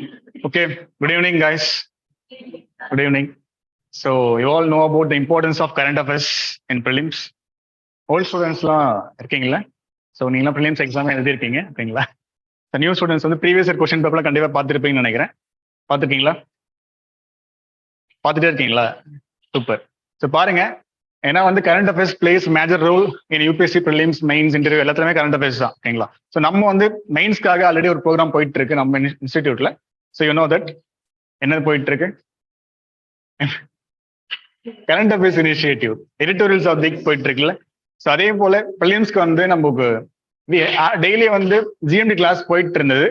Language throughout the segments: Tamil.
Okay, good evening, guys. Good evening. So, you all know about the importance of current affairs in prelims. Old students இருக்கீங்களா? ஸோ நீங்களாம் ப்ரிலிம்ஸ் எக்ஸாம் எழுதிருக்கீங்க ஓகேங்களா? நியூ ஸ்டூடெண்ட்ஸ் வந்து ப்ரீவியஸ் இயர் கொஸ்டின் பேப்பர்லாம் கண்டிப்பாக பார்த்துருப்பீங்கன்னு நினைக்கிறேன். பார்த்துருக்கீங்களா? பார்த்துட்டே இருக்கீங்களா? சூப்பர். ஸோ பாருங்க, ஏன்னா வந்து current affairs plays major role in UPSC prelims mains interview எல்லாத்துலயுமே கரண்ட் அஃபேர்ஸ் தான் ஓகேங்களா? ஸோ நம்ம வந்து மெயின்ஸ்க்காக ஆல்ரெடி ஒரு ப்ரோக்ராம் போயிட்டு இருக்கு நம்ம இன்ஸ்டிடியூட்ல. ஸோ யூ நோ தட் என்ன போயிட்டு இருக்கு? Current affairs initiative editorials of திக் போயிட்டு இருக்குல்ல. ஸோ அதே போல ப்ரிலிம்ஸ்க்கு வந்து நமக்கு டெய்லி வந்து ஜிஎம்டி கிளாஸ் போயிட்டு இருந்தது.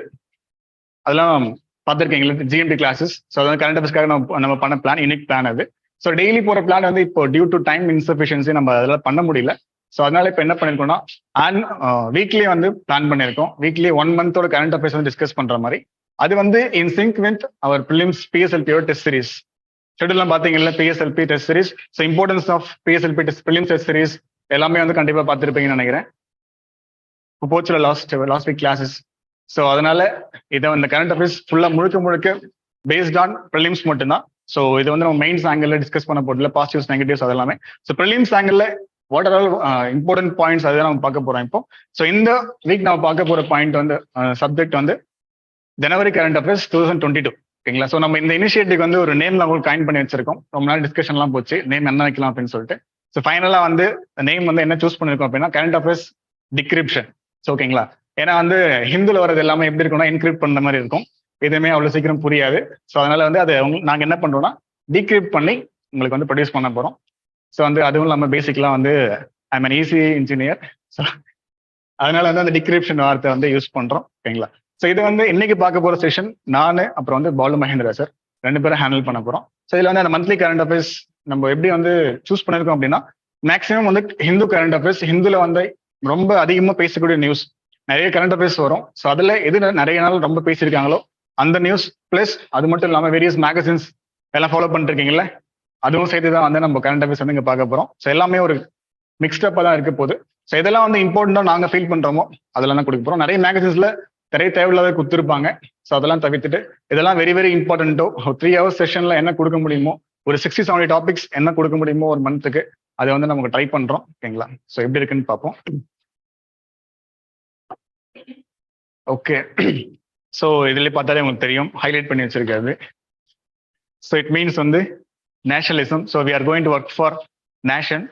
அதெல்லாம் பார்த்துருக்கீங்களா ஜிஎம்டி கிளாஸஸ்? ஸோ அதாவது கரண்ட் அஃபேர்ஸ்க்காக நம்ம பண்ண பிளான் யூனிக் பிளான் அது. ஸோ டெய்லி போகிற பிளான் வந்து இப்போ டியூ டு டைம் இன்சஃபிஷியன்சி நம்ம அதெல்லாம் பண்ண முடியல. ஸோ அதனால இப்போ என்ன பண்ணிருக்கோம்னா வீக்லி வந்து பிளான் பண்ணியிருக்கோம். வீக்லி 1 மந்தோட கரண்ட் அஃபேர்ஸ் வந்து டிஸ்கஸ் பண்ற மாதிரி. அது வந்து in sync with our prelims பிஎஸ்எல்பியோட டெஸ்ட் சீரிஸ் ஷெட்யூல்லாம் பார்த்தீங்கல்ல, PSLP test series. So importance of PSLP test prelims test series எல்லாமே வந்து கண்டிப்பாக பார்த்துருப்பீங்கன்னு நினைக்கிறேன். இப்போ போச்சுல லாஸ்ட் வீக் கிளாஸஸ். ஸோ அதனால இதை இந்த கரண்ட் அஃபேர்ஸ் ஃபுல்லாக முழுக்க பேஸ்ட் ஆன் ப்ரிலிம்ஸ் மட்டும்தான். ஸோ இது வந்து நம்ம மெயின்ஸ் ஆங்கிள் டிஸ்கஸ் பண்ண போதில்ல, பாசிட்டிவ்ஸ் நெகட்டிவ்ஸ் அதெல்லாமே. So prelims angle what are all important points அதுதான் நம்ம பார்க்க போறோம் இப்போ. ஸோ இந்த வீக் நம்ம பார்க்க போற பாயிண்ட் வந்து சப்ஜெக்ட் வந்து ஜனவரி கரண்ட் அஃபேர்ஸ் 2022 ஓகேங்களா? ஸோ நம்ம இந்த இனிஷியேட்டிவ் வந்து ஒரு நேம் உங்களுக்கு காயின் பண்ணி வச்சிருக்கோம். ரொம்ப நாள் டிஸ்கஷன்லாம் போச்சு நேம் என்ன வைக்கலாம் அப்படின்னு சொல்லிட்டு. ஸோ ஃபைனலாக வந்து நேம் வந்து என்ன சூஸ் பண்ணிருக்கோம் அப்படின்னா கரண்ட் அஃபேர்ஸ் டிக்ரிப்ஷன். ஸோ ஓகேங்களா, ஏன்னா வந்து ஹிந்துல வரது எல்லாமே எப்படி இருக்கும்னா என்கிரிப்ட் பண்ண மாதிரி இருக்கும், எதுவுமே அவ்வளோ சீக்கிரம் புரியாது. ஸோ அதனால வந்து அதை நாங்கள் என்ன பண்றோம்னா டிக்ரிப்ட் பண்ணி உங்களுக்கு வந்து ப்ரொடியூஸ் பண்ண போறோம். ஸோ வந்து அதுவும் இல்லாமல் பேசிக்கலாக வந்து ஐ மீன் ஈஸி இன்ஜினியர். ஸோ அதனால வந்து அந்த டிக்ரிப்ஷன் வார்த்தை வந்து யூஸ் பண்றோம் ஓகேங்களா? ஸோ இது வந்து இன்னைக்கு பார்க்க போற செஷன் நான் அப்புறம் வந்து பாலு மகேந்திரா சார் 2 பேரும் ஹேண்டில் பண்ண போறோம். ஸோ இதுல வந்து அந்த மந்த்லி கரண்ட் அஃபேர்ஸ் நம்ம எப்படி வந்து சூஸ் பண்ணிருக்கோம் அப்படின்னா மேக்ஸிமம் வந்து ஹிந்து கரண்ட் அஃபேர்ஸ், ஹிந்துல வந்து ரொம்ப அதிகமாக பேசக்கூடிய நியூஸ் நிறைய கரண்ட் அஃபேர்ஸ் வரும். ஸோ அதுல எது நிறைய நாள் ரொம்ப பேசியிருக்காங்களோ அந்த நியூஸ் பிளஸ் அது மட்டும் இல்லாமல் வேரியஸ் மேகசின்ஸ் எல்லாம் ஃபாலோ பண்ணிருக்கீங்கல்ல, அதுவும் சேர்த்து தான் வந்து நம்ம கரண்ட் அஃபேர்ஸ் வந்து இங்கே பார்க்க போறோம். ஸோ எல்லாமே ஒரு மிக்ஸ்டப்பாக தான் இருக்க போகுது. ஸோ இதெல்லாம் வந்து இம்பார்ட்டண்டா நாங்கள் ஃபீல் பண்றோமோ அதெல்லாம் தான் கொடுக்க போறோம். நிறைய மேகசின்ஸ்ல நிறைய தேவையில்லாத கொடுத்துருப்பாங்க. ஸோ அதெல்லாம் தவிர்த்துட்டு இதெல்லாம் வெரி இம்பார்ட்டன்ட்டோ 3 hours செஷன்ல என்ன கொடுக்க முடியுமோ, ஒரு 60-70 டாபிக்ஸ் என்ன கொடுக்க முடியுமோ ஒரு மந்த்துக்கு, அதை வந்து நமக்கு ட்ரை பண்றோம் ஓகேங்களா? ஸோ எப்படி இருக்குன்னு பார்ப்போம். ஓகே, ஸோ இதுல பார்த்தாலே உங்களுக்கு தெரியும் ஹைலைட் பண்ணி வச்சிருக்காது. ஸோ இட் மீன்ஸ் வந்து nationalism. So we are going to work for nation.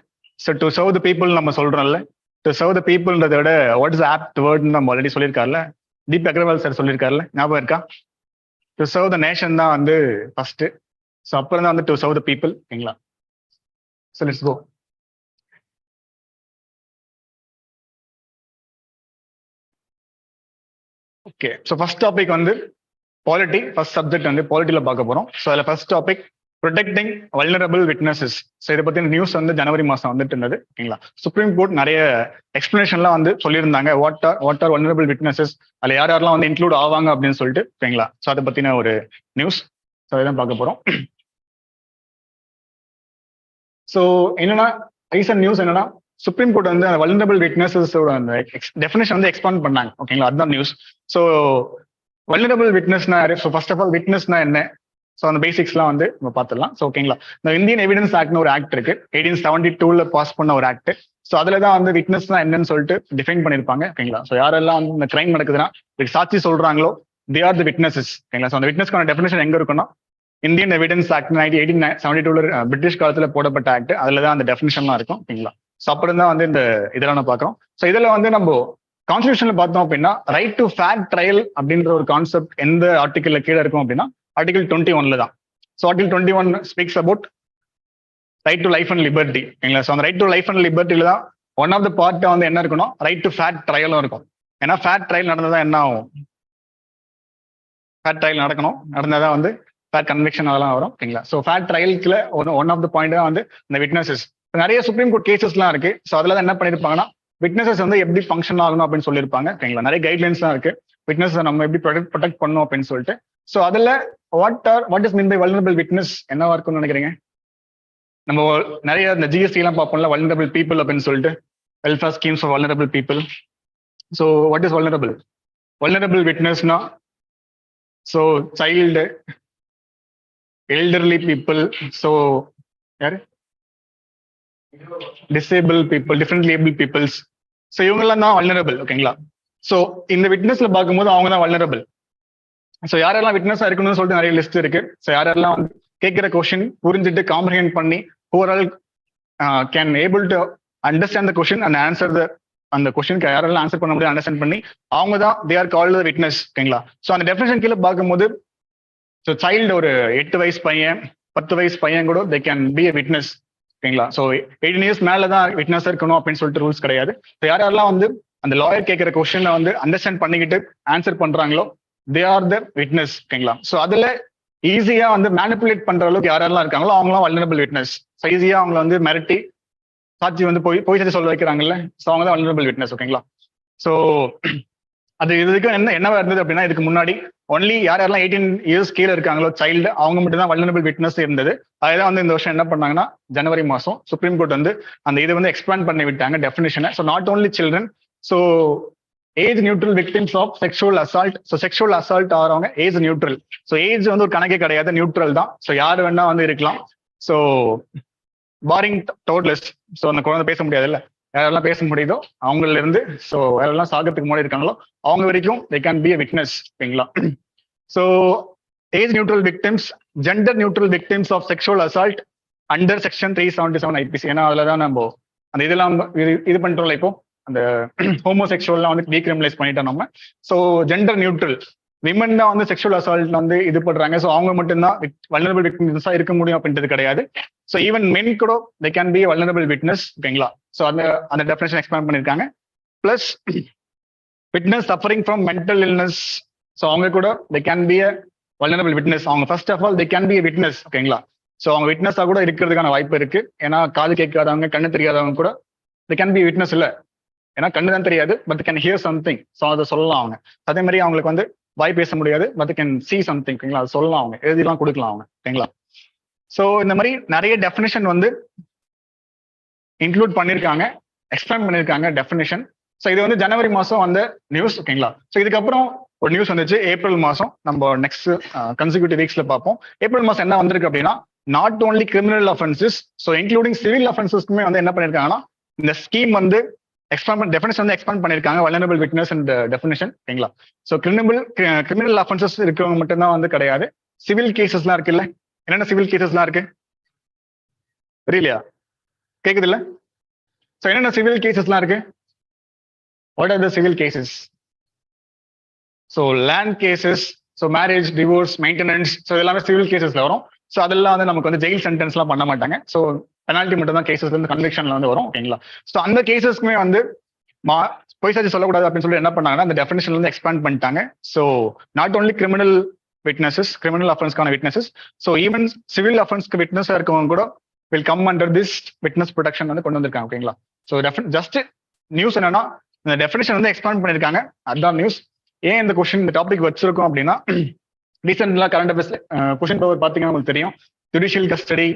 So to serve the people நம்ம சொல்றோம்ல, டு சர்வ் த பீப்புள்ன்றதை விட வாட் இஸ் ஆப்ட் வேர்ட்னு நம்ம ஆல்ரெடி சொல்லியிருக்காருல, தீப் அகர்வால் சார் சொல்லியிருக்காருல, ஞாபகம் இருக்கா? டு சர்வ் த நேஷன் தான் வந்து ஃபர்ஸ்ட். ஸோ அப்புறம் தான் வந்து டு சர்வ் த பீப்புள் ஓகேங்களா? So let's go. Okay, so first topic வந்து பாலிட்டி. ஃபர்ஸ்ட் சப்ஜெக்ட் வந்து பாலிட்டியில பார்க்க போறோம். ஸோ அதில் first topic protecting vulnerable witnesses. So இதை பத்தின நியூஸ் வந்து ஜனவரி மாசம் வந்துட்டு இருந்தது ஓகேங்களா? சுப்ரீம் கோர்ட் நிறைய எக்ஸ்பிளனேஷன்லாம் வந்து சொல்லியிருந்தாங்க. வாட் ஆர் வல்னரபிள் விட்னஸஸ், அதில் யாரெல்லாம் வந்து இன்க்ளூட் ஆவாங்க அப்படின்னு சொல்லிட்டு ஓகேங்களா? ஸோ அதை பத்தின ஒரு நியூஸ். ஸோ அதான் பார்க்க போறோம். ஸோ என்னன்னா ரீசன்ட் நியூஸ் என்னன்னா சுப்ரீம் கோர்ட் வந்து அந்த வல்னரபிள் விட்னஸஸோட அந்த டெஃபினேஷன் வந்து எக்ஸ்பாண்ட் பண்ணாங்க ஓகேங்களா? அதுதான் நியூஸ். ஸோ வல்னரபிள் விட்னஸ்னா யாரு? ஸோ ஃபர்ஸ்ட் ஆஃப் ஆல் விட்னஸ்னா என்ன? ஸோ அந்த பேசிக்ஸ்லாம் வந்து நம்ம பார்த்துடலாம். ஸோ ஓகேங்களா, இந்த இந்தியன் எவிடன்ஸ் ஆக்ட்னு ஒரு ஆக்ட் இருக்கு, 1872 பாஸ் பண்ண ஒரு ஆக்ட். ஸோ அதுல தான் வந்து விட்னஸ்னா என்னன்னு சொல்லிட்டு டிஃபைன் பண்ணிருப்பாங்க ஓகேங்களா? ஸோ யாரெல்லாம் வந்து இந்த கிரைம் நடக்குதுன்னா இதுக்கு சாட்சி சொல்றாங்களோ தே ஆர் தி விட்னஸஸ் ஓகேங்களா? ஸோ அந்த விட்னஸ்க்கான டெஃபினேஷன் எங்க இருக்குன்னா இந்தியன் எவிடன்ஸ் ஆக்ட் 1872 பிரிட்டிஷ் காலத்துல போடப்பட்ட ஆக்ட், அதுல தான் அந்த டெஃபினேஷன்லாம் இருக்கும் ஓகேங்களா? ஸோ அப்புறம் தான் வந்து இந்த இதெல்லாம் நம்ம பார்க்குறோம். ஸோ இதுல வந்து நம்ம கான்ஸ்டியூஷன்ல பார்த்தோம் அப்படின்னா ரைட் டு ஃபேர் ட்ரையல் அப்படின்ற ஒரு கான்செப்ட் எந்த ஆர்டிகல்ல கீழே இருக்கும் அப்படின்னா ஆர்டிகல் 21 தான். So article 21 speaks about right to life and liberty ஓகேங்களா? ஸோ அந்த ரைட் டு லைஃப் அண்ட் லிபர்ட்டில தான் ஒன் ஆஃப் த பார்ட்டை வந்து என்ன இருக்கணும், ரைட் டு ஃபேர் ட்ரையலும் இருக்கும். ஏன்னா ஃபேர் ட்ரையல் நடந்ததான் என்ன ஆகும், ஃபேர் ட்ரையல் நடந்ததான் வந்து ஃபேர் கன்விக்ஷன் அதெல்லாம் வரும் ஓகேங்களா? ஸோ ஃபேர் ட்ரையலுக்குள்ள ஒன் ஆஃப் த பாயிண்ட் தான் வந்து இந்த விட்னஸஸ். நிறைய சுப்ரீம் கோர்ட் கேசஸ்லாம் இருக்கு. ஸோ அதுல தான் என்ன பண்ணிருப்பாங்கன்னா விட்னஸஸ் வந்து எப்படி ஃபங்க்ஷன் ஆகணும் அப்படின்னு சொல்லியிருப்பாங்க ஓகேங்களா? நிறைய கைட்லைன்ஸ்லாம் இருக்கு விட்னஸ் நம்ம எப்படி ப்ரொடெக்ட் பண்ணணும் அப்படின்னு சொல்லிட்டு. ஸோ அதுல what is mean by vulnerable witness என்னவா இருக்கும்னு நினைக்கிறீங்க? நம்ம நிறைய இந்த ஜிஎஸ்டி எல்லாம் பார்ப்போம்ல, வல்னரபிள் பீப்புள் அப்படின்னு சொல்லிட்டு, welfare schemes for vulnerable people. So what is vulnerable விட்னஸ்னா so child, elderly people, so யாரு disable people, differently able peoples, so இவங்கெல்லாம் தான் வல்னரபிள். ஓகேங்களா? ஸோ இந்த விட்னஸ்ல பார்க்கும்போது அவங்க தான் வல்னரபிள். ஸோ யாரெல்லாம் விட்னஸா இருக்கணும்னு சொல்லிட்டு நிறைய லிஸ்ட் இருக்கு. ஸோ யாரெல்லாம் வந்து கேட்கிற கொஸ்டின் புரிஞ்சுட்டு காம்ப்ரிஹெண்ட் பண்ணி overall can able to understand the question and answer the அந்த கொஸ்டினுக்கு யாரெல்லாம் ஆன்சர் பண்ண முடியும் அண்டர்ஸ்டாண்ட் பண்ணி அவங்க தான் தே ஆர் கால்டு விட்னஸ். ஓகேங்களா? ஸோ அந்த டெஃபினேஷன் கீழே பார்க்கும்போது ஸோ சைல்டு ஒரு 8 வயசு பையன் 10 வயசு பையன் கூட they can be a witness. ஓகேங்களா? ஸோ 18 இயர்ஸ் மேல தான் விட்னஸ் இருக்கணும் அப்படின்னு சொல்லிட்டு ரூல்ஸ் கிடையாது. ஸோ யாரெல்லாம் வந்து அந்த லாயர் கேட்கிற கொஸ்டினை வந்து அண்டர்ஸ்டாண்ட் பண்ணிக்கிட்டு ஆன்சர் பண்றாங்களோ தே ஆர் த விட்னஸ். ஓகேங்களா? ஸோ அதுல ஈஸியா வந்து மேனிப்புலேட் பண்ற அளவுக்கு யாரெல்லாம் இருக்காங்களோ அவங்களாம் வல்னரபிள் விட்னஸ். ஸோ ஈஸியா அவங்களை வந்து மிரட்டி சாட்சி வந்து போய் சாட்சி சொல்ல வைக்கிறாங்கல்ல, ஸோ அவங்க தான் வல்னரபிள் விட்னஸ். ஓகேங்களா? ஸோ அது இதுக்கு என்னவா இருந்தது அப்படின்னா, இதுக்கு முன்னாடி ஒன்லி யாரெல்லாம் 18 இயர்ஸ் கீழே இருக்காங்களோ சைல்டு அவங்க மட்டும் தான் வல்னரபிள் விட்னஸ் இருந்தது. அதுதான் வந்து இந்த வருஷம் என்ன பண்ணாங்கன்னா ஜனவரி மாசம் சுப்ரீம் கோர்ட் வந்து அந்த இதை வந்து எக்ஸ்பேண்ட் பண்ணி விட்டாங்க டெஃபினிஷனை. So not only children, so age neutral victims of sexual assault. So sexual assault ஆகிறவங்க ஏஜ் நியூட்ரல். ஸோ ஏஜ் வந்து ஒரு கணக்கே கிடையாது, நியூட்ரல் தான். ஸோ யார் வேணா வந்து இருக்கலாம். ஸோ பாரிங் டோட்லெஸ், ஸோ அந்த குழந்தை பேச முடியாதுல்ல, யாரெல்லாம் பேச முடியுதோ அவங்கள இருந்து ஸோ யாரெல்லாம் சாகிறதுக்கு முன்னாடி இருக்காங்களோ அவங்க வரைக்கும் they can be a witness. ஓகேங்களா? So age neutral victims, gender neutral victims of sexual assault under section 377 IPC. ஏன்னா அதுல தான் நம்ம அந்த இதெல்லாம் இது பண்றோம்ல, இப்போ அந்த ஹோமோசெக்சுவல்லாம் வந்து டீக்ரிமினலைஸ் பண்ணிட்டோம் நம்ம. ஸோ ஜெண்டர் நியூட்ரல் விமன் தான் வந்து செக்ஷுவல் அசால்ட் வந்து இது பண்றாங்க. ஸோ அவங்க மட்டும்தான் வல்னரபிள் விட்னஸா இருக்க முடியும் அப்படின்றது கிடையாது. ஸோ ஈவன் மென் கூட they can be vulnerable witness. ஓகேங்களா? ஸோ அந்த டெஃபினேஷன் எக்ஸ்பேண்ட் பண்ணியிருக்காங்க. Plus witness suffering from mental illness, so அவங்க கூட they can be a vulnerable witness. அவங்க first of all they can be a witness. ஓகேங்களா? ஸோ அவங்க விட்னஸா கூட இருக்கிறதுக்கான வாய்ப்பு இருக்கு. ஏன்னா காது கேட்காதவங்க கண்ணு தெரியாதவங்க கூட தே கேன் பி விட்னஸ். இல்லை ஏன்னா கண்ணு தான் தெரியாது, but can hear something. So அதை சொல்லலாம் அவங்க. அதே மாதிரி அவங்களுக்கு வந்து வாய் பேச முடியாது, பட் கேன் சி சம்திங். ஓகேங்களா? அது சொல்லலாம் அவங்க, எழுதிலாம் கொடுக்கலாம் அவங்க. ஓகேங்களா? ஸோ இந்த மாதிரி நிறைய டெஃபினேஷன் வந்து இன்க்ளூட் பண்ணியிருக்காங்க, எக்ஸ்பிளைன் பண்ணியிருக்காங்க டெஃபினேஷன். ஸோ இது வந்து ஜனவரி மாதம் வந்த நியூஸ். ஓகேங்களா? ஸோ இதுக்கப்புறம் ஒரு நியூஸ் வந்துச்சு ஏப்ரல் மாதம். நம்ம நெக்ஸ்ட் கன்சிக்யூட்டிவ் வீக்ஸ்ல பார்ப்போம். ஏப்ரல் மாதம் என்ன வந்திருக்கு அப்படின்னா, not only criminal offences, so including civil அஃபென்சஸ்க்குமே வந்து என்ன பண்ணியிருக்காங்கன்னா இந்த ஸ்கீம் வந்து டெஃபினேஷன் வந்து எக்ஸ்பேண்ட் பண்ணிருக்காங்க. Vulnerable witness and definition. ஓகேங்களா? ஸோ கிரிமினல் அஃபென்சஸ் இருக்கிறவங்க மட்டும்தான் வந்து கிடையாது, சிவில் கேசஸ்லாம் இருக்குல்ல. என்னென்ன சிவில் கேசஸ்லாம் இருக்கு தெரியலையா? கேக்குது இல்ல? ஸோ என்னென்ன சிவில் கேசஸ்லாம் இருக்கு? What are the civil cases? So land cases, so marriage, divorce, maintenance, so எல்லாமே சிவில் கேசஸ்ல வரும். ஸோ அதெல்லாம் வந்து நமக்கு வந்து ஜெயில் சென்டென்ஸ்லாம் பண்ண மாட்டாங்க. ஸோ பெனால்ட்டி மட்டும் தான் கேசஸ்ல இருந்து கன்விக்ஷன்ல வந்து வரும். ஓகேங்களா? ஸோ அந்த கேசஸ்க்குமே வந்து பொய் சாட்சி சொல்லக்கூடாது அப்படின்னு சொல்லி என்ன பண்ணாங்கன்னா அந்த டெஃபினேஷன்ல வந்து எக்ஸ்பேண்ட் பண்ணிட்டாங்க. So not only criminal witnesses, criminal அஃபென்ஸ்க்கான விட்னஸஸ், ஸோ ஈவன் சிவில் அஃபென்ஸ்க்கு விட்னஸா இருக்கவங்க கூட will come under this witness protection வந்து கொண்டு வந்திருக்காங்க. ஓகேங்களா? ஸோ ஜஸ்ட் நியூஸ் என்னன்னா இந்த டெஃபினேஷன் வந்து எக்ஸ்பேண்ட் பண்ணிருக்காங்க, அதுதான் நியூஸ். ஏன் இந்த கொஸ்டின் இந்த டாபிக் வச்சிருக்கோம் அப்படின்னா, ரீசெண்ட்லாம் கரண்ட் அஃபேர்ஸ் கொஸ்டின் பேப்பர் பார்த்தீங்கன்னா உங்களுக்கு தெரியும், ஜுடிஷியல் கஸ்டடி,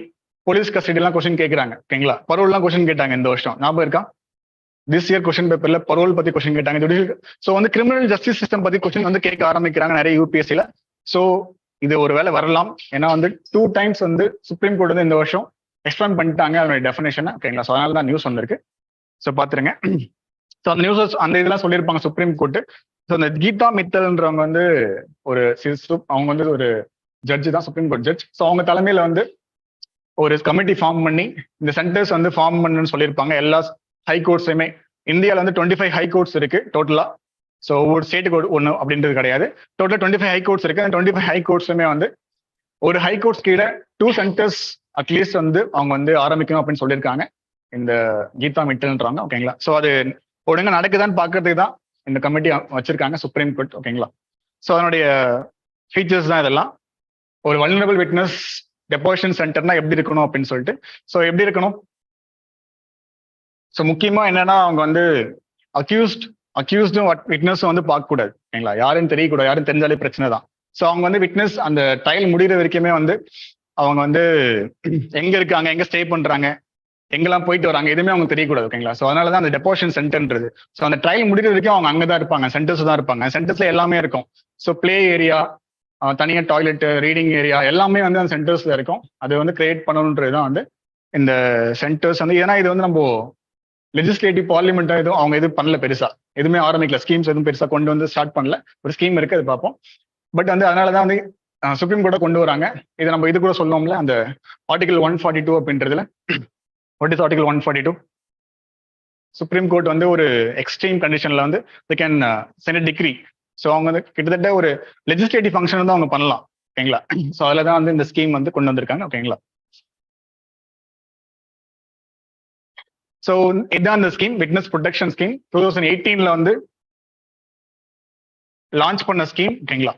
போலீஸ் கஸ்டடி எல்லாம் கொஸ்டின் கேட்கறாங்க. ஓகேங்களா? பரோல்லாம் கொஸ்டின் கேட்டாங்க இந்த வருஷம், ஞாபகம் இருக்கா? திஸ் இயர் கொஸ்டின் பேப்பர்ல பரோல் பத்தி கொஸ்டின் கேட்டாங்க. ஜுடிஷியல் ஸோ வந்து கிரிமினல் ஜஸ்டிஸ் சிஸ்டம் பத்தி கொஸ்டின் வந்து கேட்க ஆரம்பிக்கிறாங்க நிறைய யூபிஎஸ்சில. ஸோ இது ஒரு வேலை வரலாம். ஏன்னா வந்து 2 times வந்து சுப்ரீம் கோர்ட் வந்து இந்த வருஷம் எக்ஸ்பிளைன் பண்ணிட்டாங்க அதனுடைய டெஃபினேஷன். ஓகேங்களா? ஸோ அதனால தான் நியூஸ் வந்திருக்கு. ஸோ பாத்துருங்க. ஸோ அந்த நியூஸ் அந்த இதெல்லாம் சொல்லியிருப்பாங்க சுப்ரீம் கோர்ட். ஸோ அந்த கீதா மித்தல்ன்றவங்க வந்து ஒரு அவங்க வந்து ஒரு ஜட்ஜு தான், சுப்ரீம் கோர்ட் ஜட்ஜ். ஸோ அவங்க தலைமையில வந்து ஒரு கமிட்டி ஃபார்ம் பண்ணி இந்த சென்டர்ஸ் வந்து ஃபார்ம் பண்ணுன்னு சொல்லியிருப்பாங்க. எல்லா ஹை கோர்ட்ஸுமே இந்தியாவில் வந்து 25 ஹை கோர்ட்ஸ் இருக்கு டோட்டலா. ஸோ ஒவ்வொரு ஸ்டேட்டுக்கு ஒன்று அப்படின்றது கிடையாது, டோட்டலா 25 ஹை கோர்ட்ஸ் இருக்கு. அந்த 25 ஹை கோர்ட்ஸுமே வந்து ஒரு ஹை கோர்ட்ஸ் கீழே 2 சென்டர்ஸ் அட்லீஸ்ட் வந்து அவங்க வந்து ஆரம்பிக்கணும் அப்படின்னு சொல்லியிருக்காங்க இந்த கீதா மிட்டல்ன்றாங்க. ஓகேங்களா? ஸோ அது ஒழுங்கா நடக்குதான்னு பார்க்கறதுக்கு தான் இந்த கமிட்டி வச்சிருக்காங்க சுப்ரீம் கோர்ட். ஓகேங்களா? ஸோ அதனுடைய ஃபீச்சர்ஸ் தான் இதெல்லாம். ஒரு வல்னரபிள் விட்னஸ் டெபாசிஷன் சென்டர்னா எப்படி இருக்கணும் அப்படின்னு சொல்லிட்டு. ஸோ எப்படி இருக்கணும்? ஸோ முக்கியமா என்னன்னா அவங்க வந்து அக்யூஸ்டும் விட்னஸும் வந்து பார்க்கக்கூடாது. ஓகேங்களா? யாருன்னு தெரியக்கூடாது, யாரும் தெரிஞ்சாலே பிரச்சனை தான். ஸோ அவங்க வந்து விட்னஸ் அந்த ட்ரையல் முடிகிற வரைக்குமே வந்து அவங்க வந்து எங்க இருக்காங்க, எங்க ஸ்டே பண்றாங்க, எங்கெல்லாம் போயிட்டு வராங்க, எதுவுமே அவங்க தெரியக்கூடாது. ஓகேங்களா? ஸோ அதனாலதான் அந்த டெபாசிஷன் சென்டர்ன்றது. ஸோ அந்த ட்ரையல் முடிகிற வரைக்கும் அவங்க அங்கதான் இருப்பாங்க, சென்டர்ஸ் தான் இருப்பாங்க. சென்டர்ஸ்ல எல்லாமே இருக்கும். ஸோ பிளே ஏரியா, தனியாக டாய்லெட், ரீடிங் ஏரியா எல்லாமே வந்து அந்த சென்டர்ஸ்ல இருக்கும். அது வந்து கிரியேட் பண்ணணுன்றது தான் வந்து இந்த சென்டர்ஸ் வந்து. ஏன்னா இது வந்து நம்ம லெஜிஸ்லேட்டிவ் பார்லிமெண்டா எதுவும் அவங்க எதுவும் பண்ணல, பெருசா எதுவுமே ஆரம்பிக்கல, ஸ்கீம்ஸ் எதுவும் பெருசா கொண்டு வந்து ஸ்டார்ட் பண்ணல. ஒரு ஸ்கீம் இருக்கு, அது பார்ப்போம். பட் வந்து அதனாலதான் வந்து சுப்ரீம் கோர்ட்டை கொண்டு வராங்க. இதை நம்ம இது கூட சொல்லணும்ல, அந்த ஆர்டிகல் 142 அப்படின்றதுல. What is article 142? Supreme court வந்து ஒரு எக்ஸ்ட்ரீம் கண்டிஷன்ல வந்து they can send a decree. So அவங்க வந்து கிட்டத்தட்ட ஒரு லெஜிஸ்லேட்டிவ் ஃபங்க்ஷன் தான் அவங்க பண்ணலாம், ஓகேங்களா. ஸோ அதில் தான் வந்து இந்த ஸ்கீம் வந்து கொண்டு வந்திருக்காங்க, ஓகேங்களா. ஸோ இதுதான் இந்த ஸ்கீம், விட்னஸ் ப்ரொடெக்ஷன் ஸ்கீம். 2018 வந்து லான்ச் பண்ண ஸ்கீம், ஓகேங்களா.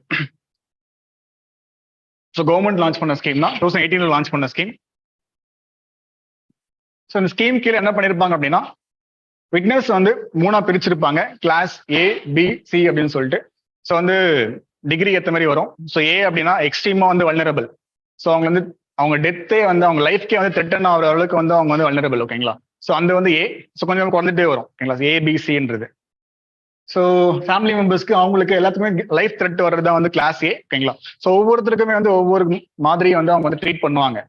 ஸோ கவர்மெண்ட் லான்ச் பண்ண ஸ்கீம் தான், 2018 லான்ச் பண்ண ஸ்கீம். ஸோ இந்த ஸ்கீம் கீழே என்ன பண்ணிருப்பாங்க அப்படின்னா, விட்னஸ் வந்து 3ஆ பிரிச்சிருப்பாங்க, கிளாஸ் A, B, C அப்படின்னு சொல்லிட்டு. ஸோ வந்து டிகிரி ஏற்ற மாதிரி வரும். ஸோ A அப்படின்னா எக்ஸ்ட்ரீமா வந்து வல்னரபிள். ஸோ அவங்க வந்து அவங்க டெத்தே வந்து அவங்க லைஃப்கே வந்து த்ரெட்டன் ஆகிற அளவுக்கு வந்து அவங்க வந்து வல்னரபிள், ஓகேங்களா. ஸோ அந்த வந்து A. ஸோ கொஞ்சம் குறைஞ்சிட்டே வரும், ஓகேங்களா, ABC. ஸோ ஃபேமிலி மெம்பர்ஸ்க்கு அவங்களுக்கு எல்லாத்துக்குமே லைஃப் த்ரெட் வர்றது தான் வந்து கிளாஸ் A, ஓகேங்களா. ஸோ ஒவ்வொருத்தருக்குமே வந்து ஒவ்வொரு மாதிரி வந்து அவங்க வந்து ட்ரீட் பண்ணுவாங்க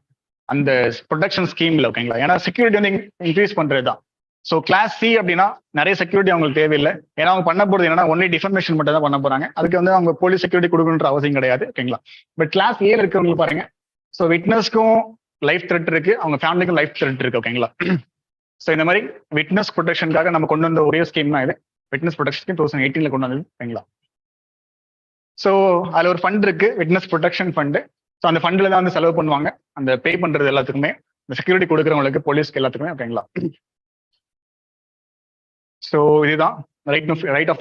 அந்த ப்ரொடெக்ஷன் ஸ்கீம்ல, ஓகேங்களா. ஏன்னா செக்யூரிட்டி வந்து இன்க்ரீஸ் பண்றது தான். ஸோ கிளாஸ் C அப்படின்னா நிறைய செக்யூரிட்டி அவங்களுக்கு தேவையில்லை. ஏன்னா அவங்க பண்ண போறது என்னன்னா ஒன்லி டிஃபர்மேஷன் மட்டும் தான் பண்ண போறாங்க. அதுக்கு வந்து அவங்க போலீஸ் செக்யூரிட்டி கொடுக்கணுன்ற அவசியம் கிடையாது, ஓகேங்களா. பட் கிளாஸ் A இருக்கிறவங்களுக்கு பாருங்க, ஸோ விட்னஸ்க்கும் லைஃப் த்ரெட் இருக்கு, அவங்க ஃபேமிலிக்கும் லைஃப் த்ரெட் இருக்கு, ஓகேங்களா. ஸோ இந்த மாதிரி விட்னஸ் ப்ரொடெக்ஷனுக்காக நம்ம கொண்டு வந்த ஒரே ஸ்கீம் தான் இது, விட்னஸ் ப்ரொடெக்ஷன் 2018 கொண்டு வந்தது, ஓகேங்களா. ஸோ அதுல ஒரு ஃபண்ட் இருக்கு, விட்னஸ் ப்ரொடெக்ஷன் ஃபண்டு. ஸோ அந்த ஃபண்டில் தான் வந்து செலவு பண்ணுவாங்க, அந்த பே பண்றது எல்லாத்துக்குமே, இந்த செக்யூரிட்டி கொடுக்குறவங்களுக்கு, போலீஸ்க்கு எல்லாத்துக்குமே, ஓகேங்களா. ஸோ இதுதான் right of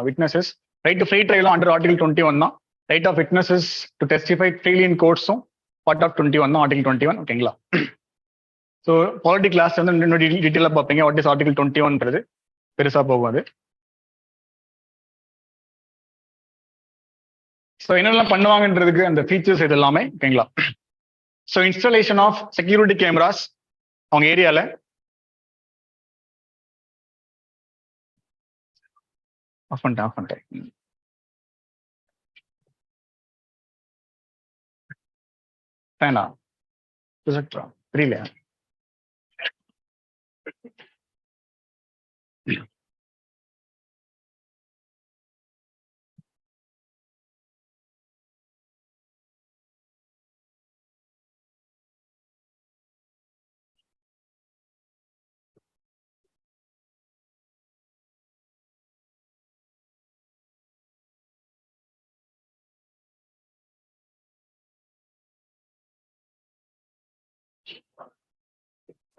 witnesses. Right to free ட்ரையலும் அண்டர் ஆர்டிகல் 21 தான். Right of witnesses to testify freely in கோர்ட்ஸும் பார்ட் ஆஃப் 21 தான், ஆர்டிகல் 21, ஓகேங்களா. ஸோ பாலிட்டி கிளாஸ் வந்து இன்னும் டீட்டெயிலாக பார்ப்பீங்க, வாட் இஸ் ஆர்டிகல் 21ன்றது பெருசா போகும் அது. ஸோ என்னெல்லாம் பண்ணுவாங்கன்றதுக்கு அந்த ஃபீச்சர்ஸ் இது எல்லாமே, ஓகேங்களா. So installation of security cameras அவங்க ஏரியால. ஆஃப் பண்ணிட்டேன். வேணா புரியல.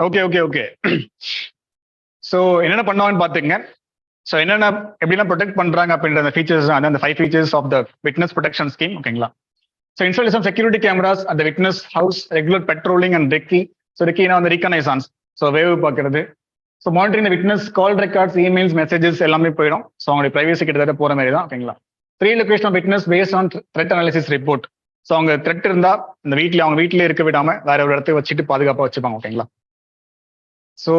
ஓகே. ஸோ என்னென்ன பண்ணுவாங்கன்னு பார்த்துங்க. ஸோ என்னென்ன எப்படிலாம் ப்ரொடெக்ட் பண்றாங்க அப்படின்ற அந்த ஃபீச்சர்ஸ், அந்த 5 features of the witness protection scheme, ஓகேங்களா. So installation security cameras at the witness house, regular patrolling and recce. So ரெக்கினா வந்து ரீகனைசான்ஸ், ஸோ வேவ் பார்க்கறது. So monitoring the witness call records, emails, messages எல்லாமே போயிடும். ஸோ அவங்களுடைய பிரைவசி கிட்டத்தட்ட போற மாதிரி தான், ஓகேங்களா. Relocation of witness based on threat analysis report. So அவங்க த்ரெட் இருந்தா இந்த அவங்க வீட்டிலே இருக்க விடாம வேற ஒரு இடத்துல வச்சுட்டு பாதுகாப்பாக வச்சுப்பாங்க, ஓகேங்களா. So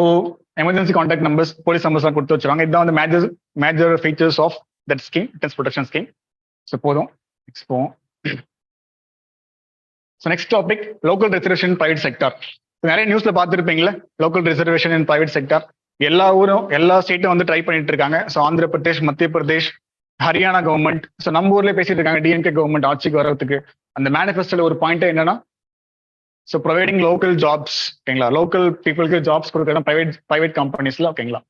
emergency contact numbers, police நம்பர்ஸ்லாம் கொடுத்து வச்சுருவாங்க. இதுதான் வந்து major features of that scheme, witness protection scheme. So போதும், நெக்ஸ்ட் போவோம். So next topic, local reservation private sector. நிறைய நியூஸ்ல பார்த்துருப்பீங்களா, local reservation in private sector. எல்லா ஊரும் எல்லா ஸ்டேட்டும் வந்து ட்ரை பண்ணிட்டு இருக்காங்க. ஸோ ஆந்திர பிரதேஷ், மத்திய பிரதேஷ், ஹரியானா கவர்மெண்ட். ஸோ நம்ம ஊர்லேயே பேசிட்டு இருக்காங்க, டிஎம்கே கவர்மெண்ட் ஆட்சிக்கு வரதுக்கு. அந்த மேனிஃபெஸ்டோல ஒரு பாயிண்ட் என்னன்னா, ஸோ ப்ரொவைடிங் லோக்கல் ஜாப்ஸ், ஓகேங்களா. லோக்கல் பீப்புளுக்கு ஜாப்ஸ் கொடுக்குற பிரைவேட் கம்பெனிஸ்ல, ஓகேங்களா.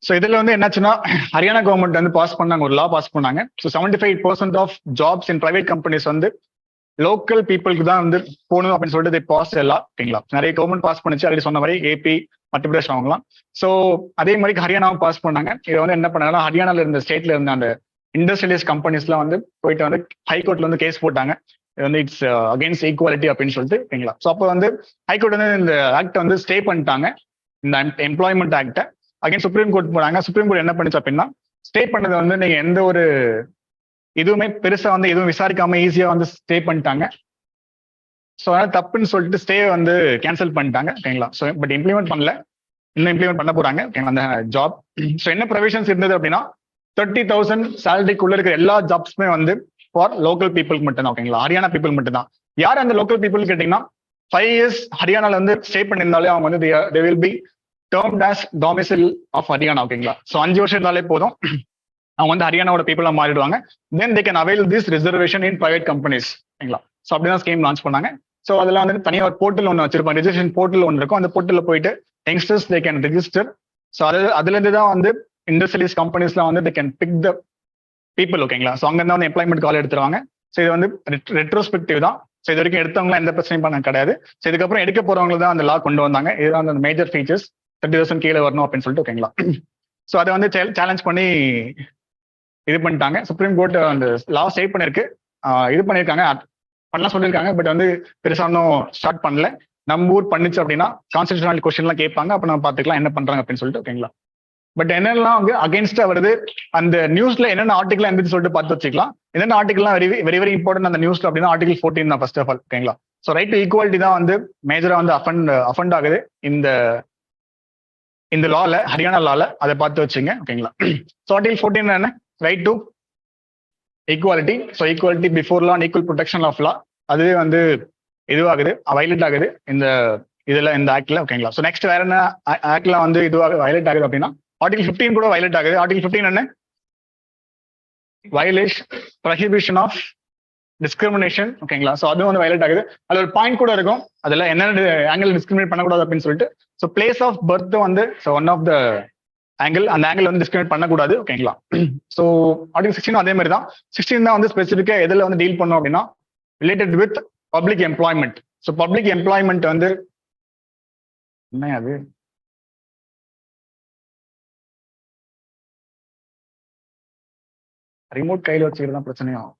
ஸோ இதுல வந்து என்னாச்சுன்னா, ஹரியானா கவர்மெண்ட் வந்து பாஸ் பண்ணாங்க, ஒரு லா பாஸ் பண்ணாங்க. So 75% of jobs in private companies வந்து லோக்கல் பீப்புளுக்கு தான் வந்து போகணும் அப்படின்னு சொல்லிட்டு பாஸ் எல்லாம், ஓகேங்களா. நிறைய கவர்மெண்ட் பாஸ் பண்ணிச்சு, அப்படி சொன்ன மாதிரி ஏபி, மத்திய பிரதேஷ் அவங்கலாம். ஸோ அதே மாதிரி ஹரியானாவும் பாஸ் பண்ணாங்க. இதை வந்து என்ன பண்ணாங்கன்னா, ஹரியானால இருந்த ஸ்டேட்ல இருந்த அந்த இண்டஸ்ட்ரியலைஸ் கம்பெனிஸ்லாம் வந்து போயிட்டு வந்து ஹைகோர்ட்ல வந்து கேஸ் போட்டாங்க. இது வந்து இட்ஸ் அகேன்ஸ்ட் ஈக்குவாலிட்டி அப்படின்னு சொல்லிட்டு ஓகேங்களா. ஸோ அப்போ வந்து ஹைகோர்ட் வந்து இந்த ஆக்ட் வந்து ஸ்டே பண்ணிட்டாங்க, இந்த எம்ப்ளாய்மெண்ட் ஆக்டை. அகைன் சுப்ரீம் கோர்ட் போனாங்க. சுப்ரீம் கோர்ட் என்ன பண்ணுச்சு அப்படின்னா, ஸ்டே பண்ணது வந்து நீங்க எந்த ஒரு இதுவுமே பெருசா வந்து எதுவும் விசாரிக்காம ஈஸியா வந்து ஸ்டே பண்ணிட்டாங்க. ஸோ அதனால தப்புன்னு சொல்லிட்டு ஸ்டே வந்து கேன்சல் பண்ணிட்டாங்க ஓகேங்களா. ஸோ பட் இம்ப்ளிமெண்ட் பண்ணல, இன்னும் இம்ப்ளிமெண்ட் பண்ண போறாங்க ஓகேங்களா அந்த ஜாப். ஸோ என்ன ப்ரொவிஷன்ஸ் இருந்தது அப்படின்னா, 30,000 சேலரிக்குள்ள இருக்கிற எல்லா ஜாப்ஸுமே வந்து ஃபார் லோக்கல் பீப்புளுக்கு மட்டும் தான் ஓகேங்களா, ஹரியானா பீப்புள் மட்டும் தான். யார் அந்த லோக்கல் பீப்புள் கேட்டீங்கன்னா, 5 years ஹரியானால வந்து ஸ்டே பண்ணியிருந்தாலே அவங்க வந்து they will be termed as domicile of Haryana ஓகேங்களா. ஸோ 5 வருஷம் இருந்தாலே போதும், அவங்க வந்து ஹரியானாவோட பீப்புளா மாறிடுவாங்க. Then they can avail this reservation in private companies ஓகேங்களா. ஸோ அப்படிதான் ஸ்கீம் லான்ச் பண்ணாங்க. ஸோ அதில் வந்து தனியாக ஒரு போர்ட்டல் ஒன்று வச்சிருப்பாங்க, ரிஜிஸ்ட்ரேஷன் போர்ட்டல் ஒன்று இருக்கும். அந்த போர்ட்டலில் போயிட்டு youngsters they can register. So அதுலேருந்து தான் வந்து இண்டஸ்ட்ரியலிஸ் கம்பெனிஸ்லாம் வந்து they can pick the people ஓகேங்களா. ஸோ அங்கேருந்து வந்து எம்ப்ளாய்மெண்ட் கால் எடுத்துருவாங்க. ஸோ இது வந்து ரெட்ரோஸ்பெக்டிவ் தான். ஸோ இது வரைக்கும் எடுத்தவங்களாம் எந்த பிரச்சனையும் பண்ண கிடையாது. ஸோ இதுக்கப்புறம் எடுக்க போறவங்களுக்கு தான் அந்த லா கொண்டு வந்தாங்க. இதுதான் அந்த மேஜர் ஃபீச்சர்ஸ், 30,000 கீழே வரணும் அப்படின்னு சொல்லிட்டு ஓகேங்களா. ஸோ அதை வந்து சேலஞ்ச் பண்ணி இது பண்ணிட்டாங்க. சுப்ரீம் கோர்ட் அந்த லா சேவ் பண்ணிருக்கு, இது பண்ணியிருக்காங்க, பண்ணலாம் சொல்லியிருக்காங்க. பட் வந்து பெருசா ஒன்றும் ஸ்டார்ட் பண்ணல. நம்ம ஊர் பண்ணுச்சு அப்படின்னா கான்ஸ்டிடியூஷனல் கொஸ்டின்லாம் கேட்பாங்க, அப்போ நம்ம பார்த்துக்கலாம் என்ன பண்றாங்க அப்படின்னு சொல்லிட்டு ஓகேங்களா. பட் என்னெல்லாம் வந்து அகேன்ஸ்டா வருது, அந்த நியூஸ்ல என்னென்ன ஆர்டிகல் இருந்துச்சு சொல்லிட்டு பார்த்து வச்சுக்கலாம். என்னென்ன ஆர்டிகல்லாம் வெரி வெரி வெரி இம்பார்ட்டன்ட் அந்த நியூஸ்ல அப்படின்னா ஆர்டிகல் 14 தான் ஃபர்ஸ்ட் ஆஃப் ஆல் ஓகேங்களா. ஸோ ரைட் டு ஈக்குவாலிட்டி தான் வந்து மேஜரா வந்து அஃபண்ட் ஆகுது இந்த லால, ஹரியானா லால. அதை பார்த்து வச்சுங்க ஓகேங்களா. ஸோ ஆர்டிகல் 14 என்ன, right to equality. So equality before law, equal protection of law, அதுவே வந்து இதுவாகுது, வயலேட் ஆகுது இந்த ஆக்ட்ல ஓகேங்களா. ஸோ நெக்ஸ்ட் வேற என்ன ஆக்ட்ல வந்து இதுவாக வயலேட் ஆகுது அப்படின்னா, ஆர்டிகல் 15 கூட வயலேட் ஆகுது. ஆர்டிகல் 15 என்ன, வயலேஷன் ப்ரொஹிபிஷன் ஆஃப் டிஸ்கிரிமினேஷன் ஓகேங்களா. ஸோ அதுவும் வந்து வயலேட் ஆகுது. அதுல ஒரு பாயிண்ட் கூட இருக்கும், அதுல என்னென்ன ஆங்கிள் டிஸ்கிரிமினேட் பண்ணக்கூடாது அப்படின்னு சொல்லிட்டு. ஸோ பிளேஸ் ஆஃப் பர்த் வந்து ஒன் ஆஃப் த ஆங்கிள், அந்த ஆங்கிள் வந்து டிஸ்கிரிமினேட் பண்ணக்கூடாது ஓகேங்களா. ஸோ ஆர்டிகல் 16 அதே மாதிரி தான். 16 தான் வந்து ஸ்பெசிஃபிக்கா எதுல வந்து டீல் பண்ணோம் அப்படின்னா, related with public employment. So public employment வந்து என்ன அது, ரிமோட் கையில் வச்சுக்கிறது தான் பிரச்சனையும்.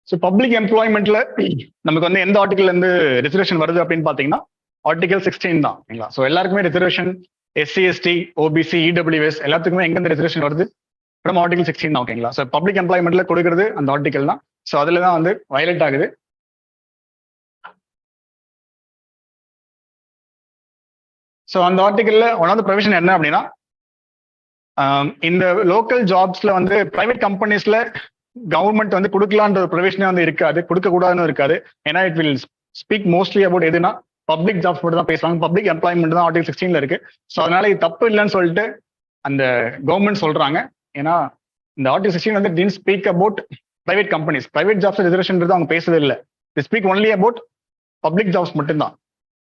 ஸோ பப்ளிக் எம்ப்ளாய்மெண்ட்ல நமக்கு வந்து எந்த ஆர்டிகல் இருந்து ரிசர்வேஷன் வருது அப்படின்னு பாத்தீங்கன்னா, ஆர்டிகல் 16 தான் ஓகேங்களா. ஸோ எல்லாருக்குமே reservation, SC ST OBC EWS எல்லாத்துக்குமே எங்க இந்த ரிசர்வேஷன் வருது, ஃப்ரம் ஆர்டிகல் 16 தான் ஓகேங்களா. ஸோ பப்ளிக் எம்ப்ளாய்மெண்ட்ல கொடுக்கறது அந்த ஆர்டிகல் தான். ஸோ அதுல தான் வந்து வயலேட் ஆகுது. ஸோ அந்த ஆர்டிகல்ல ஒன் ஆஃப் த ப்ரொவிஷன் என்ன அப்படின்னா, இந்த லோக்கல் ஜாப்ஸ்ல வந்து பிரைவேட் கம்பெனிஸ்ல கவர்மெண்ட் வந்து கொடுக்கலான்ற ப்ரொவிஷனே வந்து இருக்காது, கொடுக்க கூடாதுன்னு இருக்காது. ஏன்னா it will speak mostly about எதுனா பப்ளிக் ஜாப்ஸ் மட்டும் தான் பேசுவாங்க, பப்ளிக் எம்ப்ளாய்மெண்ட் தான் ஆர்டிகல் 16 இருக்கு. ஸோ அதனால இது தப்பு இல்லைன்னு சொல்லிட்டு அந்த கவர்மெண்ட் சொல்றாங்க. ஏன்னா இந்த ஆர்டிகல் 16 வந்து did speak about private companies, private jobs reservation அவங்க பேசுறது இல்லை. They speak only about public jobs மட்டும்தான்.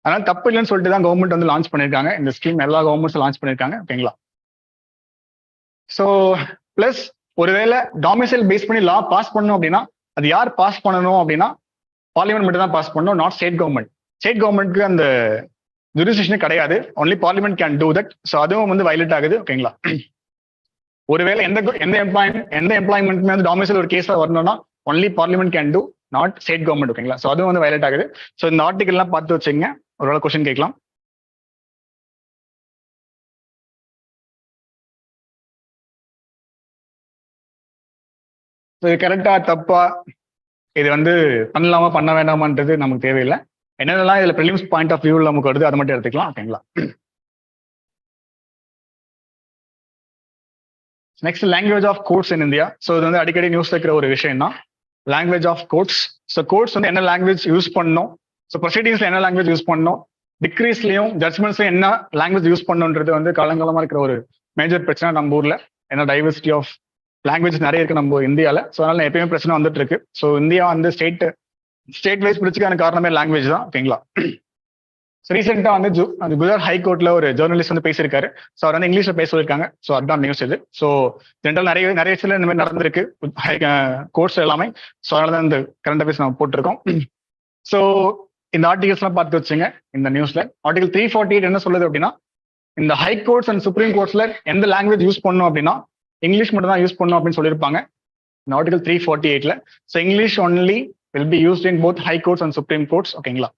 அதனால தப்பு இல்லைன்னு சொல்லிட்டு தான் கவர்மெண்ட் வந்து லான்ச் பண்ணிருக்காங்க இந்த ஸ்கீம். எல்லா கவர்மெண்ட்ஸும் லான்ச் பண்ணிருக்காங்க ஓகேங்களா. ஸோ பிளஸ் ஒருவேளை டாமிசைல் பேஸ் பண்ணி லா பாஸ் பண்ணணும் அப்படின்னா, அது யார் பாஸ் பண்ணணும் அப்படின்னா, பார்லிமெண்ட் மட்டும் தான் பாஸ் பண்ணணும், நாட் ஸ்டேட் கவர்மெண்ட். ஸ்டேட் கவர்மெண்ட்க்கு அந்த ஜுரிஸ்டிக்ஷன் கிடையாது, only parliament can do that. So அதுவும் வந்து வயலேட் ஆகுது ஓகேங்களா. ஒருவேளை எந்த எம்ப்ளாய்மெண்ட்மே வந்து டாமிசைல் ஒரு கேஸா வரணும்னா only parliament can do, not state government ஓகேங்களா. ஸோ அதுவும் வந்து வயலேட் ஆகுது. ஸோ இந்த ஆர்டிகல்லாம் பார்த்து வச்சுங்க, ஒருவேளை கொஸ்டின் கேட்கலாம். இது கரெக்டா தப்பா, இது வந்து பண்ணலாமா பண்ண வேண்டாமான்றது நமக்கு தேவையில்லை. என்னென்னலாம் இதுல ப்ரிலிம்ஸ் பாயிண்ட் ஆஃப் வியூல நமக்கு வருது அதை மட்டும் எடுத்துக்கலாம் ஓகேங்களா. Next language of courts in India. So இது வந்து அடிக்கடி நியூஸ் இருக்கிற ஒரு விஷயம் தான், language of courts. So courts வந்து என்ன லாங்குவேஜ் யூஸ் பண்ணணும், ஸோ ப்ரொசீடிங்ஸ்ல என்ன லாங்குவேஜ் யூஸ் பண்ணணும், டிக்ரீஸ்லயும் ஜட்மெண்ட்ஸ்லயும் என்ன லாங்குவேஜ் யூஸ் பண்ணணுன்றது வந்து காலங்காலமா இருக்கிற ஒரு மேஜர் பிரச்சனை நம்ம ஊர்ல. ஏன்னா டைவர்சிட்டி ஆஃப் லாங்குவேஜ் நிறைய இருக்கு நம்ம இந்தியாவில். ஸோ அதனால எப்பயுமே பிரச்சனை வந்துட்டு இருக்கு. ஸோ இந்தியா வந்து ஸ்டேட் வைஸ் பிடிச்சதுக்கான காரணமே லாங்குவேஜ் தான் ஓகேங்களா. ஸோ ரீசெண்டா வந்து குஜராத் ஹைகோர்ட்ல ஒரு ஜேர்னலிஸ்ட் வந்து பேசியிருக்காரு. ஸோ அவர் வந்து இங்கிலீஷ்ல பேச சொல்லியிருக்காங்க. ஸோ அதுதான் நியூஸ் இது. ஸோ ஜென்ரல் நிறைய விஷயம் இந்த மாதிரி நடந்திருக்கு கோர்ட்ஸ் எல்லாமே. ஸோ அதனால தான் இந்த கரண்ட் அஃபேர்ஸ் நம்ம போட்டிருக்கோம். ஸோ இந்த ஆர்டிகல்ஸ்லாம் பார்த்து வச்சுங்க. இந்த நியூஸ்ல ஆர்டிகல் 348 என்ன சொல்லுது அப்படின்னா, இந்த ஹை கோர்ட்ஸ் அண்ட் சுப்ரீம் கோர்ட்ஸ்ல எந்த லாங்குவேஜ் யூஸ் பண்ணணும் அப்படின்னா இங்கிலீஷ் மட்டும் தான் யூஸ் பண்ணணும் அப்படின்னு சொல்லியிருப்பாங்க இந்த ஆர்டிகல் 348ல. So English only will be used in both high courts and supreme courts. ஓகேங்களா?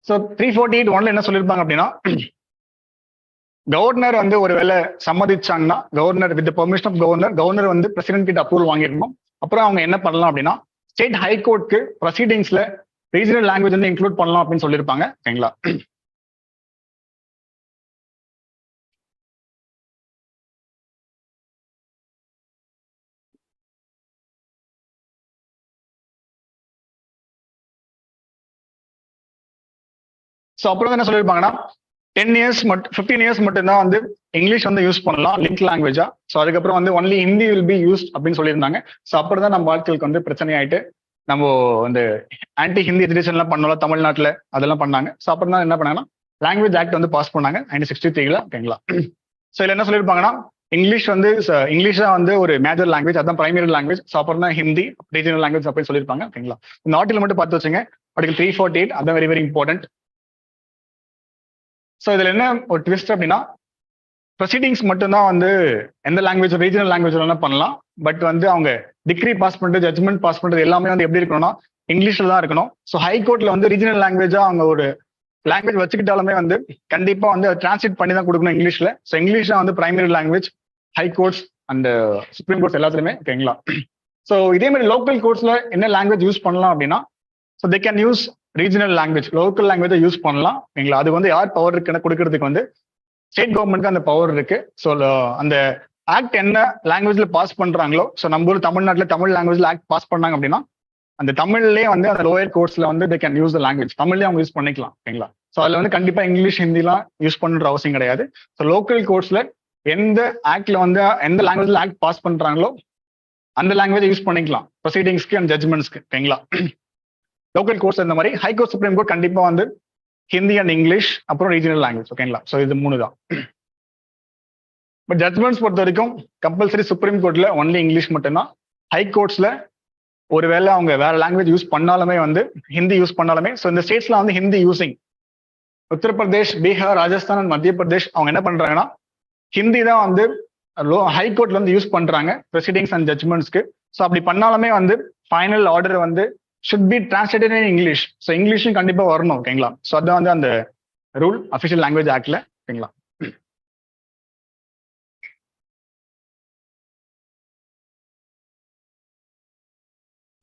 ஸோ 348 ஒன்ல என்ன சொல்லியிருப்பாங்க அப்படின்னா, கவர்னர் வந்து ஒரு வேலை சம்மதிச்சாங்கன்னா governor with permission of governor வந்து பிரசிடென்ட் கிட்ட அப்ரூவல் வாங்கிருக்கணும். அப்புறம் அவங்க என்ன பண்ணலாம் அப்படின்னா ஸ்டேட் ஹை கோர்ட்க்கு ப்ரொசீடிங்ஸ்ல ரீஜனல் லாங்குவேஜ் வந்து இன்க்ளூட் பண்ணலாம் அப்படின்னு சொல்லியிருப்பாங்க. ஓகேங்களா? ஸோ அப்புறம் என்ன சொல்லியிருப்பாங்கன்னா 10 இயர்ஸ் 15 இயர்ஸ் மட்டும்தான் வந்து இங்கிலீஷ் வந்து யூஸ் பண்ணலாம் லிங்க் லாங்குவேஜா. ஸோ அதுக்கப்புறம் வந்து only Hindi will be use அப்படின்னு சொல்லியிருந்தாங்க. ஸோ அப்புறம் தான் நம்ம ஆட்களுக்கு வந்து பிரச்சனை ஆயிட்டு நம்ம வந்து ஆன்டி ஹிந்தி எஜுகேஷன்லாம் பண்ணோம்ல தமிழ்நாட்டில், அதெல்லாம் பண்ணாங்க. ஸோ அப்புறம் தான் என்ன பண்ணாங்கன்னா லாங்குவேஜ் ஆக்ட் வந்து பாஸ் பண்ணாங்க 1963ல. ஓகேங்களா? ஸோ இதில் என்ன சொல்லியிருப்பாங்கன்னா இங்கிலீஷ் வந்து இங்கிலீஷா வந்து ஒரு மேஜர் லாங்குவேஜ், அதான் பிரைமரி லாங்குவேஜ். ஸோ அப்புறம் தான் ஹிந்தி ரீஜனல் லாங்குவேஜ் அப்படின்னு சொல்லியிருப்பாங்க. ஓகேங்களா? இந்த ஆர்டிகல் மட்டும் பார்த்து வச்சுங்க. ஆர்டிகல் 348 அதான் வெரி வெரி இம்பார்ட்டன்ட். ஸோ இதுல என்ன ஒரு ட்விஸ்ட் அப்படின்னா ப்ரொசீடிங்ஸ் மட்டும்தான் வந்து எந்த லாங்குவேஜ் ரீஜனல் லாங்குவேஜ் வேணா பண்ணலாம். பட் வந்து அவங்க டிகிரி பாஸ் பண்றது ஜட்மெண்ட் பாஸ் பண்றது எல்லாமே வந்து எப்படி இருக்கணும்னா இங்கிலீஷ்ல தான் இருக்கணும். ஸோ ஹை கோர்ட்ல வந்து ரீஜனல் லாங்குவேஜா அவங்க ஒரு லாங்குவேஜ் வச்சுக்கிட்டாலுமே வந்து கண்டிப்பா வந்து டிரான்ஸ்லேட் பண்ணி தான் கொடுக்கணும் இங்கிலீஷ்ல. ஸோ இங்கிலீஷ் தான் வந்து primary language high courts and supreme courts எல்லாத்துலயுமே. ஓகேங்களா? ஸோ இதே மாதிரி லோக்கல் கோர்ட்ஸ்ல என்ன லாங்குவேஜ் யூஸ் பண்ணலாம் அப்படின்னா so they can use regional language, local லாங்குவேஜை யூஸ் பண்ணலாம். ஓகேங்களா? அது வந்து யார் பவர் இருக்குன்னு கொடுக்கறதுக்கு வந்து ஸ்டேட் கவர்மெண்ட்க்கு அந்த பவர் இருக்கு. ஸோ அந்த ஆக்ட் என்ன லாங்குவேஜ்ல பாஸ் பண்றாங்களோ, ஸோ நம்ம ஊர் தமிழ்நாட்டில் தமிழ் லாங்குவேஜ்ல ஆக்ட் பாஸ் பண்ணாங்க அப்படின்னா அந்த தமிழ்லேயே வந்து அந்த லோயர் கோர்ட்ஸ்ல வந்து they can use the language, தமிழ்லேயே அவங்க யூஸ் பண்ணிக்கலாம். ஓகேங்களா? ஸோ அதுல வந்து கண்டிப்பா இங்கிலீஷ் ஹிந்திலாம் யூஸ் பண்ணுற அவசியம் கிடையாது. ஸோ லோக்கல் கோர்ட்ஸ்ல எந்த ஆக்ட்ல வந்து எந்த லாங்குவேஜ்ல ஆக்ட் பாஸ் பண்றாங்களோ அந்த லாங்குவேஜ் யூஸ் பண்ணிக்கலாம் ப்ரொசீடிங்ஸ்க்கு அண்ட் ஜட்மெண்ட்ஸ்க்கு. ஓகேங்களா? லோக்கல் கோர்ட்ஸ் இந்த மாதிரி ஹை கோர்ட் சுப்ரீம் கோர்ட் கண்டிப்பா வந்து ஹிந்தி அண்ட் இங்கிலீஷ் அப்புறம் ரீஜனல் லாங்குவேஜ். ஓகேங்களா? ஸோ இது 3 தான். பட் ஜட்மெண்ட்ஸ் பொறுத்த வரைக்கும் கம்பல்சரி சுப்ரீம் கோர்ட்ல ஒன்லி இங்கிலீஷ் மட்டும்தான். ஹை கோர்ட்ஸ்ல ஒருவேளை அவங்க வேற லாங்குவேஜ் யூஸ் பண்ணாலுமே வந்து ஹிந்தி யூஸ் பண்ணாலுமே, ஸோ இந்த ஸ்டேட்ஸ்ல வந்து ஹிந்தி யூசிங் உத்தரப்பிரதேஷ், பீகார், ராஜஸ்தான் அண்ட் மத்திய பிரதேஷ் அவங்க என்ன பண்றாங்கன்னா ஹிந்தி தான் வந்து ஹை கோர்ட்ல வந்து யூஸ் பண்றாங்க ப்ரொசீடிங்ஸ் அண்ட் ஜட்மெண்ட்ஸ்க்கு. ஸோ அப்படி பண்ணாலுமே வந்து ஃபைனல் ஆர்டர் வந்து should be translated in English. So இங்கிலீஷும் கண்டிப்பா வரணும். ஓகேங்களா? ஸோ அதான் வந்து அந்த ரூல் அஃபிஷியல் லாங்குவேஜ் ஆக்ட்ல. ஓகேங்களா?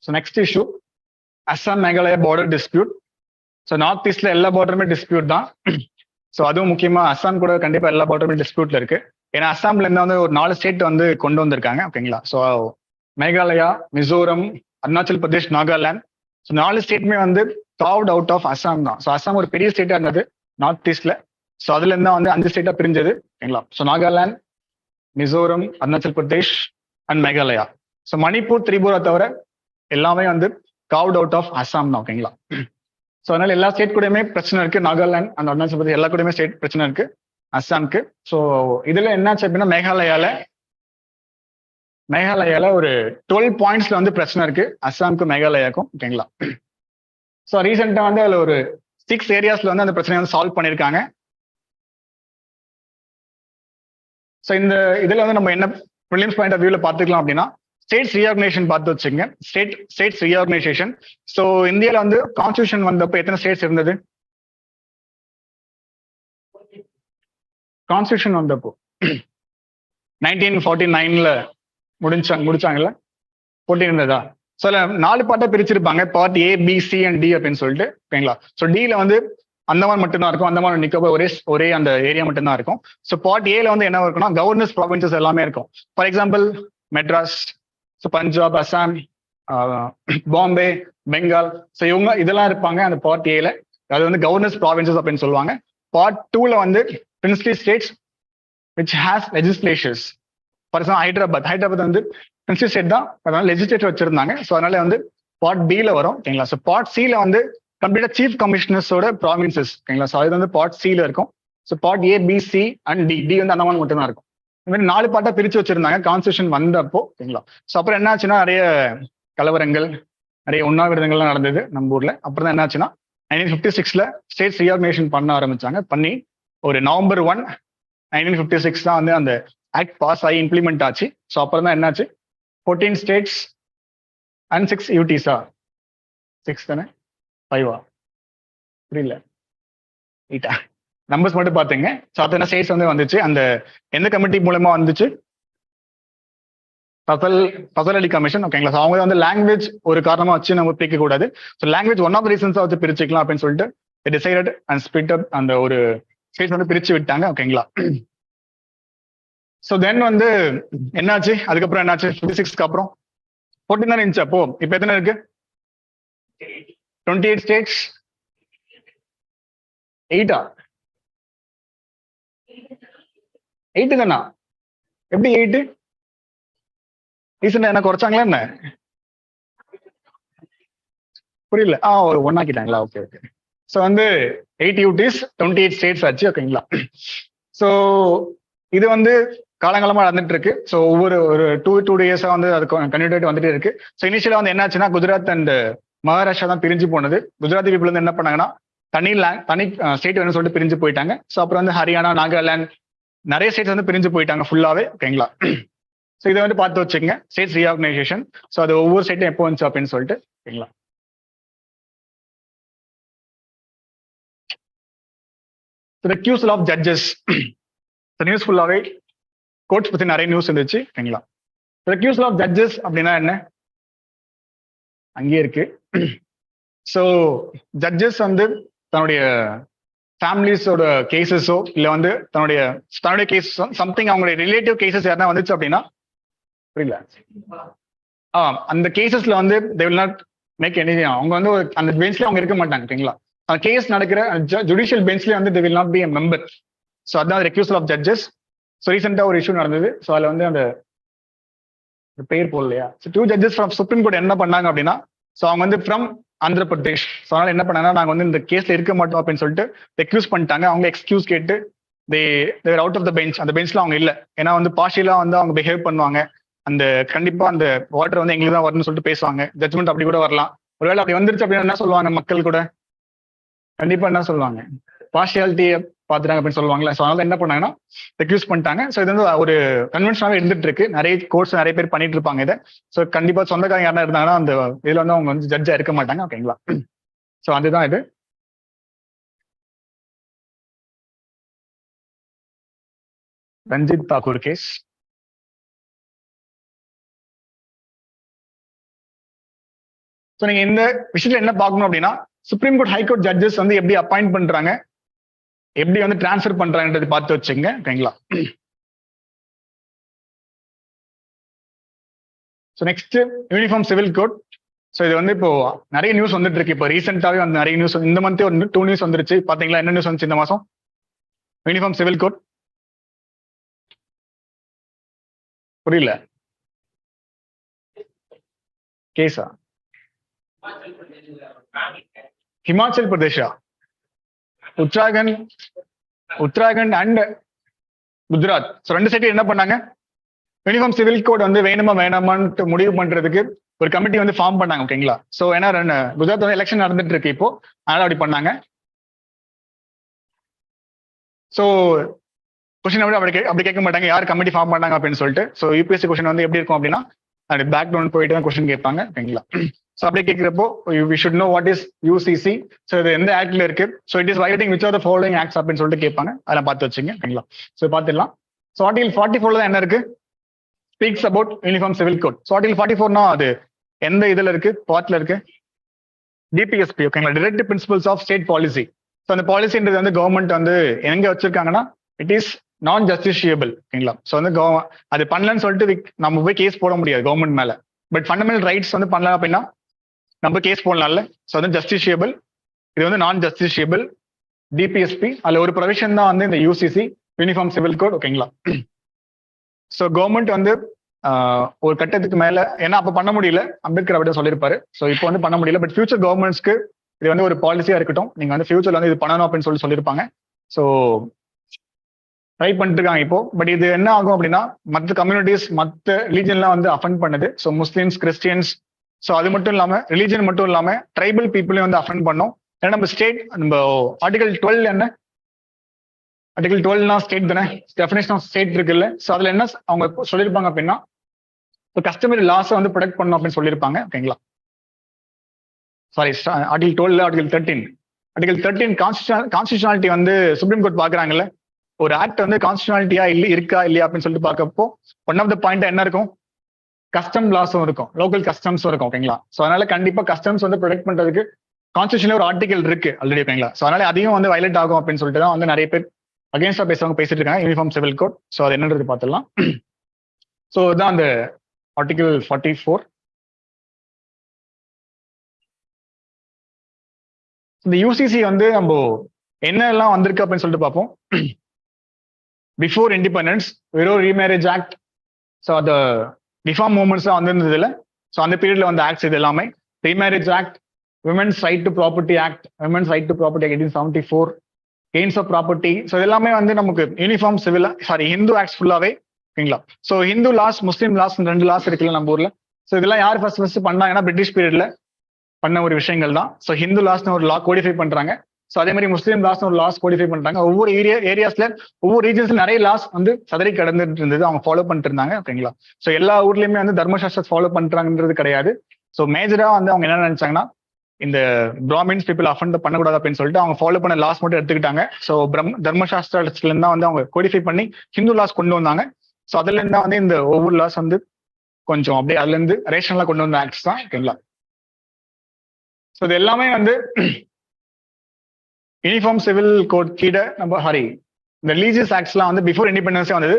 So next issue Assam Meghalaya border dispute. So north ஈஸ்ட்ல எல்லா பார்டருமே டிஸ்பியூட் தான். ஸோ அதுவும் முக்கியமா அஸ்ஸாம் கூட கண்டிப்பா எல்லா பார்டருமே டிஸ்பியூட்ல இருக்கு. ஏன்னா அஸ்ஸாம்ல இருந்து வந்து ஒரு 4 ஸ்டேட் வந்து கொண்டு வந்திருக்காங்க. ஓகேங்களா? ஸோ மேகாலயா, மிசோரம், அருணாச்சல் பிரதேஷ், நாகாலாந்து. ஸோ 4 ஸ்டேட்டுமே வந்து காவ்ட் அவுட் ஆஃப் அஸ்ஸாம் தான். ஸோ அஸ்ஸாம் ஒரு பெரிய ஸ்டேட்டா இருந்தது நார்த் ஈஸ்ட்ல. ஸோ அதுல இருந்தா வந்து 5 ஸ்டேட்டா பிரிஞ்சது. ஓகேங்களா? So Nagaland, Mizoram, Arunachal Pradesh and Meghalaya. So Manipur, Tripura தவிர எல்லாமே வந்து காவ்ட் அவுட் ஆஃப் அஸ்ஸாம் தான். ஓகேங்களா? ஸோ அதனால எல்லா ஸ்டேட் கூடயுமே பிரச்சனை இருக்கு. நாகாலாந்து அண்ட் அருணாச்சல் பிரதேஷ் எல்லா கூடயுமே ஸ்டேட் பிரச்சனை இருக்கு அஸ்ஸாம்க்கு. ஸோ இதுல என்னாச்சு அப்படின்னா மேகாலயால ஒரு 12 பாயிண்ட்ஸ்ல வந்து பிரச்சனை இருக்கு அஸ்ஸாமுக்கும் மேகாலயாக்கும். ஓகேங்களா? ஸோ ரீசெண்டா வந்து அதுல ஒரு 6 ஏரியாஸ்ல வந்து அந்த பிரச்சனையை வந்து சால்வ் பண்ணிருக்காங்க. ஸோ இந்த இதுல வந்து நம்ம என்ன ப்ரிலிம்ஸ் பாயிண்ட் ஆஃப் வியூல பாத்துக்கலாம் அப்படின்னா ஸ்டேட்ஸ் ரீஆர்கனைசேஷன் பார்த்து வச்சுங்க. States reorganisation. ஸோ இந்தியாவில் வந்து கான்ஸ்டியூஷன் வந்தப்போ எத்தனை ஸ்டேட்ஸ் இருந்தது? கான்ஸ்டியூஷன் வந்தப்போ 1949ல முடிச்சாங்கல்ல, 14 இருந்ததா? ஸோ 4 பார்ட்டா பிரிச்சிருப்பாங்க. Part A, B, C and D அப்படின்னு சொல்லிட்டு. ஓகேங்களா? ஸோ டில வந்து அந்தமான் மட்டும்தான் இருக்கும். அந்தமான் நிக்கோபார் ஒரே அந்த ஏரியா மட்டும்தான் இருக்கும். ஸோ பார்ட் ஏல வந்து என்ன இருக்கும்னா கவர்னர்ஸ் ப்ராவின்சஸ் எல்லாமே இருக்கும். For example Madras, so Punjab, Assam, Bombay, Bengal. So இவங்க இதெல்லாம் இருப்பாங்க அந்த பார்ட் ஏல. அது வந்து கவர்னர்ஸ் ப்ராவின்சஸ் அப்படின்னு சொல்லுவாங்க. பார்ட் 2ல வந்து princely states which has legislatures. For example Hyderabad வந்து பிரின்ஸ்லி ஸ்டேட் தான், அதனால லெஜிஸ்லேச்சர் வச்சிருந்தாங்க. ஸோ அதனால வந்து பார்ட் பில வரும். ஓகேங்களா? ஸோ பார்ட் சில வந்து கம்ப்ளீட்டா சீஃப் கமிஷனர்ஸோட ப்ராவின்சஸ். ஓகேங்களா? ஸோ அது வந்து பார்ட் சில இருக்கும். So part A, B, C and D வந்து அந்தமான் மட்டும் தான் இருக்கும். இந்த மாதிரி 4 பார்ட்டா பிரிச்சு வச்சிருந்தாங்க கான்ஸ்டியூஷன் வந்தப்போ. ஓகேங்களா? ஸோ அப்புறம் என்ன ஆச்சுன்னா நிறைய கலவரங்கள், நிறைய உண்ணாவிரதங்கள்லாம் நடந்தது நம்ம ஊர்ல. அப்புறம் தான் என்னாச்சுன்னா 1956ல ஸ்டேட்ஸ் ரீஆர்கனைசேஷன் பண்ண ஆரம்பிச்சாங்க. பண்ணி ஒரு November 1, 1956 தான் வந்து அந்த ஆக்ட் பாஸ் ஆகி இம்ப்ளிமெண்ட் ஆச்சு. ஸோ அப்புறம் தான் என்னாச்சு 14 ஸ்டேட்ஸ் அண்ட் 6 யூடிஸா 6 தானே 5 புரியல 8 நம்பர்ஸ் மட்டும் பாத்துங்க. ஸோ அத்தனை ஸ்டேட்ஸ் வந்து வந்துச்சு. அந்த எந்த கமிட்டி மூலமா வந்துச்சு? ஃபசல் அலி கமிஷன். ஓகேங்களா? அவங்க வந்து லாங்குவேஜ் ஒரு காரணமா வச்சு நம்ம பிரிக்க கூடாது. ஸோ லாங்குவேஜ் ஒன் ஆஃப் ரீசன்ஸா வச்சு பிரிச்சுக்கலாம் அப்படின்னு சொல்லிட்டு டிசைடட் அண்ட் ஸ்பிளிட் அப் அந்த ஒரு ஸ்டேட்ஸ் வந்து பிரிச்சு விட்டாங்க. ஓகேங்களா? ஸோ தென் வந்து என்னாச்சு அதுக்கப்புறம் என்னாச்சு 56க்கு அப்புறம் 14 தானே இருந்துச்சு. அப்போ இப்போ எத்தனை இருக்கு? 28 ஸ்டேட்ஸ். 8 தானா? எப்படி 8? ரீசெண்டா என்ன குறைச்சாங்களா என்ன? புரியல. ஒரு 1 ஆக்கிட்டாங்களா? Okay okay. ஸோ வந்து 8 யூடிஸ் 28 ஸ்டேட்ஸ் ஆச்சு. ஓகேங்களா? ஸோ இது வந்து காலங்காலமா நடந்துட்டு இருக்கு. ஸோ ஒவ்வொரு ஒரு டூ டேஸா வந்து அது கன்டினியூ வந்துட்டே இருக்கு. ஸோ இனிஷியலா வந்து என்னாச்சுன்னா குஜராத் அண்ட் மகாராஷ்டிரா தான் பிரிஞ்சு போனது. குஜராத்தி பீப்புள் வந்து என்ன பண்ணாங்கன்னா தனி ஸ்டேட் வேணும்னு சொல்லிட்டு பிரிஞ்சு போயிட்டாங்க. ஸோ அப்புறம் வந்து ஹரியானா, நாகாலாந்து நிறைய ஸ்டேட்ஸ் வந்து பிரிஞ்சு போயிட்டாங்க ஃபுல்லாவே. ஓகேங்களா? ஸோ இதை வந்து பார்த்து வச்சுக்கங்க, ஸ்டேட்ஸ் ரீஆர்கனைசேஷன். ஸோ அது ஒவ்வொரு ஸ்டேட்டும் எப்போ வந்துச்சு அப்படின்னு சொல்லிட்டு. ஓகேங்களா? ரெக்யூசல் ஆஃப் ஜட்ஜஸ் நியூஸ் ஃபுல்லாவே கோர்ட்ஸ் பத்தி நிறைய நியூஸ் இருந்துச்சு. ஓகேங்களா? ரெக்யூசல் ஆஃப் ஜட்ஜஸ் அப்படின்னா என்ன? அங்கேயே இருக்கு. ஸோ ஜட்ஜஸ் வந்து தன்னுடைய ஃபேமிலிஸோட கேசஸோ இல்லை வந்து தன்னுடைய கேசஸ் சம்திங் அவங்களுடைய ரிலேட்டிவ் கேசஸ் யாருன்னா வந்துச்சு அப்படின்னா புரியல அந்த கேசஸ்ல வந்து they will not make anything. அவங்க வந்து அந்த பெஞ்ச்ல அவங்க இருக்க மாட்டாங்க. ஓகேங்களா? அந்த கேஸ் நடக்கிற ஜுடிஷியல் பெஞ்ச்ல வந்து they will not B a member. So அதான் ரெக்யூசல் ஆஃப் ஜட்ஜஸ். ஸோ ரீசெண்டா ஒரு இஷ்யூ நடந்தது. ஸோ அதுல வந்து அந்த பெயர் போடலையா? So 2 judges from supreme court என்ன பண்ணாங்க அப்படின்னா, ஸோ அவங்க வந்து ஃப்ரம் ஆந்திர பிரதேஷ். ஸோ அதனால என்ன பண்ணாங்கன்னா நாங்கள் வந்து இந்த கேஸ்ல இருக்க மாட்டோம் அப்படின்னு சொல்லிட்டு ரெக்யூஸ் பண்ணிட்டாங்க. அவங்க எக்ஸ்கியூஸ் கேட்டு தேர் அவுட் ஆஃப் த பெஞ்ச். அந்த பெஞ்ச்ல அவங்க இல்லை. ஏன்னா வந்து பார்ஷியலா வந்து அவங்க பிஹேவ் பண்ணுவாங்க. அந்த கண்டிப்பா அந்த வாட்டர் வந்து எங்களுக்கு தான் வரணும்னு சொல்லிட்டு பேசுவாங்க. ஜட்மெண்ட் அப்படி கூட வரலாம். ஒருவேளை அப்படி வந்துருச்சு அப்படின்னா என்ன சொல்லுவாங்க மக்கள் கூட? கண்டிப்பா என்ன சொல்லுவாங்க? பார்ஷியாலிட்டியை பாத்துட்டாங்க அப்படின்னு சொல்லுவாங்களே. ஸோ அதனால என்ன பண்ணாங்கன்னா ரெக்யூஸ் பண்ணிட்டாங்க. ஸோ இது வந்து ஒரு கன்வென்ஷனாவே இருந்துட்டு இருக்கு. நிறைய கோர்ட்ஸ் நிறைய பேர் பண்ணிட்டு இருப்பாங்க இதை. ஸோ கண்டிப்பா சொந்தக்காரங்க யாரா இருந்தாங்கன்னா அந்த இதுல வந்து அவங்க வந்து ஜட்ஜா இருக்க மாட்டாங்க. ஓகேங்களா? ஸோ அதுதான் இது. ரஞ்சித் தாக்கூர் கேஸ். ஸோ நீங்க இந்த விஷயத்துல என்ன பார்க்கணும் அப்படின்னா சுப்ரீம் கோர்ட் ஹைகோர்ட் ஜட்ஜஸ் வந்து எப்படி அப்பாயிண்ட் பண்றாங்க, எப்படி வந்து டிரான்ஸ்ஃபர் பண்றாங்கன்றது பார்த்து வச்சுங்க. ஓகேங்களா? So next uniform civil code. So இது வந்து இப்போ நிறைய நியூஸ் வந்துட்டு இருக்கு. இப்போ ரீசெண்டாவே வந்து நிறைய நியூஸ் இந்த மந்த்தே ஒரு 2 நியூஸ் வந்துருச்சு. பாத்தீங்களா? என்ன நியூஸ் வந்துச்சு இந்த மாசம்? Uniform civil code. புரியல கேஸா? ஹிமாச்சல் பிரதேஷா? Uttarakhand and Gujarat. So 2 state என்ன பண்ணாங்க? யூனிஃபார்ம் சிவில் கோட் வந்து வேணுமா வேணாமான்னு முடிவு பண்றதுக்கு ஒரு கமிட்டி வந்து ஃபார்ம் பண்ணாங்க. ஓகேங்களா? ஸோ ஏன்னா குஜராத் வந்து எலெக்ஷன் நடந்துட்டு இருக்கு இப்போ, அதனால அப்படி பண்ணாங்க. ஸோ கொஸ்டின் அப்படி கேட்க மாட்டாங்க யார் கமிட்டி ஃபார்ம் பண்ணாங்க அப்படின்னு சொல்லிட்டு. ஸோ யூபிஎஸ்சி கொஸ்டின் வந்து எப்படி இருக்கும் அப்படின்னா அது பேக்ரவுண்ட் போயிட்டு தான் கொஸ்டின் கேட்பாங்க. ஓகேங்களா? ஸோ அப்படி கேட்கிறப்போ we should know what is UCC. So இது எந்த ஆக்ட்ல இருக்கு, so it is violating which are the following acts அப்படின்னு சொல்லிட்டு கேட்பாங்க. அதெல்லாம் பார்த்து வச்சுங்க. ஓகேங்களா? ஸோ பார்த்துடலாம். ஸோ ஆர்டிகல் 44 தான் என்ன இருக்கு? Speaks about uniform civil code. So article 44னா அது எந்த இதுல இருக்கு? பார்ட்ல இருக்கு டிபிஎஸ்பி. ஓகேங்களா? Directive principles of state policy. So அந்த பாலிசின்றது வந்து கவர்மெண்ட் வந்து எங்க வச்சிருக்காங்கன்னா இட் இஸ் நான் ஜஸ்டிஷியபிள். ஓகேங்களா? ஸோ வந்து அது பண்ணலன்னு சொல்லிட்டு நம்ம போய் கேஸ் போட முடியாது கவர்மெண்ட் மேல. பட் ஃபண்டமெண்டல் ரைட்ஸ் வந்து பண்ணலாம் அப்படின்னா நம்ம கேஸ் போடலாம்ல. ஸோ வந்து ஜஸ்டிஷியபிள், இது வந்து நான் ஜஸ்டிஷியபிள். டிபிஎஸ்பி அதுல ஒரு ப்ரொவிஷன் தான் வந்து இந்த யூசிசி யூனிஃபார்ம் சிவில் கோட். ஓகேங்களா? ஸோ கவர்மெண்ட் வந்து ஒரு கட்டத்துக்கு மேல ஏன்னா அப்ப பண்ண முடியல, அம்பேத்கர் அப்படி சொல்லியிருப்பாரு. ஸோ இப்போ வந்து பண்ண முடியல. பட் ஃபியூச்சர் கவர்மெண்ட்ஸ்க்கு இது வந்து ஒரு பாலிசியா இருக்கட்டும், நீங்க வந்து ஃபியூச்சர்ல வந்து இது பண்ணணும் அப்படின்னு சொல்லியிருப்பாங்க. ஸோ ட்ரை பண்ணிட்டு இருக்காங்க இப்போ. பட் இது என்ன ஆகும் அப்படின்னா மற்ற கம்யூனிட்டிஸ் மற்ற ரிலீஜன்லாம் வந்து அஃபெண்ட் பண்ணுது. ஸோ முஸ்லிம்ஸ், கிறிஸ்டியன்ஸ், ஸோ அது மட்டும் இல்லாம ரிலீஜன் மட்டும் இல்லாம ட்ரைபல் பீப்புளையும் வந்து அஃபெண்ட் பண்ணோம். ஏன்னா நம்ம ஸ்டேட், நம்ம ஆர்டிகல் 12 என்ன, ஆர்டிகல் 12னா ஸ்டேட் தானே, டெஃபினேஷன் ஆஃப் ஸ்டேட் இருக்குல்ல. ஸோ அதுல என்ன அவங்க சொல்லியிருப்பாங்க அப்படின்னா, இப்போ கஸ்டமரி லாஸை வந்து ப்ரொடெக்ட் பண்ணணும் அப்படின்னு சொல்லியிருப்பாங்க. ஓகேங்களா, சாரி, ஆர்டிகல் 12, ஆர்டிகல் 13. ஆர்டிகல் 13 கான்ஸ்டியூஷனாலிட்டி வந்து சுப்ரீம் கோர்ட் பாக்குறாங்கல்ல. ஒரு ஆக்ட் வந்து கான்ஸ்டியூஷனாலிட்டியா இருக்கா இல்லையா அப்படின்னு சொல்லிட்டு பார்க்கப்போ ஒன் ஆஃப் த பாயிண்ட் என்ன இருக்கும், கஸ்டம் லாஸும் இருக்கும், லோக்கல் கஸ்டம்ஸும் இருக்கும். ஓகேங்களா, ஸோ அதனால கண்டிப்பா கஸ்டம்ஸ் வந்து ப்ரொடெக்ட் பண்றதுக்கு கான்ஸ்டியூஷன்ல ஒரு ஆர்டிகல் இருக்கு ஆல்ரெடி. ஓகேங்களா, ஸோ அதனால அதையும் வந்து வயலேட் ஆகும் அப்படின்னு சொல்லிட்டு தான் வந்து நிறைய பேர் அகேன்ஸ்டா பேசுறவங்க பேசிட்டு இருக்காங்க. Uniform civil code. ஸோ அது என்னன்றது பார்த்துடலாம். ஸோ இதுதான் அந்த ஆர்டிகல் 44. இந்த யூசிசி வந்து நம்ம என்னெல்லாம் வந்திருக்கு அப்படின்னு சொல்லிட்டு பார்ப்போம். பிஃபோர் இண்டிபெண்டன்ஸ் வெறும் ரீமேரேஜ் ஆக்ட், ஸோ அந்த ரிஃபார்ம் மூவ்மெண்ட்ஸ் தான் வந்திருந்தது இல்லை. ஸோ அந்த பீரியட்ல வந்து ஆக்ட்ஸ் இது எல்லாமே remarriage act, women's right to property act, women's right to property 1874, gains of property. So எல்லாமே வந்து நமக்கு uniform civil, sorry, Hindu acts ஃபுல்லாவே. ஓகேங்களா, so Hindu laws, Muslim laws, 2 laws இருக்குல்ல நம்ம ஊர்ல. ஸோ இதெல்லாம் யார் ஃபர்ஸ்ட் பண்ணாங்கன்னா பிரிட்டிஷ் பீரியட்ல பண்ண ஒரு விஷயங்கள் தான். ஸோ ஹிந்து லாஸ்னு ஒரு லா கோடிஃபை பண்றாங்க. ஸோ அதே மாதிரி முஸ்லீம் லாஸ்னு ஒரு லாஸ் கோடிஃபை பண்றாங்க. ஒவ்வொரு ஏரியாஸ்ல ஒவ்வொரு ரீஜன்ஸ்ல நிறைய லாஸ் வந்து சதறி கடந்துட்டு இருந்தது, அவங்க ஃபாலோ பண்ணிட்டு இருந்தாங்க. ஓகேங்களா, ஸோ எல்லா ஊர்லயுமே வந்து தர்மசாஸ்திரம் ஃபாலோ பண்றாங்கன்றது கிடையாது. ஸோ மேஜரா வந்து அவங்க என்ன நினைச்சாங்கன்னா, இந்த பிராமின்ஸ் பீப்புள் அஃபண்ட் பண்ணக்கூடாது அப்படின்னு சொல்லிட்டு அவங்க ஃபாலோ பண்ண லாஸ் மட்டும் எடுத்துக்கிட்டாங்க. ஸோ தர்மசாஸ்திரத்துல இருந்தா வந்து அவங்க கோடிஃபை பண்ணி ஹிந்து லாஸ் கொண்டு வந்தாங்க. ஸோ அதுல இருந்தா வந்து இந்த ஒவ்வொரு லாஸ் வந்து கொஞ்சம் அப்படியே அதுல இருந்து ரேஷனலா கொண்டு வந்த ஆக்ட்ஸ் தான். ஓகேங்களா, ஸோ இது எல்லாமே வந்து யூனிஃபார்ம் சிவில் கோட் கீழ நம்ம இந்த ரிலீஜியஸ் ஆக்ட்ஸ்லாம் வந்து பிஃபோர் இண்டிபெண்டன்ஸே வந்தது.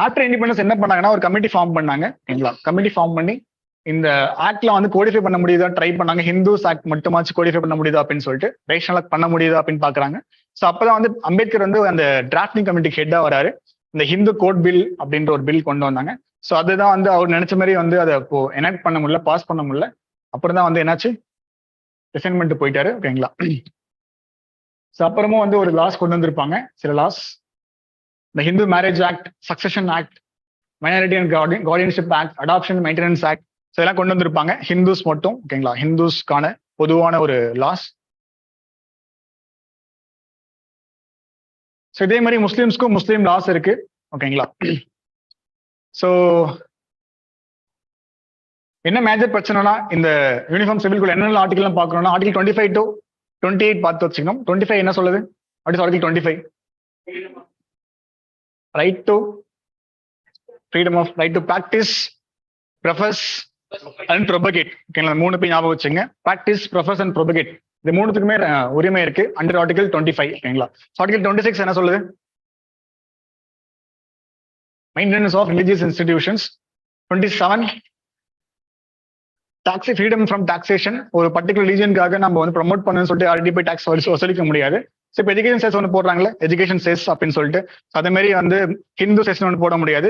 ஆஃப்டர் இண்டிபெண்டன்ஸ் என்ன பண்ணாங்கன்னா ஒரு கமிட்டி ஃபார்ம் பண்ணாங்க. ஓகேங்களா, கமிட்டி ஃபார்ம் பண்ணி இந்த ஆக்ட்ல வந்து கோடிஃபை பண்ண முடியுதா ட்ரை பண்ணாங்க. ஹிந்துஸ் ஆக்ட் மட்டுமாச்சு கோடிஃபை பண்ண முடியுதா அப்படின்னு சொல்லிட்டு, ரேஷனலா பண்ண முடியுதா அப்படின்னு பாக்குறாங்க. ஸோ அப்பதான் வந்து அம்பேத்கர் வந்து அந்த டிராஃப்டிங் கமிட்டிக்கு ஹெட்டா வராரு. இந்த ஹிந்து கோட் பில் அப்படின்ற ஒரு பில் கொண்டு வந்தாங்க. ஸோ அதுதான் வந்து அவர் நினைச்ச மாதிரி வந்து அதை இப்போ எனாக்ட் பண்ண முடியல, பாஸ் பண்ண முடியல. அப்புறம் தான் வந்து என்னாச்சு, ரிசைன்மெண்ட் போயிட்டாரு. ஓகேங்களா, ஸோ அப்புறமும் வந்து ஒரு லாஸ் கொண்டு வந்திருப்பாங்க, சில லாஸ். இந்த Hindu marriage act, succession act, minority and guardianship act, adoption maintenance act, so இதெல்லாம் கொண்டு வந்திருப்பாங்க ஹிந்துஸ் மட்டும். ஓகேங்களா, ஹிந்துஸ்க்கான பொதுவான ஒரு லாஸ். ஸோ இதே மாதிரி முஸ்லீம்ஸ்க்கும் முஸ்லீம் லாஸ் இருக்கு. ஓகேங்களா, ஸோ என்ன மேஜர் பிரச்சனைனா, இந்த யூனிஃபார்ம் சிவில் கோட் என்னென்ன ஆர்டிகல் பார்க்கணும்னா, ஆர்டிகல் 25 to 28 பார்த்து வச்சுக்கணும். 25 என்ன சொல்லுது, article 25, right to freedom of right to practice, profess and propagate. ஓகேங்களா, 3 பேர் ஞாபகம் வச்சுங்க. ப்ராக்டிஸ், ப்ரொஃபஸ் அண்ட் ப்ரொபகேட், இந்த 3த்துக்குமே உரிமை இருக்கு அண்டர் ஆர்டிகல் 25. ஓகேங்களா, ஆர்டிகல் 26 என்ன சொல்லுது, maintenance of religious institutions. 27 tax, freedom from taxation. ஒரு பர்டிகுலர் ரீஜனுக்காக நம்ம வந்து ப்ரொமோட் பண்ணணும்னு சொல்லிட்டு ஆல்ரெடி போய் டாக்ஸ் வசூலிக்க முடியாது. ஸோ இப்போ எஜுகேஷன் செஸ் ஒன்று போடுறாங்களே, எஜுகேஷன் செஸ் அப்படின்னு சொல்லிட்டு, அதே மாதிரி வந்து ஹிந்து செஸ் ஒன்று போட முடியாது.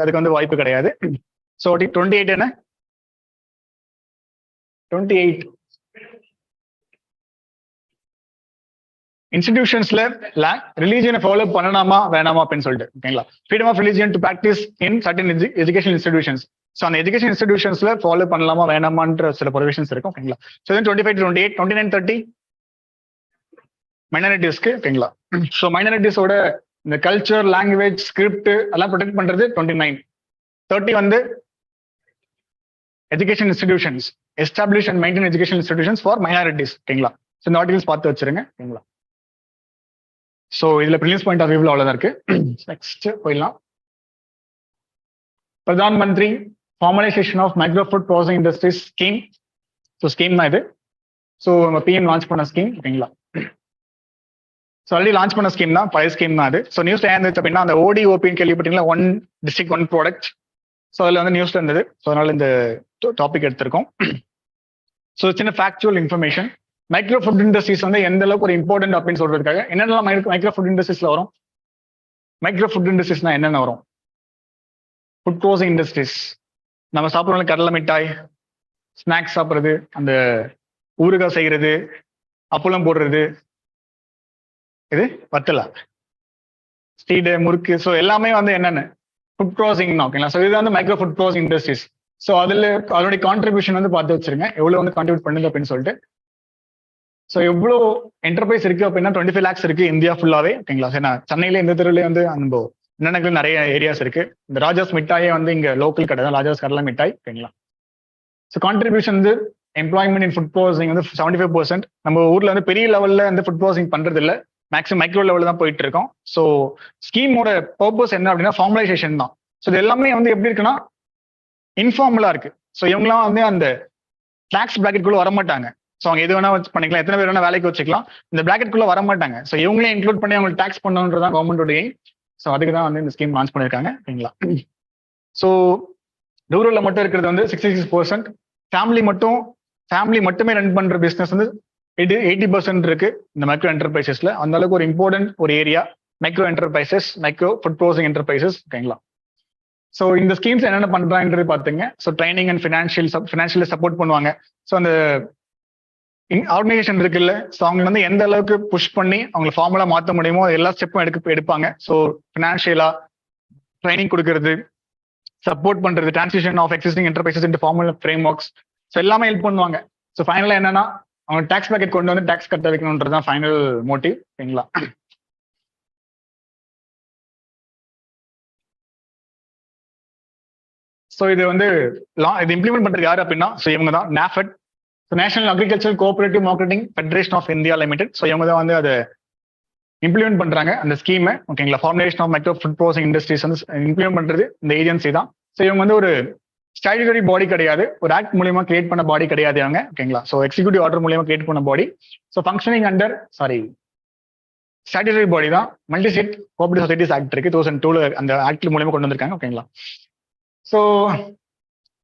அதுக்கு வந்து வாய்ப்பு கிடையாது. ஸோ 28 என்ன, 28 இன்ஸ்டிடியூஷன்ஸ்ல ரிலீஜியனை ஃபாலோ பண்ணலாமா வேணாமா அப்படின்னு சொல்லிட்டு. ஓகேங்களா, freedom of religion to practice in certain education institutions. So அந்த எஜுகேஷன் இன்ஸ்டிடியூஷன்ஸ்ல ஃபாலோ பண்ணலாமா வேணாமான்ற சில ப்ரொவிஷன்ஸ் இருக்கும். ஓகேங்களா, ஸோ 25 to 28, 29, 30 மைனாரிட்டிஸ்க்கு. ஓகேங்களா, ஸோ மைனாரிட்டிஸோட இந்த கல்ச்சர், லாங்குவேஜ், ஸ்கிரிப்ட் எல்லாம் ப்ரொடெக்ட் பண்றது 29. 30 வந்து education institutions, establish and maintain education institutions for minorities. ஓகேங்களா, ஸோ இந்த ஆர்டிகல்ஸ் பார்த்து வச்சிருங்க. ஓகேங்களா, ஸோ இதுல ப்ரிலிம்ஸ் பாயிண்ட் ஆஃப் வியூல அவ்வளவுதான் இருக்கு. நெக்ஸ்ட் போயிடலாம். Pradhan Mantri formalisation of micro food processing industries scheme. So scheme தான் இது. ஸோ நம்ம பிஎம் லான்ச் பண்ண ஸ்கீம். ஓகேங்களா, ஸோ ஆல்ரெடி லான்ச் பண்ண ஸ்கீம் தான், பழைய ஸ்கீம் தான் அது. ஸோ நியூஸ்ல இருந்துச்சு அப்படின்னா, அந்த ODOPன்னு கேள்விப்பட்டீங்களா, one district one product. So அதில் வந்து நியூஸ்ல இருந்தது. ஸோ அதனால இந்த டாபிக் எடுத்திருக்கோம். ஸோ சின்ன factual information, micro food industries வந்து எந்த அளவுக்கு ஒரு இம்பார்ட்டன்ட் அப்படின்னு சொல்றதுக்காக என்னென்னலாம் மைக்ரோ ஃபுட் இண்டஸ்ட்ரீஸ்ல வரும். மைக்ரோ ஃபுட் இண்டஸ்ட்ரீஸ்னா என்னென்ன வரும், ஃபுட் ப்ராசஸிங் இண்டஸ்ட்ரீஸ், நம்ம சாப்பிட்றோம் கடலை மிட்டாய், ஸ்நாக்ஸ் சாப்பிட்றது, அந்த ஊறுகாய் செய்யறது, அப்பளம் போடுறது, இது வத்தலா, ஸ்டீடு, முறுக்கு, ஸோ எல்லாமே வந்து என்னென்ன ஃபுட் ப்ராசஸிங். ஓகேங்களா, ஸோ இது வந்து micro food processing industries. So அதில் அதனுடைய கான்ட்ரிபியூஷன் வந்து பார்த்து வச்சிருங்க, எவ்வளோ வந்து கான்ட்ரிபியூட் பண்ணுங்க அப்படின்னு சொல்லிட்டு. ஸோ எவ்வளோ என்டர்பிரைஸ் இருக்கு அப்படின்னா 25 lakhs இருக்கு இந்தியா ஃபுல்லாவே, ஓகேங்களா? சரி, நான் சென்னையில இந்த தெருவுலேயே வந்து அந்த என்னென்ன நிறைய ஏரியாஸ் இருக்கு. இந்த ராஜாஸ் மிட்டாயே வந்து இங்க லோக்கல் கடை தான், ராஜாஸ் கடலை மிட்டாய், ஓகேங்களா? ஸோ கான்ட்ரிபியூஷன் வந்து எம்ப்ளாய்மெண்ட் இன் ஃபுட் ப்ராசஸிங் வந்து 75%. நம்ம ஊர்ல வந்து பெரிய லெவல்ல வந்து ஃபுட் ப்ராசஸிங் பண்றது இல்லை, மேக்ஸிமம் மைக்ரோ லெவலில் தான் போயிட்டு இருக்கோம். ஸோ ஸ்கீமோட பர்பஸ் என்ன அப்படின்னா ஃபார்மலைசேஷன் தான். ஸோ இது எல்லாமே வந்து எப்படி இருக்குன்னா இன்ஃபார்மலா இருக்கு. ஸோ இவங்கலாம் வந்து அந்த டாக்ஸ் பிராக்கெட் குள்ள வரமாட்டாங்க. ஸோ அவங்க எது வேணா பண்ணிக்கலாம், எத்தனை பேர் வேணா வேலைக்கு வச்சுக்கலாம், இந்த பிராக்கெட் குள்ள வரமாட்டாங்க. ஸோ இவங்களே இன்க்ளூட் பண்ணி அவங்களுக்கு டாக்ஸ் பண்ணணுன்றதான் கவர்மெண்டோட எய்ம். ஸோ அதுக்கு தான் வந்து இந்த ஸ்கீம் லான்ச் பண்ணியிருக்காங்க, ஓகேங்களா? ஸோ ரூரல்ல மட்டும் இருக்கிறது வந்து 66%. ஃபேமிலி மட்டுமே ரன் பண்ற பிசினஸ் வந்து 80% இருக்கு இந்த மைக்ரோ என்டர்பிரைசஸ்ல. அந்த அளவுக்கு ஒரு இம்பார்ட்டன்ட் ஒரு area micro enterprises, micro food processing enterprises, ஓகேங்களா? ஸோ இந்த ஸ்கீம்ஸ் என்னென்ன பண்றாங்கன்றது பாத்துங்க. So training and financial support பண்ணுவாங்க. ஸோ அந்த ஆர்கனைசேஷன் இருக்குல்ல, ஸோ அவங்க வந்து எந்த அளவுக்கு புஷ் பண்ணி அவங்களை ஃபார்முலா மாற்ற முடியுமோ எல்லா ஸ்டெப்பும் எடுப்பாங்க. ஸோ ஃபினான்ஷியலா ட்ரைனிங் கொடுக்கறது, சப்போர்ட் பண்றது, transition of existing enterprises into formula frameworks, so எல்லாமே ஹெல்ப் பண்ணுவாங்க. ஸோ ஃபைனலா என்னன்னா அவங்க டாக்ஸ் பேக்கெட் கொண்டு வந்து டாக்ஸ் கட்ட வைக்கணும்ன்றது தான் ஃபைனல் மோட்டிவ், ஓகேங்களா? ஸோ இது வந்து இது இம்ப்ளிமெண்ட் பண்றது யாரு அப்படின்னா, ஸோ இவங்க தான் NAFED, national agriculture cooperative marketing federation of India limited. So இவங்க தான் வந்து அதை இம்ப்ளிமெண்ட் பண்றாங்க அந்த ஸ்கீமை, ஓகேங்களா? Formulation of micro food processing industries வந்து இம்ப்ளிமெண்ட் பண்றது இந்த ஏஜென்சி தான். ஸோ இவங்க வந்து ஒரு ஸ்டாட்யூட்டரி பாடி கிடையாது, ஒரு ஆக்ட் மூலியமா கிரியேட் பண்ண பாடி கிடையாது அவங்க, ஓகேங்களா? ஸோ எக்ஸிக்யூட்டிவ் ஆர்டர் மூலியமா கிரியேட் பண்ண body. So functioning under statutory body தான். Multi state cooperative societies act இருக்கு 2002 அந்த ஆக்ட் மூலியமா கொண்டு வந்திருக்காங்க, ஓகேங்களா? So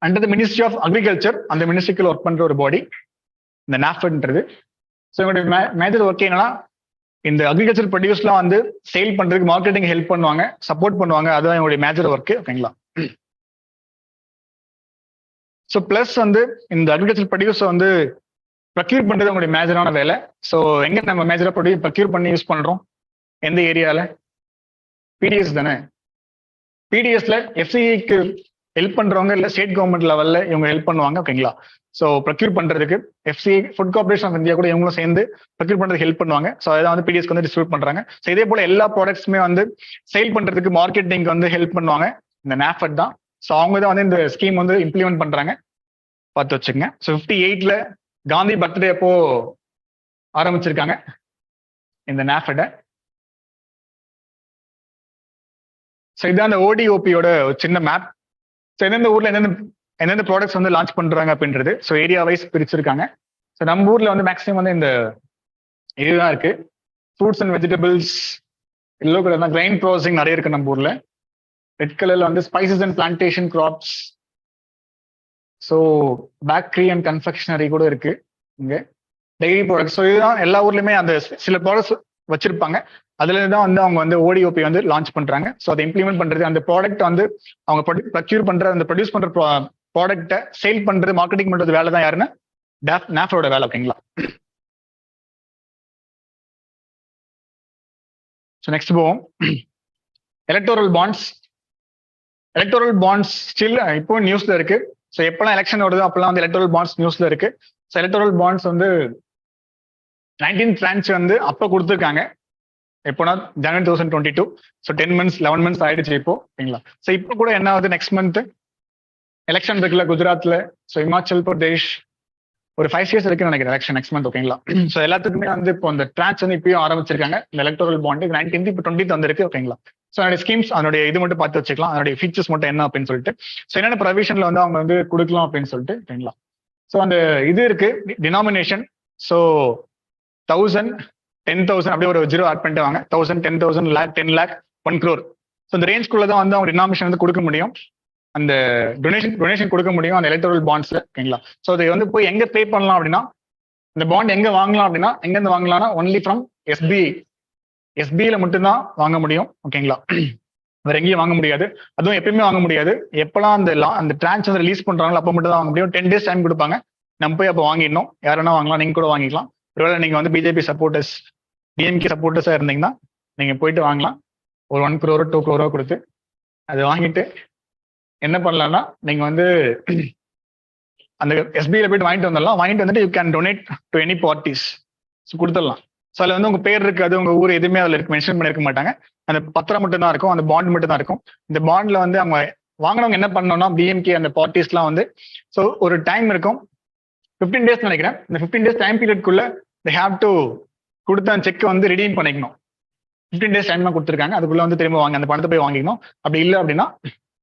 under the ministry of agriculture, அந்த மினிஸ்ட்ரிக்கு ஒர்க் பண்ற ஒரு பாடி இந்த NAFEDன்றது. ஸோ இவங்களுடைய மேஜர் ஒர்க் என்னன்னா இந்த அக்ரிகல்ச்சர் ப்ரொடியூஸ்லாம் வந்து சேல் பண்றதுக்கு மார்க்கெட்டிங் ஹெல்ப் பண்ணுவாங்க, சப்போர்ட் பண்ணுவாங்க, அதுதான் இவங்களுடைய மேஜர் ஒர்க், ஓகேங்களா? ஸோ பிளஸ் வந்து இந்த அக்ரிகல்ச்சர் ப்ரொடியூஸ் வந்து ப்ரொக்யூர் பண்றது உங்களுடைய மேஜரான வேலை. ஸோ எங்க நம்ம மேஜரா ப்ரொக்யூர் பண்ணி யூஸ் பண்றோம், எந்த ஏரியால? PDS தானே. PDSல FCEக்கு ஹெல்ப் பண்றவங்க இல்ல ஸ்டேட் கவர்மெண்ட் லெவல்ல இவங்க ஹெல்ப் பண்ணுவாங்க, ஓகேங்களா? ஸோ ப்ரொக்யூர் பண்றதுக்கு FCE food corporation of India கூட இவங்களும் சேர்ந்து ப்ரொக்யூர் பண்றதுக்கு ஹெல்ப் பண்ணுவாங்க. ஸோ அதான் வந்து PDSக்கு வந்து டிஸ்ட்ரிபியூட் பண்றாங்க. ஸோ இதே போல எல்லா ப்ராடக்ட்ஸுமே வந்து சேல் பண்றதுக்கு மார்க்கெட்டிங் வந்து ஹெல்ப் பண்ணுவாங்க இந்த NAFED தான். ஸோ அவங்க தான் வந்து இந்த ஸ்கீம் வந்து இம்ப்ளிமெண்ட் பண்றாங்க, பார்த்து வச்சுங்க. ஸோ 58ல காந்தி பர்த்டே அப்போ ஆரம்பிச்சிருக்காங்க இந்த NAFED. ஸோ இதுதான் அந்த ODOPயோட ஒரு சின்ன மேப். ஸோ எந்தெந்த ஊர்ல எந்தெந்த ப்ராடக்ட்ஸ் வந்து லான்ச் பண்றாங்க அப்படின்றது ஸோ ஏரியா வைஸ் பிரிச்சிருக்காங்க. ஸோ நம்ம ஊர்ல வந்து மேக்ஸிமம் வந்து இந்த இதுதான் இருக்கு, fruits and vegetables. Yellow colour தான் கிரைன் ப்ராசஸிங் நிறைய இருக்கு நம்ம ஊர்ல. ரெட் கலர்ல வந்து spices and plantation graphs. So bakery and confectionery கூட இருக்கு இங்க. Dairy products. ஸோ இதுதான் எல்லா ஊர்லயுமே அந்த சில ப்ராடக்ட்ஸ் வச்சிருப்பாங்க. அதுல தான் வந்து அவங்க வந்து ODOP வந்து லான்ச் பண்றாங்க. ஸோ அதை இம்ப்ளிமெண்ட் பண்றது, அந்த ப்ராடக்ட் வந்து அவங்க ப்ரொக்யூர் பண்ற அந்த ப்ரொடியூஸ் பண்ற ப்ராடக்ட்டை சேல் பண்றது, மார்க்கெட்டிங் பண்றது வேலை தான் யாருன்னா NAFEDோட வேலை, ஓகேங்களா? ஸோ நெக்ஸ்ட் போவோம். எலக்டோரல் பாண்ட்ஸ் ஸ்டில் இப்போ நியூஸ்ல இருக்கு. ஸோ எப்பெல்லாம் எலெக்ஷன் வருதோ அப்பெல்லாம் வந்து எலக்டோரல் பாண்ட்ஸ் நியூஸ்ல இருக்கு. ஸோ எலக்டோரல் பாண்ட்ஸ் வந்து 19th tranche வந்து அப்போ கொடுத்துருக்காங்க. எப்போனா January 2022. ஸோ 10 months 11 months ஆயிடுச்சு இப்போ, ஓகேங்களா? ஸோ இப்போ கூட என்ன ஆகுது, நெக்ஸ்ட் மந்த் எலெக்ஷன் இருக்குல்ல குஜராத்ல. ஸோ இமாச்சல் பிரதேஷ் ஒரு 5 years இருக்குன்னு நினைக்கிறேன் எலெக்ஷன் நெக்ஸ்ட் மந்த், ஓகேங்களா? ஸோ எல்லாத்துக்குமே வந்து இப்போ அந்த ட்ரான்ச் வந்து இப்பயும் ஆரம்பிச்சிருக்காங்க. இந்த எலக்டோரல் பாண்ட் 19th இப்போ 20th வந்திருக்கு, ஓகேங்களா? ஸோ அதோட ஸ்கீம்ஸ், அதனுடைய இது மட்டும் பார்த்து வச்சுக்கலாம், அதனுடைய ஃபீச்சர்ஸ் மட்டும் என்ன அப்படின்னு சொல்லிட்டு. ஸோ என்னென்ன ப்ரொவிஷன்ல வந்து அவங்க வந்து கொடுக்கலாம் அப்படின்னு சொல்லிட்டு, ஓகேங்களா? ஸோ அந்த இது இருக்கு டினாமினேஷன். ஸோ 1000, 10,000 அப்படியே ஒரு 0 ஆட் பண்ணிட்டு வாங்க. 1000, 10,000, lakh, 10 lakh, 1 crore. ஸோ இந்த ரேஞ்ச்குள்ள தான் வந்து அவங்க டினாமினேஷன் வந்து கொடுக்க முடியும், அந்த டொனேஷன் கொடுக்க முடியும் அந்த எலக்டோரல் பாண்ட்ஸ்ல, ஓகேங்களா? ஸோ அதை வந்து போய் எங்க பே பண்ணலாம் அப்படின்னா, இந்த பாண்ட் எங்க வாங்கலாம் அப்படின்னா, எங்க இருந்து வாங்கலாம்னா ஒன்லி ஃப்ரம் SBIல மட்டும்தான் வாங்க முடியும், ஓகேங்களா? வேற எங்கேயும் வாங்க முடியாது. அதுவும் எப்பயுமே வாங்க முடியாது. எப்பெல்லாம் அந்த ட்ரான்ச் வந்து ரிலீஸ் பண்றாங்களோ அப்போ மட்டும் தான் வாங்க முடியும். 10 days டைம் கொடுப்பாங்க. நம்ம போய் அப்போ வாங்கிடணும். யாருன்னா வாங்கலாம், நீங்க கூட வாங்கிக்கலாம். ஒருவேளை நீங்க வந்து BJP சப்போர்ட்டர்ஸ், DMK சப்போர்ட்டர்ஸா இருந்தீங்கன்னா நீங்க போயிட்டு வாங்கலாம். ஒரு 1 crore 2 crore கொடுத்து அதை வாங்கிட்டு என்ன பண்ணலாம்னா நீங்க வந்து அந்த எஸ்பிஐல போயிட்டு வாங்கிட்டு வந்துடலாம். வாங்கிட்டு வந்துட்டு you can donate to any parties கொடுத்துடலாம். ஸோ அதில் வந்து உங்க பேர் இருக்காது, உங்க ஊர் எதுவுமே அதில் இருக்கு மென்ஷன் பண்ணிருக்க மாட்டாங்க. அந்த பத்திரம் மட்டும் தான் இருக்கும், அந்த பாண்ட் மட்டும் தான் இருக்கும். இந்த பாண்ட்ல வந்து அவங்க வாங்கினவங்க என்ன பண்ணணும்னா பிஎம்கே அந்த பார்ட்டிஸ்லாம் வந்து ஸோ ஒரு டைம் இருக்கும் 15 days நினைக்கிறேன். இந்த 15 days டைம் பீரியட்குள்ள தே ஹேவ் டு கொடுத்த செக் வந்து ரிடீம் பண்ணிக்கணும். 15 days டைம் தான் கொடுத்துருக்காங்க, அதுக்குள்ள வந்து திரும்ப வாங்க அந்த பணத்தை போய் வாங்கிக்கணும். அப்படி இல்லை அப்படின்னா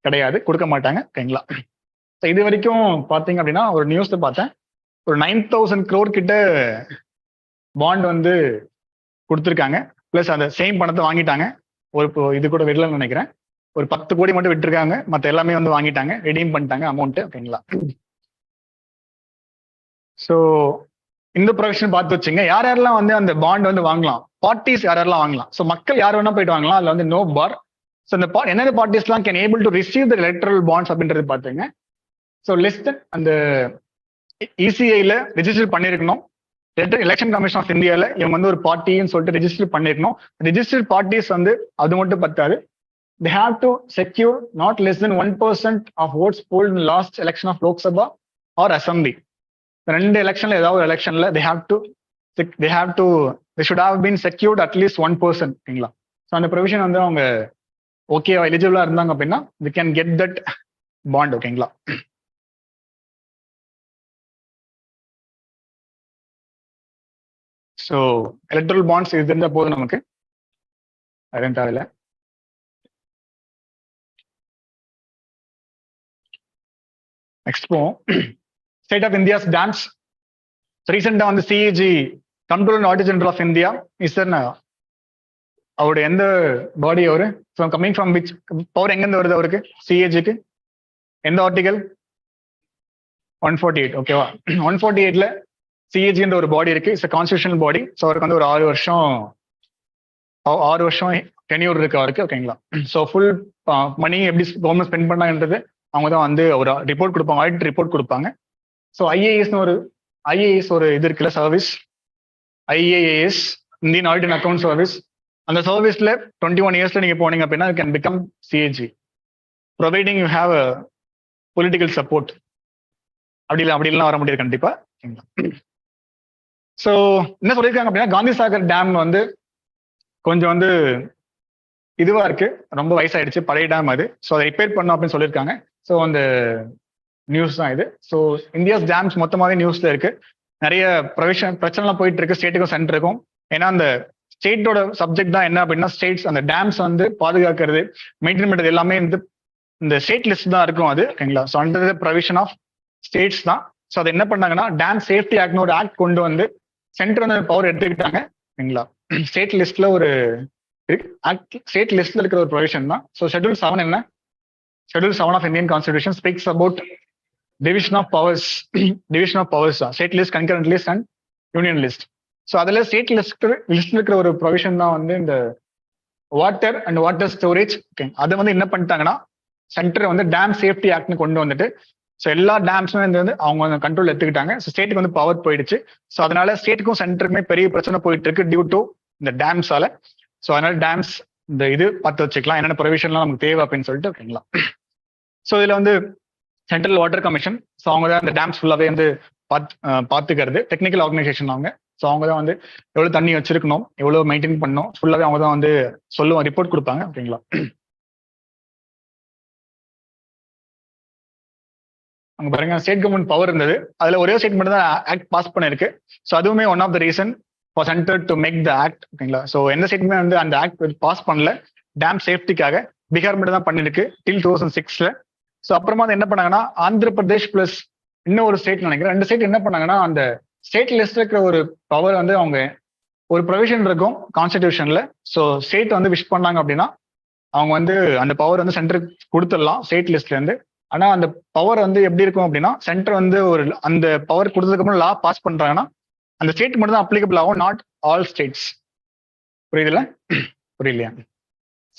கிடையாது, கொடுக்க மாட்டாங்க. ஓகேங்களா? ஸோ இது வரைக்கும் பார்த்தீங்க அப்படின்னா ஒரு நியூஸ்ல பார்த்தேன், ஒரு 9,000 crore கிட்ட பாண்ட் வந்து கொடுத்துருக்காங்க. பிளஸ் அந்த சேம் பணத்தை வாங்கிட்டாங்க. ஒரு இது கூட விடலன்னு நினைக்கிறேன், ஒரு 10 கோடி மட்டும் விட்டுருக்காங்க, மற்ற எல்லாமே வந்து வாங்கிட்டாங்க, ரெடீம் பண்ணிட்டாங்க அமௌண்ட். ஓகேங்களா? ஸோ இந்த ப்ரொவிஷன் பார்த்து வச்சுங்க. யார் யாரெல்லாம் வந்து அந்த பாண்ட் வந்து வாங்கலாம், பார்ட்டிஸ் யார் யாரெல்லாம் வாங்கலாம். ஸோ மக்கள் யார் வேணா போயிட்டு வாங்கலாம், அதுல வந்து நோ பார். ஸோ இந்த என்னென்ன பார்ட்டிஸ்லாம் can able to receive the electoral bonds அப்படின்றது பார்த்துங்க. ஸோ லிஸ்ட் அந்த இசிஐல ரெஜிஸ்டர் பண்ணிருக்கணும். எலெக்ஷன் கமிஷன் ஆஃப் இந்தியாவில் இவங்க வந்து ஒரு பார்ட்டின்னு சொல்லிட்டு ரெஜிஸ்டர் பண்ணிருக்கணும். ரெஜிஸ்டர்ட் பார்ட்டிஸ் வந்து அது மட்டும் பத்தாது, they have to secure not less than 1% of votes polled in last election of Lok Sabha or Assembly. ரெண்டு எலெக்ஷன்ல ஏதாவது ஒரு எலெக்ஷன்ல they should have been secured at least 1%. ஓகேங்களா? ஸோ அந்த ப்ரொவிஷன் வந்து அவங்க ஓகே எலிஜிபிளா இருந்தாங்க அப்படின்னா they can get that bond. ஓகேங்களா? ஸோ எலக்ட்ரல் பாண்ட்ஸ் இது இருந்தால் போதும் நமக்கு, அதுவும் தேவையில்லை. நெக்ஸ்ட் போவோம். State of India's dams. ரீசெண்டாக வந்து CAG control and auditor general of India mister அவருடைய எந்த பாடி அவரு கம்மிங் ஃப்ரம் விச் பவர் எங்கேருந்து வருது அவருக்கு சிஏஜிக்கு எந்த ஆர்டிகல் 148. ஓகேவா? 148ல சிஏஜின்ற ஒரு பாடி இருக்கு, இட்ஸ் கான்ஸ்டியூஷனல் பாடி. ஸோ அவருக்கு வந்து ஒரு 6 வருஷம் டென்யூர் இருக்கு அவருக்கு. ஓகேங்களா? ஸோ ஃபுல் மணி எப்படி கவர்மெண்ட் ஸ்பெண்ட் பண்ணாங்கன்றது அவங்க தான் வந்து ஒரு ரிப்போர்ட் கொடுப்பாங்க, ஆடிட் ரிப்போர்ட் கொடுப்பாங்க. ஸோ ஐஏஎஸ் ஒரு இது இருக்குல்ல service, IAS Indian audit and account service. அந்த சர்வீஸ்ல 21 yearsல நீங்க போனீங்க அப்படின்னா can become CAG providing you have political support. அப்படிலாம் வர முடியாது கண்டிப்பா. ஸோ என்ன சொல்லியிருக்காங்க அப்படின்னா காந்தி சாகர் டேம் வந்து கொஞ்சம் வந்து இதுவா இருக்கு, ரொம்ப வயசாயிடுச்சு, பழைய டேம் அது. ஸோ அதை ரிப்பேர் பண்ணும் அப்படின்னு சொல்லியிருக்காங்க. ஸோ அந்த நியூஸ் தான் இது. ஸோ இந்தியாஸ் டேம்ஸ் மொத்தமாகவே நியூஸ்ல இருக்கு. நிறைய பிரச்சனைலாம் போயிட்டு இருக்கு ஸ்டேட்டுக்கும் சென்டருக்கும். ஏன்னா அந்த ஸ்டேட்டோட சப்ஜெக்ட் தான் என்ன அப்படின்னா ஸ்டேட்ஸ் அந்த டேம்ஸ் வந்து பாதுகாக்கிறது, மெயின்டைன் பண்றது எல்லாமே வந்து இந்த ஸ்டேட் லிஸ்ட் தான் இருக்கும் அது. ஓகேங்களா? So under the provision of states தான். ஸோ அதை என்ன பண்ணாங்கன்னா டேம் சேஃப்டி ஆக்ட்னு ஒரு ஆக்ட் கொண்டு வந்து சென்டர் வந்து பவர் எடுத்துக்கிட்டாங்க. ஓகேங்களா? ஸ்டேட் லிஸ்ட்ல ஒரு ஸ்டேட் லிஸ்ட்ல இருக்கிற ஒரு ப்ரொவிஷன் தான். ஸோ ஷெட்யூல் 7 என்ன? Schedule 7 of Indian constitution speaks about division of powers தான். State list, concurrent list and union list. So அதில் ஸ்டேட் லிஸ்ட் இருக்கிற ஒரு ப்ரொவிஷன் தான் வந்து இந்த water and water storage. Okay, அதை வந்து என்ன பண்ணிட்டாங்கன்னா சென்டர் வந்து டேம் சேஃப்டி ஆக்ட்னு கொண்டு வந்துட்டு ஸோ எல்லா டேம்ஸுமே வந்து அவங்க கண்ட்ரோல் எடுத்துக்கிட்டாங்க. ஸோ ஸ்டேட்டுக்கு வந்து பவர் போயிடுச்சு. ஸோ அதனால ஸ்டேட்டுக்கும் சென்டருக்குமே பெரிய பிரச்சனை போயிட்டு இருக்கு டியூ டு இந்த டேம்ஸால. ஸோ அதனால டேம்ஸ் இந்த இது பார்த்து வச்சுக்கலாம், என்னென்ன ப்ரொவிஷன்லாம் நமக்கு தேவை அப்படின்னு சொல்லிட்டு. ஓகேங்களா? ஸோ இதுல வந்து சென்ட்ரல் வாட்டர் கமிஷன், ஸோ அவங்க தான் இந்த டேம்ஸ் ஃபுல்லாவே வந்து பார்த்துக்கிறது, டெக்னிக்கல் ஆர்கனைசேஷன் அவங்க. ஸோ அவங்க தான் வந்து எவ்வளவு தண்ணி வச்சிருக்கணும், எவ்வளவு மெயின்டைன் பண்ணணும், ஃபுல்லாவே அவங்க தான் வந்து சொல்லுவாங்க, ரிப்போர்ட் கொடுப்பாங்க. ஓகேங்களா? அங்க பாருங்க ஸ்டேட் கவர்மெண்ட் பவர் இருந்தது, அதுல ஒரே ஸ்டேட் மட்டும் தான் ஆக்ட் பாஸ் பண்ணிருக்கு. ஸோ அதுவுமே one of the reason for centre to make the act. ஓகேங்களா? ஸோ எந்த ஸ்டேட்டுமே வந்து அந்த ஆக்ட் பாஸ் பண்ணல டேம் சேஃப்டிக்காக. பீகார் மட்டும் தான் பண்ணிருக்கு டில் 2006ல. ஸோ அப்புறமா அது என்ன பண்ணாங்கன்னா ஆந்திர பிரதேஷ் பிளஸ் இன்னும் ஒரு ஸ்டேட் நினைக்கிறேன், 2 ஸ்டேட் என்ன பண்ணாங்கன்னா அந்த ஸ்டேட் லிஸ்ட் இருக்கிற ஒரு பவர் வந்து அவங்க ஒரு ப்ரொவிஷன் இருக்கும் கான்ஸ்டிடியூஷன்ல. ஸோ ஸ்டேட் வந்து விஷ் பண்ணாங்க அப்படின்னா அவங்க வந்து அந்த பவர் வந்து சென்டருக்கு கொடுத்துடலாம் ஸ்டேட் லிஸ்ட்ல இருந்து. ஆனா அந்த பவர் வந்து எப்படி இருக்கும் அப்படின்னா சென்டர் வந்து ஒரு அந்த பவர் கொடுத்ததுக்கு அப்புறம் லா பாஸ் பண்றாங்கன்னா அந்த ஸ்டேட் மட்டும் தான் அப்ளிகபிள் ஆகும், நாட் ஆல் ஸ்டேட்ஸ். புரியுதுல்ல? புரியலையா?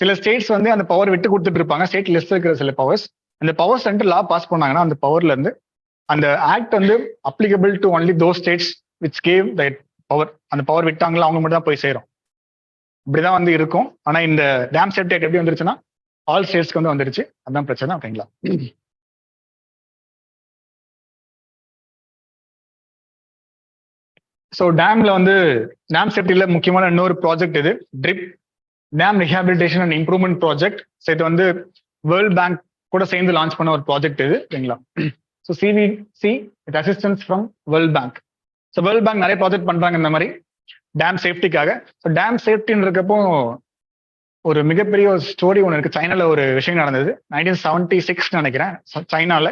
சில ஸ்டேட்ஸ் வந்து அந்த பவர் விட்டு கொடுத்துட்டு இருப்பாங்க, ஸ்டேட் லிஸ்ட் இருக்கிற சில பவர்ஸ். அந்த பவர் சென்டர் லா பாஸ் பண்ணாங்கன்னா அந்த பவர்ல இருந்து அந்த ஆக்ட் வந்து applicable to only those states which cave that power. அந்த பவர் விட்டாங்களா அவங்க மட்டும் தான் போய் சேரும். இப்படிதான் வந்து இருக்கும். ஆனா இந்த டேம் சேஃப்டி ஆக்ட் எப்படி வந்துருச்சுன்னா ஆல் ஸ்டேட்ஸ்க்கு வந்து வந்துருச்சு. அதான் பிரச்சனை. ஓகேங்களா? ஸோ டேம்ல வந்து டேம் சேஃப்டியில முக்கியமான இன்னொரு ப்ராஜெக்ட் இது drip dam rehabilitation and improvement project. So இது வந்து வேர்ல்ட் பேங்க் கூட சேர்ந்து லான்ச் பண்ண ஒரு ப்ராஜெக்ட் இது. ஓகேங்களா? So CVC with assistance from world bank. So world bank நிறைய ப்ராஜெக்ட் பண்றாங்க இந்த மாதிரி டேம் சேஃப்டிக்காக. ஸோ டேம் சேஃப்டின்னு இருக்கப்போ ஒரு மிகப்பெரிய ஒரு ஸ்டோரி ஒன்று இருக்கு. சைனால ஒரு விஷயம் நடந்தது 1976 நினைக்கிறேன். சைனால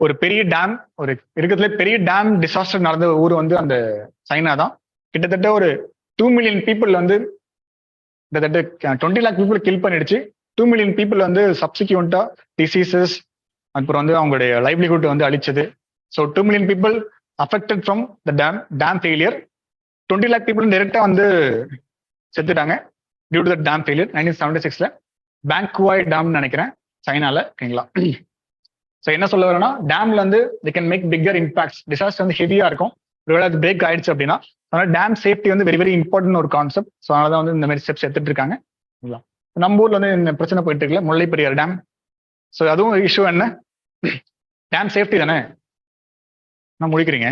ஒரு பெரிய டேம், ஒரு இருக்கிறதுல பெரிய டேம் டிசாஸ்டர் நடந்த ஊர் வந்து அந்த சைனா தான். கிட்டத்தட்ட ஒரு 2 மில்லியன் பீப்புள் வந்து கிட்டத்தட்ட 20 லேக் பீப்புள் கில் பண்ணிடுச்சு. 2 மில்லியன் பீப்புள் வந்து சப்சிக்வெண்டா டிசீசஸ், அப்புறம் வந்து அவங்களுடைய லைவ்லிஹுட் வந்து அழிச்சது. So 2 million people affected from the dam failure. 20 lakh people டைரக்டா வந்து செத்துட்டாங்க due to the dam failure 1976ல. பேங்க்வாய் டேம் நினைக்கிறேன் சைனால. ஓகேங்களா? ஸோ என்ன சொல்ல வரேன்னா, டேம்ல வந்து they can make bigger impacts. Disaster வந்து ஹெவியா இருக்கும். ஒருவேளை அது பிரேக் ஆயிடுச்சு அப்படின்னா, அதனால டேம் சேஃப்டி வந்து வெரி வெரி இம்பார்ட்டன்ட் ஒரு கான்செப்ட். ஸோ அதனால தான் வந்து இந்த மாதிரி ஸ்டெப்ஸ் எடுத்துட்டு இருக்காங்க. நம்ம ஊர்ல வந்து இந்த பிரச்சனை போயிட்டு இருக்குல்ல, முல்லை பெரியார் டேம். ஸோ அதுவும் இஷ்யூ என்ன, டேம் சேஃப்டி தானே. நான் முடிக்கிறீங்க.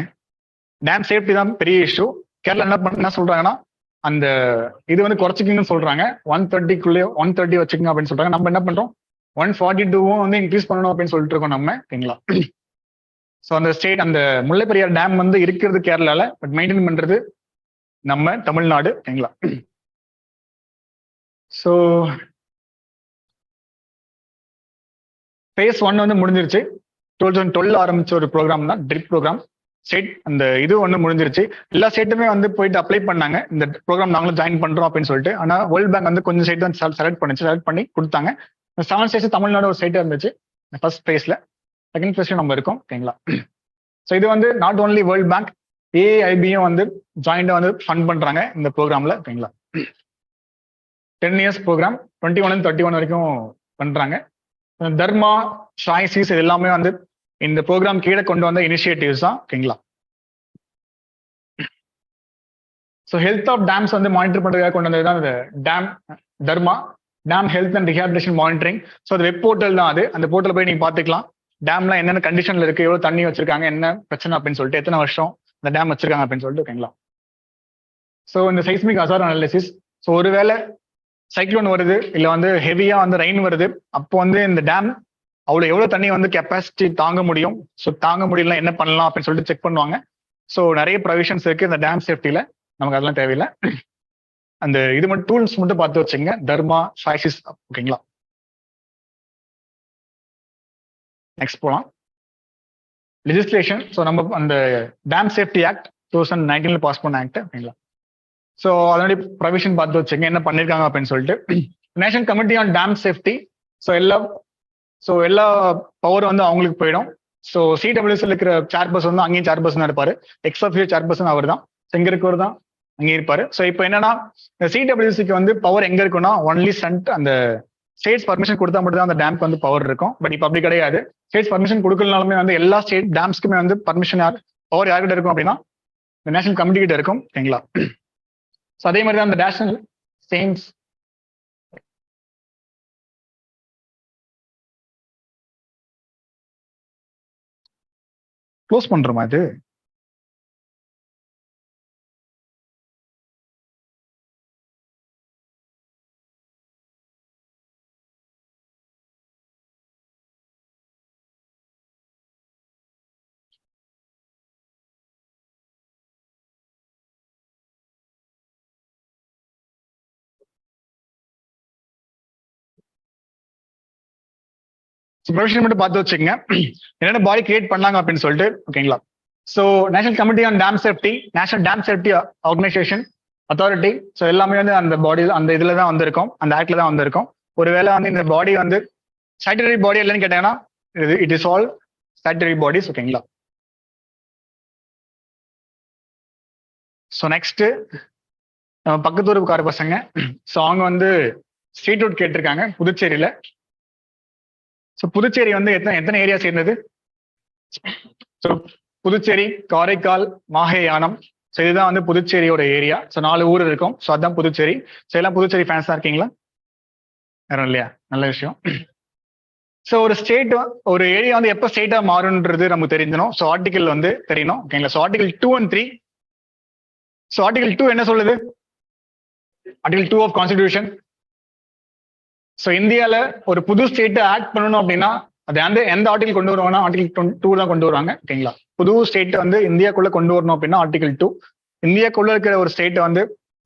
டேம் சேஃப்டி தான் பெரிய இஷ்யூ. கேரளா என்ன சொல்றாங்கன்னா, அந்த இது வந்து குறைச்சிக்கணும்னு சொல்றாங்க. 130 வச்சுக்கோங்க அப்படின்னு சொல்றாங்க. நம்ம என்ன பண்றோம், 142 வந்து இன்க்ரீஸ் பண்ணணும் அப்படின்னு சொல்லிட்டு இருக்கோம் நம்ம. ஓகேங்களா? ஸோ அந்த ஸ்டேட், அந்த முல்லை பெரியார் டேம் வந்து இருக்கிறது கேரளால, பட் மெயின்டைன் பண்றது நம்ம தமிழ்நாடு. ஓகேங்களா? ஸோ phase 1 வந்து முடிஞ்சிருச்சு. 2012 ஆரம்பிச்ச ஒரு ப்ரோக்ராம் தான் ட்ரிப் ப்ரோக்ராம். ஸ்டேட் அந்த இது ஒன்று முடிஞ்சிருச்சு. எல்லா ஸ்டேட்டுமே வந்து போயிட்டு அப்ளை பண்ணாங்க, இந்த ப்ரோக்ராம் நாங்களும் ஜாயின் பண்றோம் அப்படின்னு சொல்லிட்டு. ஆனா வேர்ல்ட் பேங்க் வந்து கொஞ்சம் ஸ்டேட் தான் செலக்ட் பண்ணி கொடுத்தாங்க. 7 ஸ்டேட்ஸ் தமிழ்நாடு ஒரு ஸ்டேட் இருந்துச்சு ஃபர்ஸ்ட் ஃபேஸ்ல. செகண்ட் ஃபேஸ்ல நம்ம இருக்கோம். ஓகேங்களா? ஸோ இது வந்து நாட் ஓன்லி வேர்ல்ட் பேங்க், ஏஐபியும் வந்து ஜாயிண்டா வந்து ஃபண்ட் பண்றாங்க இந்த ப்ரோக்ராம்ல. ஓகேங்களா? 10 இயர்ஸ் ப்ரோக்ராம் 21 31 வரைக்கும் பண்றாங்க. தர்மா, சாய்ஸிஸ் இது எல்லாமே வந்து இந்த ப்ரோக்ராம் கீழே கொண்டு வந்த இனிஷியேட்டிவ்ஸ் தான். ஓகேங்களா? ஸோ ஹெல்த் ஆஃப் டேம்ஸ் வந்து மானிட்டர் பண்றதுக்காக கொண்டு வந்தது தான் இந்த DHARMA dam health and rehabilitation monitoring. So அது வெப் போர்ட்டல் தான் அது. அந்த போர்ட்டல் போய் நீங்க பாத்துக்கலாம் டேம்லாம் என்னென்ன கண்டிஷன்ல இருக்கு, எவ்வளவு தண்ணி வச்சிருக்காங்க, என்ன பிரச்சனை அப்படின்னு சொல்லிட்டு, எத்தனை வருஷம் இந்த டேம் வச்சிருக்காங்க அப்படின்னு சொல்லிட்டு. ஓகேங்களா? ஸோ இந்த சைஸ்மிக் ஹசார்ட் அனாலிசிஸ். ஸோ ஒருவேளை சைக்ளோன் வருது, இல்ல வந்து ஹெவியா வந்து ரெயின் வருது, அப்போ வந்து இந்த டேம் அவ்வளவு எவ்வளவு தண்ணி வந்து கெப்பாசிட்டி தாங்க முடியும், ஸோ தாங்க முடியல என்ன பண்ணலாம் அப்படின்னு சொல்லிட்டு செக் பண்ணுவாங்க. ஸோ நிறைய ப்ரொவிஷன்ஸ் இருக்கு இந்த டேம் சேஃப்டியில. நமக்கு அதெல்லாம் தேவையில்லை. அந்த இது மட்டும் டூல்ஸ் மட்டும் பார்த்து வச்சுங்க, தர்மா, சாய்ஸிஸ். ஓகேங்களா? நெக்ஸ்ட் போலாம். லெஜிஸ்லேஷன். ஸோ நம்ம அந்த டேம் சேஃப்டி ஆக்ட் 2019 பாஸ் பண்ண ஆக்ட். ஓகேங்களா? ஸோ அதனுடைய ப்ரொவிஷன் பார்த்து வச்சுங்க என்ன பண்ணிருக்காங்க அப்படின்னு சொல்லிட்டு. National committee on dam safety. So எல்லா பவர் வந்து அவங்களுக்கு போயிடும். ஸோ சிடபிள்யூசியில் இருக்கிற சேர்பர்சன் வந்து அங்கேயும் சேர்பர்சன் இருப்பாரு. எக்ஸ்அஃபியோ சேர்பர்சன் அவர் தான். எங்க இருக்கவர் தான் அங்கே இருப்பாரு. ஸோ இப்போ என்னன்னா, இந்த சிடபிள்யூசிக்கு வந்து பவர் எங்க இருக்குன்னா, ஒன்லி அந்த ஸ்டேட்ஸ் பர்மிஷன் கொடுத்தா மட்டும் தான் அந்த டேம்க்கு வந்து பவர் இருக்கும். பட் இப்போ அப்படி கிடையாது. ஸ்டேட்ஸ் பர்மிஷன் கொடுக்கலனாலுமே வந்து எல்லா ஸ்டேட் டேம்ஸ்க்குமே வந்து பர்மிஷன் பவர் யார்கிட்ட இருக்கும் அப்படின்னா, இந்த நேஷனல் கமிட்டி கிட்ட இருக்கும். ஓகேங்களா? ஸோ அதே மாதிரி தான் அந்த நேஷனல் சேம்ஸ் க்ளோஸ் பண்றோமா இது? ப்ரொவிஷன் மட்டும் பார்த்து வச்சுக்கோங்க என்னென்ன பாடி கிரியேட் பண்ணாங்க அப்படின்னு சொல்லிட்டு. ஓகேங்களா? So national committee on dam safety, national dam safety organisation authority. So எல்லாமே வந்து அந்த பாடி அந்த இதுல தான் வந்திருக்கும், அந்த ஆக்ட்ல தான் வந்திருக்கும். ஒருவேளை வந்து இந்த பாடி வந்து ஸ்டாட்யூட்டரி பாடி இல்லைன்னு கேட்டாங்கன்னா, it is all statutory bodies. ஓகேங்களா? ஸோ நெக்ஸ்ட் நம்ம பக்கத்து ஊருக்கார பசங்க. ஸோ அவங்க வந்து ஸ்ட்ரீட் அவுட் கேட்டிருக்காங்க புதுச்சேரியில. ஸோ புதுச்சேரி வந்து எத்தனை ஏரியா சேர்ந்தது? ஸோ புதுச்சேரி, காரைக்கால், மாஹே, யானம். ஸோ இதுதான் வந்து புதுச்சேரியோட ஏரியா. ஸோ 4 ஊர் இருக்கும். ஸோ அதுதான் புதுச்சேரி. ஸோ எல்லாம் புதுச்சேரி ஃபேன்ஸா இருக்கீங்களா? வேற இல்லையா? நல்ல விஷயம். ஸோ ஒரு ஸ்டேட், ஒரு ஏரியா வந்து எப்போ ஸ்டேட்டா மாறுன்றது நமக்கு தெரிஞ்சணும். ஸோ ஆர்டிகல் வந்து தெரியணும். ஓகேங்களா? So article 2 and 3. So article 2 என்ன சொல்லுது? Article 2 of constitution. ஸோ இந்தியால ஒரு புது ஸ்டேட் ஆக்ட் பண்ணணும் அப்படின்னா அது எந்த ஆர்டிகல் கொண்டு வருவாங்கன்னா ஆர்டிகல் 2 தான் கொண்டு வருவாங்க. ஓகேங்களா? புது ஸ்டேட் வந்து இந்தியாக்குள்ள கொண்டு வரணும் அப்படின்னா ஆர்டிகல் 2. இந்தியாக்குள்ள இருக்கிற ஒரு ஸ்டேட் வந்து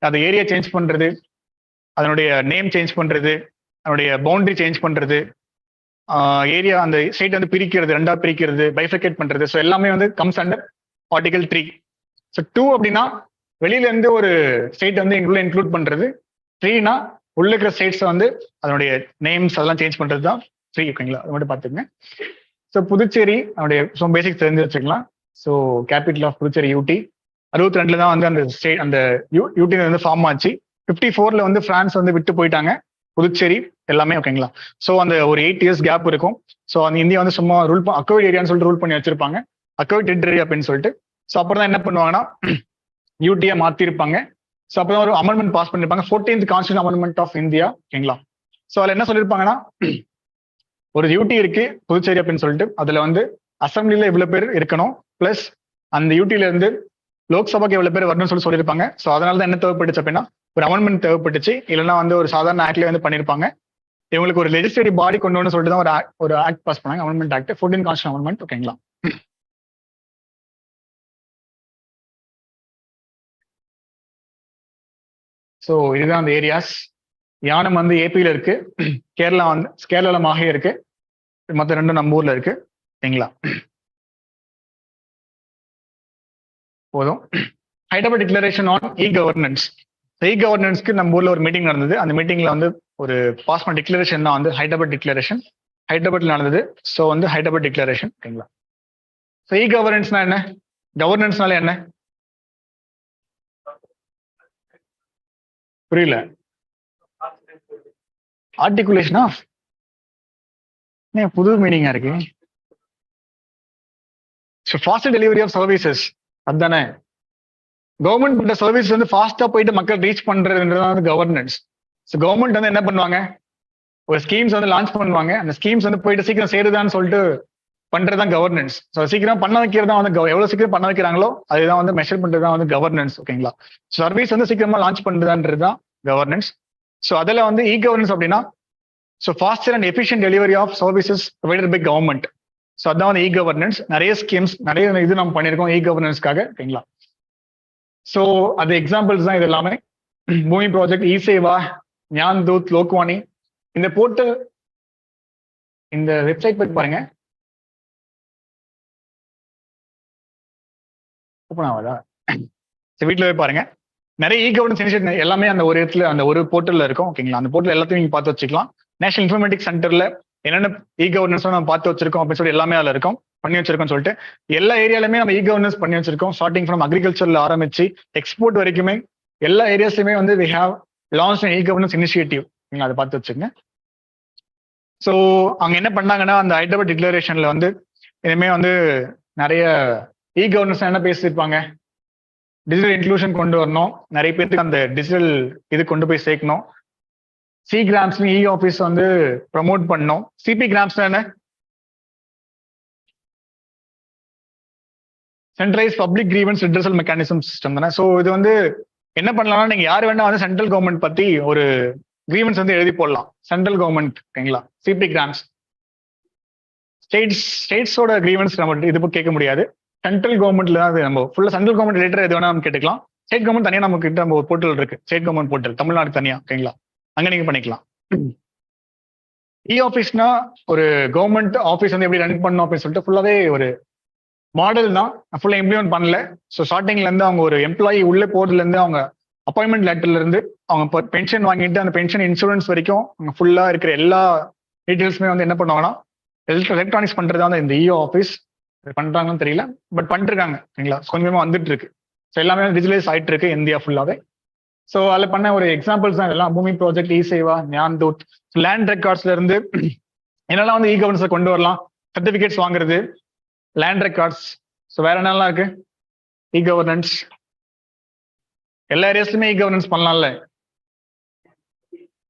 அது ஏரியா சேஞ்ச் பண்றது, அதனுடைய நேம் சேஞ்ச் பண்றது, அதனுடைய பவுண்டரி சேஞ்ச் பண்றது, ஏரியா அந்த ஸ்டேட் வந்து பிரிக்கிறது, ரெண்டா பிரிக்கிறது, பைஃபர்கேட் பண்றது, ஸோ எல்லாமே வந்து கம்ஸ் அண்டர் ஆர்டிகல் 3. ஸோ 2 அப்படின்னா வெளியில இருந்து ஒரு ஸ்டேட் வந்து உள்ள இன்க்ளூட் பண்றது. 3னா உள்ள இருக்கிற ஸ்டேட்ஸ் வந்து அதனுடைய நேம்ஸ் அதெல்லாம் சேஞ்ச் பண்றது தான் 3. ஓகேங்களா? அது மட்டும் பார்த்துக்கங்க. ஸோ புதுச்சேரி அதனுடைய பேசிக்ஸ் தெரிஞ்சு வச்சுக்கலாம். So capital of Puducherry UT. 62 தான் வந்து அந்த ஸ்டேட், அந்த யூடி வந்து ஃபார்ம் ஆச்சு. 54ல வந்து பிரான்ஸ் வந்து விட்டு போயிட்டாங்க புதுச்சேரி எல்லாமே. ஓகேங்களா? ஸோ அந்த ஒரு 8 years கேப் இருக்கும். ஸோ அந்த இந்தியா வந்து சும்மா அக்வைட் ஏரியான்னு சொல்லிட்டு ரூல் பண்ணி வச்சிருப்பாங்க, அக்வைட் டெரிட்டரி அப்படின்னு சொல்லிட்டு. ஸோ அப்புறம் தான் என்ன பண்ணுவாங்கன்னா யூடியை மாத்திருப்பாங்க. ஸோ அப்புறம் ஒரு அமெண்ட்மெண்ட் பாஸ் பண்ணிருப்பாங்க, 14th constitution amendment of India. ஓகேங்களா? ஸோ அதில் என்ன சொல்லியிருப்பாங்கன்னா ஒரு யூடி இருக்கு புதுச்சேரி அப்படின்னு சொல்லிட்டு, அதுல வந்து அசம்பிளில இவ்வளவு பேர் இருக்கணும், பிளஸ் அந்த யூடில இருந்து லோக்சபாக்கு எவ்வளவு பேர் வரணும்னு சொல்லியிருப்பாங்க. ஸோ அதனால தான் என்ன தேவைப்பட்டுச்சு அப்படின்னா ஒரு அமெண்ட்மெண்ட் தேவைப்பட்டுச்சு. இல்லைன்னா வந்து ஒரு சாதாரண ஆக்ட்லேயே வந்து பண்ணிருப்பாங்க. இவங்களுக்கு ஒரு லெஜிஸ்லேட்டிவ் பாடி கொண்டு வந்து சொல்லிட்டு தான் ஒரு ஆக்ட் பாஸ் பண்ணாங்க, அமெண்ட்மெண்ட் ஆக்ட், 14 கான்ஸ்டியூஷன் அமெண்ட்மெண்ட். ஓகேங்களா? ஸோ இதுதான் அந்த ஏரியாஸ். யானம் வந்து ஏபியில இருக்கு, கேரளா வந்து கேரளால மாஹே இருக்கு, மற்ற ரெண்டும் நம்ம ஊர்ல இருக்கு. ஓகேங்களா? போதும். Hyderabad declaration on e governance. E கவர்னன்ஸ்க்கு நம்ம ஊர்ல ஒரு மீட்டிங் நடந்தது. அந்த மீட்டிங்ல வந்து ஒரு பாஸ் பண்ண டிக்ளரேஷன் தான் வந்து ஹைதராபாத் டிக்ளரேஷன். ஹைதராபாத்ல நடந்தது. ஸோ வந்து ஹைதராபாத் டிக்ளரேஷன். ஓகேங்களா? ஸோ இ கவர்னன்ஸ்னா என்ன? கவர்னன்ஸ்னால என்ன? புரியல. ஆர்டிகுலேஷனா? புது மீனிங்கா இருக்கு. ஃபாஸ்ட் டெலிவரி ஆஃப் சர்வீசஸ், அதுதானே? கவர்மெண்ட் பண்ற சர்வீஸ் வந்து ஃபாஸ்டா போயிட்டு மக்கள் ரீச் பண்றதுன்றது வந்து கவர்னன்ஸ். ஸோ கவர்மெண்ட் வந்து என்ன பண்ணுவாங்க, ஒரு ஸ்கீம்ஸ் வந்து லான்ச் பண்ணுவாங்க, அந்த ஸ்கீம்ஸ் வந்து போயிட்டு சீக்கிரம் சேருதான்னு சொல்லிட்டு பண்றதுதான் கவர்னன்ஸ். ஸோ சீக்கிரம் பண்ண வைக்கிறதா வந்து எவ்வளவு சீக்கிரம் பண்ண வைக்கிறாங்களோ அதுதான் வந்து மெஷர் பண்றதுதான் வந்து கவர்னன்ஸ். ஓகேங்களா? சர்வீஸ் வந்து சீக்கிரமா லான்ச் பண்றதுதான் கவர்னன்ஸ். ஸோ அதில் வந்து இ கவர்னன்ஸ் அப்படின்னா so faster and efficient delivery of services provided by government. So அதான் வந்து இ கவர்னன்ஸ். நிறைய ஸ்கீம்ஸ், நிறைய இது நம்ம பண்ணியிருக்கோம் இ கவர்னன்ஸ்க்காக. ஓகேங்களா? ஸோ அது எக்ஸாம்பிள்ஸ் தான் இது எல்லாமே. பூமி ப்ராஜெக்ட், இ சேவா, ஞான் தூத், லோக்வாணி. இந்த போர்ட்டல், இந்த வெப்சைட் போய் பாருங்க. ஓப்பன் ஆகாதா? வீட்டில் போய் பாருங்க. நிறைய இ கவர்னன்ஸ் இனிஷியேட்டிவ் எல்லாமே அந்த ஒரு இடத்துல, அந்த ஒரு போர்ட்டல்ல இருக்கும். ஓகேங்களா? அந்த போர்ட்டல் எல்லாத்தையும் நீங்க பார்த்து வச்சுக்கலாம். நேஷனல் இன்ஃபர்மேட்டிக் சென்டர்ல என்னென்ன இ கவர்னன்ஸ் நம்ம பார்த்து வச்சிருக்கோம் அப்படின்னு சொல்லி எல்லாமே அதில் இருக்கும், பண்ணி வச்சிருக்கோம் சொல்லிட்டு. எல்லா ஏரியாலுமே நம்ம இ கவர்னன்ஸ் பண்ணி வச்சிருக்கோம். ஸ்டார்டிங் ஃப்ரம் அக்ரிகல்ச்சர்ல ஆரம்பிச்சு எக்ஸ்போர்ட் வரைக்குமே எல்லா ஏரியாஸ்லயுமே வந்து we have launch e governance initiative. நீங்க அதை பார்த்து வச்சுங்க. ஸோ அவங்க என்ன பண்ணாங்கன்னா அந்த ஹைதராபாத் டிக்ளரேஷன்ல வந்து இனிமே வந்து நிறைய இ கவர்னன்ஸ் என்ன பேசியிருப்பாங்க, டிஜிட்டல் இன்க்ளூஷன் கொண்டு வரணும், நிறைய பேருக்கு அந்த டிஜிட்டல் இது கொண்டு போய் சேர்க்கணும். சி கிராம்ஸ்ல இ ஆஃபீஸ் வந்து ப்ரமோட் பண்ணணும். சிபி கிராம்ஸ் என்ன? Centralise public grievance redressal mechanism system தானே. ஸோ இது வந்து என்ன பண்ணலாம்னா நீங்க யார் வேணா வந்து சென்ட்ரல் கவர்மெண்ட் பத்தி ஒரு கிரீவன்ஸ் வந்து எழுதி போடலாம், சென்ட்ரல் கவர்மெண்ட். ஓகேங்களா? CP grams. ஸ்டேட்ஸோட கிரீவன்ஸ் நம்ம இது கேட்க முடியாது. சென்ட்ரல் கவர்மெண்ட்ல தான் நம்ம ஃபுல்லா சென்ட்ரல் கவர்மெண்ட் ரிலேட்டட் எது வேணா நம்ம கேட்டுக்கலாம். ஸ்டேட் கவர்மெண்ட் தனியா நமக்கு கிட்ட நம்ம ஒரு போர்ட்டல் இருக்கு, ஸ்டேட் கவர்மெண்ட் போர்ட்டல், தமிழ்நாடு தனியா. ஓகேங்களா? அங்க நீங்க பண்ணிக்கலாம். இ ஆஃபீஸ்னா ஒரு கவர்மெண்ட் ஆஃபீஸ் வந்து எப்படி ரன் பண்ணணும் அப்படின்னு சொல்லிட்டு ஃபுல்லாவே ஒரு மாடல் தான், ஃபுல்லா இம்ப்ளிமெண்ட் பண்ணல. ஸோ ஸ்டார்டிங்ல இருந்து அவங்க ஒரு எம்ப்ளாயி உள்ள போறதுல இருந்து அவங்க அப்பாயின்மெண்ட் லெட்டர்ல இருந்து அவங்க பென்ஷன் வாங்கிட்டு அந்த பென்ஷன் இன்சூரன்ஸ் வரைக்கும் அவங்க ஃபுல்லா இருக்கிற எல்லா டீட்டெயில்ஸுமே வந்து என்ன பண்ணுவாங்கன்னா எலக்ட்ரானிக்ஸ் பண்றதா வந்து இந்த இஓ ஆஃபீஸ் பண்றாங்கன்னு தெரியல, பட் பண்ணிருக்காங்க. ஓகேங்களா? கொஞ்சமா வந்துட்டு இருக்கு. ஸோ எல்லாமே டிஜிட்டலைஸ் ஆயிட்டு இருக்கு இந்தியா ஃபுல்லாவே. ஸோ அதில் பண்ண ஒரு எக்ஸாம்பிள்ஸ் தான் இதெல்லாம். பூமி ப்ராஜெக்ட், இ சேவா, ஞான் தூத், லேண்ட் ரெக்கார்ட்ஸ்ல இருந்து என்னெல்லாம் வந்து இ கவர்னன்ஸை கொண்டு வரலாம், சர்டிபிகேட்ஸ் வாங்குறது, லேண்ட் ரெக்கார்ட்ஸ். ஸோ வேற என்னெல்லாம் இருக்கு இ கவர்னன்ஸ்? எல்லா ஏரியாஸ்லயுமே இ கவர்னன்ஸ் பண்ணலாம்ல.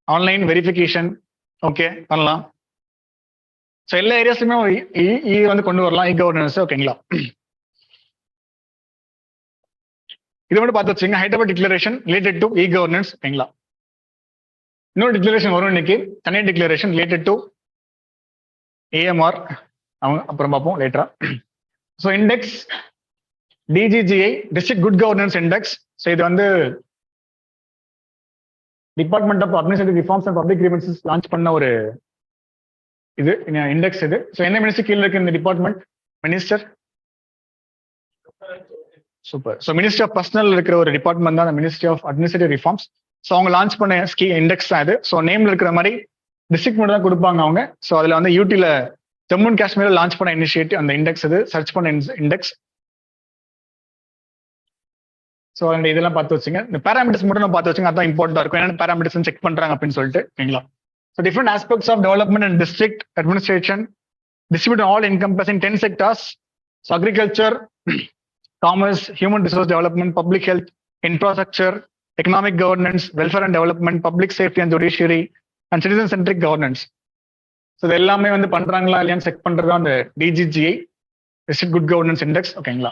ஆன்லைன் வெரிஃபிகேஷன், ஓகே பண்ணலாம். ஸோ எல்லா ஏரியாஸ்லையுமே வந்து கொண்டு வரலாம் இ கவர்னன்ஸ். ஓகேங்களா? இது மட்டும் பார்த்து வச்சுங்க. Hyderabad declaration related to e governance. ஓகேங்களா? இன்னொரு டிக்ளரேஷன் வரும் இன்னைக்கு, தனியார் டிக்ளரேஷன் ரிலேட்டட் டு ஏஎம்ஆர். அவங்க அப்புறம் பார்ப்போம் லேட்டரா. So index DGGI district good governance index. So இது வந்து department of administrative reforms and public grievances launch பண்ண ஒரு இது இண்டெக்ஸ் இது. ஸோ என்ன மினிஸ்டர் கீழே இருக்கு இந்த department? Minister super. So ministry of personnel இருக்கிற ஒரு டிபார்ட்மெண்ட் தான் ministry of administrative reforms. So அவங்க லான்ச் பண்ண இண்டெக்ஸ் தான் இது. ஸோ நேம்ல இருக்கிற மாதிரி டிஸ்ட்ரிக்ட் மட்டும் தான் கொடுப்பாங்க அவங்க. ஸோ அதுல வந்து யூடில ஜம்மு அண்ட் காஷ்மீர் லான்ச் பண்ண இனிஷியேட்டிவ் அந்த இண்டெக்ஸ் இது, சர்ச் பண்ண இண்டெக்ஸ். ஸோ அந்த இதெல்லாம் பார்த்து வச்சுங்க. இந்த பேராமீட்டர்ஸ் மட்டும் நான் பார்த்து வச்சுங்க, அதான் இம்பார்ட்டா இருக்கும். என்னென்ன பேராமீட்டர்ஸ் செக் பண்றாங்க அப்படின்னு சொல்லிட்டு. ஓகேங்களா? So different aspects of development and district administration distribute all encompassing 10 sectors. So agriculture, commerce, human resource development, public health, infrastructure, economic governance, welfare and development, public safety and judiciary, and citizen centric governance. So இது எல்லாமே வந்து பண்றாங்களா இல்லையான்னு செக் பண்றதா அந்த டிஜிஜிஐ டிஸ்ட்ரிக்ட் குட் கவர்னன்ஸ் இண்டெக்ஸ். ஓகேங்களா?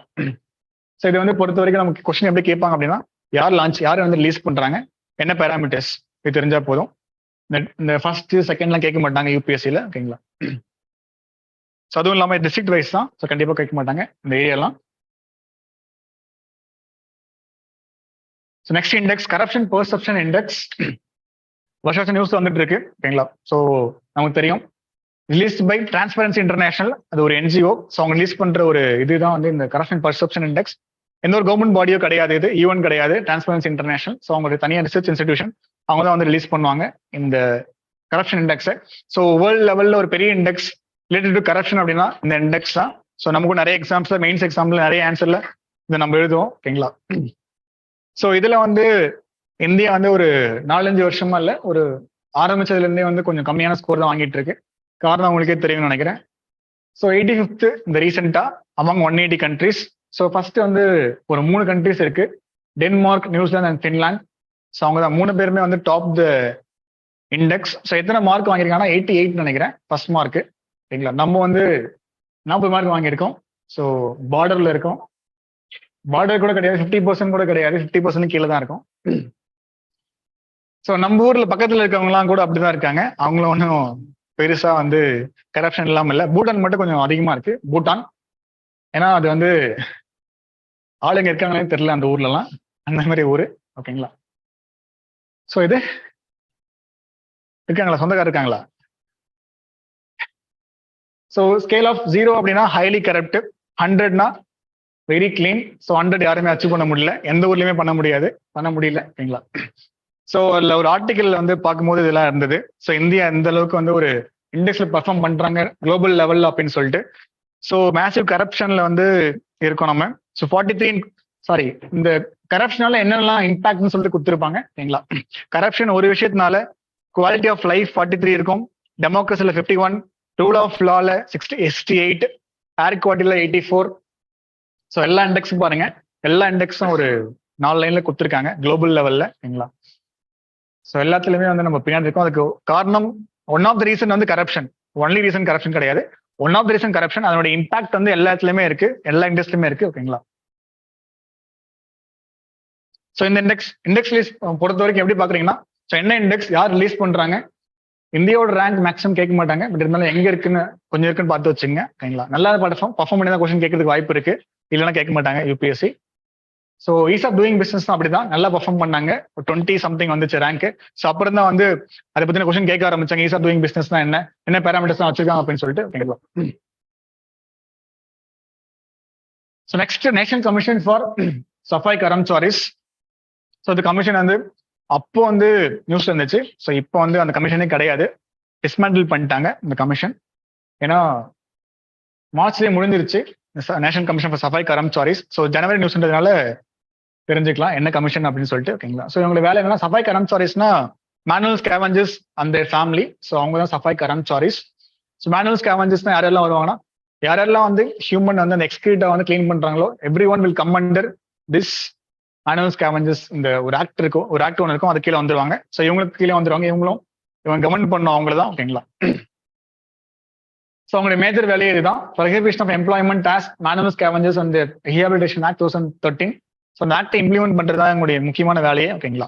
ஸோ இது வந்து பொறுத்த வரைக்கும் நமக்கு கொஸ்டின் எப்படி கேட்பாங்க அப்படின்னா, யார் வந்து ரிலீஸ் பண்றாங்க, என்ன பேராமீட்டர்ஸ், இது தெரிஞ்சா போதும். இந்த ஃபர்ஸ்ட் செகண்ட்லாம் கேட்க மாட்டாங்க யூபிஎஸ்சியில். ஓகேங்களா? ஸோ அதுவும் இல்லாமல் டிஸ்ட்ரிக்ட் வைஸ் தான். ஸோ கண்டிப்பாக கேட்க மாட்டாங்க இந்த ஏரியாலாம். So next index corruption perception index. வருஷம் நியூஸ் வந்துட்டு இருக்கு. ஓகேங்களா? ஸோ நமக்கு தெரியும் ரிலீஸ்ட் பை டிரான்ஸ்பரன்சி இன்டர்நேஷனல், அது ஒரு என்ஜிஓ. ஸோ அவங்க ரிலீஸ் பண்ற ஒரு இதுதான் வந்து இந்த கரப்ஷன் பெர்செப்ஷன் இண்டெக்ஸ். எந்த ஒரு கவர்மெண்ட் பாடியோ கிடையாது, இது ஈவன் கிடையாது. டிரான்ஸ்பரன்சி இன்டர்நேஷனல், ஸோ அவங்களுடைய தனியாக ரிசர்ச் இன்ஸ்டிடியூஷன், அவங்க தான் வந்து ரிலீஸ் பண்ணுவாங்க இந்த கரப்ஷன் இண்டெக்ஸை. ஸோ வேர்ல்டு லெவலில் ஒரு பெரிய இண்டெக்ஸ் ரிலேட்டட் டு கரப்ஷன் அப்படின்னா இந்த இண்டெக்ஸ் தான். ஸோ நமக்கு நிறைய எக்ஸாம்ஸ்ல மெயின்ஸ் எக்ஸாம்ல நிறைய ஆன்சர்ல இதை நம்ம எழுதுவோம். ஓகேங்களா? ஸோ இதுல வந்து இந்தியா வந்து ஒரு 4-5 வருஷமா இல்லை, ஒரு ஆரம்பிச்சதுல இருந்தே வந்து கொஞ்சம் கம்மியான ஸ்கோர் தான் வாங்கிட்டு இருக்கு. காரணம் உங்களுக்கே தெரியும்னு நினைக்கிறேன். ஸோ 85th இந்த ரீசெண்டா அமங் 180 கண்ட்ரிஸ். ஸோ ஃபர்ஸ்ட் வந்து ஒரு 3 கண்ட்ரிஸ் இருக்கு, Denmark, New Zealand and Finland. So அவங்க தான் 3 பேருமே வந்து டாப் த இண்டெக்ஸ். ஸோ எத்தனை மார்க் வாங்கியிருக்காங்கன்னா 88 நினைக்கிறேன் ஃபர்ஸ்ட் மார்க். சரிங்களா? நம்ம வந்து 40 மார்க் வாங்கியிருக்கோம். ஸோ பார்டர்ல இருக்கோம். பார்டர் கூட கிடையாது, 50% கூட கிடையாது, 50% கீழே தான் இருக்கும். ஸோ நம்ம ஊர்ல பக்கத்துல இருக்கவங்கலாம் கூட அப்படிதான் இருக்காங்க. அவங்களும் ஒன்றும் பெருசா வந்து கரப்ஷன் இல்லாம இல்லை. பூட்டான் மட்டும் கொஞ்சம் அதிகமா இருக்கு. பூட்டான் ஏன்னா அது வந்து ஆளுங்க இருக்காங்களே தெரியல அந்த ஊர்லலாம், அந்த மாதிரி ஊரு. ஓகேங்களா? ஸோ இது இருக்காங்களா, சொந்தக்காரர் இருக்காங்களா? ஸோ ஸ்கேல் ஆஃப் 0 அப்படின்னா ஹைலி கரப்ட், 100னா வெரி கிளீன். ஸோ 100 யாருமே அச்சீவ் பண்ண முடியல, எந்த ஊர்லயுமே பண்ண முடியல. ஓகேங்களா? ஸோ அதில் ஒரு ஆர்டிக்கல் வந்து பார்க்கும்போது இதெல்லாம் இருந்தது. ஸோ இந்தியா எந்த அளவுக்கு வந்து ஒரு இண்டெக்ஸ்ல பர்ஃபார்ம் பண்றாங்க குளோபல் லெவல் அப்படின்னு சொல்லிட்டு. ஸோ மேசிவ் கரப்ஷன்ல வந்து இருக்கோம் நம்ம. ஸோ 43 இந்த கரப்ஷனால என்னெல்லாம் இம்பாக்ட்னு சொல்லிட்டு கொடுத்துருப்பாங்க. ஓகேங்களா? கரப்ஷன் ஒரு விஷயத்தினால குவாலிட்டி ஆஃப் லைஃப் 43 இருக்கும், டெமோக்ரஸில 51, ரூல் ஆஃப் லால 68, ஏர் குவாலிட்டியில 84. ஸோ எல்லா இண்டெக்ஸும் பாருங்க, எல்லா இண்டெக்ஸும் ஒரு 4 லைன்ல கொடுத்துருக்காங்க குளோபல் லெவல்ல. ஓகேங்களா? ஸோ எல்லாத்துலயுமே வந்து நம்ம பின்னாடி இருக்கோம். அதுக்கு காரணம் ஒன் ஆஃப் த ரீசன் வந்து கரப்ஷன். ஒன்லி ரீசன் கரப்ஷன் கிடையாது, one of the reason corruption. அதோட இம்பாக்ட் வந்து எல்லா இடத்துலயுமே இருக்கு, எல்லா இண்டஸ்ட்ரியுமே இருக்கு. ஓகேங்களா? ஸோ இந்த இண்டெக்ஸ் லிஸ்ட் பொறுத்த வரைக்கும் எப்படி பாக்குறீங்கன்னா, ஸோ என்ன இண்டெக்ஸ் யார் ரிலீஸ் பண்றாங்க, இந்தியாவோட ரேங்க் மேக்ஸிமம் கேட்க மாட்டாங்க. பட் இருந்தாலும் எங்க இருக்குன்னு கொஞ்சம் இருக்குன்னு பார்த்து வச்சுங்க. ஓகேங்களா? நல்லா பர்ஃபார்ம் பண்ணி தான் கொஸ்டின் கேட்கறதுக்கு வாய்ப்பு இருக்கு, இல்லைன்னா கேட்க மாட்டாங்க UPSC. So ease of doing business தான் அப்படிதான், நல்லா பர்ஃபார்ம் பண்ணாங்க, 20 சம்திங் வந்துச்சு ரேங்க். ஸோ அப்புறம் தான் வந்து அதை பத்தின கொஸ்டின் கேட்க ஆரம்பிச்சாங்க. ஈஸ் ஆஃப் டூயிங் பிசினஸ் தான் என்ன பேராமீட்டர்ஸ் தான் வச்சிருக்காங்க அப்படின்னு சொல்லிட்டு. ஓகேங்களா? So next national commission for Safai Karamcharis. So இந்த கமிஷன் வந்து அப்போ வந்து நியூஸ் இருந்துச்சு. ஸோ இப்போ வந்து அந்த கமிஷனே கிடையாது, டிஸ்மேண்டில் பண்ணிட்டாங்க இந்த கமிஷன். ஏன்னா மார்ச்லேயே முடிஞ்சிருச்சு national commission for Safai Karamcharis. So ஜனவரி நியூஸ்ன்றதுனால தெரிஞ்சுக்கலாம் என்ன கமிஷன் அப்படின்னு சொல்லிட்டு. ஓகேங்களா? ஸோ இவங்களுக்கு வேலை என்னன்னா, சஃபாய் கரம்சாரிஸ்னா மேனுவல் ஸ்கேவஞ்சர்ஸ் அந்த ஃபேமிலி. ஸோ அவங்க தான் சஃபாய் கரம்சாரிஸ். ஸோ மேனுவல் ஸ்கேவஞ்சர்ஸ்னா யாரெல்லாம் வருவாங்கன்னா, யாரெல்லாம் வந்து ஹியூமன் வந்து அந்த எக்ஸ்கிரீட்டை வந்து கிளீன் பண்றாங்களோ every one will come under this manual scavengers. இந்த ஒரு ஆக்ட் இருக்கும், ஒரு ஆக்ட் ஒன்று இருக்கும், அது கீழே வந்துருவாங்க. ஸோ இவங்களுக்கு கீழே வந்துருவாங்க. இவங்களும் இவன் கவர்மெண்ட் பண்ணும் அவங்கள தான். ஓகேங்களா. ஸோ அவங்களுடைய மேஜர் வேலையே இதுதான். Prohibition of employment as manual scavengers and rehabilitation act 2013. So அந்த ஆக்டை இம்ப்ளிமெண்ட் பண்றது தான் எங்களுடைய முக்கியமான வேலையே. ஓகேங்களா.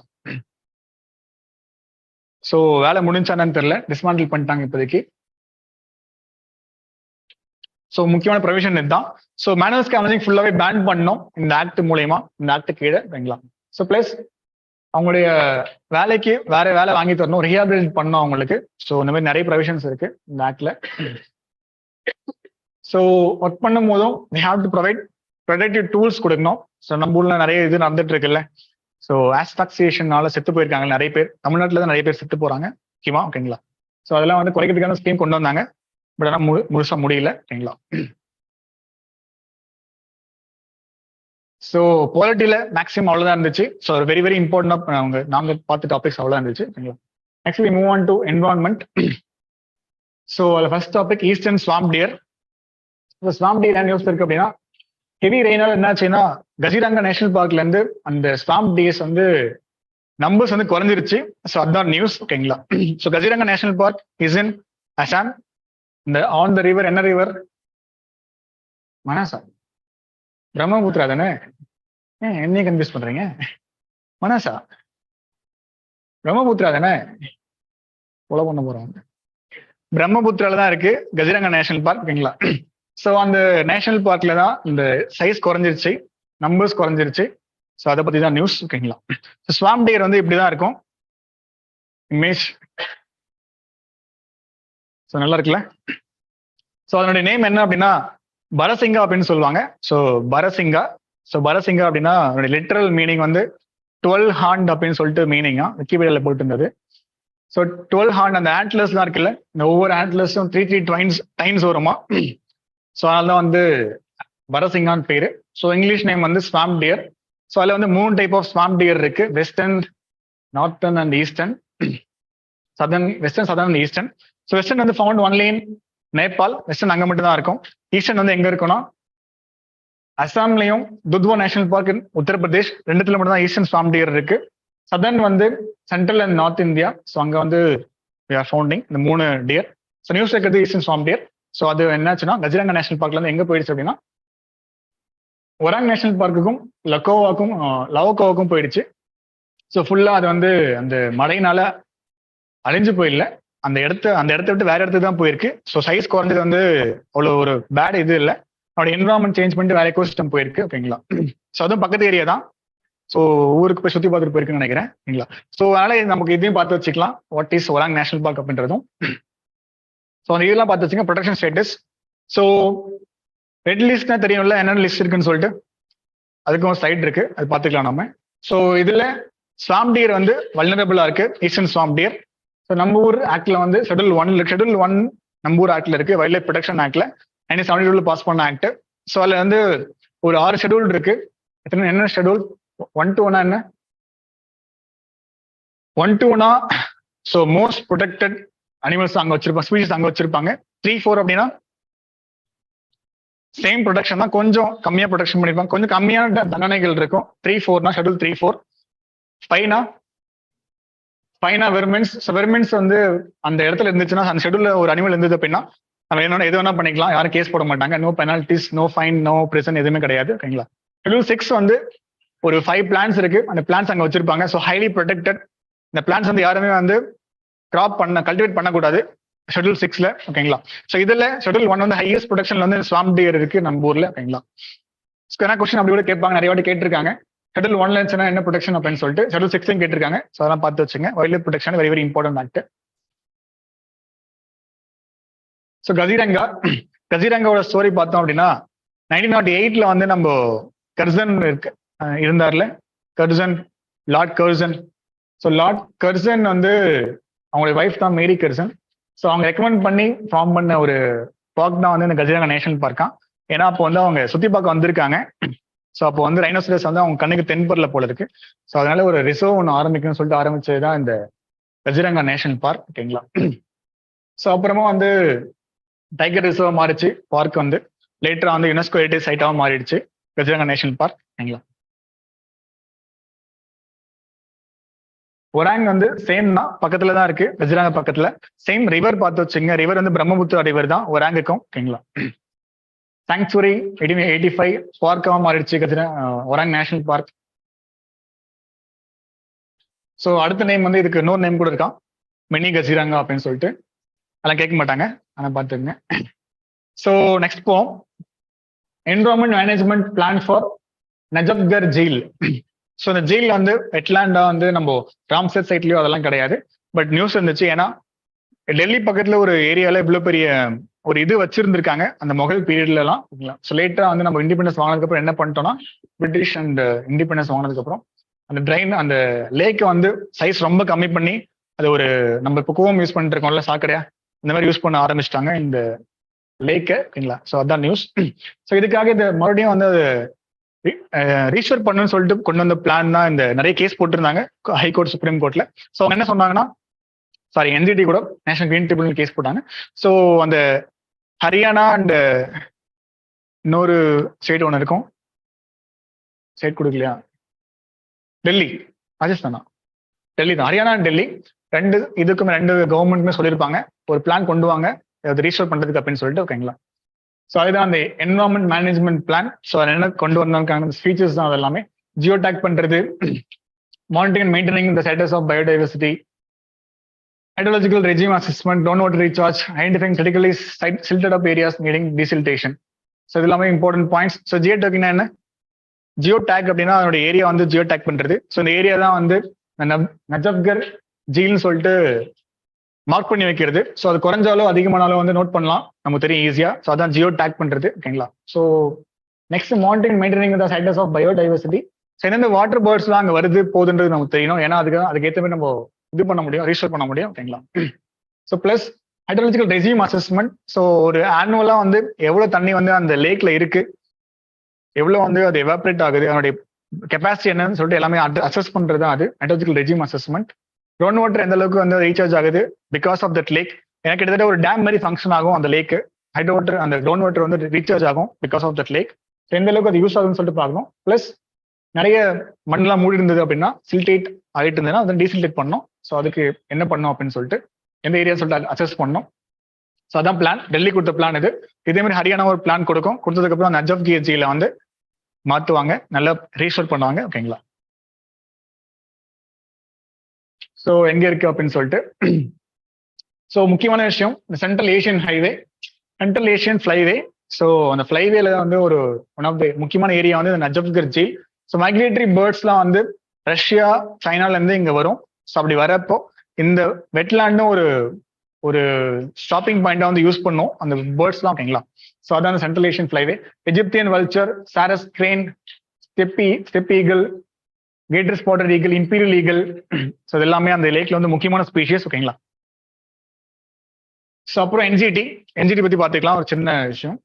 ஸோ வேலை முடிஞ்சானு தெரியல, டிஸ்மாண்டில் பண்ணிட்டாங்க இப்போதைக்கு. ஸோ முக்கியமான ப்ரொவிஷன் இதுதான். ஸோ மேனுவல் ஸ்கேவஞ்சிங் ஃபுல்லாவே பேன் பண்ணோம் இந்த ஆக்ட் மூலயமா, இந்த ஆக்ட் கீழே. ஓகேங்களா. ஸோ பிளஸ் அவங்களுடைய வேலைக்கு வேற வேலை வாங்கி தரணும், ரீஹாபிலிட்டேட் பண்ணணும் அவங்களுக்கு. ஸோ இந்த மாதிரி நிறைய ப்ரொவிஷன்ஸ் இருக்கு இந்த ஆக்ட்ல. ஸோ ஒர்க் பண்ணும் போதும் we have to provide productive tools கொடுக்கணும். ஸோ நம்ம ஊர்ல நிறைய இது நடந்துட்டு இருக்குல்ல. ஸோ ஆஸ்பாக்சியேஷனால செத்து போயிருக்காங்க நிறைய பேர், தமிழ்நாட்டில் தான் நிறைய பேர் செத்து போறாங்க முக்கியமா. ஓகேங்களா. ஸோ அதெல்லாம் வந்து குறைக்கிறதுக்கான ஸ்கீம் கொண்டு வந்தாங்க, பட் ஆனால் முழுசா முடியல. ஓகேங்களா. ஸோ குவாலிட்டியில மேக்ஸிமம் அவ்வளோதான் இருந்துச்சு. ஸோ வெரி வெரி இம்பார்ட்டன்ட் நாங்கள் பார்த்த டாபிக்ஸ் அவ்வளோதான் இருந்துச்சு. ஓகேங்களா. Next we move on to environment. So first topic eastern swamp dear. Swamp dear என்ன நியூஸ் இருக்கு அப்படின்னா, ஹெவி ரெயினால என்னாச்சுன்னா கஜிரங்கா நேஷனல் பார்க்ல இருந்து அந்த ஸ்வாம்ப் டியர்ஸ் வந்து நம்பர்ஸ் வந்து குறைஞ்சிருச்சு. ஸோ அதுதான் நியூஸ். ஓகேங்களா. So Kaziranga national park is in Assam. இந்த ஆன் த ரிவர், என்ன ரிவர்? மனாசா, பிரம்மபுத்திரா தானே? என்னைய கன்ஃபியூஸ் பண்றீங்க? மனாசா பிரம்மபுத்திரா தானே? கொலை பண்ண போறாங்க. பிரம்மபுத்திரால தான் இருக்கு கஜிரங்கா நேஷனல் பார்க். ஓகேங்களா. ஸோ அந்த நேஷனல் பார்க்ல தான் இந்த சைஸ் குறைஞ்சிருச்சு, நம்பர்ஸ் குறைஞ்சிருச்சு. ஸோ அதை பத்தி தான் நியூஸ். ஓகேங்களா. ஸ்வாம்ப் டியர் வந்து இப்படிதான் இருக்கும் இமேஜ். ஸோ நல்லா இருக்குல்ல. ஸோ அதனுடைய நேம் என்ன அப்படின்னா பரசிங்கா அப்படின்னு சொல்லுவாங்க. ஸோ பரசிங்கா. ஸோ பரசிங்கா அப்படின்னா லிட்டரல் மீனிங் வந்து 12 ஹார்ன் அப்படின்னு சொல்லிட்டு மீனிங்கா விக்கிபீடியால போட்டு இருந்தது. ஸோ 12 ஹார்ன் அந்த ஆண்ட்லர்ஸ் தான் இருக்குல்ல, இந்த ஒவ்வொரு ஆண்ட்லர்ஸும் 3 டைம்ஸ் வருமா. ஸோ அதனால வந்து பரசிங்கான்னு பேரு. ஸோ இங்கிலீஷ் நேம் வந்து ஸ்வாம்ப் டியர். ஸோ அதில் வந்து 3 டைப் ஆஃப் ஸ்வாம்ப் டியர் இருக்கு, western, northern and eastern. Western, southern and eastern. So western வந்து found only in Nepal. Western அங்கே மட்டும் தான் இருக்கும். ஈஸ்டர்ன் வந்து எங்க இருக்குன்னா அசாம்லயும் துத்வா நேஷனல் பார்க் உத்தரப்பிரதேஷ், ரெண்டுத்துல மட்டும் தான் ஈஸ்டர்ன் ஸ்வாம்ப் டியர் இருக்கு. சதர்ன் வந்து central and north India. So அங்க வந்து ஃபவுண்டிங் இந்த 3 டியர். ஸோ நியூஸ் இருக்கிறது ஈஸ்டர்ன் ஸ்வாம்ப் டியர். ஸோ அது என்னாச்சுன்னா கஜிரங்கா நேஷனல் பார்க்ல இருந்து எங்க போயிடுச்சு அப்படின்னா ஒராங் நேஷனல் பார்க்குக்கும் லவோக்கோவுக்கும் போயிடுச்சு. ஸோ ஃபுல்லா அது வந்து அந்த மழையினால அழிஞ்சு போயிடல, அந்த இடத்த விட்டு வேற இடத்துக்கு தான் போயிருக்கு. ஸோ சைஸ் குறைஞ்சது வந்து அவ்வளோ ஒரு பேட் இது இல்லை, அவனோட என்வரான்மெண்ட் சேஞ்ச் பண்ணிட்டு வேற எக்கோசிஸ்டம் போயிருக்கு. ஓகேங்களா. ஸோ அதுவும் பக்கத்து ஏரியா தான். ஸோ ஊருக்கு போய் சுற்றி பார்த்துட்டு போயிருக்குன்னு நினைக்கிறேன். ஓகேங்களா. ஸோ அதனால நமக்கு இதையும் பார்த்து வச்சுக்கலாம், what is Orang national park அப்படின்றதும். ஸோ அந்த இதெல்லாம் பார்த்து வச்சுங்க. Protection status. ஸோ ரெட் லிஸ்ட்னா தெரியும்ல என்னென்ன லிஸ்ட் இருக்குன்னு சொல்லிட்டு, அதுக்கும் ஸ்லைட் இருக்கு, அது பார்த்துக்கலாம் நம்ம. ஸோ இதுல ஸ்வாம்ப் டியர் வந்து வல்னரபிளா இருக்கு, ஈஸ்டர்ன் ஸ்வாம்ப் டியர். ஸோ நம்ம ஊர் ஆக்ட்ல வந்து ஷெட்யூல் 1 நம்ம ஊர் ஆக்ட்ல இருக்கு, வைல்ட் லைஃப் ப்ரொடெக்ஷன் ஆக்ட்ல 1972 பாஸ் பண்ண ஆக்ட். ஸோ அதுல வந்து ஒரு 6 ஷெட்யூல் இருக்கு. என்ன ஷெட்யூல்? 1 to 1 என்ன? 1 to 1 so most protected animals அங்க வச்சிருப்பாங்க, ஸ்பீஷிஸ் அங்க வச்சிருப்பாங்க. 3, 4 அப்படின்னா சேம் ப்ரொடெக்ஷன் தான், கொஞ்சம் கம்மியா ப்ரொடெக்ஷன் பண்ணிருப்பாங்க, கொஞ்சம் கம்மியான தண்டனைகள் இருக்கும். 3, 4னா ஷெட்யூல் 3, 4. 5னா வெர்மென்ஸ். வெர்மென்ஸ் வந்து அந்த இடத்துல இருந்துச்சுன்னா, அந்த ஷெட்யூல்ல ஒரு அனிமல் இருந்தது அப்படின்னா நம்ம என்ன எது வேணா பண்ணிக்கலாம், யாரும் கேஸ் போட மாட்டாங்க. No penalties, no fine, no prison, எதுவுமே கிடையாது. ஓகேங்களா. ஷெட்யூல் 6 வந்து ஒரு 5 பிளான்ஸ் இருக்கு, அந்த பிளான்ஸ் அங்க வச்சிருப்பாங்க. So highly protected. இந்த பிளான்ஸ் வந்து யாருமே வந்து கல்டிவேட் பண்ணக்கூடாது ஷெட்யூல் 6ல. ஓகேங்களா. ஸோ இதுல ஷெட்யூல் 1 வந்து ஹையஸ்ட் ப்ரொடெக்ஷன்ல வந்து ஸ்வாம்ப் டியர் இருக்கு நம்ம ஊர்ல. ஓகேங்களா. என்ன கொஸ்டின் அப்படி கூட கேட்பாங்க, நிறைய வாட்டி கேட்டிருக்காங்க. ஷெட்யூல் 1ல இருந்துச்சுன்னா என்ன ப்ரொடெக்ஷன் அப்படின்னு சொல்லிட்டு ஷெட்யூல் 6 கேட்டிருக்காங்க. ஸோ அதெல்லாம் பார்த்து வச்சுங்க. Wild life protection very very important act. So கஜிரங்காவோட ஸ்டோரி பார்த்தோம் அப்படின்னா 1908ல வந்து நம்ம கர்சன் இருந்தார்ல, lord Curzon. So lord Curzon வந்து அவங்களுடைய வைஃப் தான் மேரி கர்சன். ஸோ அவங்க ரெக்கமெண்ட் பண்ணி ஃபார்ம் பண்ண ஒரு பார்க் தான் வந்து இந்த கஜிரங்கா நேஷனல் பார்க்கா. ஏன்னா அப்போ வந்து அவங்க சுத்தி பார்க்க வந்திருக்காங்க. ஸோ அப்போ வந்து ரைனோசரஸ் வந்து அவங்க கண்ணுக்கு தென்படல போல இருக்கு. ஸோ அதனால ஒரு ரிசர்வ் ஒன்று ஆரம்பிக்கணும்னு சொல்லிட்டு ஆரம்பிச்சதுதான் இந்த கஜிரங்கா நேஷனல் பார்க். ஓகேங்களா. ஸோ அப்புறமா வந்து டைகர் ரிசர்வ் மாறிச்சு பார்க் வந்து, லேட்டரா வந்து யுனெஸ்கோ ஹெரிட்டேஜ் சைட்டாகவும் மாறிடுச்சு கஜிரங்கா நேஷனல் பார்க். ஓகேங்களா. ஒராங் வந்து சேம் தான், பக்கத்துல தான் இருக்கு, கஜிராங்க பக்கத்துல. சேம் ரிவர் பார்த்து வச்சுங்க, ரிவர் வந்து பிரம்மபுத்திரா ரிவர் தான் ஒராங்குக்கும். ஓகேங்களா. சாங்சுரி 1885 பார்க்காக மாறிடுச்சு கஜிரா ஒராங் நேஷனல் பார்க். ஸோ அடுத்த நேம் வந்து இதுக்கு இன்னொரு நேம் கூட இருக்கான், மினி கஜிராங்கா அப்படின்னு சொல்லிட்டு. அதெல்லாம் கேட்க மாட்டாங்க, ஆனால் பார்த்துங்க. ஸோ நெக்ஸ்ட் போவோம். Environment management plan for Najafgarh jheel. So இந்த ஜெயில் வந்து வெட்லாண்டா வந்து நம்ம ராம்சர் சைட்லயோ அதெல்லாம் கிடையாது. பட் நியூஸ் இருந்துச்சு, ஏன்னா டெல்லி பக்கத்துல ஒரு ஏரியால இவ்வளவு பெரிய ஒரு இது வச்சிருந்திருக்காங்க அந்த முகல் பீரியட்ல எல்லாம். ஸோ லேட்டரா வந்து நம்ம இண்டிபெண்டன்ஸ் வாங்கினதுக்கு அப்புறம் என்ன பண்ணிட்டோம்னா, பிரிட்டிஷ் அண்ட் இண்டிபெண்டன்ஸ் வாங்கினதுக்கு அப்புறம் அந்த ட்ரைன் அந்த லேக்கை வந்து சைஸ் ரொம்ப கம்மி பண்ணி அது ஒரு நம்ம இப்போ கூவம் யூஸ் பண்ணிட்டு இருக்கோம்ல சாக்கடையா, இந்த மாதிரி யூஸ் பண்ண ஆரம்பிச்சிட்டாங்க இந்த லேக்கு. ஓகேங்களா. ஸோ அதான் நியூஸ். ஸோ இதுக்காக இது மறுபடியும் வந்து அது ரீஸ்டோர் பண்ணுன்னு சொல்லிட்டு கொண்டு வந்த பிளான் தான். இந்த நிறைய கேஸ் போட்டிருந்தாங்க ஹைகோர்ட், சுப்ரீம் கோர்ட்ல. ஸோ அவங்க என்ன சொன்னாங்கன்னா, சாரி என்ஜிடி கூட நேஷனல் கிரீன் ட்ரிபியூனல் கேஸ் போட்டாங்க. ஸோ அந்த ஹரியானா அண்ட் இன்னொரு ஸ்டேட் ஒன்று இருக்கும், ஸ்டேட் கொடுக்கலையா, டெல்லி, ராஜஸ்தானா, டெல்லி தான், ஹரியானா அண்ட் டெல்லி ரெண்டு இதுக்குமே ரெண்டு கவர்மெண்ட்டுமே சொல்லியிருப்பாங்க ஒரு பிளான் கொண்டு வாங்க அதை ரீஸ்டோர் பண்றதுக்கு அப்படின்னு சொல்லிட்டு. ஓகேங்களா. ஸோ அதுதான் அந்த என்விரான்மெண்ட் மேனேஜ்மெண்ட் பிளான். ஸோ அதை என்ன கொண்டு வந்தாங்க ஃபீச்சர்ஸ் தான். அது எல்லாமே ஜியோ டேக் பண்றது, monitoring and maintaining the status of biodiversity, hydrological regime assessment, ground water recharge, identifying critically silted up areas needing desiltation. So இது எல்லாமே இம்பார்ட்டன்ட் பாயிண்ட்ஸ். ஸோ ஜியோ டேக்னா என்ன, ஜியோ டேக் அப்படின்னா அதோட ஏரியா வந்து ஜியோ டேக் பண்றது. ஸோ இந்த ஏரியா தான் வந்து நஜப்கர் ஜெயில்னு சொல்லிட்டு மார்க் பண்ணி வைக்கிறது. ஸோ அது குறைஞ்சாலும் அதிகமானாலும் வந்து நோட் பண்ணலாம், நமக்கு தெரியும் ஈஸியா. ஸோ அதான் ஜியோ டேக் பண்றது. ஓகேங்களா. So next monitoring maintaining the status of biodiversity. So எந்தெந்த வாட்டர் பேர்ட்ஸ்லாம் அங்கே வருது போகுதுன்றது நமக்கு தெரியணும், ஏன்னா அதுக்கேற்ற மாதிரி நம்ம இது பண்ண முடியும், ரீஸ்டோர் பண்ண முடியும். ஓகேங்களா. So plus hydrological regime assessment. So ஒரு ஆனுவலா வந்து எவ்வளவு தண்ணி வந்து அந்த லேக்ல இருக்கு, எவ்வளவு வந்து அது எவாபரேட் ஆகுது, அதனுடைய கெப்பாசிட்டி என்னன்னு சொல்லிட்டு எல்லாமே அசஸ் பண்றது அது ஹைட்ரோலஜிக்கல் ரெஜிம் அசஸ்மெண்ட். கிரவுண்ட் வாட்டர் எந்த அளவுக்கு வந்து ரீசார்ஜ் ஆகுது பிகாஸ் ஆஃப் தட் லேக், எனக்கு கிட்டத்தட்ட ஒரு டேம் மாதிரி ஃபங்க்ஷன் ஆகும் அந்த லேக். ஹைட்ரோ வாட்டர் அந்த கிரவுண்ட் வாட்டர் வந்து ரீசார்ஜ் ஆகும் பிகாஸ் ஆஃப் தட் லேக். எந்த அளவுக்கு அது யூஸ் ஆகுதுன்னு சொல்லிட்டு பார்க்கணும். பிளஸ் நிறைய மண்ணெல்லாம் மூடி இருந்தது அப்படின்னா, சில்டேட் ஆகிட்டு இருந்ததுன்னா அதை டீசில்டேட் பண்ணணும். ஸோ அதுக்கு என்ன பண்ணணும் அப்படின்னு சொல்லிட்டு எந்த ஏரியா சொல்லிட்டு அசஸ் பண்ணணும். ஸோ அதான் பிளான், டெல்லி கொடுத்த பிளான் இது. இதே மாதிரி ஹரியானா ஒரு பிளான் கொடுத்ததுக்கு அப்புறம் அந்த நஜப் கியர்ஜியில வந்து மாத்துவாங்க, நல்லா ரீஸ்டோர் பண்ணுவாங்க. ஓகேங்களா. ஸோ எங்க இருக்கு அப்படின்னு சொல்லிட்டு. ஸோ முக்கியமான விஷயம் இந்த central Asian highway, central Asian flyway. So அந்த ஃபிளைவேல வந்து ஒரு ஒன் ஆஃப் த முக்கியமான ஏரியா வந்து இந்த நஜப்கர் ஜெயில். ஸோ மைக்ரேட்டரி பேர்ட்ஸ்லாம் வந்து ரஷ்யா, சைனால இருந்து இங்க வரும். ஸோ அப்படி வரப்போ இந்த வெட்லாண்டும் ஒரு ஸ்டாப்பிங் பாயிண்டா வந்து யூஸ் பண்ணும் அந்த பேர்ட்ஸ்லாம். ஓகேங்களா. ஸோ அதான் central Asian flyway. Egyptian vulture, sarus crane, steppe eagle, greater spotted eagle, imperial eagle. So இது எல்லாமே அந்த லேக்ல வந்து முக்கியமான ஸ்பீஷியஸ். ஓகேங்களா. ஸோ அப்புறம் என்ஜிடி பத்தி பார்த்துக்கலாம், ஒரு சின்ன விஷயம்.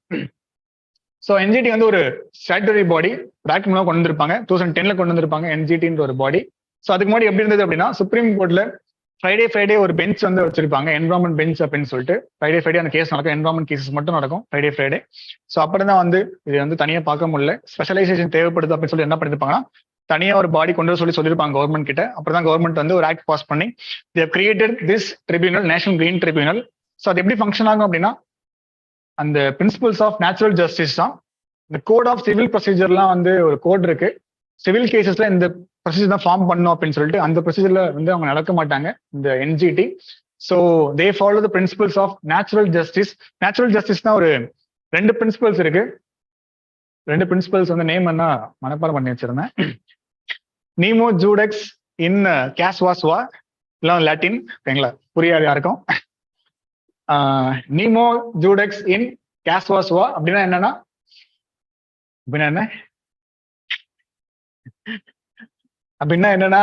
ஸோ என்ஜிடி வந்து ஒரு ஸ்டாட்டுட்டரி பாடி, ஆக்ட் மூலம் கொண்டு வந்திருப்பாங்க, 2010ல கொண்டு வந்திருப்பாங்க என்ஜிடின்ற ஒரு பாடி. ஸோ அதுக்கு முன்னாடி எப்படி இருந்தது அப்படின்னா, சுப்ரீம் கோர்ட்ல ஃப்ரைடே ஒரு பெஞ்ச் வந்து வச்சிருப்பாங்க, என்விரான்மெண்ட் பெஞ்ச் அப்படின்னு சொல்லிட்டு. ஃப்ரைடே அந்த கேஸ் நடக்கும், என்விரான்மெண்ட் கேசஸ் மட்டும் நடக்கும் ஃப்ரைடே. ஸோ அப்படி தான் வந்து இது வந்து தனியாக பார்க்க முடியல, ஸ்பெஷலைசேஷன் தேவைப்படுது அப்படின்னு சொல்லி என்ன பண்ணிருப்பாங்கன்னா, தனியா ஒரு பாடி கொண்டு வர சொல்லியிருப்பாங்க கவர்மெண்ட் கிட்ட. அப்புறம் தான் கவர்மெண்ட் வந்து ஒரு ஆக்ட் பாஸ் பண்ணி they have created this tribunal, national green tribunal. So அது எப்படி ஃபங்க்ஷன் ஆகும் அப்படின்னா, அந்த பிரின்சிபல்ஸ் ஆஃப் நேச்சுரல் ஜஸ்டிஸ் தான். இந்த கோட் ஆஃப் சிவில் ப்ரொசீஜர்லாம் வந்து ஒரு கோட் இருக்கு, சிவில் கேசஸ்ல இந்த ப்ரொசீஜர் தான் ஃபார்ம் பண்ணும் அப்படின்னு சொல்லிட்டு. அந்த ப்ரொசீஜர்ல வந்து அவங்க நடக்க மாட்டாங்க இந்த NGT. So they follow the principles of natural justice. Natural ஜஸ்டிஸ்னா ஒரு 2 பிரின்சிபல்ஸ் இருக்கு. 2 பிரின்சிபல்ஸ் வந்து நேம் என்ன மனப்பாடம் பண்ணி வச்சிருந்தேன். நீமோ ஜூடெக்ஸ் இன் கேஸ்வாஸ்வா, எல்லாம் லாட்டின். ஓகேங்களா, புரியாது யாருக்கும். நீமோ ஜூடெக்ஸ் இன் கேஸ்வாஸ்வா அப்படின்னா என்னன்னா, என்னன்னா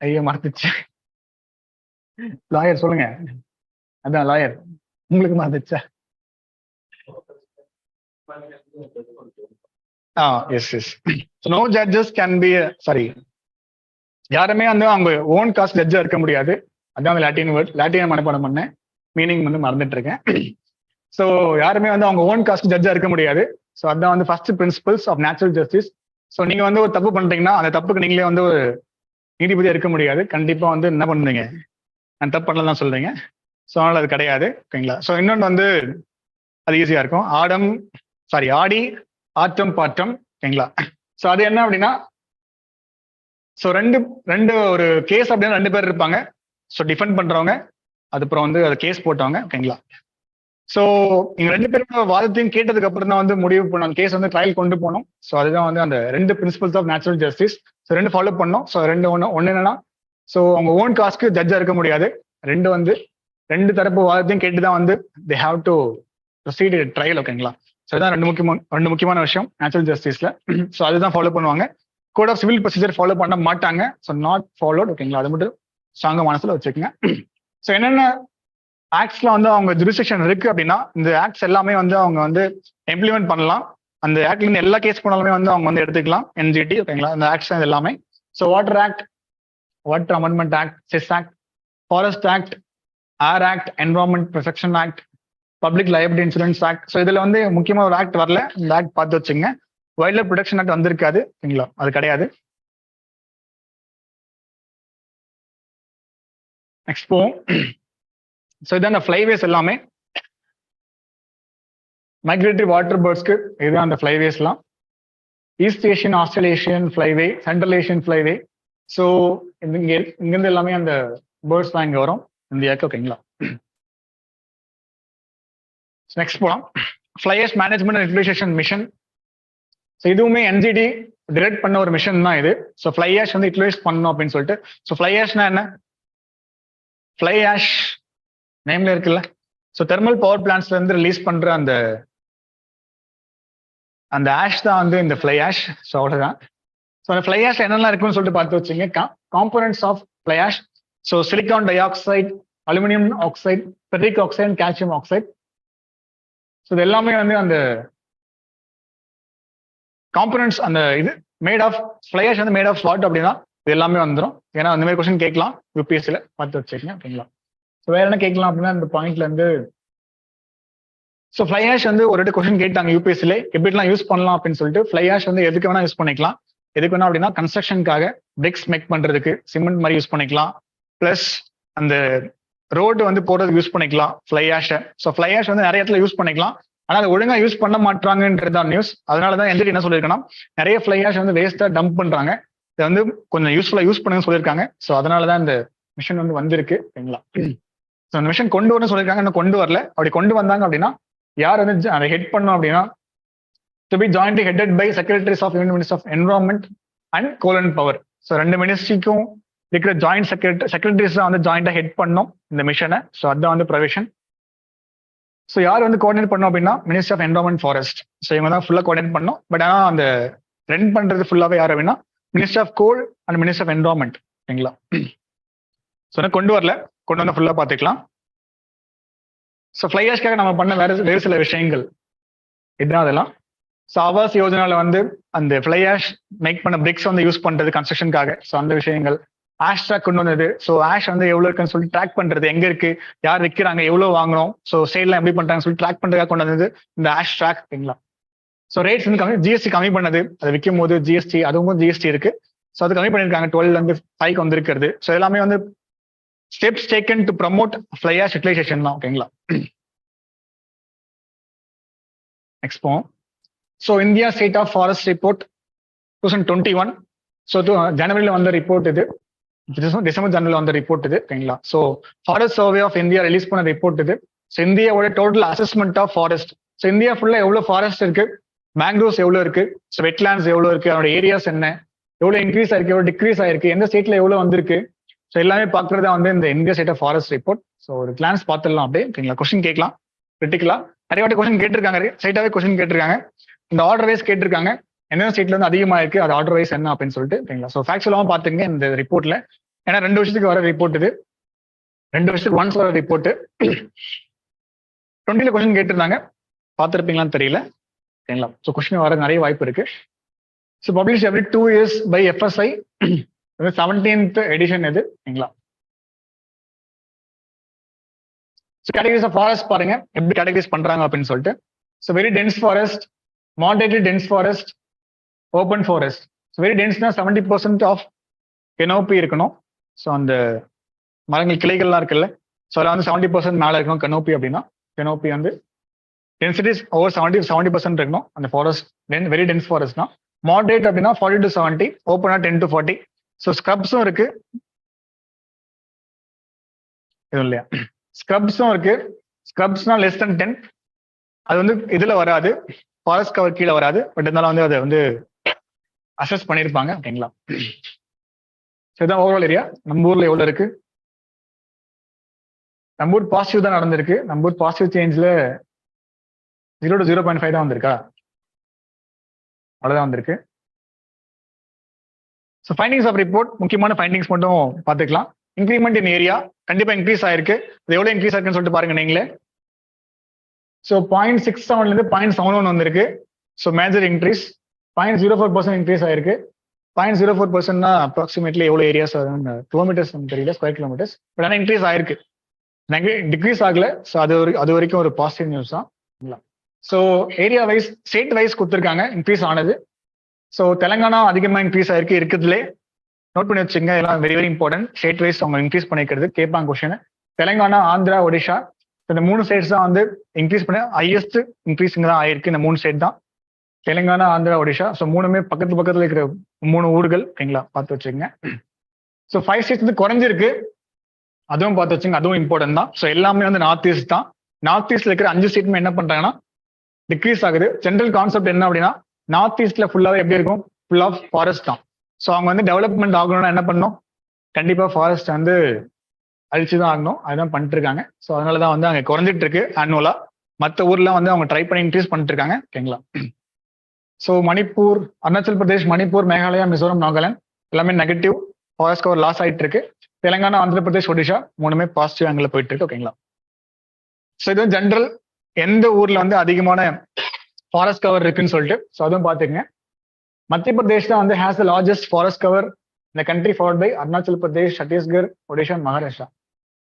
ஐயோ மறந்துச்சு, லாயர் சொல்லுங்க. அதான் லாயர், உங்களுக்கு மறந்துச்சா? Yes. No judges can be, sorry, யாருமே வந்து அவங்க ஓன் காஸ்ட் ஜட்ஜா இருக்க முடியாது. அதான் லாட்டின் வேர்ட், லாட்டின் மனப்பாடம் பண்ணேன், மீனிங் வந்து மறந்துட்டு இருக்கேன். ஸோ யாருமே வந்து அவங்க ஓன் காஸ்ட் ஜட்ஜா இருக்க முடியாது. ஸோ அதான் வந்து first principles of natural justice. So நீங்க வந்து ஒரு தப்பு பண்றீங்கன்னா அந்த தப்புக்கு நீங்களே வந்து ஒரு நீதிபதியா இருக்க முடியாது. கண்டிப்பா வந்து என்ன பண்ணுவீங்க, நான் தப்பு பண்ணலாம் தான் சொல்றீங்க. ஸோ அதனால அது கிடையாது. ஓகேங்களா. ஸோ இன்னொன்று வந்து அது ஈஸியா இருக்கும். ஆடி ஆட்டம் பாட்டம். ஓகேங்களா. ஸோ அது என்ன அப்படின்னா, ஸோ ரெண்டு ஒரு கேஸ் அப்படின்னா 2 பேர் இருப்பாங்க. ஸோ டிஃபெண்ட் பண்றவங்க, அதுக்கப்புறம் வந்து அது கேஸ் போட்டவங்க. ஓகேங்களா. ஸோ இங்க 2 பேரோட வாதத்தையும் கேட்டதுக்கு அப்புறம் தான் வந்து முடிவு பண்ண கேஸ் வந்து ட்ரையல் கொண்டு போனோம். ஸோ அதுதான் வந்து அந்த 2 principles of natural justice. So 2 follow பண்ணோம். ஸோ ஒன்னு என்னன்னா, ஸோ அவங்க ஓன் காஸ்க்கு ஜட்ஜா இருக்க முடியாது. 2 தரப்பு வாதத்தையும் கேட்டு தான் வந்து they have to proceed trial. ஓகேங்களா. ஸோ இதுதான் 2 முக்கியமான விஷயம் நேச்சுரல் ஜஸ்டிஸ்ல. ஸோ அதுதான் ஃபாலோ பண்ணுவாங்க. Code of civil procedure follow பண்ண மாட்டாங்க. So not followed. ஓகேங்களா. அது மட்டும் ஸ்ட்ராங்கா மனசுல வச்சுக்கோங்க. ஸோ என்னென்ன ஆக்ட்ஸ்ல வந்து அவங்க ஜுரிஸ்டிக்ஷன் இருக்கு அப்படின்னா, இந்த ஆக்ட்ஸ் எல்லாமே வந்து அவங்க வந்து இம்ப்ளிமெண்ட் பண்ணலாம். அந்த ஆக்ட்ல இருந்து எல்லா கேஸ் போனாலுமே வந்து அவங்க வந்து எடுத்துக்கலாம். என்ஜிடி. ஓகேங்களா. அந்த ஆக்ட்ஸ் எல்லாமே. So water act, water amendment act, chess act, forest act, ஏர் act, environment protection act, public liability insurance act. So இதுல வந்து முக்கியமா ஒரு ஆக்ட் வரல. இந்த ஆக்ட் பார்த்து வச்சுங்க. வைல்ட் லைஃப் ப்ரொடெக்ஷன் ஆக்ட் வந்திருக்காது. ஓகேங்களா. அது கிடையாது. நெக்ஸ்ட் போவோம். ஸோ இதான் அந்த ஃப்ளைவேஸ் எல்லாமே. மைக்ரேட்டரி வாட்டர் பேர்ட்ஸ்க்கு இதுதான் அந்த ஃப்ளைவேஸ்லாம். East Asian, Australasian flyway, central Asian flyway. So இங்கிருந்து எல்லாமே அந்த பேர்ட்ஸ் தான் இங்கே வரும் இந்தியாவுக்கு. ஓகேங்களா. நெக்ஸ்ட் போகலாம். Flyers management and utilisation mission. So இதுவுமே என்ஜிடி டிரெக்ட் பண்ண ஒரு மிஷன் தான் இது. ஸோ ஃப்ளை ஆஷ் வந்து யூட்டிலைஸ் பண்ணணும் அப்படின்னு சொல்லிட்டு. ஸோ ஃப்ளை ஆஷ்னா என்ன? ஃப்ளை ஆஷ் நேம்ல இருக்குல்ல. ஸோ தெர்மல் பவர் பிளான்ட்ஸ்ல இருந்து ரிலீஸ் பண்ற அந்த ஆஷ் தான் வந்து இந்த ஃப்ளை ஆஷ். ஸோ அவ்வளோதான். ஸோ அந்த ஃப்ளை ஆஷ் என்னெல்லாம் இருக்குன்னு சொல்லிட்டு பார்த்து வச்சுங்க. Components of fly ash. So silicon dioxide, aluminium oxide, ferric oxide, calcium oxide. So இது எல்லாமே வந்து அந்த காம்போனன்ட்ஸ். அந்த இது மேட் ஆஃப் ஃப்ளை ஆஷ் வந்து மேட் ஆஃப் வாட் அப்படின்னா இது எல்லாமே வந்துடும். ஏன்னா அந்த மாதிரி கொஸ்டின் கேட்கலாம் யூபிஎஸ்சியில், பார்த்து வச்சுக்கோங்க. ஓகேங்களா. ஸோ வேற என்ன கேட்கலாம் அப்படின்னா இந்த பாயிண்ட்ல இருந்து, ஸோ ஃப்ளை ஆஷ் வந்து ஒரு கொஸ்டின் கேட்டாங்க யூபிஎஸ்சில, எப்படிலாம் யூஸ் பண்ணலாம் அப்படின்னு சொல்லிட்டு. ஃப்ளை ஆஷ் வந்து எதுக்கு வேணா யூஸ் பண்ணிக்கலாம். எதுக்கு வேணா அப்படின்னா கன்ஸ்ட்ரக்ஷனுக்காக, பிரிக்ஸ் மேக் பண்றதுக்கு, சிமெண்ட் மாதிரி யூஸ் பண்ணிக்கலாம். பிளஸ் அந்த ரோடு வந்து போறதுக்கு யூஸ் பண்ணிக்கலாம் ஃப்ளை ஆஷை. ஸோ ஃப்ளை ஆஷ் வந்து நிறைய இடத்துல யூஸ் பண்ணிக்கலாம். ஆனால் அதை ஒழுங்கா யூஸ் பண்ண மாட்டாங்கன்றதான் நியூஸ். அதனாலதான் எந்த என்ன சொல்லியிருக்கேன்னா, நிறைய ஃப்ளை ஆஷ் வந்து வேஸ்டா டம்ப் பண்றாங்க. இதை வந்து கொஞ்சம் யூஸ்ஃபுல்லா யூஸ் பண்ணுங்க சொல்லியிருக்காங்க. ஸோ அதனாலதான் இந்த மிஷன் வந்து வந்திருக்கு. ஓகேங்களா. ஸோ அந்த மிஷன் கொண்டு வரணும்னு சொல்லியிருக்காங்க, இன்னும் கொண்டு வரல. அப்படி கொண்டு வந்தாங்க அப்படின்னா யார் வந்து அதை ஹெட் பண்ணோம் அப்படின்னா, to be jointly headed by secretaries of union minister of environment and coal and power. So 2 மினிஸ்ட்ரிக்கும் இருக்கிற ஜாயிண்ட் செக்ரட்டரிஸ் தான் வந்து ஜாயிண்டா ஹெட் பண்ணோம் இந்த மிஷனை. ஸோ அதுதான் வந்து ப்ரொவிஷன். ஸோ யார் வந்து கோஆர்டினேட் பண்ணோம் அப்படின்னா minister of environment forest. So இவங்க தான் ஃபுல்லாக கோஆர்டினேட் பண்ணோம். பட் ஆனால் அந்த ரன் பண்றது ஃபுல்லாவே யார் அப்படின்னா minister of coal and minister of environment. ஓகேங்களா. ஸோ கொண்டு வரல, கொண்டு வந்தா ஃபுல்லா பார்த்துக்கலாம். ஸோ ஃப்ளை ஆஷ்காக நம்ம பண்ண வேறு சில விஷயங்கள் இதுதான் அதெல்லாம். ஸோ ஆவாஸ் யோஜனால வந்து அந்த ஃப்ளை ஆஷ் மேக் பண்ண பிரிக்ஸ் வந்து யூஸ் பண்றது கன்ஸ்ட்ரக்ஷனுக்காக. ஸோ அந்த விஷயங்கள். ஆஷ் ட்ராக் கொண்டு வந்தது. ஸோ ஆஷ் வந்து எவ்வளவு இருக்குன்னு சொல்லி ட்ராக் பண்றது, எங்க இருக்கு, யார் விற்கிறாங்க, எவ்வளவு வாங்கணும், ஸோ சேல்லாம் எப்படி பண்றாங்கன்னு சொல்லி ட்ராக் பண்றதுக்காக கொண்டு வந்தது இந்த ஆஷ் ட்ராக். ஓகேங்களா. ஸோ ரேட்ஸ் வந்து கம்மி, ஜிஎஸ்டி கம்மி பண்ணது, அதை விற்கும் போது ஜிஎஸ்டி, அதுவும் ஜிஎஸ்டி இருக்கு. ஸோ அது கம்மி பண்ணியிருக்காங்க, 12 வந்து 5 வந்திருக்கிறது. ஸோ எல்லாமே வந்து steps taken to promote fly ash utilisation தான். ஓகேங்களா. நெக்ஸ்ட் போவோம். So India state of forest report 2021. So ஜனவரியில் வந்த ரிப்போர்ட் இது, டிசம்பர் ஜனவரியில் வந்த ரிப்போர்ட் இது. ஓகேங்களா. So forest survey of India release பண்ண ரிப்போர்ட் இது. ஸோ இந்தியாவோட total assessment of forest. So India ஃபுல்லாக எவ்வளோ ஃபாரஸ்ட் இருக்கு, மேங்க்ரோவ்ஸ் எவ்வளோ இருக்கு, ஸோ வெட்லாண்ட்ஸ் எவ்வளோ இருக்கு, அதோட ஏரியாஸ் என்ன, எவ்வளோ இன்க்ரீஸ் ஆயிருக்கு, எவ்வளோ டிக்ரீஸ் ஆயிருக்கு, எந்த ஸ்டேட்ல எவ்வளோ வந்திருக்கு. ஸோ எல்லாமே பார்க்கறதா வந்து இந்த India state of forest report. So ஒரு கிளான்ஸ் பார்த்துடலாம் அப்படியே. ஓகேங்களா. கொஸ்டின் கேட்கலாம் கிரிட்டிக்கலா, நிறைய வாட்டி கொஸ்டின் கேட்டிருக்காங்க, ஸ்ட்ரைட்டாவே கொஸ்டின் கேட்டிருக்காங்க. இந்த ஆர்டர் வைஸ் கேட்டிருக்காங்க, எந்தெந்த ஸ்டேட்ல இருந்து அதிகமா இருக்கு, அது ஆர்டர் வைஸ் என்ன அப்படின்னு சொல்லிட்டு. ஓகேங்களா. ஸோ ஃபேக்ட்ஸ் எல்லாம் பாத்துங்க இந்த ரிப்போர்ட்ல. ஏன்னா 2 வருஷத்துக்கு வர ரிப்போர்ட் இது, 2 வருஷத்துக்கு ஒன்ஸ் வர ரிப்போர்ட். 20ல கொஸ்டின் கேட்டிருந்தாங்க, பார்த்துருப்பீங்களான்னு தெரியல. ஓகேங்களா. ஸோ கொஸ்டின் வர நிறைய வாய்ப்பு இருக்கு. So publish every 2 years by FSI. 17th edition இது. ஓகேங்களா. ஸோ கேட்டகரிஸ் ஆஃப் ஃபாரஸ்ட் பாருங்க எப்படி கேட்டகரிஸ் பண்றாங்க அப்படின்னு சொல்லிட்டு. So very dense forest, moderately dense forest, open forest. So very டென்ஸ்னா 70% ஆஃப் கெனோப்பி இருக்கணும். ஸோ அந்த மரங்கள் கிளைகள்லாம் இருக்குல்ல, ஸோ அதில் வந்து 70% மேலே இருக்கணும் கெனோப்பி அப்படின்னா. கெனோப்பி வந்து டென்சிட்டிஸ் ஓவர் 70% இருக்கணும் அந்த ஃபாரஸ்ட். வெரி டென்ஸ் ஃபாரஸ்ட் தான். மாடரேட் அப்படின்னா 40 to 70, ஓப்பனா 10 to 40. ஸோ ஸ்க்ரப்ஸும் இருக்கு, எதுவும் இல்லையா? ஸ்க்ரப்ஸும் இருக்கு. ஸ்க்ரப்ஸ்னா லெஸ் தென் 10, அது வந்து இதுல வராது, ஃபாரஸ்ட் கவர் கீழே வராது. பட் இருந்தாலும் வந்து அதை வந்து அசஸ் பண்ணியிருப்பாங்க. ஓகேங்களா? ஸோ இதுதான் ஓவரால் ஏரியா. நம்ம ஊர்ல எவ்வளோ இருக்கு? நம்ம ஊர் பாசிட்டிவ் தான் நடந்திருக்கு. நம்ம ஊர் பாசிட்டிவ் சேஞ்சில் 0 to 0.5 தான் வந்திருக்கா? அவ்வளோதான் வந்திருக்கு. ஸோ ஃபைண்டிங்ஸ் ஆஃப் ரிப்போர்ட், முக்கியமான ஃபைண்டிங்ஸ் மட்டும் பார்த்துக்கலாம். இன்க்ரிமெண்ட் இன் ஏரியா கண்டிப்பாக இன்க்ரீஸ் ஆயிருக்கு. அது எவ்வளோ இன்க்ரீஸ் ஆயிருக்குன்னு சொல்லிட்டு பாருங்க நீங்களே. ஸோ 0.67 0.71 வந்திருக்கு. So major increase. 0.04% இன்க்ரீஸ் ஆயிருக்கு. 0.04%னா அப்ராக்சிமேட்லி எவ்வளோ ஏரியாஸ் கிலோமீட்டர்ஸ் தெரியல, ஸ்கொயர் கிலோமீட்டர்ஸ். பட் ஆனால் இன்க்ரீஸ் ஆயிருக்கு, டிக்ரீஸ் ஆகல. ஸோ அது வரைக்கும் ஒரு பாசிட்டிவ் நியூஸ் தான். So area wise, state wise கொடுத்துருக்காங்க இன்க்ரீஸ் ஆனது. ஸோ தெலங்கானா அதிகமாக இன்க்ரீஸ் ஆயிருக்கு இருக்குதுலே. நோட் பண்ணி வச்சுங்க, எல்லாம் very very important. State wise அவங்க இன்க்ரீஸ் பண்ணிக்கிறது கேட்பாங்க கொஸ்டின். தெலங்கானா, ஆந்திரா, ஒடிஷா, இந்த 3 ஸ்டேட்ஸ் தான் வந்து இன்க்ரீஸ் பண்ண ஹையஸ்ட் இன்க்ரீஸிங் தான் ஆயிருக்கு. இந்த 3 ஸ்டேட் தான், தெலுங்கானா, ஆந்திரா, ஒடிஷா. ஸோ 3மே பக்கத்துல இருக்கிற 3 ஊர்கள். ஓகேங்களா? பார்த்து வச்சுக்கோங்க. ஸோ 5 ஸ்டேட்ஸ் வந்து குறைஞ்சிருக்கு, அதுவும் பார்த்து வச்சுங்க, அதுவும் இம்பார்ட்டன்ட் தான். ஸோ எல்லாமே வந்து நார்த் ஈஸ்ட் தான். நார்த் ஈஸ்ட்ல இருக்கிற 5 ஸ்டேட்மே என்ன பண்றாங்கன்னா டிக்ரீஸ் ஆகுது. ஜென்ரல் கான்செப்ட் என்ன அப்படின்னா, நார்த் ஈஸ்ட்ல ஃபுல்லாவே எப்படி இருக்கும்? ஃபுல் ஆஃப் ஃபாரஸ்ட் தான். ஸோ அவங்க வந்து டெவலப்மெண்ட் ஆகணும்னா என்ன பண்ணணும்? கண்டிப்பா ஃபாரஸ்ட் வந்து அழிச்சுதான் ஆகணும். அதுதான் பண்ணிட்டு இருக்காங்க. ஸோ அதனாலதான் வந்து அங்கே குறைஞ்சிட்டு இருக்கு ஆனுவலா. மற்ற ஊர்ல வந்து அவங்க ட்ரை பண்ணி இன்க்ரீஸ் பண்ணிட்டு இருக்காங்க. ஓகேங்களா? ஸோ மணிப்பூர், அருணாச்சல் பிரதேஷ், மணிப்பூர், மேகாலயா, மிசோரம், நாகாலாந்து எல்லாமே நெகட்டிவ் ஃபாரஸ்ட் கவர் லாஸ் ஆயிட்டு இருக்கு. தெலங்கானா, ஆந்திர பிரதேஷ், ஒடிஷா 3மே பாசிட்டிவ் ஆங்கிள் போயிட்டு இருக்கு. ஓகேங்களா? ஸோ இது ஜென்ரல் எந்த ஊர்ல வந்து அதிகமான ஃபாரஸ்ட் கவர் இருக்குன்னு சொல்லிட்டு. ஸோ அதுவும் பார்த்துக்கங்க. மத்திய பிரதேஷ் தான் வந்து has the largest forest cover இந்த country, followed by Arunachal Pradesh, Chhattisgarh, Odisha, Maharashtra.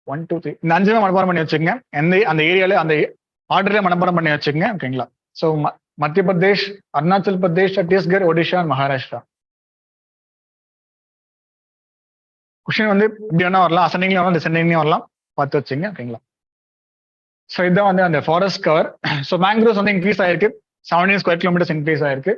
1 2 3 இந்த 5 மனப்பாடம் பண்ணி வச்சுக்கோங்க. அந்த ஏரியால அந்த ஆர்டர்ல மனப்பாடம் பண்ணி வச்சுக்கோங்க. ஓகேங்களா? ஸோ மத்திய பிரதேஷ், அருணாச்சல் பிரதேஷ், சத்தீஸ்கர், ஒடிஷா, மகாராஷ்டிரா. கொஸ்டின் வந்து இப்படி வேணா வரலாம், அசெண்டிங்லயும் வரலாம், டிசெண்டிங்லயும் வரலாம். பார்த்து வச்சுங்க. ஓகேங்களா? ஸோ இதுதான் வந்து அந்த ஃபாரஸ்ட் கவர். ஸோ மேங்க்ரோவ்ஸ் வந்து இன்க்ரீஸ் ஆயிருக்கு, 17 ஸ்கொயர் கிலோமீட்டர்ஸ் இன்க்ரீஸ் ஆயிருக்கு.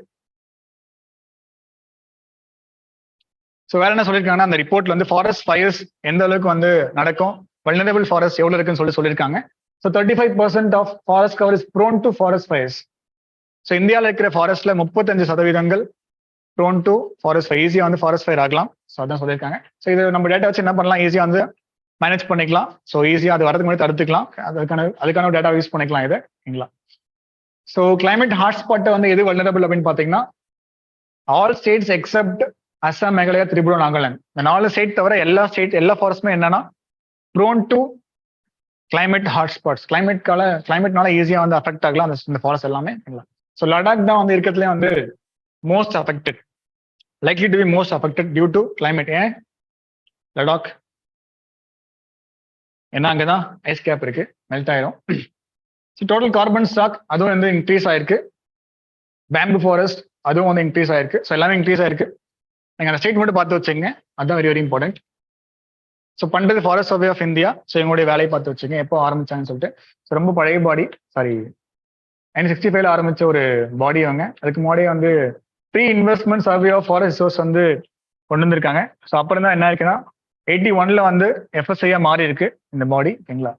ஸோ வேற என்ன சொல்லியிருக்காங்கன்னா, அந்த ரிப்போர்ட்ல வந்து ஃபாரஸ்ட் ஃபயர்ஸ் எந்த அளவுக்கு வந்து நடக்கும், வல்னரபிள் ஃபாரஸ்ட் எவ்வளவு இருக்குன்னு சொல்லியிருக்காங்க. So 35% of forest cover is prone to forest fires. So இந்தியாவில் இருக்கிற ஃபாரஸ்ட்ல 35% ப்ரோன் டு ஃபாரஸ்ட் ஃபயர், ஈஸியா வந்து ஃபாரஸ்ட் ஃபயர் ஆகலாம். ஸோ அதான் சொல்லியிருக்காங்க. ஸோ இது நம்ம டேட்டா வச்சு என்ன பண்ணலாம், ஈஸியா வந்து மேனேஜ் பண்ணிக்கலாம். ஸோ ஈஸியா அது வரதுக்கு முன்னாடி தடுத்துக்கலாம். அதுக்கான டேட்டா யூஸ் பண்ணிக்கலாம் இதை. ஓகேங்களா? ஸோ கிளைமேட் ஹாட்ஸ்பாட்டை வந்து எது வல்னரபிள் அப்படின்னு பார்த்தீங்கன்னா, all states accept Assam, Meghalaya, Tripura, Nagaland. இந்த 4 ஸ்டேட் தவிர எல்லா ஃபாரஸ்ட்மே என்னன்னா ப்ரோன் டு கிளைமேட் ஹாட்ஸ்பாட்ஸ். கிளைமேட்னால ஈஸியா வந்து அஃபெக்ட் ஆகலாம் இந்த ஃபாரஸ்ட் எல்லாமே. ஸோ லடாக் தான் வந்து இருக்கிறதுலே வந்து most affected, likely to be most affected due to climate. ஏன் லடாக்? ஏன்னா அங்கதான் ஐஸ் கேப் இருக்கு, மெல்ட் ஆயிரும். ஸோ டோட்டல் கார்பன் ஸ்டாக் அதுவும் வந்து இன்க்ரீஸ் ஆயிருக்கு. பேம்பு ஃபாரஸ்ட் அதுவும் வந்து இன்க்ரீஸ் ஆயிருக்கு. ஸோ எல்லாமே இன்க்ரீஸ் ஆயிருக்கு. நீங்க அந்த ஸ்டேட் மட்டும் பார்த்து வச்சுங்க, அதுதான் வெரி வெரி இம்பார்ட்டன்ட். ஸோ பண்றது forest survey of India. So எங்களுடைய வேலையை பார்த்து வச்சுங்க, எப்போ ஆரம்பிச்சாங்கன்னு சொல்லிட்டு. ஸோ ரொம்ப பழைய பாடி, சாரி 1965 ஆரம்பிச்ச ஒரு பாடி அவங்க. அதுக்கு முன்னாடியே வந்து pre investment survey of forest resource வந்து கொண்டு வந்திருக்காங்க. ஸோ அப்புறம் தான் என்ன இருக்குன்னா 81ல வந்து எஃப்எஸ்ஐயா மாறி இருக்கு இந்த பாடி. ஓகேங்களா?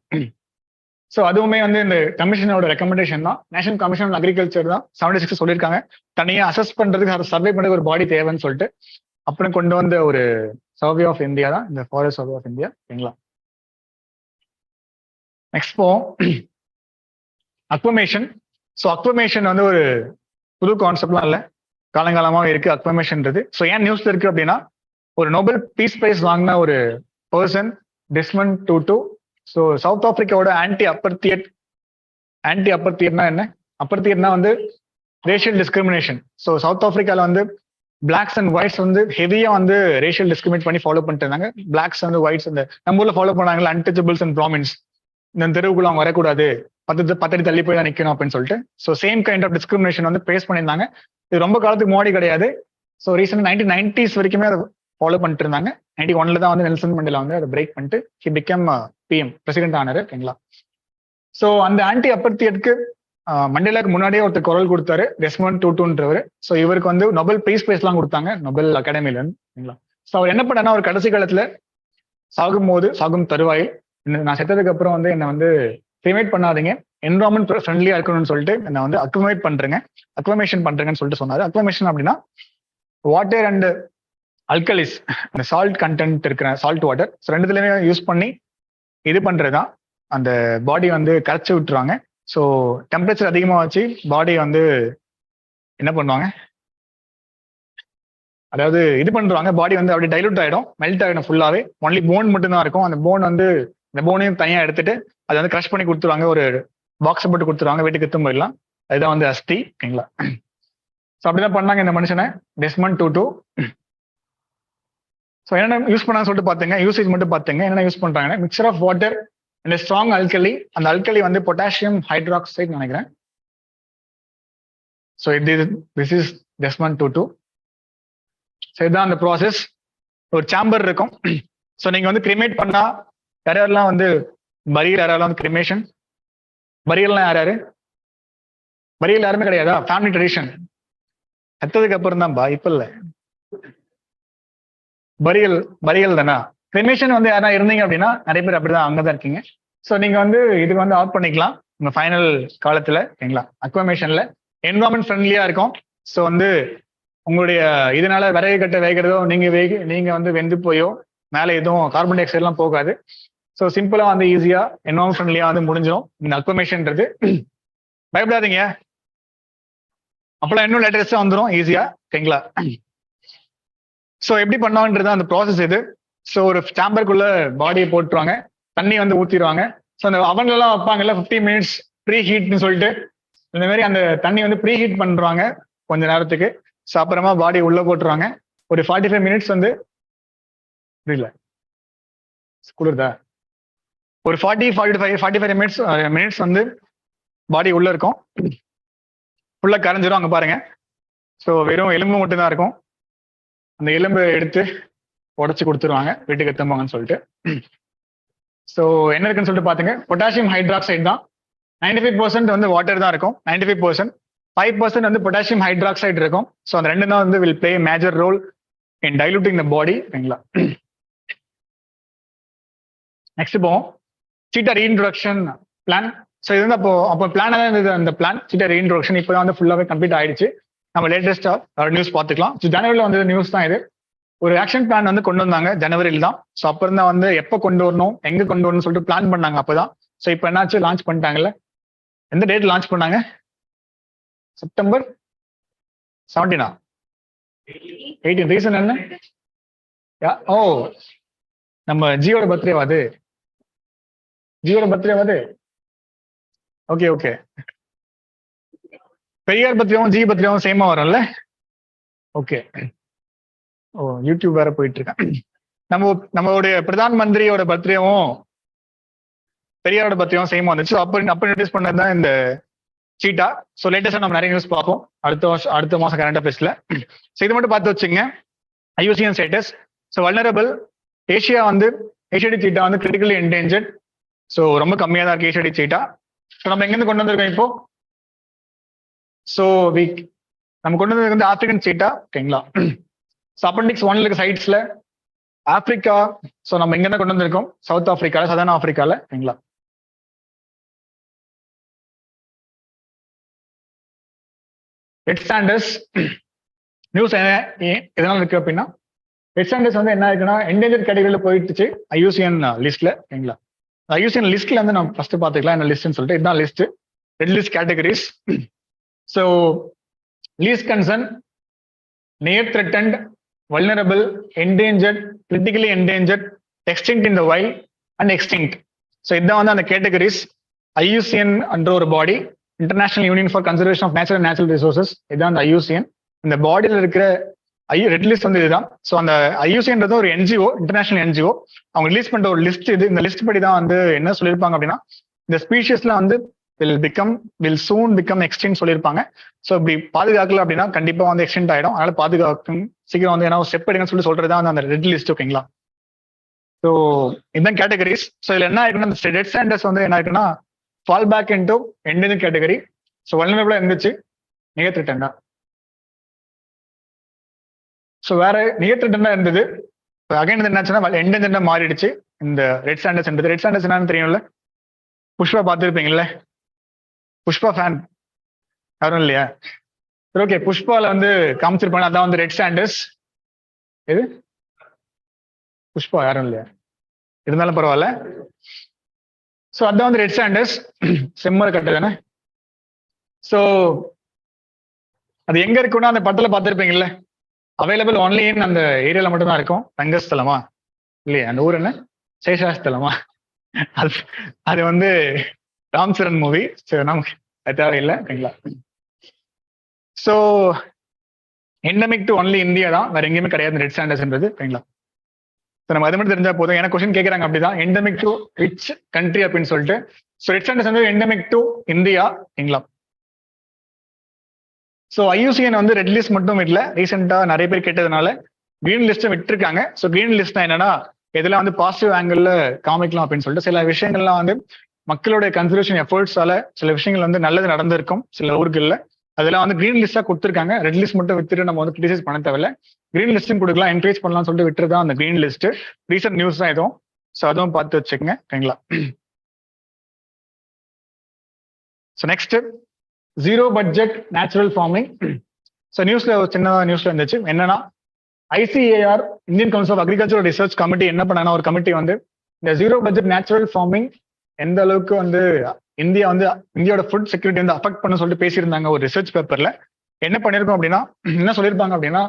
ஸோ அதுவுமே வந்து இந்த கமிஷனோட ரெக்கமெண்டேஷன் தான். நேஷனல் கமிஷன் ஆன் அக்ரிகல்ச்சர் தான் 76 சொல்லியிருக்காங்க, தனியாக அசஸ் பண்றதுக்கு, சர்வே பண்றதுக்கு ஒரு பாடி தேவைன்னு சொல்லிட்டு. அப்புறம் கொண்டு வந்த ஒரு சர்வே ஆஃப் இந்தியா தான் இந்த ஃபாரஸ்ட் சர்வே ஆஃப் இந்தியா. ஓகேங்களா? நெக்ஸ்ட் போவோம், அக்வமேஷன். ஸோ அக்வமேஷன் வந்து ஒரு புது கான்செப்ட்லாம் இல்லை, காலங்காலமாக இருக்கு அக்வமேஷன்றது. ஸோ ஏன் நியூஸ்ல இருக்கு அப்படின்னா, ஒரு நோபல் பீஸ் பிரைஸ் வாங்கின ஒரு person Desmond Tutu. So south ஆப்பிரிக்காவோட ஆன்டி அப்பர்த்தியட்னா என்ன? அப்பர்த்தியட்னா வந்து ரேஷியல் டிஸ்கிரிமினேஷன். ஸோ சவுத் ஆப்பிரிக்கால வந்து பிளாக்ஸ் அண்ட் ஒயிட்ஸ் வந்து ஹெவியா வந்து ரேஷியல் டிஸ்கிரிமினேட் பண்ணி ஃபாலோ பண்ணிட்டு இருந்தாங்க. பிளாக்ஸ் அண்ட் ஒயிட்ஸ் அந்த நம்ம ஊர்ல ஃபாலோ பண்ணாங்களா, அன்டச்சபிள்ஸ் அண்ட் ப்ராமின்ஸ், இந்த தெருவுக்குள்ள அவங்க வரக்கூடாது, 10 அடி தள்ளி போய் தான் நிக்கணும் அப்படின்னு சொல்லிட்டு. So same kind of discrimination வந்து ஃபேஸ் பண்ணியிருந்தாங்க. இது ரொம்ப காலத்துக்கு முன்னாடி கிடையாது. ஸோ ரீசெண்ட் 1990s வரைக்குமே ஃபாலோ பண்ணிட்டு இருந்தாங்க. 91 தான் வந்து நெல்சன் மண்டேலா வந்து அதை பிரேக் பண்ணிட்டு ஹி பிகம் பிஎம் பிரசிடென்ட் ஆனாரு. ஓகேங்களா. ஸோ அந்த ஆன்டி அப்பர்த்தியட்க்கு மண்டேலாக்கு முன்னாடியே ஒருத்தர் குரல் கொடுத்தாரு, டெஸ்மண்ட் டூட்டுன்றவர். ஸோ இவருக்கு வந்து நொபல் பிரைஸ்லாம் கொடுத்தாங்க நொபல் அகாடமில இருந்து. ஓகேங்களா. ஸோ அவர் என்ன பண்ணா, ஒரு கடைசி காலத்துல சாகும் தருவாயில் நான் செத்ததுக்கு அப்புறம் வந்து என்னை வந்து கிரிமேட் பண்ணாதீங்க, என்வரான்மெண்ட் ஃப்ரெண்ட்லியா இருக்கணும்னு சொல்லிட்டு என்ன வந்து அக்வமேஷன் பண்றேங்கன்னு சொல்லிட்டு சொன்னாரு. அக்வமேஷன் அப்படின்னா வாட்டர் அண்ட் அல்கலிஸ், அந்த சால்ட் கண்டென்ட் இருக்கிற சால்ட் வாட்டர் ரெண்டுத்துலயுமே யூஸ் பண்ணி இது பண்றதுதான் அந்த பாடி வந்து கரைச்சி விட்டுருவாங்க. ஸோ டெம்பரேச்சர் அதிகமாக வச்சு பாடி வந்து என்ன பண்ணுவாங்க, அதாவது இது பண்ணுவாங்க, பாடி வந்து அப்படியே டைலூட் ஆகிடும், மெல்ட் ஆகிடும் ஃபுல்லாகவே. ஒன்லி போன் மட்டும்தான் இருக்கும். அந்த போன் வந்து இந்த போனையும் தனியாக எடுத்துட்டு அதை வந்து க்ரஷ் பண்ணி கொடுத்துருவாங்க, ஒரு பாக்ஸை போட்டு கொடுத்துருவாங்க, வீட்டுக்கு எடுத்து போயிடலாம். அதுதான் வந்து அஸ்தி. ஓகேங்களா. ஸோ அப்படிதான் பண்ணாங்க இந்த மனுஷனை, டெஸ்மண்ட் டூட்டு. ஸோ என்னென்ன யூஸ் பண்ணான்னு சொல்லிட்டு பார்த்துங்க, யூசேஜ் மட்டும் பார்த்துங்க. என்னென்ன யூஸ் பண்ணுறாங்கன்னா, mixture of water and strong alkali. அந்த அல்கலி வந்து பொட்டாசியம் ஹைட்ராக்சைடு நினைக்கிறேன். So this is Desmond Tutu. So இதுதான் அந்த ப்ராசஸ். ஒரு சாம்பர் இருக்கும். ஸோ நீங்க வந்து கிரிமேட் பண்ணா யாரெல்லாம் வந்து பரியல், யாரெல்லாம் வந்து கிரிமேஷன் பரியல்லாம் யாரு பரியல் யாருமே கிடையாதா? Family tradition. செத்ததுக்கு அப்புறம் தான் இப்ப இல்ல, பரியல் தானா. கிரிமேஷன் வந்து யாரா இருந்தீங்க அப்படின்னா நிறைய பேர் அப்படிதான் அங்கதான் இருக்கீங்க. ஸோ நீங்க வந்து இதுக்கு வந்து ஆட் பண்ணிக்கலாம் உங்க ஃபைனல் காலத்துல. ஓகேங்களா. அக்வமேஷன்ல என்வரான்மெண்ட் ஃப்ரெண்ட்லியா இருக்கும். ஸோ வந்து உங்களுடைய இதனால விறகு கட்ட வேகிறதோ, நீங்க வந்து வெந்து போயோ மேலே எதுவும் கார்பன் டை ஆக்சைடு எல்லாம் போகாது. ஸோ சிம்பிளா வந்து ஈஸியா என்வரான்மெண்ட் ஃப்ரெண்ட்லியா வந்து முடிஞ்சிடும் இந்த அக்வமேஷன்ன்றது. பயப்படாதீங்க, அப்பெல்லாம் இன்னும் லேட்டஸ்டா வந்துடும் ஈஸியா. ஓகேங்களா. ஸோ எப்படி பண்ணாங்கன்றது அந்த ப்ராசஸ் இது. ஸோ ஒரு சாம்பருக்குள்ள பாடியை போட்டுருவாங்க, தண்ணி வந்து ஊத்திடுவாங்க. ஸோ அந்த அவன்லாம் வைப்பாங்கல்ல 15 மினிட்ஸ் ப்ரீ ஹீட்னு சொல்லிட்டு, இந்த மாதிரி அந்த தண்ணி வந்து ப்ரீ ஹீட் பண்றாங்க கொஞ்ச நேரத்துக்கு. ஸோ அப்புறமா பாடி உள்ள போட்டுருவாங்க. ஒரு 45 மினிட்ஸ் வந்து புரியல குளிர்தா, ஒரு 45 மினிட்ஸ் வந்து பாடி உள்ள இருக்கும், ஃபுல்லா கரைஞ்சிரும். அங்க பாருங்க. ஸோ வெறும் எலும்பு மட்டும் தான் இருக்கும். அந்த எலும்பு எடுத்து உடச்சு கொடுத்துருவாங்க, வீட்டுக்கு எடுத்துப்பாங்கன்னு சொல்லிட்டு. ஸோ என்ன இருக்குன்னு சொல்லிட்டு பாத்துங்க, பொட்டாசியம் ஹைட்ராக்சைடு தான். 95% வந்து வாட்டர் தான் இருக்கும். 95%, 5% வந்து பொட்டாசியம் ஹைட்ராக்சைடு இருக்கும். ஸோ அந்த ரெண்டு தான் வந்து வில் பிளே மேஜர் ரோல் இன் டைலூட்டிங் த பாடி. ஓகேங்களா. நெக்ஸ்ட் போவோம், சீட்டா ரீஇன்ட்ரோடக்ஷன் பிளான். ஸோ இது வந்து அப்போ பிளான் தான் இருந்தது. அந்த பிளான் சீட்டா ரீஇன்ட்ரோடக்ஷன் இப்போ தான் வந்து ஃபுல்லாவே கம்ப்ளீட் ஆயிடுச்சு. நம்ம லேட்டஸ்டா நியூஸ் பார்த்துக்கலாம். ஸோ ஜனவரியில் வந்து நியூஸ் தான் இது. ஒரு ஆக்ஷன் பிளான் வந்து கொண்டு வந்தாங்க ஜனவரியில் தான். ஸோ அப்புறம் தான் வந்து எப்போ கொண்டு வரணும், எங்க கொண்டு வரணும்னு சொல்லிட்டு பிளான் பண்ணாங்க அப்பதான். ஸோ இப்போ என்னாச்சு, லான்ச் பண்ணிட்டாங்கல்ல. எந்த டேட் லான்ச் பண்ணாங்க? செப்டம்பர் 17 18. ரீசன் என்ன? ஓ, நம்ம ஜியோட பர்த்டேவாது. ஓகே. பெரியார் பர்த்டேவும் ஜி பர்த்டேவும் சேமா வரும்ல. ஓகே. ஓ, யூடியூப் வேற போயிட்டு இருக்கேன். நம்மளுடைய பிரதான் மந்திரியோட பர்த்டேவும் பெரியாரோட பர்த்டேவும் சேமா வந்துச்சு. அப்ப நோட்டீஸ் பண்ணதுதான் இந்த சீட்டா. ஸோ லேட்டஸ்டா நம்ம நிறைய நியூஸ் பார்ப்போம் அடுத்த மாசம் கரண்ட் அஃபேர்ஸ்ல. ஸோ இது மட்டும் பார்த்து வச்சுங்க. IUCN status. ஸோ வல்னரபிள் ஏஷியாடிக் சீட்டா வந்து கிரிட்டிக்கலி என்டேஞ்சர்ட். ஸோ ரொம்ப கம்மியா தான் இருக்கு ஏஷியாடிக் சீட்டா. ஸோ நம்ம எங்கேருந்து கொண்டு வந்திருக்கோம் இப்போ? ஸோ நம்ம கொண்டு வந்தது வந்து ஆப்பிரிக்கன் சீட்டா. ஓகேங்களா. ஸோ அப்பெண்டிக்ஸ் 1 இருக்க சைட்ஸ்ல ஆப்பிரிக்கா. ஸோ நம்ம எங்க தான் கொண்டு வந்திருக்கோம்? சவுத் ஆப்பிரிக்கால, சதர்ன் ஆப்பிரிக்கால. ஓகேங்களா. ரெட் ஸ்டாண்டர்ஸ் நியூஸ் எதனால இருக்கு அப்படின்னா, ரெட் ஸ்டாண்டர்ஸ் வந்து என்ன இருக்குன்னா என்டேஞ்சர் கேட்டகரியில போயிடுச்சு ஐயூசிஎன் லிஸ்ட்ல. ஓகேங்களா. ஐயூசிஎன் லிஸ்ட்ல வந்து நம்ம ஃபர்ஸ்ட் பாத்துக்கலாம் என்ன லிஸ்ட்னு சொல்லிட்டு. இதுதான் list, red list categories. So least concern, near threatened, vulnerable, endangered, critically endangered, extinct in the wild and extinct. So இதுதான் வந்து அந்த கேட்டகரிஸ். ஐயூசிஎன் என்ற ஒரு body, international union for conservation of natural and natural resources. இதுதான் அந்த ஐயூசிஎன். இந்த பாடியில் இருக்கிற ரெட் லிஸ்ட் வந்து இதுதான். ஸோ அந்த ஐயூசிஎன்றது ஒரு என்ஜிஓ, இன்டர்நேஷனல் என்ஜிஓ. அவங்க ரிலீஸ் பண்ற ஒரு லிஸ்ட் இது. இந்த லிஸ்ட் படி தான் வந்து என்ன சொல்லியிருப்பாங்க அப்படின்னா, இந்த ஸ்பீஷியஸ்ல வந்து வில் சூன் பிகம் எக்ஸ்டென்ட் சொல்லியிருப்பாங்க. ஸோ இப்படி பாதுகாக்கல அப்படின்னா கண்டிப்பா வந்து எக்ஸ்டென்ட் ஆயிடும். அதனால பாதுகாக்கும் சீக்கிரம் வந்து ஏன்னா ஸ்டெப் எடுங்கன்னு சொல்றது தான் அந்த ரெட் லிஸ்ட். ஓகேங்களா? ஸோ இதுதான் கேட்டகரிஸ். ஸோ இதுல என்ன ஆயிருக்குன்னா இந்த ரெட் ஸ்டாண்டர்ட்ஸ் வந்து என்ன ஆயிருக்குன்னா fall back into end category. So வல்னரபிளா இருந்துச்சு நிகர் த்ரெட்டண்டா. ஸோ வேற நிகர் த்ரெட்டண்டா இருந்தது. அகைன் என்னாச்சுன்னா எண்ட் மாறிடுச்சு இந்த ரெட் ஸ்டாண்டர்ட்ஸ். ரெட் ஸ்டாண்டர்ட்ஸ் என்னன்னு தெரியும்ல? புஷ்பா பார்த்துருப்பீங்கல்ல? புஷ்பா ஃபேன் யாரும் இல்லையா? சரி, ஓகே. புஷ்பால வந்து காமிச்சிருப்பாங்க, அதான் வந்து ரெட் ஸ்டாண்டர்ட்ஸ். எது புஷ்பா யாரும் இல்லையா? இருந்தாலும் பரவாயில்ல. ஸோ அதான் வந்து ரெட் ஸ்டாண்டர்ட்ஸ். செம்மர் கட்டு தானே. ஸோ அது எங்க இருக்குன்னா அந்த படத்துல பார்த்துருப்பீங்கல்ல, அவைலபிள் ஒன்லி இன் அந்த ஏரியால மட்டும் தான் இருக்கும். ரங்கஸ்தலமா இல்லையா? அந்த ஊர் என்ன, சேஷாஸ்தலமா? அது வந்து ராம் சரண் மூவி. நமக்கு அது தேவையில்லை. ஓகேங்களா? So endemic to only India தான், வேற எங்கேயுமே கிடையாது ரெட் ஸ்டாண்டர்ட்ஸ்ன்றது. ஓகேங்களா? ஸோ நம்ம அது மட்டும் தெரிஞ்சா போதும். ஏன்னா கொஸ்டின் கேட்கறாங்க அப்படிதான், எண்டமிக் டு விச் கண்ட்ரி அப்படின்னு சொல்லிட்டு. ஸோ ரெட் ஸ்டாண்டர்ட்ஸ் வந்து எண்டமிக் டு இந்தியா. ஓகேங்களா? ஸோ ஐயூசிஎன் வந்து ரெட் லிஸ்ட் மட்டும் இல்லை, ரீசெண்டா நிறைய பேர் கேட்டதுனால கிரீன் லிஸ்ட்டை விட்டுருக்காங்க. ஸோ கிரீன் லிஸ்ட் என்னன்னா இதெல்லாம் வந்து பாசிட்டிவ் ஆங்கிள் காமிக்கலாம் அப்படின்னு சொல்லிட்டு சில விஷயங்கள்லாம் வந்து மக்களுடைய கன்சர்வேஷன் எஃபர்ட்ஸால சில விஷயங்கள் வந்து நல்லது நடந்திருக்கும் சில ஊர்கள்ல. அதெல்லாம் வந்து கிரீன் லிஸ்டா கொடுத்துருக்காங்க. ரெட் லிஸ்ட் மட்டும் வித்துட்டு நம்ம வந்து கிரிட்டிசைஸ் பண்ண தேவையில்ல, கிரீன் லிஸ்ட்டும் கொடுக்கலாம், என்கரேஜ் பண்ணலாம்னு சொல்லிட்டு விட்டுருதான் அந்த கிரீன் லிஸ்ட். ரீசெண்ட் நியூஸ் தான் எதுவும். ஸோ அதுவும் பார்த்து வச்சுக்கோங்க. ஓகேங்களா? So next zero budget natural farming. So நியூஸ்ல ஒரு சின்னதாக நியூஸ்ல இருந்துச்சு என்னன்னா, ICAR Indian council of agricultural research committee என்ன பண்ணாங்கன்னா, ஒரு கமிட்டி வந்து இந்த ஜீரோ பட்ஜெட் நேச்சுரல் ஃபார்மிங் எந்த அளவுக்கு வந்து இந்தியாவோட ஃபுட் செக்யூரிட்டி வந்து அஃபெக்ட் பண்ண சொல்லிட்டு பேசியிருந்தாங்க ஒரு ரிசர்ச் பேப்பர்ல. என்ன பண்ணிருக்கோம் அப்படின்னா, என்ன சொல்லியிருப்பாங்க அப்படின்னா,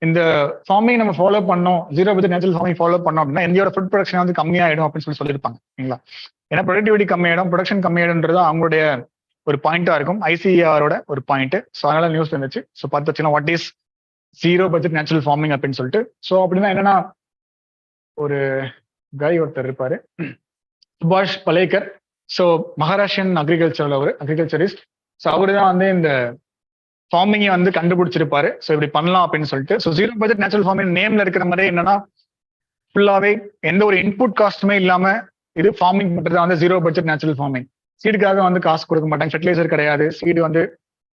இந்த ஃபார்மிங் நம்ம ஃபாலோ பண்ணோம், zero budget natural farming follow பண்ணோம் அப்படின்னா இந்தியோட ஃபுட் ப்ரொடக்ஷன் வந்து கம்மியாயிடும் அப்படின்னு சொல்லியிருப்பாங்க. ஓகேங்களா? ஏன்னா ப்ரொடக்டிவிட்டி கம்மியாயிடும், ப்ரொடக்ஷன் கம்மியாயிடும்ன்றது அவங்களுடைய ஒரு பாயிண்டா இருக்கும், ஐசிஏஆரோட ஒரு பாயிண்ட். ஸோ அதனால நியூஸ் இருந்துச்சு. ஸோ பார்த்து வச்சுக்கலாம் what is zero budget natural farming அப்படின்னு சொல்லிட்டு. ஸோ அப்படின்னா என்னன்னா, ஒரு கை ஒருத்தர் இருப்பாரு, சுபாஷ் Palekar. So Maharashtrian agriculturist. So அவரு தான் வந்து இந்த ஃபார்மிங்கை வந்து கண்டுபிடிச்சிருப்பாரு. ஸோ இப்படி பண்ணலாம் அப்படின்னு சொல்லிட்டு. So zero budget natural farming நேம்ல இருக்கிற மாதிரி என்னன்னா, ஃபுல்லாவே எந்த ஒரு இன்புட் காஸ்ட்டுமே இல்லாம இது ஃபார்மிங் பண்றது வந்து ஜீரோ பட்ஜெட் நேச்சுரல் ஃபார்மிங். சீடுக்காக வந்து காசு கொடுக்க மாட்டாங்க, ஃபெர்டிலைசர் கிடையாது, சீடு வந்து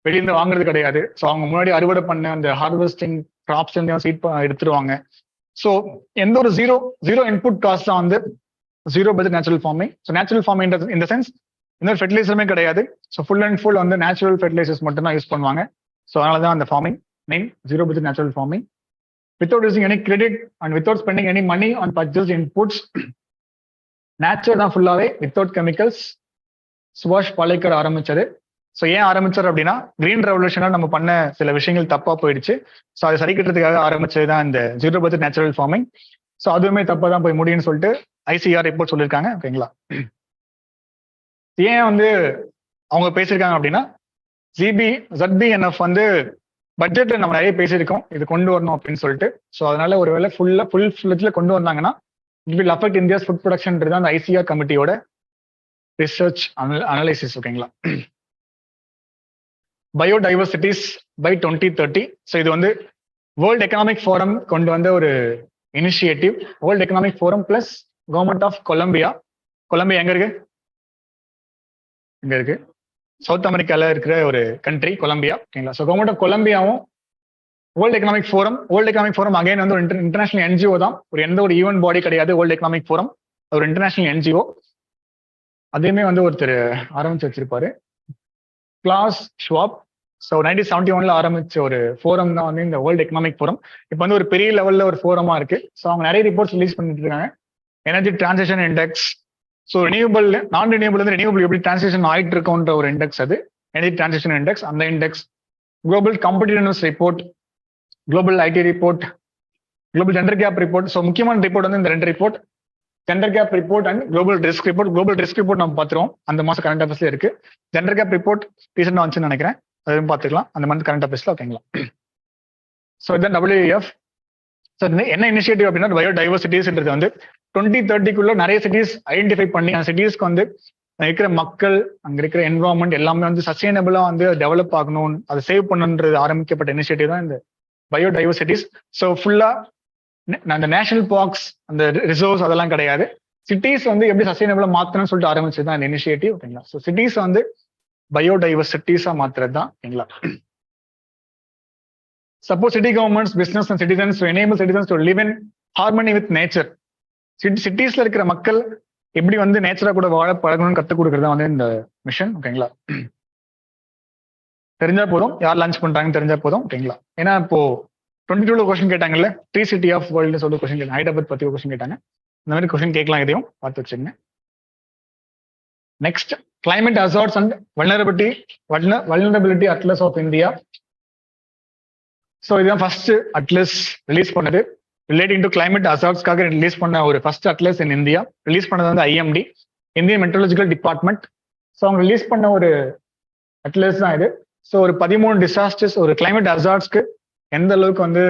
வெளியிருந்து வாங்குறது கிடையாது. ஸோ அவங்க முன்னாடி அறுவடை பண்ண அந்த ஹார்வெஸ்டிங் கிராப்ஸ் சீட் எடுத்துருவாங்க. ஸோ எந்த ஒரு ஜீரோ இன்புட் காஸ்ட் தான் வந்து zero budget natural farming. So natural farming இந்த சென்ஸ் எந்த ஒரு ஃபெர்டிலைசருமே கிடையாது. ஸோ ஃபுல் அண்ட் ஃபுல் வந்து நேச்சுரல் ஃபெர்டிலைசர்ஸ் மட்டும் தான் யூஸ் பண்ணுவாங்க. ஸோ அதனால தான் அந்த farming name zero budget natural farming. Without using any credit and without spending any money on purchase inputs. Natural தான் ஃபுல்லாவே, வித்தவுட் கெமிக்கல்ஸ். சுபாஷ் பாலேக்கர் ஆரம்பிச்சது. ஸோ ஏன் ஆரம்பிச்சார் அப்படின்னா, கிரீன் ரெவல்யூஷனா நம்ம பண்ண சில விஷயங்கள் தப்பா போயிடுச்சு. ஸோ அதை சரி கட்டுறதுக்காக ஆரம்பிச்சது தான் இந்த zero budget natural farming. So அதுவுமே தப்பா தான் போய் முடியும்னு சொல்லிட்டு ஐசிஆர் ரிப்போர்ட் சொல்லியிருக்காங்க. ஓகேங்களா? ஏன் வந்து அவங்க பேசியிருக்காங்க அப்படின்னா, ZBNF வந்து பட்ஜெட்ல நம்ம நிறைய பேசியிருக்கோம், இது கொண்டு வரணும் அப்படின்னு சொல்லிட்டு. ஸோ அதனால ஒருவேளை ஃபுல் கொண்டு வந்தாங்கன்னா it will affect India's food ப்ரொடக்ஷன்ன்றது அந்த ஐசிஆர் கமிட்டியோட ரிசர்ச் அனலைசிஸ். ஓகேங்களா? பயோடைவர்சிட்டிஸ் பை 2030. ஸோ இது வந்து வேர்ல்ட் எக்கனாமிக் ஃபோரம் கொண்டு வந்த ஒரு initiative. World economic forum plus government of Colombia. Colombia எங்க இருக்கு? சவுத் அமெரிக்கால இருக்கிற ஒரு கண்ட்ரி கொலம்பியா. ஓகேங்களா? ஸோ கவர்மெண்ட் ஆஃப் கொலம்பியாவும் வேர்ல்ட் எக்கனாமிக் ஃபோரம் அகைன் வந்து ஒரு இன்டர்நேஷனல் என்ஜிஓ தான், ஒரு எந்த ஒரு ஈவென்ட் பாடி கிடையாது. வேர்ல்ட் எக்கனாமிக் ஃபோரம் ஒரு இன்டர்நேஷனல் என்ஜிஓ. அதையுமே வந்து ஒருத்தர் ஆரம்பிச்சு வச்சிருப்பாரு, கிளாஸ் ஷ்வாப். ஸோ 1971 ஆரம்பிச்ச ஒரு ஃபோரம் தான் வந்து இந்த வேர்ல்ட் எக்கனாமிக் ஃபோரம். இப்போ வந்து ஒரு பெரிய லெவல்ல ஒரு ஃபோரமா இருக்கு. ஸோ அவங்க நிறைய ரிப்போர்ட்ஸ் ரிலீஸ் பண்ணிட்டு இருக்காங்க. Energy transition index, so renewable non renewable வந்து ரினியூபிள் எப்படி டிரான்சிஷன் ஆகிட்டு இருக்கோன்ற ஒரு இண்டெக்ஸ், அது எனர்ஜி டிரான்சிஷன் இண்டெக்ஸ். அந்த index, global competitiveness report, global IT report, global gender gap report. So முக்கியமான ரிப்போர்ட் வந்து இந்த ரெண்டு report, gender gap report and global risk report. Global risk report நம்ம பார்த்துருவோம், அந்த மாதம் கரண்ட் அஃபேர்ஸ்ல இருக்கு. ஜெண்டர் கேப் ரிப்போர்ட் ரீசெண்டாக வந்துச்சுன்னு நினைக்கிறேன், அதுவும் பார்த்துக்கலாம் அந்த மந்த் கரண்ட் அஃபேர்ஸ்ல. ஓகேங்களா? ஸோ இதுதான் WEF. ஸோ என்ன இனிஷியேட்டிவ் அப்படின்னா, பயோடைவர்சிட்டிஸ்ன்றது வந்து 2030க்குள்ள நிறைய சிட்டிஸ் ஐடென்டிஃபை பண்ணி அந்த சிட்டிஸ்க்கு வந்து இருக்கிற மக்கள், அங்க இருக்கிற என்வரான்மெண்ட் எல்லாமே வந்து சஸ்டைனபிளா வந்து டெவலப் ஆகணும், அதை சேவ் பண்ணணுன்றது ஆரம்பிக்கப்பட்ட இனிஷியேட்டிவ் தான் இந்த பயோடைவர்சிட்டிஸ். ஸோ ஃபுல்லா அந்த நேஷனல் பார்க்ஸ், அந்த ரிசர்வ்ஸ் அதெல்லாம் கிடையாது. சிட்டிஸ் வந்து எப்படி சஸ்டைனபிளா மாத்தணும்னு சொல்லிட்டு ஆரம்பிச்சது தான் இந்த இனிஷியேட்டிவ். ஓகேங்களா. ஸோ சிட்டிஸ் வந்து பயோடைவர்சிட்டிஸா மாத்துறது தான். ஓகேங்களா. Support city governments, business and citizens to enable citizens to live in harmony with nature. சிட்டிஸ்ல இருக்கிற மக்கள் எப்படி வந்து நேச்சரா கூட வாழ பழகணும்னு கத்துக் கொடுக்கறதா வந்து இந்த மிஷன். ஓகேங்களா. தெரிஞ்சா போதும், யார் லான்ச் பண்றாங்கன்னு தெரிஞ்சா போதும். ஓகேங்களா. ஏன்னா இப்போ 22 கொஸ்டின் கேட்டாங்கல்ல, 3 சிட்டி ஆஃப் வேர்ல்டு சொல்லி கொஸ்டின் கேட்டாங்க, ஹைதராபாத் பத்தி கொஸ்டின் கேட்டாங்க. இந்த மாதிரி கொஸ்டின் கேட்கலாம், இதையும் பார்த்து வச்சுங்க. Next, climate hazards and vulnerability atlas of India. So இதுதான் ஃபர்ஸ்ட் அட்லஸ் ரிலீஸ் பண்ணது, ரிலேட்டிங் டு கிளைமேட் ஹசார்ட்ஸ்க்காக ரிலீஸ் பண்ண ஒரு first atlas in India. Release பண்ணது வந்து IMD, Indian meteorological department. So அவங்க ரிலீஸ் பண்ண ஒரு அட்லஸ் தான் இது. ஸோ ஒரு 13 டிசாஸ்டர்ஸ், ஒரு கிளைமேட் ஹசார்ட்ஸ்க்கு எந்த அளவுக்கு வந்து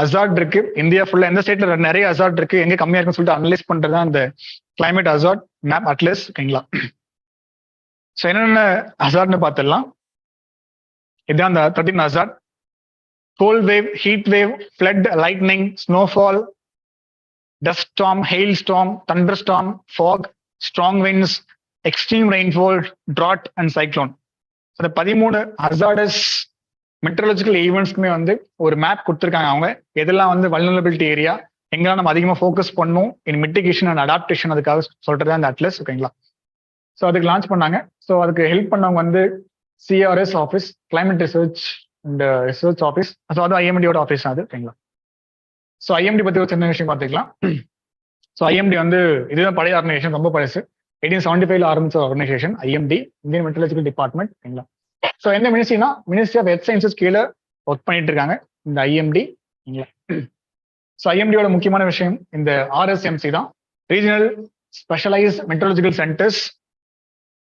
ஹசார்ட் இருக்கு இந்தியா ஃபுல்லா, எந்த ஸ்டேட்ல நிறைய ஹசார்ட் இருக்கு, எங்க கம்மியா இருக்குன்னு சொல்லிட்டு அனலைஸ் பண்றதா அந்த கிளைமேட் ஹசார்ட் மேப் அட்லஸ். ஓகேங்களா. ஸோ என்னென்ன ஹசார்ட்னு பார்த்துடலாம். இதுதான் அந்த 13 hazard. cold wave, heat wave, flood, lightning, snowfall, dust storm, hailstorm, thunderstorm, fog, strong winds, extreme rainfall, drought and cyclone. அந்த 13 ஹசார்டஸ் மெட்ரலஜிக்கல் ஈவெண்ட்ஸ்க்குமே வந்து ஒரு மேப் கொடுத்துருக்காங்க. அவங்க எதெல்லாம் வந்து வல்னரபிலிட்டி ஏரியா, எங்கெல்லாம் நம்ம அதிகமாக ஃபோக்கஸ் பண்ணணும் இன் மிட்டிகேஷன் அண்ட் அடாப்டேஷன், அதுக்காக சொல்றது அந்த அட்லஸ். ஓகேங்களா. ஸோ அதுக்கு லான்ச் பண்ணாங்க. ஸோ அதுக்கு ஹெல்ப் பண்ணவங்க வந்து CRS office, climate research and research office. So அது ஐஎம்டியோட ஆஃபீஸ் அது. ஓகேங்களா. ஸோ ஐஎம்டி பத்தி ஒரு சின்ன விஷயம் பார்த்துக்கலாம். ஸோ ஐஎம்டி வந்து இதுதான் பழைய ஆர்கனைசேஷன், ரொம்ப பழசு. 1875 ஆரம்பிச்ச organisation IMD, Indian meteorological department. ஓகேங்களா. ஸோ எந்த மினிஸ்ட்ரினா, மினிஸ்ட்ரி ஆஃப் எர்த் சயின்சஸ் கீழே ஒர்க் பண்ணிட்டு இருக்காங்க இந்த ஐஎம்டி. ஓகேங்களா. ஸோ ஐஎம்டியோட முக்கியமான விஷயம் இந்த ஆர்எஸ்எம்சி தான், regional specialised meteorological centres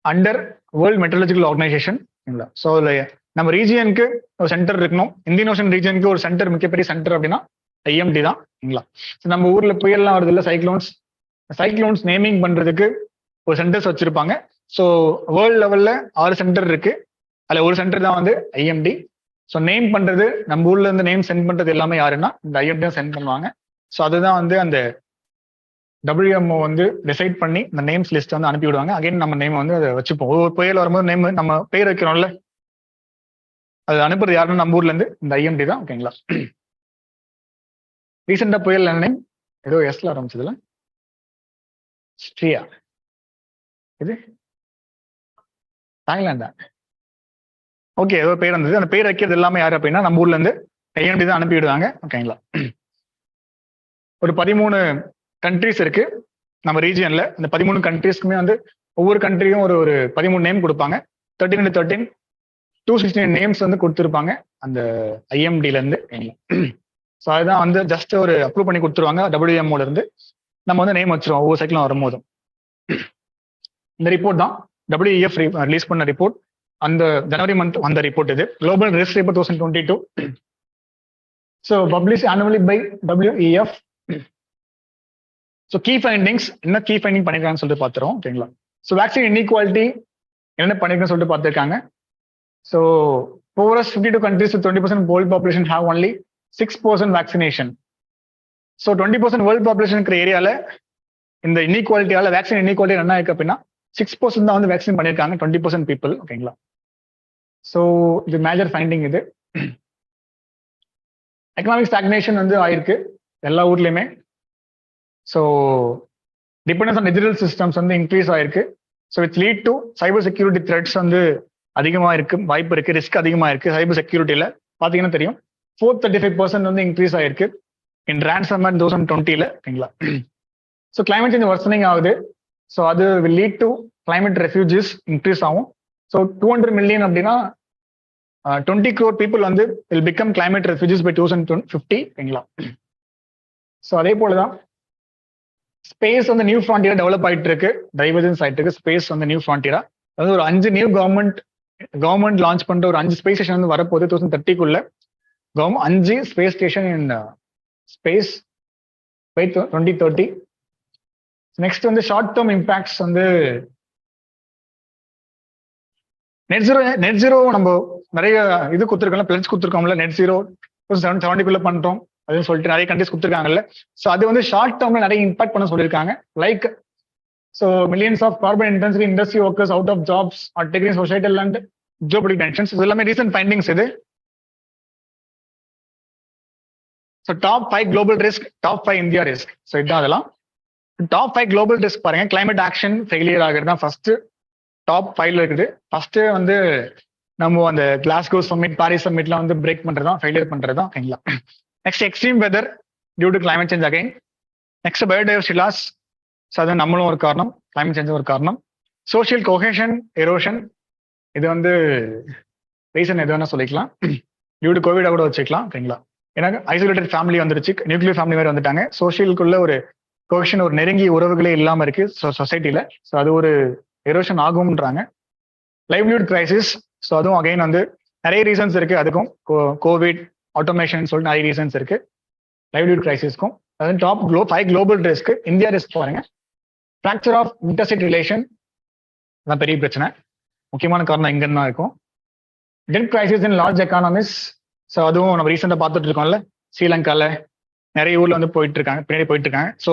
under world meteorological organisation. ஓகேங்களா. ஸோ நம்ம ரீஜியனுக்கு ஒரு சென்டர் இருக்கணும், இந்தியன் ஓஷன் ரீஜனுக்கு ஒரு சென்டர், மிகப்பெரிய சென்டர் அப்படின்னா ஐஎம்டி தான். ஓகேங்களா. நம்ம ஊர்ல புயல்லாம் வருது இல்ல, சைக்ளோன்ஸ் நேமிங் பண்றதுக்கு ஒரு சென்டர்ஸ் வச்சிருப்பாங்க. ஸோ வேர்ல்ட் லெவல்ல 6 சென்டர் இருக்கு, அதுல ஒரு சென்டர் தான் வந்து ஐஎம்டி. ஸோ நேம் பண்றது, நம்ம ஊர்ல இருந்து நேம் சென்ட் பண்றது எல்லாமே யாருன்னா இந்த ஐஎம்டி தான் சென்ட் பண்ணுவாங்க. ஸோ அதுதான் வந்து அந்த WMO வந்து டிசைட் பண்ணி இந்த நேம்ஸ் லிஸ்ட் வந்து அனுப்பி விடுவாங்க. அகைன் நம்ம நேம் வந்து அதை வச்சுப்போம். ஒவ்வொரு புயல் வரும்போது நேம் நம்ம பேர் வைக்கிறோம்ல, அது அனுப்புறது யாருன்னு நம்ம ஊர்ல இருந்து இந்த ஐஎம்டி தான். ஓகேங்களா. ரீசெண்டா புயல் என்ன நேம், ஏதோ எஸ்ல ஆரம்பிச்சதுல, ஸ்ரீயா, இது தாய்லாண்டா, ஓகே ஏதோ பேர் இருந்தது. அந்த பேர் வைக்கிறது எல்லாமே யாரு அப்படின்னா நம்ம ஊர்ல இருந்து ஐஎம்டி தான் அனுப்பி விடுவாங்க. ஓகேங்களா. ஒரு 13 கண்ட்ரிஸ் இருக்கு நம்ம ரீஜியன்ல. அந்த 13 கண்ட்ரிஸ்க்குமே வந்து ஒவ்வொரு கண்ட்ரியும் ஒரு 13 நேம் கொடுப்பாங்க. 13 269 நேம்ஸ் வந்து கொடுத்துருப்பாங்க அந்த ஐஎம்டில இருந்து. ஸோ அதுதான் வந்து ஜஸ்ட் ஒரு அப்ரூவ் பண்ணி கொடுத்துருவாங்க WMOல இருந்து. நம்ம வந்து நேம் வச்சிருவோம் ஒவ்வொரு சைக்கிளும் வரும்போதும். இந்த ரிப்போர்ட் தான் WEF ரிலீஸ் பண்ண ரிப்போர்ட், அந்த ஜனவரி மந்த் வந்த ரிப்போர்ட். இது global risk report 2022. So publish annually by WEF. So key findings, என்ன கீ ஃபைண்டிங் பண்ணிருக்காங்கன்னு சொல்லிட்டு பார்த்துருவோம். ஓகேங்களா. ஸோ வேக்சின் இன்இக்வாலிட்டி என்ன பண்ணிருக்கேன்னு சொல்லிட்டு பார்த்துருக்காங்க. So poorest 52 countries with 20% world population have only 6% vaccination. So 20% world population இருக்கிற ஏரியால இந்த இன்இக்வாலிட்டியால, வேக்சின் இன்இக்வாலிட்டி என்ன இருக்கு அப்படின்னா 6% தான் வந்து வேக்சின் பண்ணியிருக்காங்க 20% பீப்புள். ஓகேங்களா. ஸோ இது மேஜர் ஃபைண்டிங். இது எக்கனாமிக் ஸ்டாக்னேஷன் வந்து ஆயிருக்கு எல்லா ஊர்லயுமே. So dependence on digital systems வந்து இன்க்ரீஸ் ஆயிருக்கு. So it's lead to cyber security threats வந்து அதிகமாக இருக்கு, வாய்ப்பு இருக்கு, ரிஸ்க் அதிகமாக இருக்கு. சைபர் செக்யூரிட்டியில பார்த்தீங்கன்னா தெரியும் 435% வந்து இன்க்ரீஸ் ஆயிருக்கு இன் ransomware 2020. ஓகேங்களா. ஸோ கிளைமேட் சேஞ்ச் வர்சனிங் ஆகுது. ஸோ அது will lead to climate refugees increase ஆகும். ஸோ 200 மில்லியன் அப்படின்னா 20 crore பீப்புள் வந்து will become climate refugees by 2050. ஓகேங்களா. ஸோ அதே போலதான் ஸ்பேஸ் வந்து நியூ ஃப்ரான்டியரா டெவலப் ஆயிட்டு இருக்கு, டைவர்ஜன்ஸ் ஆயிட்டு இருக்கு. ஸ்பேஸ் வந்து நியூ ஃப்ரான்டியரா, அதாவது ஒரு 5 நியூ கவர்மெண்ட் லான்ச் பண்ற ஒரு 5 ஸ்பேஸ் ஸ்டேஷன் வந்து வரப்போகுது 2030க்குள்ள. 5 space station in space by 2030. Next வந்து ஷார்ட் டேர்ம் இம்பாக்ட்ஸ் வந்து நெட் ஜீரோ நம்ம நிறைய இது கொடுத்துருக்கோம்ல, பிளட்ஸ் கொடுத்துருக்கோம்ல, நெட் ஜீரோ 2070 பண்றோம் அப்படின்னு சொல்லிட்டு நிறைய கண்ட்ரிஸ் கொடுத்துருக்காங்கல்ல. ஸோ அது வந்து ஷார்ட் டேர்ம்ல நிறைய இம்பாக்ட் பண்ண சொல்லியிருக்காங்க. Like so millions of carbon intensity industry workers out of jobs are taking societal and geopolitical tensions. இது எல்லாமே ரீசன்ட் ஃபைண்டிங்ஸ் இது. So top 5 global risk, top 5 India risk. So இதுதான் அதெல்லாம். டாப் 5 குளோபல் ரிஸ்க் பாருங்க. கிளைமேட் ஆக்ஷன் ஃபெயிலியர் ஆகிறது தான் ஃபர்ஸ்ட் டாப் 5ல இருக்குது. ஃபர்ஸ்ட் வந்து நம்ம அந்த கிளாஸ்கோ சம்மிட், பாரிஸ் சம்மிட்லாம் வந்து பிரேக் பண்றதா, ஃபெயிலியர் பண்றதா. ஓகேங்களா. Next extreme weather due to climate change again. Next biodiversity loss. So அது நம்மளும் ஒரு காரணம், கிளைமேட் சேஞ்சும் ஒரு காரணம். சோஷியல் கோஹேஷன் எரோஷன், இது வந்து ரீசன் எது வேணா சொல்லிக்கலாம். டியூ டு கோவிட் கூட வச்சுக்கலாம். ஓகேங்களா. ஏன்னா ஐசோலேட்டட் ஃபேமிலி வந்துருச்சு, நியூக்ளியர் ஃபேமிலி மாதிரி வந்துட்டாங்க. சோஷியலுக்குள்ள ஒரு கோஹேஷன், ஒரு நெருங்கிய உறவுகளே இல்லாம இருக்கு சொசைட்டில. ஸோ அது ஒரு எரோஷன் ஆகும்ன்றாங்க. Livelihood crisis. ஸோ அதுவும் அகைன் வந்து நிறைய ரீசன்ஸ் இருக்கு. அதுக்கும் கோவிட், ஆட்டோமேஷன் சொல்லிட்டு நிறைய ரீசன்ஸ் இருக்கு லைவ்லிஹுட் கிரைசிஸ்க்கும். அது top 5 global risk. India risk பாருங்க. ஃப்ராக்சர் ஆஃப் இன்டர்ஸ்டேட் ரிலேஷன், அதான் பெரிய பிரச்சனை. முக்கியமான காரணம் இங்க தான் இருக்கும். Debt crisis in large economies. So அதுவும் நம்ம ரீசெண்டாக பார்த்துட்டு இருக்கோம்ல, ஸ்ரீலங்கால நிறைய ஊர்ல வந்து போயிட்டு இருக்காங்க, பின்னாடி போயிட்டு இருக்காங்க. ஸோ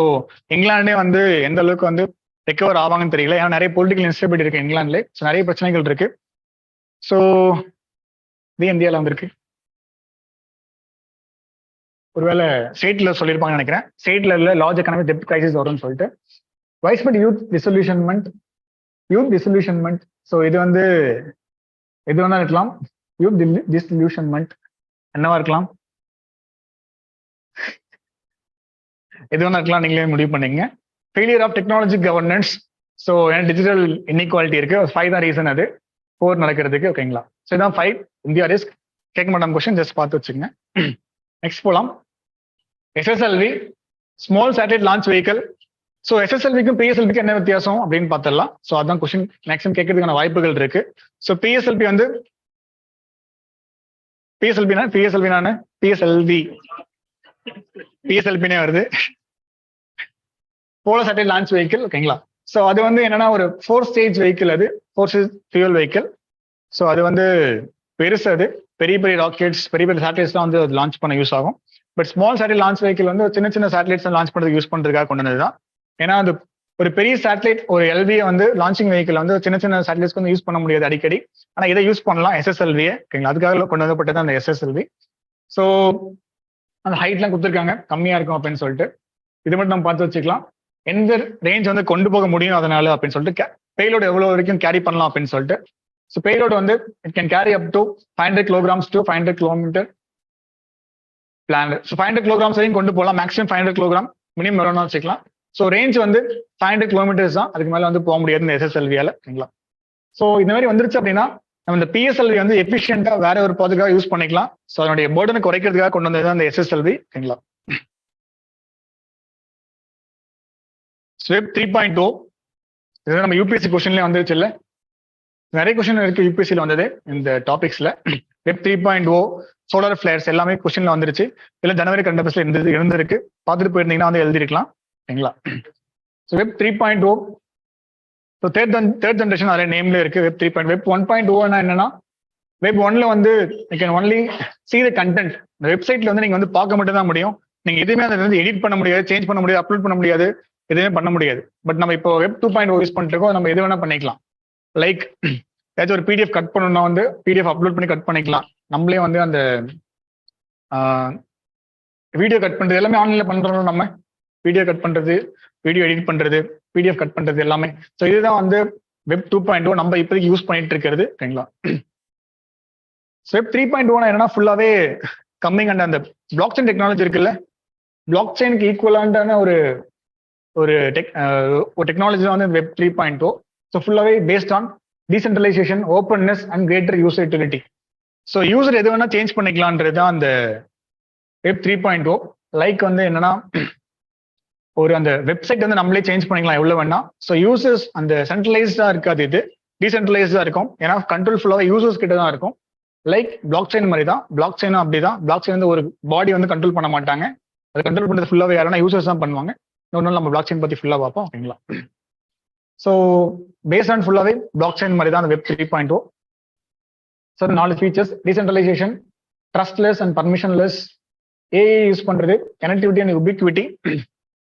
இங்கிலாண்டே வந்து எந்த அளவுக்கு வந்து ரெக்கவர் ஆவாங்கன்னு தெரியல. ஏன்னா நிறைய பொலிட்டிக்கல் இன்ஸ்டபிலிட்டி இருக்கு இங்கிலாந்துல. ஸோ நிறைய பிரச்சனைகள் இருக்கு. ஸோ இது இந்தியாவில் வந்திருக்கு. ஒருவேளை ஸ்டேட்ல சொல்லியிருப்பாங்கன்னு நினைக்கிறேன். ஸ்டேட்ல இல்ல லார்ஜ் எக்கானமிக் டெப்ட் கிரைசிஸ் வரும்னு சொல்லிட்டு. வைஸ்மெண்ட் யூத் டிசல்யூஷன்மெண்ட். ஸோ இது வந்து எது வேணா இருக்கலாம். யூத் டிசல்யூஷன்மெண்ட் என்னவா இருக்கலாம், எது வேணா இருக்கலாம், நீங்களே முடிவு பண்ணீங்க. Failure of technology governance. So digital inequality இருக்கு. 5 தான் ரீசன் அது 4 நடக்கிறதுக்கு. ஓகேங்களா. ஸோ இதான் 5 இந்தியா ரிஸ்க். கேட்க மாட்டாங்க கொஸ்டின், ஜஸ்ட் பார்த்து வச்சுக்கோங்க. நெக்ஸ்ட் போலாம். SSLV, small satellite launch vehicle. So எஸ்எஸ்எல்விக்கும் பிஎஸ்எல்விக்கும் என்ன வித்தியாசம் அப்படின்னு பார்த்துடலாம். ஸோ அதான் கொஸ்டின் மேக்ஸிமம் கேட்கறதுக்கான வாய்ப்புகள் இருக்கு. ஸோ பிஎஸ்எல்வி வந்து பிஎஸ்எல்பினே வருது, போலர் சேட்டலைட் லான்ச் வெஹிக்கிள். ஓகேங்களா. ஸோ அது வந்து என்னன்னா ஒரு 4 ஸ்டேஜ் வெஹிக்கிள், அது 4 ஸ்டேஜ் ஃபியூல் வெஹிக்கிள். ஸோ அது வந்து பெருசு, அது பெரிய பெரிய ராக்கெட்ஸ், பெரிய பெரிய சேட்டலைட்ஸ்லாம் வந்து அது லான்ச் பண்ண யூஸ் ஆகும். But small satellite launch vehicle வந்து சின்ன சின்ன சேட்டலைட்ஸ் லான்ச் பண்ணுறதுக்கு யூஸ் பண்ணுறதுக்காக கொண்டு வந்தது தான். ஏன்னா அது ஒரு பெரிய சேட்டலைட், ஒரு எல்வியை வந்து லான்ச்சிங் வெஹிக்கிள் வந்து சின்ன சின்ன சேட்டலைட்ஸ்க்கு வந்து யூஸ் பண்ண முடியாது அடிக்கடி. ஆனால் இதை யூஸ் பண்ணலாம், எஸ்எஸ்எல்வியை. ஓகேங்களா. அதுக்காக கொண்டு வந்தப்பட்டது அந்த எஸ்எஸ்எல்வி. ஸோ அந்த ஹைட்லாம் கொடுத்துருக்காங்க, கம்மியா இருக்கும் அப்படின்னு சொல்லிட்டு. இது மட்டும் நம்ம பார்த்து வச்சுக்கலாம். எந்த ரேஞ்ச் வந்து கொண்டு போக முடியும் அதனால அப்படின்னு சொல்லிட்டு, பேலோட் எவ்வளவு வரைக்கும் கேரி பண்ணலாம் அப்படின்னு சொல்லிட்டு. ஸோ பேலோட் வந்து it can carry up to 500 kilograms to 500 kilometer plan. So 500 kilograms வரைக்கும் கொண்டு போகலாம். மேக்ஸிமம் 500 kilogram, மினிமம் எவ்வளோனா வச்சுக்கலாம். ஸோ ரேஞ்ச் வந்து 500 kilometers தான், அதுக்கு மேலே வந்து போக முடியாது இந்த எஸ்எஸ்எல்வியால. ஓகேங்களா. ஸோ இந்த மாதிரி வந்துருச்சு அப்படின்னா நம்ம இந்த பிஎஸ்எல்வி வந்து எஃபிஷியண்டா வேற ஒரு ப்ராஜெக்டாக யூஸ் பண்ணிக்கலாம். ஸோ அதனுடைய போர்டனை குறைக்கிறதுக்காக கொண்டு வந்தது அந்த எஸ்எஸ்எல்வி. ஓகேங்களா. வெப் 3.0 இது நம்ம யூபிஎஸ்சி கொஸ்டின்லேயே வந்துருச்சு இல்லை, நிறைய கொஸ்டின் இருக்கு யூபிஎஸ்சியில் வந்தது இந்த டாபிக்ஸ்ல. வெப் 3.0 சோலார் ஃபிளேர்ஸ் எல்லாமே கொஸ்டின்ல வந்துருச்சு. இல்லை ஜனவரி கரண்ட் அஃபேர்ஸ்ல இருந்திருக்கு, பார்த்துட்டு போயிருந்தீங்கன்னா வந்து எழுதிருக்கலாம். ஓகேங்களா. So web 3.0 so third generation அதில் நேம்ல இருக்கு. வெப் 3.0. வெப் 1.0 என்னன்னா, வெப் 1ல வந்து you can only see the content. இந்த வெப்சைட்ல வந்து நீங்க வந்து பார்க்க மட்டும் தான் முடியும். நீங்க எதுவுமே அதை வந்து எடிட் பண்ண முடியாது, சேஞ்ச் பண்ண முடியாது, அப்லோட் பண்ண முடியாது, எதுவுமே பண்ண முடியாது. பட் நம்ம இப்போ வெப் 2.0 யூஸ் பண்ணிட்டு இருக்கோம், நம்ம எது வேணா பண்ணிக்கலாம். லைக் ஏதாச்சும் ஒரு பிடிஎஃப் கட் பண்ணணும்னா வந்து பிடிஎஃப் அப்லோட் பண்ணி கட் பண்ணிக்கலாம். நம்மளே வந்து அந்த வீடியோ கட் பண்றது எல்லாமே ஆன்லைன்ல பண்றோம். நம்ம வீடியோ கட் பண்றது, வீடியோ எடிட் பண்றது, பிடிஎஃப் கட் பண்றது எல்லாமே. ஸோ இதுதான் வந்து வெப் 2.0 நம்ம இப்போதைக்கு யூஸ் பண்ணிட்டு இருக்கிறது. ஓகேங்களா. வெப் 3.1 என்னன்னா ஃபுல்லாவே கம்மிங் அண்ட் அந்த பிளாக் செயின் டெக்னாலஜி இருக்குல்ல, பிளாக் செயினுக்கு ஈக்குவலான ஒரு டெக்னாலஜி தான் வந்து வெப் 3.0. ஸோ ஃபுல்லாவே based on decentralisation, openness and greater user utility. So user எது வேணா சேஞ்ச் பண்ணிக்கலான்றது தான் அந்த வெப் 3.0. லைக் வந்து என்னன்னா, ஒரு அந்த வெப்சைட் வந்து நம்மளே சேஞ்ச் பண்ணிக்கலாம் எவ்வளவு வேணா. ஸோ யூசர்ஸ் அந்த சென்ட்ரலைஸ்டா இருக்காது, இது டீசென்ட்ரலைஸ்டா இருக்கும். ஏன்னா கண்ட்ரோல் ஃபுல்லாவே யூசர்ஸ் கிட்ட தான் இருக்கும். லைக் பிளாக் செயின் மாதிரி தான், பிளாக் செயினும் அப்படிதான். பிளாக் செயின் வந்து ஒரு பாடி வந்து கண்ட்ரோல் பண்ண மாட்டாங்க, அதை கண்ட்ரோல் பண்ணுறது ஃபுல்லாவே யாருன்னா யூசர்ஸ் தான் பண்ணுவாங்க. இன்னொரு நாள் நம்ம பிளாக் செயின் பத்தி ஃபுல்லா பார்ப்போம். ஓகேங்களா. ஸோ பேஸ்ட் ஆன் ஃபுல்லாவே பிளாக் செயின் மாதிரி தான் அந்த web 3.0. So 4 features: decentralisation, trustless and permissionless, AI use பண்றது, connectivity and ubiquity.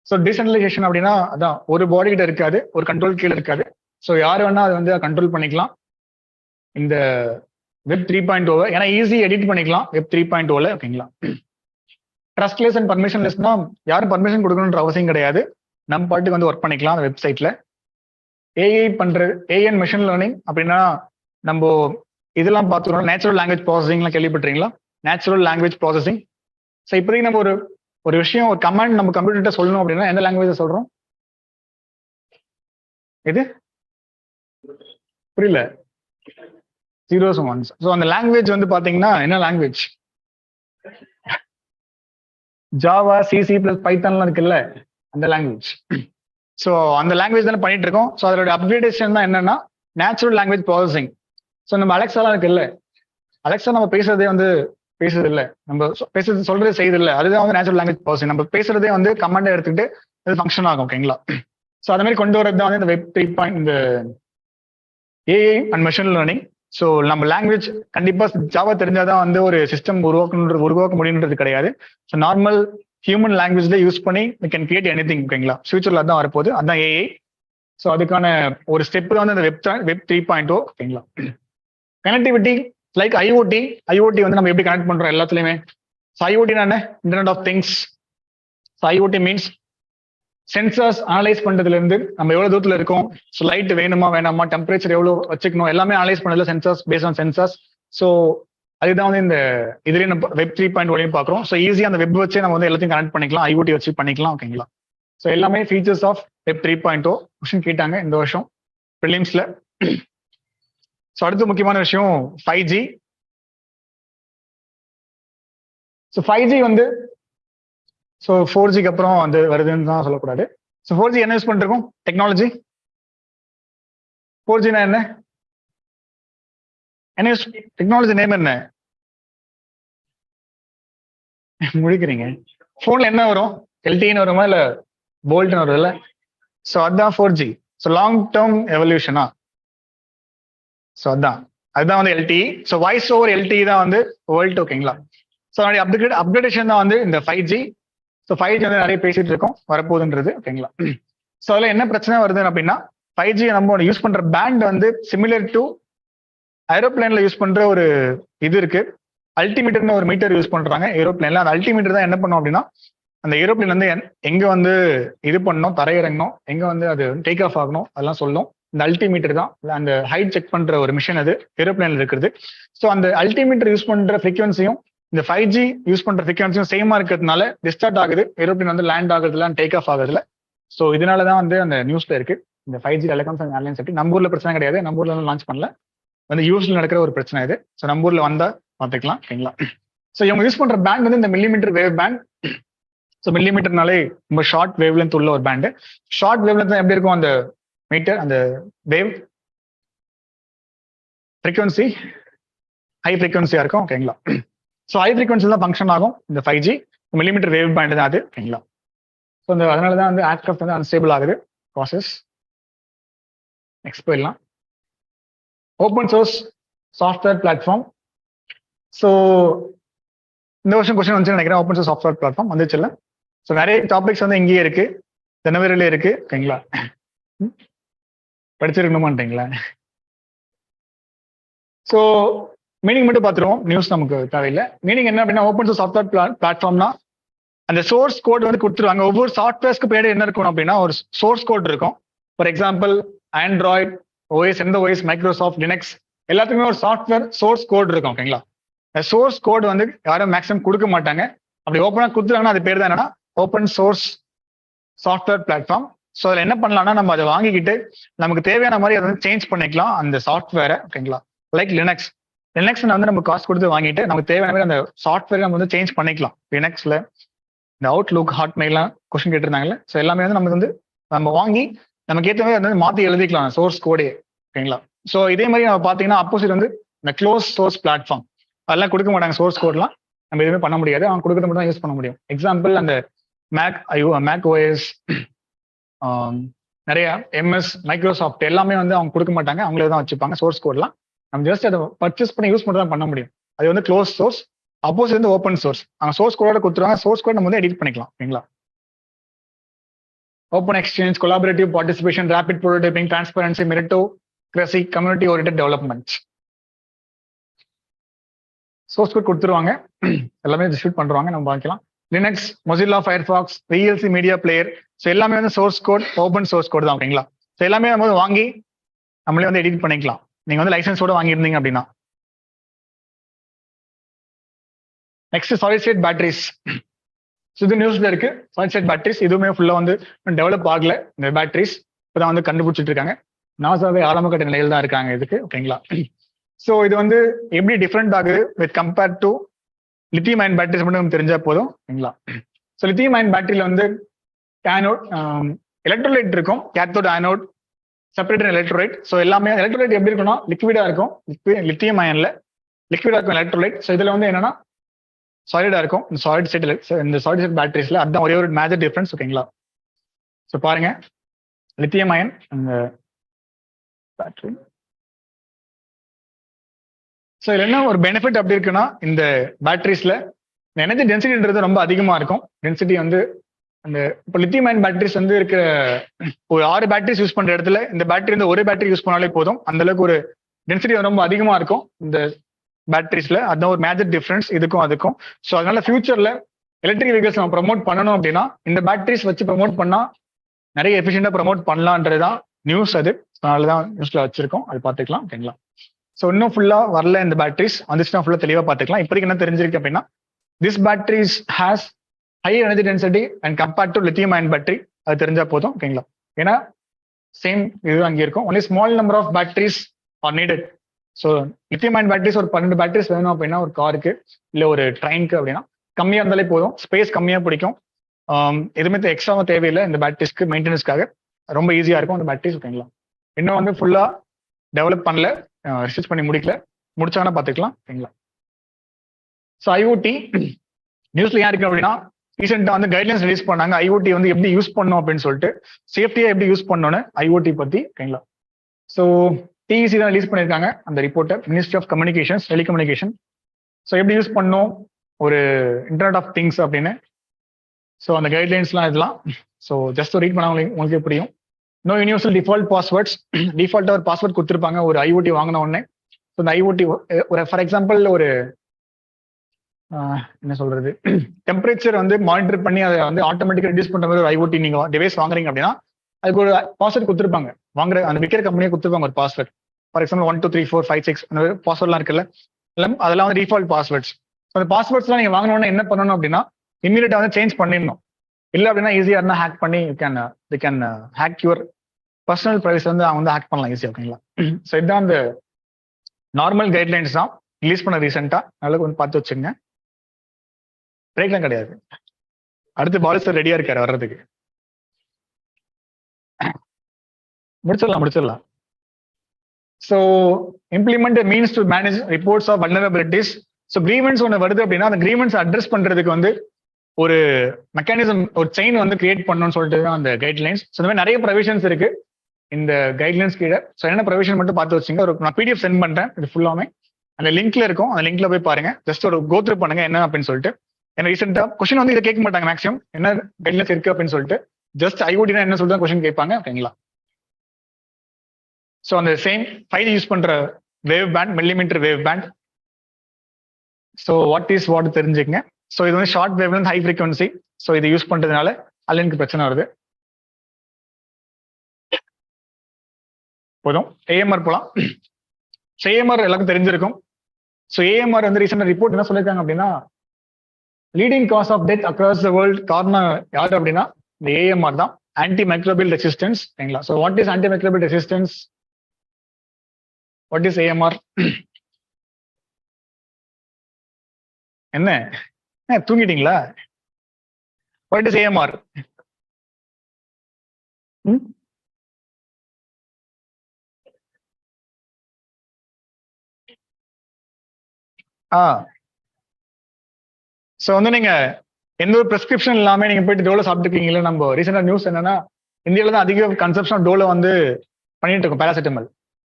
So decentralisation அப்படின்னா அதான் ஒரு பாடி கிட்ட இருக்காது, ஒரு கண்ட்ரோல் கீழே இருக்காது. ஸோ யார் வேணா அதை வந்து கண்ட்ரோல் பண்ணிக்கலாம் இந்த வெப் 3.0, ஏன்னா ஈஸி எடிட் பண்ணிக்கலாம் வெப் 3.0ல, ஓகேங்களா. ட்ரஸ்ட்லெஸ் அண்ட் பர்மிஷன்லெஸ்னா யாரும் பர்மிஷன் கொடுக்கணுன்ற அவசியம் கிடையாது, நம்ம பாட்டுக்கு வந்து ஒர்க் பண்ணிக்கலாம் அந்த வெப்சைட்ல. ஏஐ பண்றது, ஏஐ அண்ட் மெஷின் லேர்னிங் அப்படின்னா நம்ம இதெல்லாம் பார்த்துக்கணும். நேச்சுரல் லாங்குவேஜ் ப்ராசஸிங்லாம் கேள்விப்பட்டிருக்கீங்களா? Natural language processing. ஸோ இப்போதைக்கு நம்ம ஒரு விஷயம், ஒரு கமாண்ட் நம்ம கம்ப்யூட்டர்கிட்ட சொல்லணும் அப்படின்னா எந்த லாங்குவேஜ் சொல்றோம்? இது புரியல. Zeros once. ஸோ அந்த லாங்குவேஜ் வந்து பாத்தீங்கன்னா என்ன லாங்குவேஜ்? ஜாவா, சிசி பிளஸ் பைத்தான்லாம் இருக்குல்ல, அந்த லாங்குவேஜ். ஸோ அந்த லாங்குவேஜ் தானே பண்ணிட்டு இருக்கோம். ஸோ அதோட அப்கிரேடேஷன் தான் என்னன்னா நேச்சுரல் லாங்குவேஜ் ப்ராசஸிங். ஸோ நம்ம அலெக்ஸாலாம் இருக்குல்ல, அலெக்ஸா நம்ம பேசுறதே வந்து பேசுறது இல்லை, நம்ம பேசுறது சொல்றதே செய்யுது இல்லை, அதுதான் வந்து நேச்சுரல் லாங்குவேஜ் ப்ராசஸிங். நம்ம பேசுறதே வந்து கமாண்டை எடுத்துக்கிட்டு அது ஃபங்க்ஷன் ஆகும், ஓகேங்களா. ஸோ அது மாதிரி கொண்டு வரது தான் வந்து இந்த வெப் 3. இந்த AI and machine learning. So நம்ம லாங்குவேஜ் கண்டிப்பா ஜாவா தெரிஞ்சாதான் வந்து ஒரு சிஸ்டம் உருவாக்க முடியுன்றது கிடையாது. ஸோ நார்மல் ஹியூமன் லாங்குவேஜ்ல யூஸ் பண்ணி வி கேன் கிரியேட் எனிதிங், ஓகேங்களா. ஃபியூச்சர்ல தான் வரப்போகுது, அதான் ஏஐ. ஸோ அதுக்கான ஒரு ஸ்டெப் தான் வந்து இந்த வெப் 3.0, ஓகேங்களா. Connectivity like IoT. ஐஓடி வந்து நம்ம எப்படி கனெக்ட் பண்றோம் எல்லாத்துலயுமே. ஸோ ஐஓடினா என்ன? Internet of things. So IoT means sensors analyse பண்றதுல இருந்து நம்ம எவ்வளவு தூரத்துல இருக்கோம், ஸோ லைட் வேணுமா வேணாமா, டெம்பரேச்சர் எவ்வளவு வச்சுக்கணும், எல்லாமே அனலைஸ் பண்ணதுல sensors, based on sensors. So அதுதான் வந்து இந்த இதுலயே நம்ம வெப் 3.0 பாக்குறோம். ஸோ ஈஸியா அந்த வெப் வச்சு நம்ம வந்து எல்லாத்தையும் கனெக்ட் பண்ணிக்கலாம், ஐஓடி வச்சு பண்ணிக்கலாம், ஓகேங்களா. ஸோ எல்லாமே ஃபீச்சர்ஸ் ஆஃப் வெப் 3.0 கொஸ்டின் கேட்டாங்க இந்த வருஷம் ப்ரிலிம்ஸ்ல. ஸோ அடுத்த முக்கியமான விஷயம் 5G. ஸோ 5G வந்து ஸோ 4Gக்கு அப்புறம் வந்து வருதுன்னு தான் சொல்லக்கூடாது. ஸோ 4G என்ன யூஸ் பண்ணிருக்கோம்? டெக்னாலஜி. 4Gனா என்ன? என்ன யூஸ் டெக்னாலஜி நேம் என்ன? முடிக்கிறீங்க. போன்ல என்ன வரும்? எல்டின்னு வருமா இல்ல போல்ட்னு வரும் இல்ல? ஸோ அதுதான் 4G. ஸோ லாங் டேர்ம் எவல்யூஷனா? ஸோ அதுதான் வந்து LT. So voice over LT தான் வந்து வேர்ல்ட், ஓகேங்களா. ஸோ அதனுடைய அப்கிரேடேஷன் தான் வந்து இந்த 5G. ஸோ 5G வந்து நிறைய பேசிட்டு இருக்கோம் வரப்போகுதுன்றது, ஓகேங்களா. ஸோ அதில் என்ன பிரச்சனை வருது அப்படின்னா 5G நம்ம யூஸ் பண்ற பேண்ட் வந்து சிமிலர் டு ஏரோப்ளேன்ல யூஸ் பண்ற ஒரு இது இருக்கு, அல்டிமீட்டர்னு ஒரு மீட்டர் யூஸ் பண்றாங்க ஏரோப்ளேன்ல. அந்த அல்டிமீட்டர் தான் என்ன பண்ணும் அப்படின்னா அந்த ஏரோப்ளேன் வந்து எங்க வந்து இது பண்ணணும், தரையிறங்கணும், எங்க வந்து அது டேக் ஆஃப் ஆகணும், அதெல்லாம் சொல்லும். இந்த அல்டிமீட்டர் தான் அந்த ஹைட் செக் பண்ற ஒரு மிஷின் அது ஏரோப்ளேன்ல இருக்கிறது. ஸோ அந்த அல்டிமீட்டர் யூஸ் பண்ற ஃப்ரீக்வன்சியும் இந்த 5G யூஸ் பண்ற ஃப்ரீக்வன்சியும் சேமா இருக்கிறதுனால டிஸ்டார்ட் ஆகுது, ஏரோப்ளேன் வந்து லேண்ட் ஆகுறதுல, டேக் ஆஃப் ஆகுறதுல. ஸோ இதனாலதான் வந்து அந்த நியூஸ்ல இருக்கு இந்த 5G டெலிகாம்ஸ் அண்ட் ஏர்லைன்ஸ் சேஃப்டி. நம்ம ஊர்ல பிரச்சனை கிடையாது, நம்ம ஊர்ல லான்ச் பண்ணல, வந்து யூஎஸ்ல நடக்கிற ஒரு பிரச்சனை இது. ஸோ நம்ம ஊர்ல வந்தா பார்த்துக்கலாம், ஓகேங்களா. ஸோ இவங்க யூஸ் பண்ற பேண்ட் வந்து இந்த மில்லிமீட்டர் வேவ் பேண்ட். ஸோ மில்லிமீட்டர்னாலே ரொம்ப ஷார்ட் வேவ் லென்த் உள்ள ஒரு பேண்டு. ஷார்ட் வேவ் லென்த் எப்படி இருக்கும் அந்த மீட்டர், அந்த வேவ் ஃப்ரீக்வன்சி ஹை ஃப்ரீக்வன்சியா இருக்கும், ஓகேங்களா. ஸோ ஹை ஃப்ரீக்வன்சி தான் ஃபங்க்ஷன் ஆகும் இந்த 5G. மில்லிமீட்டர் வேவ் பேண்ட் தான் அது, ஓகேங்களா. ஸோ அதனால தான் வந்து ஏர்கிராஃப்ட் வந்து அன்ஸ்டேபிள் ஆகுது ப்ராசஸ். நெக்ஸ்ட் போயிடலாம். Open source software platform. So இந்த வருஷம் கொஸ்டின் வந்து நினைக்கிறேன், ஓப்பன் சோர்ஸ் சாஃப்ட்வேர் பிளாட்ஃபார்ம் வந்துச்சுல்ல. ஸோ நிறைய டாபிக்ஸ் வந்து இங்கேயே இருக்கு, ஜனவரியில இருக்கு, ஓகேங்களா. படிச்சிருக்கணுமான்றீங்களா? ஸோ மீனிங் மட்டும் பார்த்துருவோம், நியூஸ் நமக்கு தேவையில்லை. மீனிங் என்ன அப்படின்னா ஓப்பன் சோர்ஸ் சாஃப்ட்வேர் பிளாட்ஃபார்ம்னா அந்த சோர்ஸ் கோட் வந்து கொடுத்துருவாங்க. ஒவ்வொரு சாஃப்ட்வேர்ஸ்க்கு பின்னாடி என்ன இருக்கும் அப்படின்னா ஒரு சோர்ஸ் கோட் இருக்கும். ஃபார் எக்ஸாம்பிள் ஆண்ட்ராய்ட் ஓஎஸ், எந்த ஓஎஸ், மைக்ரோசாஃப்ட், லினக்ஸ், எல்லாத்துக்குமே ஒரு சாஃப்ட்வேர் சோர்ஸ் கோட் இருக்கும், ஓகேங்களா. சோர்ஸ் கோட் வந்து யாரும் மேக்ஸிமம் கொடுக்க மாட்டாங்க. அப்படி ஓப்பனா கொடுத்துட்டாங்கன்னா அது பேர் தான் என்னன்னா open source software platform. So அதில் என்ன பண்ணலாம்னா நம்ம அதை வாங்கிக்கிட்டு நமக்கு தேவையான மாதிரி அதை வந்து சேஞ்ச் பண்ணிக்கலாம் அந்த சாஃப்ட்வேரை, ஓகேங்களா. லைக் லினக்ஸ் வந்து நம்ம காசு கொடுத்து வாங்கிட்டு நமக்கு தேவையான மாதிரி அந்த சாஃப்ட்வேரை நம்ம வந்து சேஞ்ச் பண்ணிக்கலாம். லினக்ஸ்ல இந்த அவுட்லுக், ஹாட்மெயிலாம் கொஸ்டின் கேட்டிருந்தாங்கல்ல. ஸோ எல்லாமே வந்து நமக்கு வந்து நம்ம வாங்கி நமக்கு ஏற்ற மாதிரி வந்து மாற்றி எழுதிக்கலாம் சோர்ஸ் கோடே, ஓகேங்களா. ஸோ இதே மாதிரி நம்ம பார்த்தீங்கன்னா அப்போசிட் வந்து இந்த க்ளோஸ் சோர்ஸ் பிளாட்ஃபார்ம் அதெல்லாம் கொடுக்க மாட்டாங்க. சோர்ஸ் கோட்லாம் நம்ம எதுவுமே பண்ண முடியாது, அவங்க கொடுக்கறது மட்டும் தான் யூஸ் பண்ண முடியும். எக்ஸாம்பிள் அந்த மேக் ஓஎஸ், நிறைய எம்எஸ், மைக்ரோசாஃப்ட் எல்லாமே வந்து அவங்க கொடுக்க மாட்டாங்க, அவங்களே தான் வச்சுப்பாங்க சோர்ஸ் கோட்லாம். நம்ம ஜஸ்ட் அதை பர்ச்சேஸ் பண்ணி யூஸ் மட்டும் தான் பண்ண முடியும். அது வந்து க்ளோஸ் சோர்ஸ், அப்போஸ் வந்து ஓப்பன் சோர்ஸ். அவங்க சோர்ஸ் கோடோட கொடுத்துருவாங்க, சோர்ஸ் கோட் நம்ம வந்து எடிட் பண்ணிக்கலாம். ஓகேங்களா? Open exchange, collaborative participation, rapid prototyping, transparency, meritocracy, community oriented development. Source code கொடுத்துருவாங்க, எல்லாமே டிஸ்ட்ரிபியூட் பண்றாங்க, நம்ம பார்க்கலாம். Linux, Mozilla Firefox, VLC media player, so எல்லாமே வந்து source code, open source code தான். ஓகேங்களா? ஸோ எல்லாமே நம்ம வந்து வாங்கி நம்மளே வந்து எடிட் பண்ணிக்கலாம், நீங்க வந்து லைசன்ஸோட வாங்கியிருந்தீங்க அப்படின்னா. Next solid state batteries. இது நியூஸ்ல இருக்கு. சாலிட் ஸ்டேட் பேட்டரிஸ் இதுவுமே ஃபுல்லா வந்து டெவலப் ஆகல. இந்த பேட்டரிஸ் இப்பதான் வந்து கண்டுபிடிச்சிட்டு இருக்காங்க. நாசாவே ஆரம்ப கட்ட நிலையில் தான் இருக்காங்க இதுக்கு. ஓகேங்களா? ஸோ இது வந்து எப்படி டிஃப்ரெண்ட் ஆகுது with compared to lithium ion batteries மட்டும் நமக்கு தெரிஞ்சா போதும். ஓகேங்களா? ஸோ லித்தியம் அயன் பேட்டரியில வந்து கேனோட், எலக்ட்ரோலைட் இருக்கும், cathode, anode, separator electrolyte. So எல்லாமே எலக்ட்ரோலைட் எப்படி இருக்கும்னா லிக்விடா இருக்கும். லித்தியம் அயன்ல லிக்விடா இருக்கும் எலக்ட்ரோலைட். ஸோ இதுல வந்து என்னன்னா சாலிடா இருக்கும். இந்த சாலிட் ஸ்டேட், இந்த சாலிட் ஸ்டேட் பேட்டரிஸ்ல அதுதான் ஒரே ஒரு மேஜர் டிஃபரன்ஸ். ஓகேங்களா? ஸோ பாருங்க, லித்தியம் அயன் அந்த பேட்டரி. ஸோ இதுல என்ன ஒரு பெனிஃபிட் அப்படி இருக்குன்னா, இந்த பேட்டரிஸ்ல எனர்ஜி டென்சிட்டின்றது ரொம்ப அதிகமா இருக்கும். டென்சிட்டி வந்து அந்த இப்போ லித்தியம் அயன் பேட்டரிஸ் வந்து இருக்கிற ஒரு 6 பேட்டரிஸ் யூஸ் பண்ற இடத்துல இந்த பேட்டரி வந்து ஒரு பேட்டரி யூஸ் பண்ணாலே போதும். அந்த அளவுக்கு ஒரு டென்சிட்டி ரொம்ப அதிகமா இருக்கும் இந்த பேட்டரிஸ்ல. அதுதான் ஒரு மேஜர் டிஃபரன்ஸ் இதுக்கும் அதுக்கும். ஸோ அதனால ஃபியூச்சர்ல எலக்ட்ரிக் வெஹிக்கல்ஸ் நம்ம ப்ரமோட் பண்ணணும் அப்படின்னா இந்த பேட்டரிஸ் வச்சு ப்ரமோட் பண்ணா நிறைய எஃபிஷியண்டா ப்ரமோட் பண்ணலான்றதுதான் நியூஸ். அது அதனாலதான் நியூஸ்ல வச்சிருக்கோம், அது பார்த்துக்கலாம். ஓகேங்களா? ஸோ இன்னும் ஃபுல்லா வரல இந்த பேட்டரிஸ், வந்துச்சுன்னா ஃபுல்லா தெளிவா பார்த்துக்கலாம். இப்போதைக்கு என்ன தெரிஞ்சிருக்கு அப்படின்னா, this batteries has high energy density and compared to lithium ion battery. அது தெரிஞ்சா போதும். ஓகேங்களா? ஏன்னா சேம் இது அங்கே இருக்கும். Only small number of batteries are needed. So lithium ion batteries ஒரு 12 பேட்டரிஸ் வேணும் அப்படின்னா ஒரு காருக்கு இல்லை ஒரு ட்ரெயினுக்கு அப்படின்னா கம்மியாக இருந்தாலே போதும். ஸ்பேஸ் கம்மியாக பிடிக்கும், எதுவுமே எக்ஸ்ட்ராவா தேவையில்லை இந்த பேட்டரிஸ்க்கு மெயின்டெனன்ஸ்க்காக. ரொம்ப ஈஸியாக இருக்கும் அந்த பேட்டரிஸ். ஓகேங்களா? இன்னும் வந்து ஃபுல்லா டெவலப் பண்ணல, ரிசர்ச் பண்ணி முடிக்கல, முடிச்சாங்கன்னா பார்த்துக்கலாம். ஓகேங்களா? ஸோ ஐஓடி நியூஸ்ல ஏன் இருக்கு அப்படின்னா, ரீசெண்டா வந்து கைட்லைன்ஸ் ரிலீஸ் பண்ணாங்க. ஐஓடி வந்து எப்படி யூஸ் பண்ணணும் அப்படின்னு சொல்லிட்டு, சேஃப்டியா எப்படி யூஸ் பண்ணணும்னு ஐஓடி பத்தி. ஓகேங்களா? ஸோ டிஇசி தான் ரிலீஸ் பண்ணியிருக்காங்க அந்த ரிப்போர்ட்டை, ministry of communications, telecommunication. So எப்படி யூஸ் பண்ணணும் ஒரு இன்டர்நெட் ஆஃப் திங்ஸ் அப்படின்னு. ஸோ அந்த கைட்லைன்ஸ்லாம் இதெல்லாம். ஸோ ஜஸ்ட் ரீட் பண்ண உங்களுக்கு புரியும். No universal default passwords. டிஃபால்ட்டா ஒரு பாஸ்வேர்ட் கொடுத்துருப்பாங்க ஒரு ஐஓடி வாங்கின உடனே. ஸோ இந்த ஐஓடி ஒரு ஃபார் எக்ஸாம்பிள் ஒரு என்ன சொல்றது, டெம்பரேச்சர் வந்து மானிட்டர் பண்ணி அதை வந்து ஆட்டோமேட்டிக்கா ரெடியூஸ் பண்ற மாதிரி ஒரு ஐஓடி நீங்க டிவைஸ் வாங்குறீங்க அப்படின்னா அதுக்கு ஒரு பாஸ்வேர்ட் கொடுத்துருப்பாங்க. வாங்குற அந்த விற்கிற கம்பெனியை கொடுத்துருப்பாங்க ஒரு பாஸ்வேர்ட். ஃபார் எக்ஸாம்பிள் 1 2 3 4 5 6 அந்த பாஸ்வேர்ட்லாம் இருக்குல்ல, அதெல்லாம் வந்து டிஃபால்ட் பாஸ்வேர்ட்ஸ். அந்த பாஸ்வேர்ட்ஸ்லாம் நீங்க வாங்கினோன்னா என்ன பண்ணணும் அப்படின்னா இமீடியட்டா வந்து சேஞ்ச் பண்ணிடணும். இல்லை அப்படின்னா ஈஸியா இருந்தால் ஹேக் பண்ணி can hack your personal privacy வந்து அவங்க வந்து ஹேக் பண்ணலாம் ஈஸியா. ஓகேங்களா? ஸோ இதுதான் அந்த நார்மல் கைட்லைன்ஸ் தான் ரிலீஸ் பண்ண ரீசெண்டா. நல்லா கொஞ்சம் பார்த்து வச்சுங்க. பிரேக்லாம் கிடையாது. அடுத்து பாலு சார் ரெடியா இருக்காரு வர்றதுக்கு. முடிச்சிடலாம். So implement means to manage reports of vulnerabilities. So grievance ஒன்று வருது அப்படின்னா அந்த கிரீவன்ஸ் அட்ரஸ் பண்றதுக்கு வந்து ஒரு மெக்கானிசம், ஒரு செயின் வந்து கிரியேட் பண்ணணும்னு சொல்லிட்டு தான் அந்த கைட்லைன்ஸ். ஸோ இந்த மாதிரி நிறைய ப்ரொவிஷன்ஸ் இருக்கு இந்த கைட்லைன்ஸ் கீழே. ஸோ என்ன ப்ரொவிஷன் மட்டும் பார்த்து வச்சுங்க. ஒரு நான் பிடிஎஃப் சென்ட் பண்றேன், இது ஃபுல்லாமே அந்த லிங்க்ல இருக்கும். அந்த லிங்க்ல போய் பாருங்க, ஜஸ்ட் ஒரு கோ த்ரூ பண்ணுங்க என்ன அப்படின்னு சொல்லிட்டு. ஏன்னா ரீசெண்டா கொஸ்டின் வந்து இதை கேட்க மாட்டாங்க மேக்ஸிமம், என்ன கைட்லைன்ஸ் இருக்கு அப்படின்னு சொல்லிட்டு. ஜஸ்ட் ஐஓடினா என்ன சொல்லிட்டு கொஸ்டின் கேட்பாங்க. ஓகேங்களா? ஸோ அந்த சேம் ஃபைல் யூஸ் பண்ற wave band, millimetre wave band. So what தெரிஞ்சுக்கங்க. ஸோ இது வந்து ஷார்ட் வேவ்ல இருந்து ஹை ஃப்ரீக்வன்சி. ஸோ இது யூஸ் பண்றதுனால அலைனுக்கு பிரச்சனை வருது. போதும். ஏஎம்ஆர் போலாம். ஸோ ஏஎம்ஆர் எல்லாருக்கும் தெரிஞ்சிருக்கும். ஸோ ஏஎம்ஆர் வந்து ரீசெண்டா ரிப்போர்ட் என்ன சொல்லியிருக்காங்க அப்படின்னா, leading cause of death across the world காரணம் யாரு அப்படின்னா இந்த ஏஎம்ஆர் தான், ஆன்டி மைக்ரோபியல் ரெசிஸ்டன்ஸ். ஓகேங்களா? So what is antimicrobial resistance, what is AMR? என்ன தூங்கிட்டீங்களா? What is AMR? ஸோ வந்து நீங்க எந்த ஒரு பிரிஸ்கிரிப்ஷன் இல்லாம நீங்க போயிட்டு டோலோ சாப்பிட்டுருக்கீங்களா? நம்ம ரீசெண்டா நியூஸ் என்னன்னா இந்தியாவில தான் அதிக கன்சப்ஷன் டோலோ வந்து பண்ணிட்டு இருக்கோம், பேராசிட்டமல்.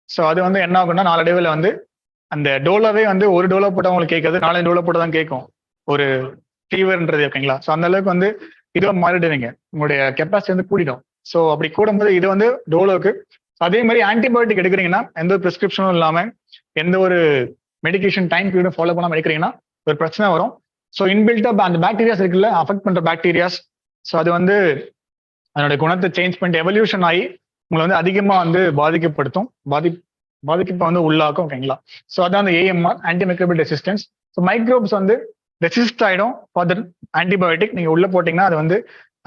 ஸோ அது வந்து என்ன ஆகும்னா நாளடைவில் வந்து அந்த டோலாவே வந்து ஒரு டோலா போட்டால் உங்களுக்கு கேட்காது, 4 டோலா போட்டு தான் கேட்கும் ஒரு ஃபீவர்ன்றது. ஓகேங்களா? ஸோ அந்த அளவுக்கு வந்து இதுவாக மாறிடுவீங்க, உங்களுடைய கெப்பாசிட்டி வந்து கூடிடும். ஸோ அப்படி கூடும்போது இது வந்து டோலோக்கு. அதே மாதிரி ஆன்டிபயோட்டிக் எடுக்கிறீங்கன்னா எந்த ஒரு ப்ரிஸ்கிரிப்ஷனும் இல்லாமல் எந்த ஒரு மெடிகேஷன் டைம் பீரியடும் ஃபாலோ பண்ணாமல் எடுக்கிறீங்கன்னா ஒரு பிரச்சனை வரும். ஸோ இன்பில்ட்டாக அந்த பாக்டீரியாஸ் இருக்குல்ல, அஃபெக்ட் பண்ணுற பாக்டீரியாஸ், ஸோ அது வந்து அதனுடைய குணத்தை சேஞ்ச் பண்ணிட்டு எவல்யூஷன் ஆகி உங்களை வந்து அதிகமாக வந்து பாதிக்கப்படுத்தும், பாதிப்பு வந்து உள்ளாக்கும். ஓகேங்களா? ஸோ அதான் அந்த AMR, anti microbial resistance. So microbes வந்து ரெசிஸ்ட் ஆகிடும் ஃபார் த ஆன்டிபயோட்டிக். நீங்கள் உள்ள போட்டிங்கன்னா அது வந்து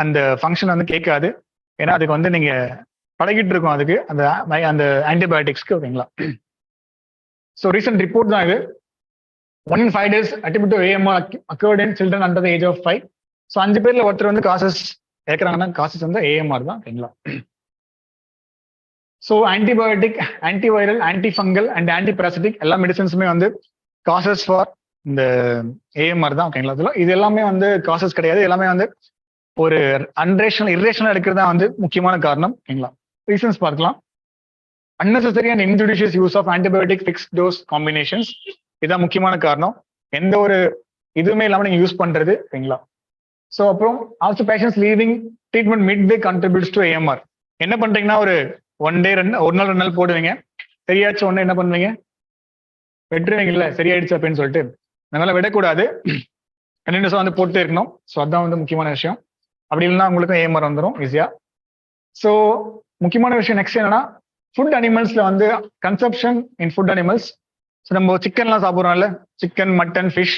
அந்த ஃபங்க்ஷன் வந்து கேட்காது, ஏன்னா அதுக்கு வந்து நீங்கள் பழகிட்டு இருக்கோம் அதுக்கு அந்த ஆன்டிபயோட்டிக்ஸ்க்கு. ஓகேங்களா? ஸோ ரீசெண்ட் ரிப்போர்ட் தான் இது. 1 in 5 days attributed to AMR occurred in children under the age of 5. So 5 பேர்ல ஒருத்தர் வந்து காசஸ் ஏற்கிறாங்கன்னா காசஸ் வந்து ஏஎம்ஆர் தான். ஓகேங்களா? So antibiotic, antiviral, antifungal and antiparasitic எல்லா மெடிசன்ஸுமே வந்து காசஸ் ஃபார் இந்த ஏஎம்ஆர் தான். ஓகேங்களா? இது எல்லாமே வந்து காசஸ் கிடையாது, எல்லாமே வந்து ஒரு இரேஷனல் எடுக்கிறது தான் வந்து முக்கியமான காரணம். ஓகேங்களா? ரீசன்ஸ் பார்க்கலாம். unnecessary and injudicious use of antibiotic fixed dose combinations, இதுதான் முக்கியமான காரணம். எந்த ஒரு இதுவுமே இல்லாமல் நீங்க யூஸ் பண்றது. ஓகேங்களா? ஸோ அப்புறம் also patients leaving treatment midway contributes to AMR. என்ன பண்றீங்கன்னா ஒரு 1 day ஒரு நாள் 2 நாள் போடுவீங்க, சரியாச்சு ஒன்று என்ன பண்ணுவீங்க, வெட்டுருவீங்கல்ல, சரியாயிடுச்சு அப்படின்னு சொல்லிட்டு. அதனால விடக்கூடாது, கண்டினியூஸாக வந்து போட்டே இருக்கணும். ஸோ அதுதான் வந்து முக்கியமான விஷயம். அப்படி இல்லைன்னா உங்களுக்கும் ஏஎம்ஆர் வந்துடும் ஈஸியா. ஸோ முக்கியமான விஷயம் நெக்ஸ்ட் என்னன்னா, ஃபுட் அனிமல்ஸ்ல வந்து consumption in food animals. So நம்ம சிக்கன்லாம் சாப்பிட்றோம்ல, சிக்கன், மட்டன், ஃபிஷ்,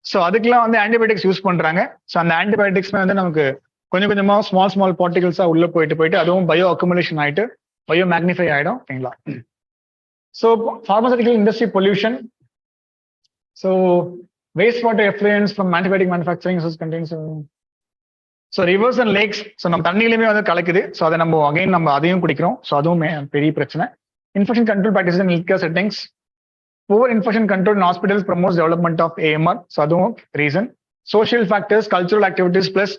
ஸோ அதுக்கெல்லாம் வந்து ஆன்டிபயோட்டிக்ஸ் யூஸ் பண்றாங்க. ஸோ அந்த ஆன்டிபயோட்டிக்ஸ்மே வந்து நமக்கு கொஞ்சம் கொஞ்சமா ஸ்மால் பார்ட்டிகல்ஸா உள்ள போயிட்டு அதுவும் பயோ அக்குமுலேஷன் ஆயிட்டு பயோ மேக்னிஃபை ஆயிடும். ஓகேங்களா? So pharmaceutical industry pollution. So waste water effluents from antibiotic manufacturing contains. So reverse and lakhs, so நம்ம தண்ணியிலுமே வந்து கலக்குது. ஸோ அதை நம்ம அதையும் குடிக்கிறோம். ஸோ அதுவும் பெரிய பிரச்சனை. Infection control practices in health care settings. Poor infection control in hospitals promotes development of AMR. So அதுவும் reason. Social factors, cultural activities plus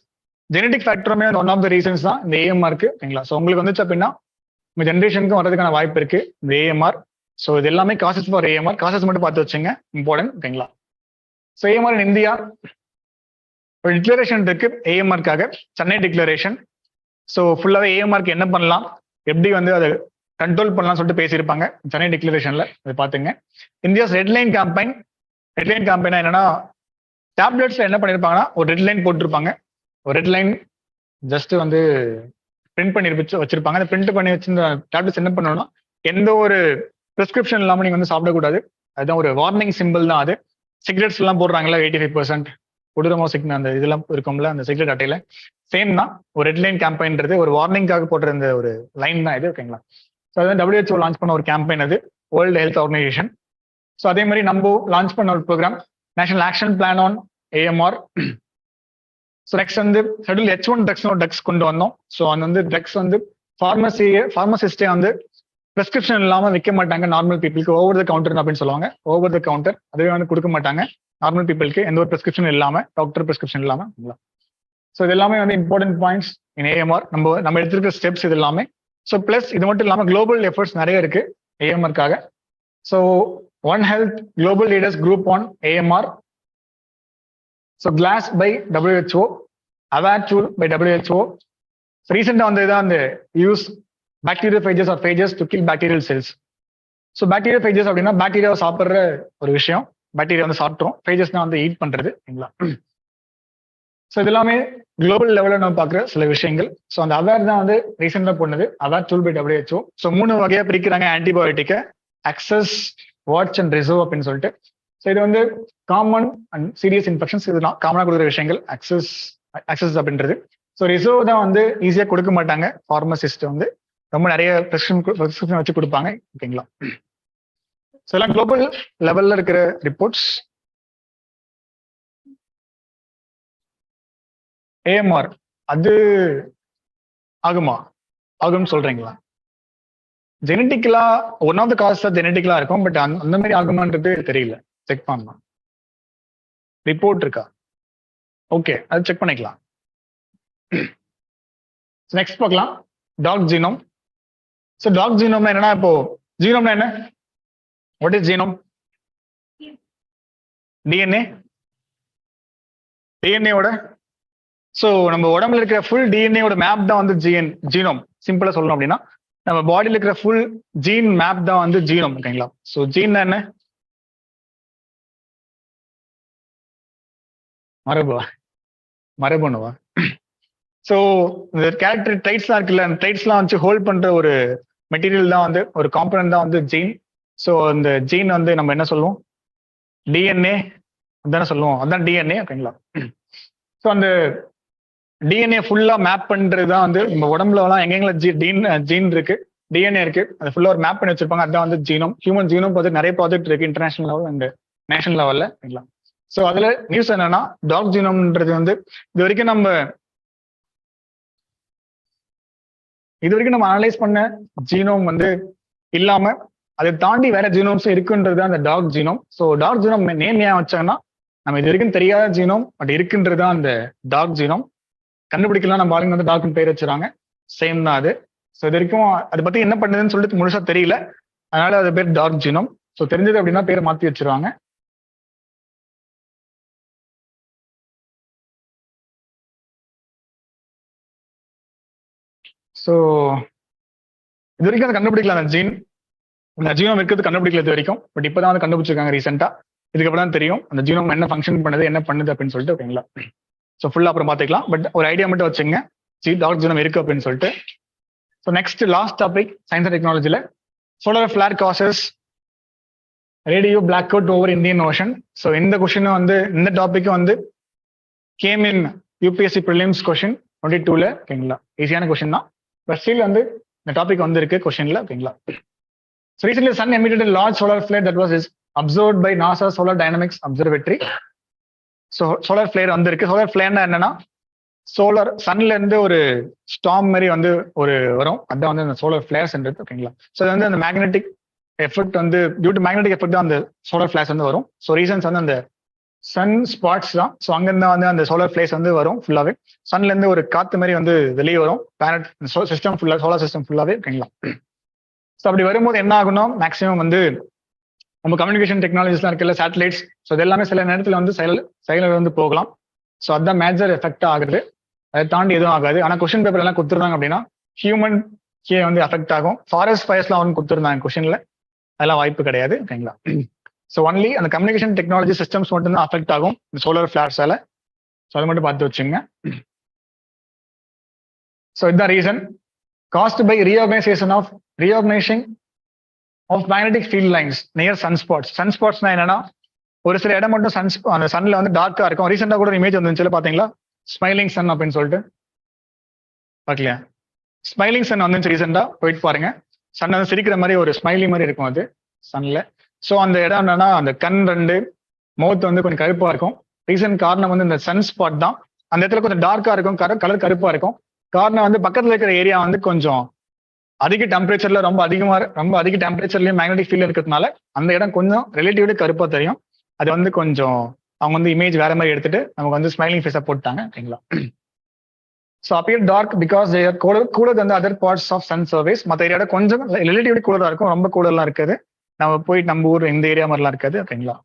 genetic ஃபேக்டருமே ஒன் ஆஃப் த ரீசன்ஸ் தான் இந்த ஏஎம்ஆருக்கு. ஓகேங்களா? ஸோ உங்களுக்கு வந்துச்சு அப்படின்னா உங்க ஜென்ரேஷனுக்கும் வரதுக்கான வாய்ப்பு இருக்கு இந்த ஏஎம்ஆர். ஸோ இது எல்லாமே காசஸ் ஃபார் ஏஎம்ஆர். காசஸ் மட்டும் பார்த்து வச்சுங்க, இம்பார்ட்டன்ட். ஓகேங்களா? ஸோ ஏஎம்ஆர் இன் இந்தியா ஒரு டிக்ளரேஷன் இருக்கு ஏஎம்ஆர்க்காக, சென்னை டிக்ளரேஷன். ஸோ ஃபுல்லாவே ஏஎம்ஆர்க்கு என்ன பண்ணலாம், எப்படி வந்து அதை கண்ட்ரோல் பண்ணலாம் சொல்லிட்டு பேசியிருப்பாங்க சென்னை டிக்ளரேஷன்ல. அதை பார்த்துங்க. India's red line campaign. ரெட்லைன் கேம்பெயினா என்னன்னா, டேப்லெட்ஸ்ல என்ன பண்ணிருப்பாங்கன்னா ஒரு ரெட் லைன் போட்டிருப்பாங்க. ஒரு ரெட் லைன் ஜஸ்ட் வந்து பிரிண்ட் பண்ணி வச்சிருப்பாங்க. அந்த பிரிண்ட் பண்ணி வச்சிருந்த டேப்லெட்ஸ் என்ன பண்ணணும்னா எந்த ஒரு பிரிஸ்கிரிப்ஷன் இல்லாமல் நீங்க வந்து சாப்பிடக்கூடாது. அதுதான் ஒரு வார்னிங் சிம்பிள் தான் அது. சிகரெட்ஸ் எல்லாம் போடுறாங்களா 85% கொடூரமா அந்த இதெல்லாம் இருக்கும்ல அந்த சிகரெட் அட்டையில, சேம் தான். ஒரு ரெட் லைன் கேம்பெயின்றது ஒரு வார்னிங்காக போடுற இந்த ஒரு லைன் தான் இது. ஓகேங்களா? ஸோ அதான் WHO லான்ச் பண்ண ஒரு கேம்பெயின் அது, வேர்ல்டு ஹெல்த் ஆர்கனைசேஷன். ஸோ அதே மாதிரி நம்ம லான்ச் பண்ண ஒரு programme national action plan on AMR. So next வந்து ஷெட்யூல் H1 ட்ரக்ஸ் கொண்டு வந்தோம். ஸோ அந்த வந்து ட்ரக்ஸ் வந்து ஃபார்மசிஸ்டே வந்து பிரிஸ்கிரிப்ஷன் இல்லாமல் விற்க மாட்டாங்க நார்மல் பீப்புளுக்கு. ஓவர் த கவுண்டர் அப்படின்னு சொல்லுவாங்க. ஓவர் த கவுண்டர் அதுவே வந்து கொடுக்க மாட்டாங்க நார்மல் பீப்புளுக்கு, எந்த ஒரு பிரிஸ்கிரிப்ஷன் இல்லாம, டாக்டர் பிரிஸ்கிரிப்ஷன் இல்லாம. ஸோ இது எல்லாமே வந்து இம்பார்ட்டன்ட் பாயிண்ட்ஸ் இன் ஏஎம்ஆர். நம்ம எடுத்திருக்க ஸ்டெப்ஸ் இது எல்லாமே. ஸோ பிளஸ் இது மட்டும் இல்லாமல் குளோபல் எஃபர்ட்ஸ் நிறைய இருக்கு ஏஎம்ஆர்க்காக. So one health global leaders group on AMR. So GLASS by WHO, aware tool by WHO. ரீசெண்டாக வந்து இதான் அந்த use bacteriophages or phages to kill bacterial cells. So bacteriophages அப்படின்னா பாக்டீரியாவை சாப்பிட்ற ஒரு விஷயம். பாக்டீரியா வந்து சாப்பிட்றோம், ஃபேஜஸ்னா வந்து ஈட் பண்றது. ஓகேங்களா? ஸோ இது எல்லாமே குளோபல் லெவலில் நம்ம பார்க்குற சில விஷயங்கள். ஸோ அந்த அவேர் தான் வந்து ரீசெண்டாக போனது, aware tool by WHO. So 3 வகையா பிரிக்கிறாங்க ஆன்டிபயோட்டிக்கை, அக்சஸ், வாட்ச் அண்ட் ரிசர்வ் அப்படின்னு சொல்லிட்டு. ஸோ இது வந்து காமன் அண்ட் சீரியஸ் இன்ஃபெக்ஷன்ஸ், இது காமனாக கொடுக்குற விஷயங்கள் அக்சஸ் அப்படின்றது. ஸோ ரிசர்வ் தான் வந்து ஈஸியாக கொடுக்க மாட்டாங்க. ஃபார்மசிஸ்ட் வந்து ரொம்ப நிறைய ப்ரிஸ்கிரிப்ஷன் வச்சு கொடுப்பாங்க. ஓகேங்களா? ஸோ எல்லாம் குளோபல் லெவல்ல இருக்கிற ரிப்போர்ட்ஸ். ஏஎம்ஆர் அது ஆகும்னு சொல்றீங்களா? ஜெனட்டிக்கலா ஒன் ஆஃப் த காஸ் ஜெனட்டிக்கலா இருக்கும், பட் அந்த மாதிரி ஆகுமான்றது தெரியல. செக் பண்ணலாம், ரிப்போர்ட் இருக்கா? ஓகே, அது செக் பண்ணிக்கலாம். நெக்ஸ்ட் பார்க்கலாம் dog genome. So dog genome என்னன்னா, இப்போ ஜீனோம்னா என்ன? What is genome? டிஎன்ஏ. டிஎன்ஏவோட ஸோ நம்ம உடம்புல இருக்கிற ஃபுல் டிஎன்ஏவோட மேப் தான் வந்து ஜீனோம். சிம்பிளா சொல்லணும் அப்படின்னா நம்ம பாடியில் இருக்கிற ஃபுல் ஜீன் மேப் தான் வந்து ஜீனோம். ஓகேங்களா? ஸோ ஜீன் என்ன? மரபணுவா? ஸோ இந்த கேரக்டர் ட்ரைட்ஸ்லாம் இருக்குல்ல, அந்த ட்ரைட்ஸ்லாம் வச்சு ஹோல்ட் பண்ற ஒரு மெட்டீரியல் தான் வந்து ஒரு காம்பனன்ட் தான் வந்து ஜீன். ஸோ அந்த ஜீன் வந்து நம்ம என்ன சொல்லுவோம்? டிஎன்ஏ அதானே சொல்லுவோம், அதான் டிஎன்ஏ. ஓகேங்களா? ஸோ அந்த டிஎன்ஏ ஃபுல்லா மேப் பண்றது தான் வந்து நம்ம உடம்புலலாம் எங்கெங்கெல்லாம் ஜீன் இருக்கு, டிஎன்ஏ இருக்கு, அது ஃபுல்லா ஒரு மேப் பண்ணி வச்சிருப்பாங்க. அதான் வந்து ஜீனோம். ஹியூமன் ஜீனோம் பார்த்து நிறைய ப்ராஜெக்ட் இருக்கு இன்டர்நேஷனல் லெவல் அண்ட் நேஷனல் லெவல்ல. ஓகேங்களா? ஸோ அதுல நியூஸ் என்னன்னா டாக் ஜீனோம்ன்றது வந்து இது வரைக்கும் நம்ம அனலைஸ் பண்ண ஜீனோம் வந்து இல்லாம அதை தாண்டி வேற ஜீனோம்ஸ் இருக்குன்றது அந்த dog genome. So dog genome name ஏன் வச்சாங்கன்னா நம்ம இது வரைக்கும் தெரியாத ஜீனோம் பட் இருக்குன்றது தான் அந்த டாக் ஜீனோம். கண்டுபிடிக்கலாம் நம்ம ஆளுங்க வந்து டாக்னு பேர் வச்சுறாங்க, சேம் தான் அது. ஸோ இது வரைக்கும் அதை பத்தி என்ன பண்ணுதுன்னு சொல்லிட்டு முழுசா தெரியல, அதனால அது பேர் டாக் ஜீனோம். ஸோ தெரிஞ்சது அப்படின்னா பேரை மாத்தி வச்சிருவாங்க. ஸோ இது வரைக்கும் அதை கண்டுபிடிக்கலாம், அந்த ஜீனோம் இருக்கிறது கண்டுபிடிக்கல இது வரைக்கும். பட் இப்போதான் வந்து கண்டுபிடிச்சிருக்காங்க ரீசெண்டா. இதுக்கப்புறம் தான் தெரியும் அந்த ஜீனோம் என்ன ஃபங்க்ஷன் பண்ணுது, என்ன பண்ணுது அப்படின்னு சொல்லிட்டு. ஓகேங்களா? ஸோ ஃபுல்லா அப்புறம் பார்த்துக்கலாம். பட் ஒரு ஐடியா மட்டும் வச்சுங்க, டாக் ஜீனோம் இருக்கு அப்படின்னு சொல்லிட்டு. So next last topic science and டெக்னாலஜில solar flare causes radio blackout over Indian ocean. So இந்த கொஸ்டின் வந்து இந்த டாபிக் வந்து came in UPSC prelims question 22ல. ஓகேங்களா? ஈஸியான கொஸ்டின் தான், பட் ஸ்டில் வந்து இந்த டாபிக் வந்து இருக்கு கொஸ்டின்ல. ஓகேங்களா? So recently the sun emitted a large solar flare that was observed by NASA Solar Dynamics Observatory. So solar flare வந்திருக்கு. solar flare என்னன்னா சோலார் சன்ல இருந்து ஒரு ஸ்டார்ம் மாதிரி வந்து ஒரு வரும், அதான் வந்து அந்த சோலார் ஃபிளேர்ஸ்ன்றது. ஓகேங்களா? ஸோ அது வந்து அந்த மேக்னெட்டிக் எஃபெக்ட் வந்து டியூ டு மேக்னெட்டிக் எஃபெக்ட் தான் அந்த சோலார் ஃபிளேர்ஸ் வந்து வரும். ஸோ ரீசன்ஸ் வந்து அந்த சன் ஸ்பாட்ஸ் தான். ஸோ அங்கிருந்தா வந்து அந்த சோலார் ஃபிளேர்ஸ் வந்து வரும் ஃபுல்லாவே. சன்ல இருந்து ஒரு காத்து மாதிரி வந்து வெளியே வரும் பிளானட் சிஸ்டம் ஃபுல்லா, சோலார் சிஸ்டம் ஃபுல்லாவே. ஓகேங்களா? ஸோ அப்படி வரும்போது என்ன ஆகணும், மேக்ஸிமம் வந்து நம்ம கம்யூனிகேஷன் டெக்னாலஜிஸ்லாம் இருக்குல்ல, சேட்டலைட்ஸ், ஸோ இது எல்லாமே சில நேரத்தில் வந்து சைலர் வந்து போகலாம். ஸோ அதுதான் மேஜர் எஃபெக்ட் ஆகுது, அதை தாண்டி எதுவும் ஆகாது. ஆனால் கொஸ்டின் பேப்பர் எல்லாம் கொடுத்துருந்தாங்க அப்படின்னா ஹியூமன் கே வந்து அஃபெக்ட் ஆகும். ஃபாரஸ்ட் ஃபயர்ஸ்லாம் வந்து கொடுத்துருந்தாங்க கொஸ்டின்ல, அதெல்லாம் வாய்ப்பு கிடையாது. ஓகேங்களா? ஸோ ஒன்லி அந்த கம்யூனிகேஷன் டெக்னாலஜி சிஸ்டம்ஸ் மட்டும் தான் அஃபெக்ட் ஆகும் இந்த சோலார் ஃபிளார்ஸால. ஸோ அதை மட்டும் பார்த்து வச்சுங்க. ஸோ இதுதான் reason, caused by reorganization of magnetic field lines near sunspots. Sunspotsனா என்னன்னா ஒரு சில இடம் மட்டும் அந்த சன்ல வந்து டார்க்கா இருக்கும். ரீசெண்டா கூட ஒரு இமேஜ் வந்துச்சு பாத்தீங்களா, ஸ்மைலிங் சன் அப்படின்னு சொல்லிட்டு. பார்க்கலையா? ஸ்மைலிங் சன் வந்துச்சு ரீசெண்டா, போயிட்டு பாருங்க. சன் வந்து சிரிக்கிற மாதிரி ஒரு ஸ்மைலி மாதிரி இருக்கும் அது சன்ல. ஸோ அந்த இடம் என்னன்னா அந்த கண் ரெண்டு மவுத் வந்து கொஞ்சம் கருப்பா இருக்கும். ரீசன் காரணம் வந்து இந்த சன் ஸ்பாட் தான். அந்த இடத்துல கொஞ்சம் டார்க்கா இருக்கும், கலர் கருப்பா இருக்கும். காரணம் வந்து பக்கத்துல இருக்கிற ஏரியா வந்து கொஞ்சம் அதிக டெம்பரேச்சர்ல ரொம்ப அதிக டெம்பரேச்சர்லயும் மேக்னெட்டிக் ஃபீல்ட் இருக்கிறதுனால அந்த இடம் கொஞ்சம் ரிலேட்டிவ்லி கருப்பா தெரியும். அது வந்து கொஞ்சம் அவங்க வந்து இமேஜ் வேற மாதிரி எடுத்துட்டு நமக்கு வந்து ஸ்மைலிங் ஃபேஸா போட்டாங்க. ஓகேங்களா? So appear dark because they are cooler than other parts of sun surface. மற்ற ஏரியாவோட கொஞ்சம் ரிலேட்டிவ்லி கூலரா இருக்கும், ரொம்ப கூலர்லாம் இருக்காது. நம்ம போயிட்டு நம்ம ஊர் இந்த ஏரியா மாதிரிலாம் இருக்காது. ஓகேங்களா?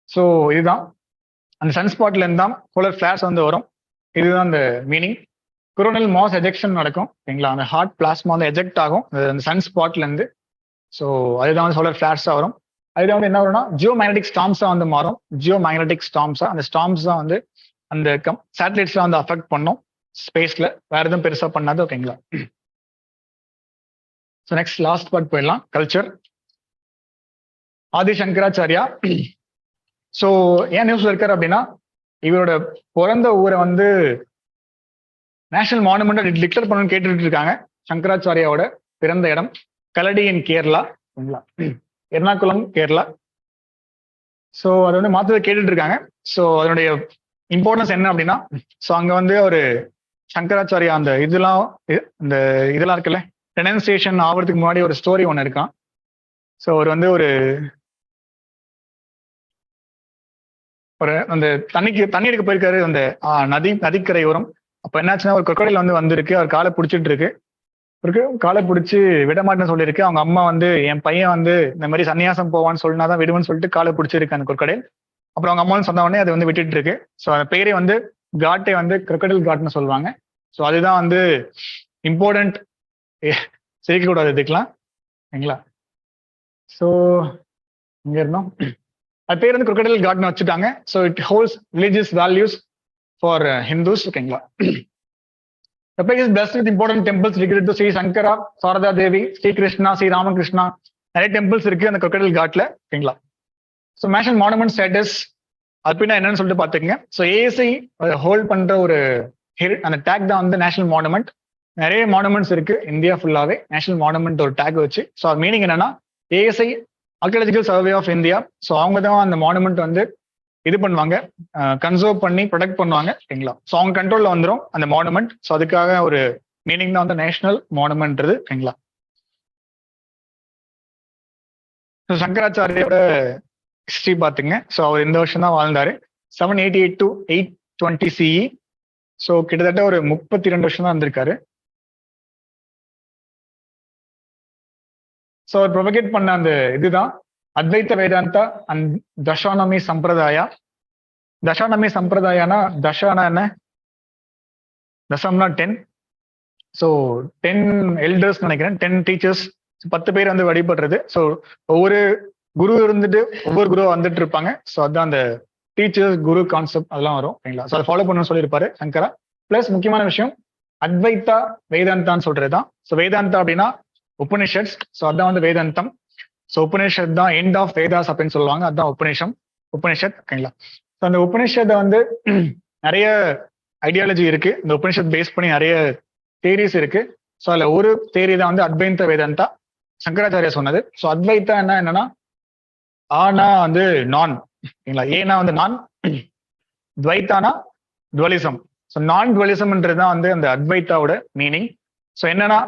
ஸோ இதுதான் அந்த சன் ஸ்பாட்ல இருந்து தான் சோலார் ஃபிளார்ஸ் வந்து வரும். இதுதான் அந்த மீனிங். கொரோனல் மாஸ் எஜெக்ஷன் நடக்கும். ஓகேங்களா? அந்த ஹாட் பிளாஸ்மா வந்து எஜெக்ட் ஆகும் அந்த சன் ஸ்பாட்ல இருந்து. ஸோ அதுதான் வந்து சோலார் ஃபிளார்ஸா வரும். அதுதான் வந்து என்ன வரும்னா ஜியோ மேக்னெட்டிக் ஸ்டார்ம்ஸா வந்து மாறும். ஜியோ மேக்னெட்டிக் ஸ்டார்ம்ஸா, அந்த ஸ்டார்ம்ஸ் தான் வந்து அந்த சேட்டலைட்ஸ்லாம் வந்து அஃபெக்ட் பண்ணும் ஸ்பேஸ்ல, வேற எதுவும் பெருசா பண்ணாது. ஓகேங்களா? ஸோ நெக்ஸ்ட் லாஸ்ட் பார்ட் போயிடலாம், கல்ச்சர். ஆதி சங்கராச்சாரியா. ஸோ ஏன் நியூஸ்ல இருக்காரு அப்படின்னா இவரோட பிறந்த ஊரை வந்து நேஷனல் மானுமெண்ட் டிக்ளேர் பண்ணணும்னு கேட்டுட்டு இருக்காங்க. சங்கராச்சாரியாவோட பிறந்த இடம் கலடி இன் கேரளா. எர்ணாகுளம் கேரளா. ஸோ அதை வந்து மாத்ததை கேட்டுட்டு இருக்காங்க. ஸோ அதனுடைய இம்பார்ட்டன்ஸ் என்ன அப்படின்னா, ஸோ அங்க வந்து ஒரு சங்கராச்சாரியா அந்த இதெல்லாம் இருக்குல்ல, ரெனன்சியேஷன் ஆகிறதுக்கு முன்னாடி ஒரு ஸ்டோரி ஒன்று இருக்கான். ஸோ அவர் வந்து ஒரு அந்த தண்ணி எடுக்க போயிருக்காரு அந்த நதிக்கரை ஓரம். அப்ப என்னாச்சுன்னா ஒரு கொக்கடையில் வந்திருக்கு, அவர் காலை பிடிச்சிட்டு இருக்கு. இருக்கு. காலை பிடிச்சி விட மாட்டேன்னு சொல்லியிருக்கு. அவங்க அம்மா வந்து என் பையன் வந்து இந்த மாதிரி சன்னியாசம் போவான்னு சொன்னாதான் விடுவேன்னு சொல்லிட்டு காலை பிடிச்சிருக்கு அந்த கொற்கடையில். அப்புறம் அவங்க அம்மான்னு சொன்ன உடனே அது வந்து விட்டுட்டு இருக்கு. ஸோ அந்த பேரே வந்து காட்டை வந்து கிரொக்கடைல் காட்னு சொல்லுவாங்க. ஸோ அதுதான் வந்து இம்பார்ட்டன்ட், சிரிக்கக்கூடாது இதுக்கெல்லாம் சரிங்களா. ஸோ இங்க இருந்தோம். அது பேர் வந்து crocodile காட்னு வச்சுட்டாங்க. So it holes religious values for Hindus ஓகேங்களா. The place is blessed with important temples dedicated to Sri Shankara, Sarada Devi, Sri Krishna, Sri Ramakrishna. நிறைய டெம்பிள்ஸ் இருக்கு அந்த crocodile காட்ல ஓகேங்களா. ஸோ நேஷனல் மானுமெண்ட் ஸ்டேட்டஸ் அப்படின்னா என்னன்னு சொல்லிட்டு பாத்துக்கங்க. ஸோ ஏஎஸ்ஐ ஹோல்ட் பண்ற ஒரு அந்த டேக் தான் வந்து நேஷனல் மானுமெண்ட். நிறைய மானுமெண்ட்ஸ் இருக்கு இந்தியா ஃபுல்லாவே நேஷனல் மானுமெண்ட் ஒரு டேக் வச்சு. ஸோ அது மீனிங் என்னன்னா ASI archaeological survey of India. So அவங்க தான் அந்த மானுமெண்ட் வந்து இது பண்ணுவாங்க, கன்சர்வ் பண்ணி ப்ரொடெக்ட் பண்ணுவாங்க ஓகேங்களா. ஸோ அவங்க கண்ட்ரோல்ல வந்துடும் அந்த மானுமெண்ட். ஸோ அதுக்காக ஒரு மீனிங் தான் வந்து நேஷனல் மானுமெண்ட்றது ஓகேங்களா. ஸோ சங்கராச்சாரியோட ஹிஸ்டரி பாத்துங்க. ஸோ அவர் இந்த வருஷம் தான் வாழ்ந்தாரு. 788 to 820 CE. ஸோ கிட்டத்தட்ட ஒரு 32 வருஷம் தான் இருந்திருக்காரு. ஸோ அவர் ப்ரொபகேட் பண்ண அந்த இதுதான் அத்வைத்த வேதாந்தா அண்ட் தசானமி சம்பிரதாயா. தசானமி சம்பிரதாயானா தசானா என்ன, தசம்னா 10. ஸோ 10 எல்டர்ஸ் நினைக்கிறேன், 10 டீச்சர்ஸ், 10 பேர் வந்து வழிபடுறது. ஸோ ஒவ்வொரு குரு இருந்துட்டு ஒவ்வொரு குரு வந்துட்டு இருப்பாங்க. ஸோ அதுதான் அந்த டீச்சர்ஸ் குரு கான்செப்ட் அதெல்லாம் வரும் ஓகேங்களா. ஸோ அதை ஃபாலோ பண்ணணும்னு சொல்லியிருப்பாரு சங்கரா. பிளஸ் முக்கியமான விஷயம் அத்வைத்தா வேதாந்தான்னு சொல்றதுதான். ஸோ வேதாந்தா அப்படின்னா உபனிஷத்ஸ். ஸோ அதான் வந்து வேதாந்தம். ஸோ உபனிஷத் தான் எண்ட் ஆஃப் வேதாஸ் அப்படின்னு சொல்லுவாங்க. அதுதான் உபனிஷத் ஓகேங்களா. ஸோ அந்த உபனிஷத்தை வந்து நிறைய ஐடியாலஜி இருக்கு. இந்த உபனிஷத் பேஸ் பண்ணி நிறைய தேரிஸ் இருக்கு. ஸோ அதுல ஒரு தேரி தான் வந்து அத்வைத்த வேதாந்தா, சங்கராச்சாரியா சொன்னது. ஸோ அத்வைத்தா என்னன்னா ஆனா வந்து நான் ஓகேங்களா, ஏனா வந்து நான், துவைத்தானா டுவலிசம். ஸோ நான் டுவலிசம்ன்றது தான் வந்து அந்த அத்வைத்தாவோட மீனிங். ஸோ என்னன்னா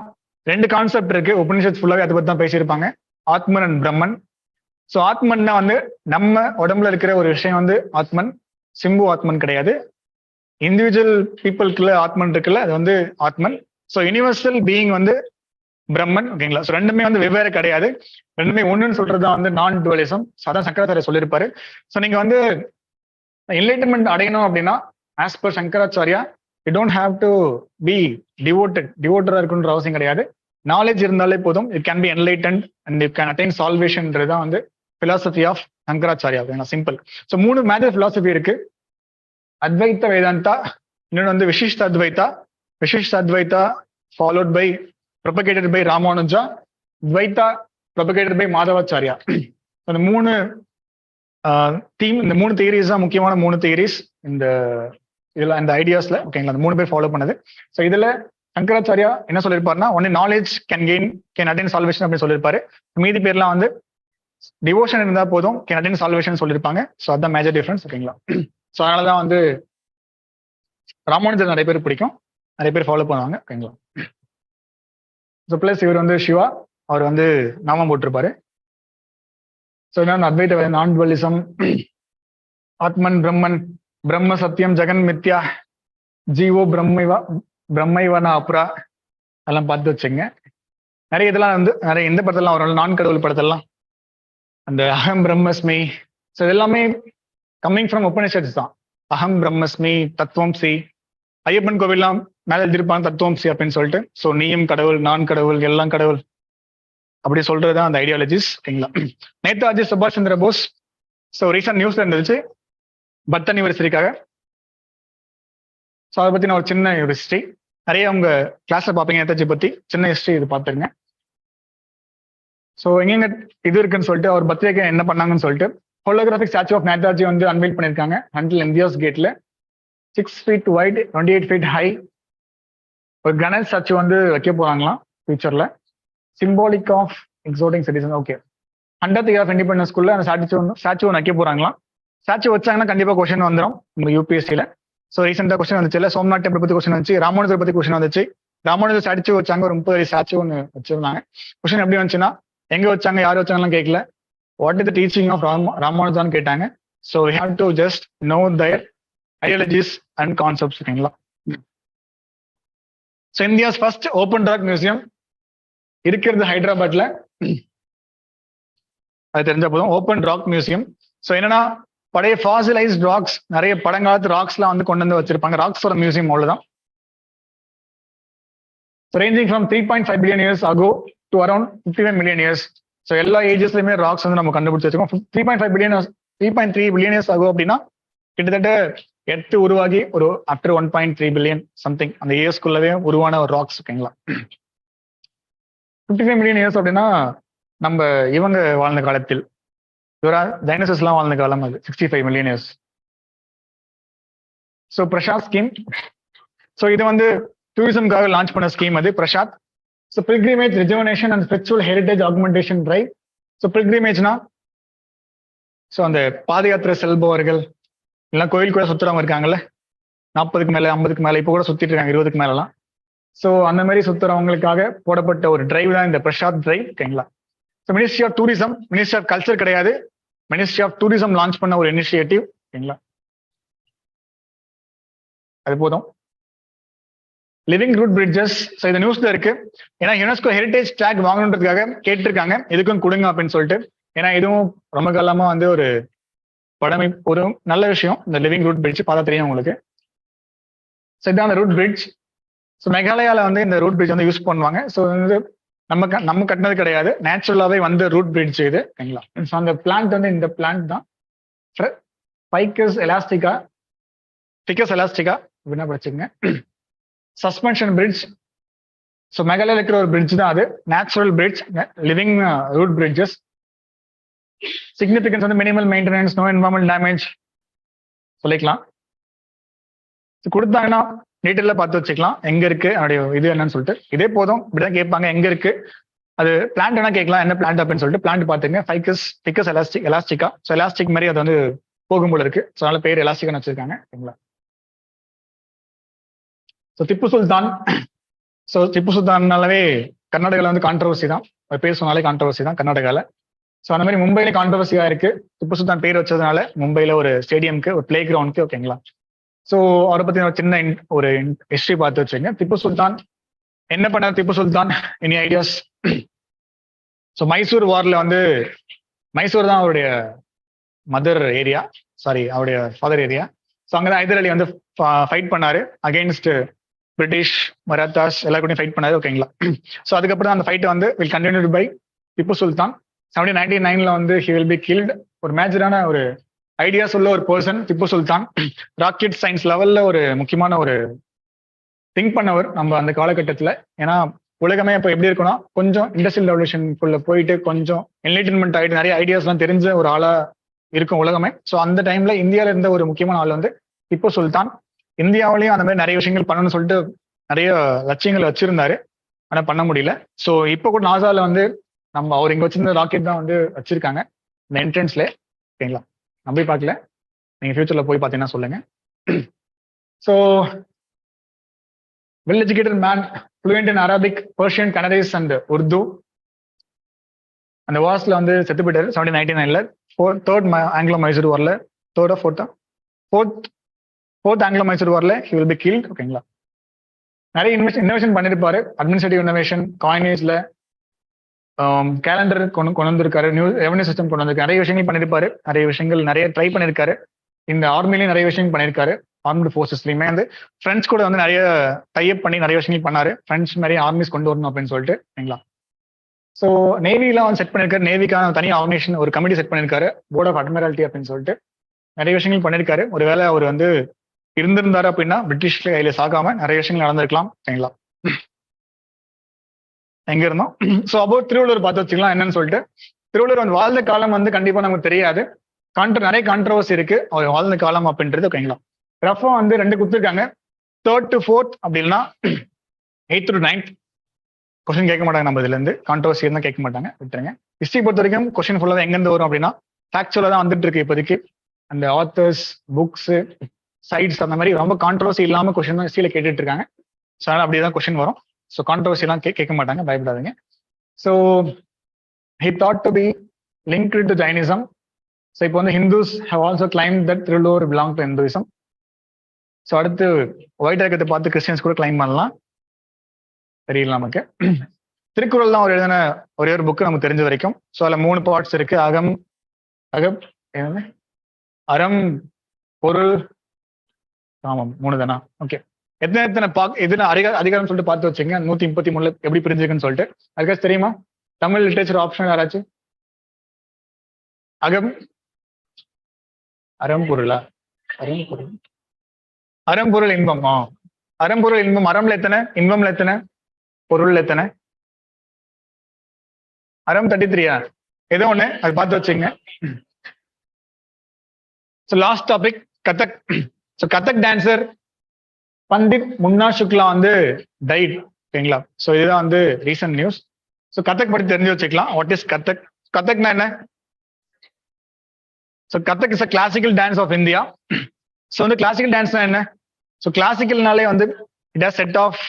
2 கான்செப்ட் இருக்கு உபனிஷத் ஃபுல்லாவே அதை பத்தி தான் பேசியிருப்பாங்க, ஆத்மன் அண்ட் பிரம்மன். ஸோ ஆத்மன்னா வந்து நம்ம உடம்புல இருக்கிற ஒரு விஷயம் வந்து ஆத்மன், சிம்பு ஆத்மன் கிடையாது. இண்டிவிஜுவல் பீப்புளுக்குள்ள ஆத்மன் இருக்குல்ல, அது வந்து ஆத்மன். ஸோ யூனிவர்சல் பீயிங் வந்து பிரம்மன் ஓகேங்களா. ஸோ ரெண்டுமே வந்து வெவ்வேறு கிடையாது, ரெண்டுமே ஒண்ணுன்னு சொல்றதுதான் வந்து நான் டுவலிசம். அதான் சங்கராச்சாரியா சொல்லியிருப்பாரு. ஸோ நீங்க வந்து என்லைட்டன்மெண்ட் அடையணும் அப்படின்னா as per Shankaracharya you don't have to be டிவோட்டரா இருக்குன்ற அவசியம் கிடையாது. நாலேஜ் இருந்தாலே போதும், it can be enlightened and you can attain சால்வேஷன்ன்றதுதான் வந்து பிலாசபி ஆஃப் சங்கராச்சாரியா ஓகேங்களா. சிம்பிள். ஸோ 3 மேஜர் பிலாசபி இருக்கு. அத்வைத்த வேதாந்தா, இன்னொன்று வந்து Vishishta Advaita followed by propagated by Ramanuja, Dvaita propagated by Madhvacharya. அந்த 3 இந்த 3 தியரிஸ் தான் முக்கியமான 3 தியரிஸ் இந்த இதுல இந்த ஐடியாஸ்ல ஓகேங்களா. அந்த 3 பேர் ஃபாலோ பண்ணது. ஸோ இதுல சங்கராச்சாரியா என்ன சொல்லியிருப்பாருன்னா only knowledge can attain salvation அப்படின்னு சொல்லியிருப்பாரு. மீதி பேர்லாம் வந்து டிவோஷன் இருந்தா போதும் கேன் அட்டைன் சால்வேஷன் சொல்லியிருப்பாங்க. ஸோ அதுதான் மேஜர் டிஃபரன்ஸ் ஓகேங்களா. ஸோ அதனாலதான் வந்து ராமானுஜர் நிறைய பேர் பிடிக்கும், நிறைய பேர் ஃபாலோ பண்ணுவாங்க ஓகேங்களா. ஸோ பிளஸ் இவர் வந்து சிவா, அவர் வந்து நாமம் போட்டிருப்பாரு. ஸோ என்னன்னா அத்வைத நான் டுவலிசம், ஆத்மன் பிரம்மன், பிரம்ம சத்தியம் ஜெகன் மித்யா, ஜீவோ பிரம்மைவனா அப்புறா அதெல்லாம் பார்த்து வச்சுங்க. நிறைய இதெல்லாம் வந்து நிறைய இந்த படத்தெல்லாம் வரும், நான் கடவுள் படத்தெல்லாம், அந்த அகம் பிரம்மஸ்மி. ஸோ இதெல்லாமே கம்மிங் ஃப்ரம் உபனிஷத்ஸ் தான். அகம் பிரம்மஸ்மி, தத்துவம் சி. ஐயப்பன் கோவில்லாம் மேல எழுதிருப்பாங்க தத்துவம் சி அப்படின்னு சொல்லிட்டு. ஸோ நீயும் கடவுள், நான் கடவுள், எல்லாம் கடவுள் அப்படி சொல்றதுதான் அந்த ஐடியாலஜிஸ் ஓகேங்களா. நேதாஜி சுபாஷ் சந்திர போஸ். ஸோ ரீசன்ட் நியூஸ்ல இருந்துச்சு பர்த் அனிவர்சரிக்காக. ஸோ அதை பத்தி நான் ஒரு சின்ன ஒரு ஹிஸ்டரி, நிறைய உங்க கிளாஸ்ல பார்ப்பீங்க நேதாஜி பத்தி, சின்ன ஹிஸ்டரி இது பார்த்துருங்க. ஸோ எங்கெங்க இது இருக்குன்னு சொல்லிட்டு அவர் பர்த்டேக்கு என்ன பண்ணாங்கன்னு சொல்லிட்டு ஹோலோகிராஃபிக் ஸ்டாச்சு ஆஃப் நேதாஜி வந்து அன்வீல் பண்ணியிருக்காங்க அண்டில் இந்தியாஸ் கேட்ல. 6 feet wide, 28 feet high. ஒரு கணேஷ் ஸ்டாச்சு வந்து வைக்க போறாங்களாம் ஃபியூச்சர்ல, symbolic of exotic citizen. Okay, 100th year of இண்டிபெண்டன்ஸ்குள்ள அந்த ஸ்டாச்சு ஒன்று வைக்க போறாங்களாம். ஸ்டாச்சு வச்சாங்கன்னா கண்டிப்பா கொஸ்டின் வந்துடும் உங்களுக்கு யூபிஎஸ்சியில. ஸோ ரீசெண்டா கொஸ்டின் வந்துச்சு, சோம்நாத் டெம்பிள் பத்தி கொஸ்டின் வந்துச்சு, ராமானுஜர் பத்தி கொஸ்டின் வந்துச்சு. ராமானுஜர் ஸ்டாச்சு வச்சாங்க, ஒரு 30 ஸ்டாச்சு ஒன்று வச்சிருந்தாங்க. கொஸ்டின் எப்படி வந்துச்சுன்னா எங்க வச்சாங்க, யார் வச்சாங்கலாம் கேட்கல, what is the teaching of ராமானுஜான்னு கேட்டாங்க. So we have to just know their ideologies and concepts ஓகேங்களா. So India's first open dog museum இருக்கிறது ஹைதராபாத்ல, அது தெரிஞ்ச போதும். Open rock museum. ஸோ என்னன்னா பழைய ஃபாசிலைஸ்ட் ராக்ஸ், நிறைய பழங்காலத்து ராக்ஸ்லாம் வந்து கொண்டு வந்து வச்சிருப்பாங்க. ராக்ஸ் ஃபார் மியூசியம் அவ்வளவுதான். Ranging from 3.5 billion years ago to around 51 million years. So எல்லா ஏஜஸ்லயுமே ராக்ஸ் வந்து நம்ம கண்டுபிடிச்சு வச்சிருக்கோம். 3.5 பில்லியன் 3.3 பில்லியன் இயர்ஸ் ஆகும் அப்படின்னா கிட்டத்தட்ட எர்த் உருவாகி ஒரு ஆஃப்டர் 1.3 பில்லியன் சம்திங் அந்த இயர்ஸ்குள்ளவே உருவான ஒரு ராக்ஸ். ஓகேங்களா? 55 மில்லியன் இயர்ஸ் அப்படின்னா நம்ம இவங்க வாழ்ந்த காலத்தில், டைனோசர்ஸ் எல்லாம் வாழ்ந்த காலம் அது 65 million years. So Prasad scheme. So இது வந்து டூரிசம்காக லான்ச் பண்ண ஸ்கீம் அது Prasad. So pilgrimage rejuvenation and spiritual heritage augmentation drive. So பில்கிரிமேஜ்னா ஸோ அந்த பாத யாத்திரை செல்பவர்கள் இல்லை கோயில் கூட சுத்துறவங்க இருக்காங்கல்ல, 40க்கு மேல 50க்கு மேல இப்போ கூட சுத்திட்டு இருக்காங்க 20க்கு மேலாம். ஸோ அந்த மாதிரி சுத்துறவங்களுக்காக போடப்பட்ட ஒரு டிரைவ் தான் இந்த பிரசாத் டிரைவ். ஓகேங்களா? So ministry of tourism, ministry of culture கிடையாது, மினிஸ்ட்ரி ஆஃப் டூரிசம் லான்ச் பண்ண ஒரு இனிஷியேட்டிவ். ஓகேங்களா? அது போதும். Living root bridges. ஸோ இந்த நியூஸ்ல இருக்கு. ஏன்னா யுனெஸ்கோ ஹெரிட்டேஜ் டேக் வாங்கணுன்றதுக்காக கேட்டிருக்காங்க, இதுக்கும் கொடுங்க அப்படின்னு சொல்லிட்டு. ஏன்னா இதுவும் ரொம்ப காலமா வந்து ஒரு படமை, ஒரு நல்ல விஷயம். இந்த லிவிங் ரூட் பிரிட்ஜ் பார்த்தா தெரியும் உங்களுக்கு. ஸோ இதான் ரூட் பிரிட்ஜ். ஸோ மேகாலயால வந்து இந்த ரூட் பிரிட்ஜ் வந்து யூஸ் பண்ணுவாங்க. ஸோ வந்து நம்ம கட்டினது கிடையாது, நேச்சுரலாவே வந்து ரூட் பிரிட்ஜ் இது. ஓகேங்களா? ஸோ அந்த பிளான்ட் வந்து இந்த பிளான்ட் தான் ஃபைக்கஸ் எலாஸ்டிகா, ஃபிகஸ் எலாஸ்டிகா அப்படின்னா படிச்சுங்க. Suspension bridge. ஸோ மேகாலயால இருக்கிற ஒரு பிரிட்ஜ் தான் அது, natural bridge, living root bridges. Significance வந்து minimal maintenance, no environment damage சொல்லிக்கலாம். கொடுத்தாங்கன்னா டீட்டெயில பார்த்து வச்சுக்கலாம் எங்க இருக்கு அதோடைய இது என்னன்னு சொல்லிட்டு. இதே போதும், இப்படிதான் கேட்பாங்க எங்க இருக்கு அது. பிளான்ட் என்ன கேட்கலாம், என்ன பிளான்ட் அப்படின்னு சொல்லிட்டு. பிளான்ட் பாத்துங்க, ஃபிகஸ் எலாஸ்டிகா. ஸோ எலாஸ்டிக் மாதிரி அது வந்து போகும் போல இருக்கு. ஸோ அதனால பேர் எலாஸ்டிகான்னு வச்சிருக்காங்க. ஓகேங்களா? ஸோ திப்பு சுல்தான். ஸோ திப்பு சுல்தான்னாலவே கர்நாடகால வந்து கான்ட்ரவர்சி தான், பேர் சொன்னாலே கான்ட்ரவர்சி தான் கர்நாடகால. ஸோ அந்த மாதிரி மும்பையில கான்ட்ரவர்சியா இருக்கு. திப்பு சுல்தான் பேர் வச்சதுனால மும்பையில ஒரு ஸ்டேடியம்க்கு, ஒரு பிளே கிரவுண்ட்க்கு. ஓகேங்களா? ஸோ அவரை பத்தி ஒரு சின்ன ஒரு ஹிஸ்டரி பார்த்து வச்சுங்க. திப்பு சுல்தான் என்ன பண்ணார்? Tipu Sultan any ideas? So Mysore வார்ல வந்து, மைசூர் தான் அவருடைய மதர் ஏரியா, சாரி அவருடைய ஃபாதர் ஏரியா. ஸோ அங்கதான் ஹைதர் அலி வந்து ஃபைட் பண்ணாரு அகெயின்ஸ்ட் பிரிட்டிஷ், மராத்தாஸ் எல்லாருக்கூடையும் ஃபைட் பண்ணாரு. ஓகேங்களா? ஸோ அதுக்கப்புறம் அந்த ஃபைட் வந்து will continue by Tipu Sultan. 1799 வந்து ஹி வில் பி கில்ட். ஒரு மேஜரான ஒரு ஐடியாஸ் உள்ள ஒரு person Tipu Sultan. Rocket science லெவல்ல ஒரு முக்கியமான ஒரு திங்க் பண்ணவர் நம்ம அந்த காலகட்டத்தில். ஏன்னா உலகமே இப்போ எப்படி இருக்குன்னா, கொஞ்சம் இண்டஸ்ட்ரியல் ரெவல்யூஷனுக்குள்ள போயிட்டு கொஞ்சம் என்லைட்டன்மெண்ட் ஆகிட்டு நிறைய ஐடியாஸ்லாம் தெரிஞ்ச ஒரு ஆளா இருக்கும் உலகமே. ஸோ அந்த டைம்ல இந்தியாவில இருந்த ஒரு முக்கியமான ஆள் வந்து திப்பு சுல்தான். இந்தியாவிலையும் அந்த மாதிரி நிறைய விஷயங்கள் பண்ணணும்னு சொல்லிட்டு நிறைய லட்சியங்கள் வச்சிருந்தாரு, ஆனா பண்ண முடியல. ஸோ இப்போ கூட நாசால வந்து நம்ம அவர் இங்க வச்சிருந்த ராக்கெட் தான் வந்து வச்சிருக்காங்க இந்த என்ட்ரன்ஸ்ல. ஓகேங்களா? நான் போய் பார்க்கல, நீங்க ஃபியூச்சர்ல போய் பார்த்தீங்கன்னா சொல்லுங்க. So well educated man, fluent in Arabic, Persian, Kannadese and Urdu. அந்த வார்ஸ்ல வந்து செத்து போயிட்டாரு 1799. தேர்ட் ஆங்கிலோ மைசூர் வார்ல, தேர்டா ஃபோர்த் ஆங்கிலோ மைசூர் வார்ல ஹி வில் பி கில்ட். ஓகேங்களா? நிறைய இன்னோவேஷன் பண்ணிருப்பாரு. அட்மினிஸ்ட்ரேட்டிவ் இன்னோவேஷன், காயினேஜ்ல, கேலண்டர் கொண்டு வந்திருக்காரு, நியூ ரெவன்யூ சிஸ்டம் கொண்டு வந்திருக்காரு, நிறைய விஷயங்கள் பண்ணிருப்பாரு. நிறைய விஷயங்கள் நிறைய ட்ரை பண்ணிருக்காரு. இந்த ஆர்மிலையும் நிறைய விஷயங்கள் பண்ணிருக்காரு. ஆர்ம்டு ஃபோர்ஸஸ்லயுமே வந்து ஃப்ரெண்ட்ஸ் கூட வந்து நிறைய டைப் பண்ணி நிறைய விஷயங்கள் பண்ணாரு. ஃப்ரெண்ட்ஸ் நிறைய ஆர்மிஸ் கொண்டு வரணும் அப்படின்னு சொல்லிட்டு. ஓகேங்களா? ஸோ நேவிலாம் வந்து செட் பண்ணிருக்காரு. நேவிக்கான தனி ஆர்கனைசேஷன் ஒரு கமிட்டி செட் பண்ணிருக்காரு, போர்ட் ஆஃப் அட்மிரால்டி அப்படின்னு சொல்லிட்டு. நிறைய விஷயங்கள் பண்ணிருக்காரு. ஒருவேளை அவர் வந்து இருந்திருந்தாரு அப்படின்னா பிரிட்டிஷ் கையில சாகாம நிறைய விஷயங்கள் நடந்திருக்கலாம். ஓகேங்களா? எங்க இருந்தோம். ஸோ அபவுட் திருவள்ளுவர் பார்த்து வச்சுக்கலாம் என்னன்னு சொல்லிட்டு. திருவள்ளுவர் வந்து வாழ்ந்த காலம் வந்து கண்டிப்பா நமக்கு தெரியாது. நிறைய கான்ட்ரவர்சி இருக்கு அவர் வாழ்ந்த காலம் அப்படின்றது. ஓகேங்களா? ரஃபா வந்து 2 கொடுத்துருக்காங்க, 3rd to 4th அப்படின்னா 8th to 9th. கொஸ்டின் கேட்க மாட்டாங்க நம்ம இதுல இருந்து, கான்ட்ரவர்சி இருந்தா கேட்க மாட்டாங்க, விட்டுருங்க. ஹிஸ்டரி பொறுத்த வரைக்கும் கொஸ்டின் ஃபுல்லாக எங்கேருந்து வரும் அப்படின்னா ஃபேக்சுவலா தான் வந்துட்டு இருக்கு இப்போதைக்கு. அந்த ஆத்தர்ஸ், புக்ஸ், சைட்ஸ் அந்த மாதிரி ரொம்ப கான்ட்ரவர்சி இல்லாம கொஸ்டின் தான் ஹிஸ்டரியில கேட்டுட்டு இருக்காங்க. ஸோ அதனால அப்படிதான் கொஸ்டின் வரும். ஸோ கான்ட்ரவர்சி எல்லாம் கேட்க மாட்டாங்க, பயப்படாதீங்க. So he thought to be linked to Jainism. So இப்போ வந்து Hindus have also claimed that Thiruvalluvar belong to Hinduism. So அடுத்து ஒயிட் ரேக்கத்தை பார்த்து கிறிஸ்டியன்ஸ் கூட கிளைம் பண்ணலாம், தெரியல நமக்கு. திருக்குறள் தான் ஒரு எழுதின ஒரே ஒரு புக்கு நமக்கு தெரிஞ்ச வரைக்கும். ஸோ அதில் 3 பார்ட்ஸ் இருக்கு. அகம், அறம், பொருள், காமம். 3 தானா? ஓகே. எத்தனை எதுனா அதிகாரம் சொல்லிட்டு பார்த்து வச்சுங்க. 133 எப்படி பிரிஞ்சிருக்குன்னு சொல்லிட்டு. அதுக்காச்சும் தெரியுமா? தமிழ் லிட்ரேச்சர் ஆப்ஷன் யாராச்சும்? அகம், அறம், பொருளா? அறம்பொருள், இன்பம். அறம்பொருள், இன்பம். அறம்ல எத்தனை, இன்பம்ல எத்தனை, பொருள்ல எத்தனை? அறம் 33யா? ஏதோ ஒண்ணு அது பார்த்து வச்சுங்க. Last topic Kathak. Kathak dancer Pandit முன்னா சுக்லா வந்து டைட். ஓகேங்களா? ஸோ இதுதான் வந்து ரீசன்ட் நியூஸ். ஸோ கதக் பற்றி தெரிஞ்சு வச்சுக்கலாம். What is Kathak? கதக்னா என்ன? So Kathak is a classical dance of India. So வந்து கிளாசிக்கல் டான்ஸ்னா என்ன? ஸோ கிளாசிக்கல்னாலே வந்து it has set of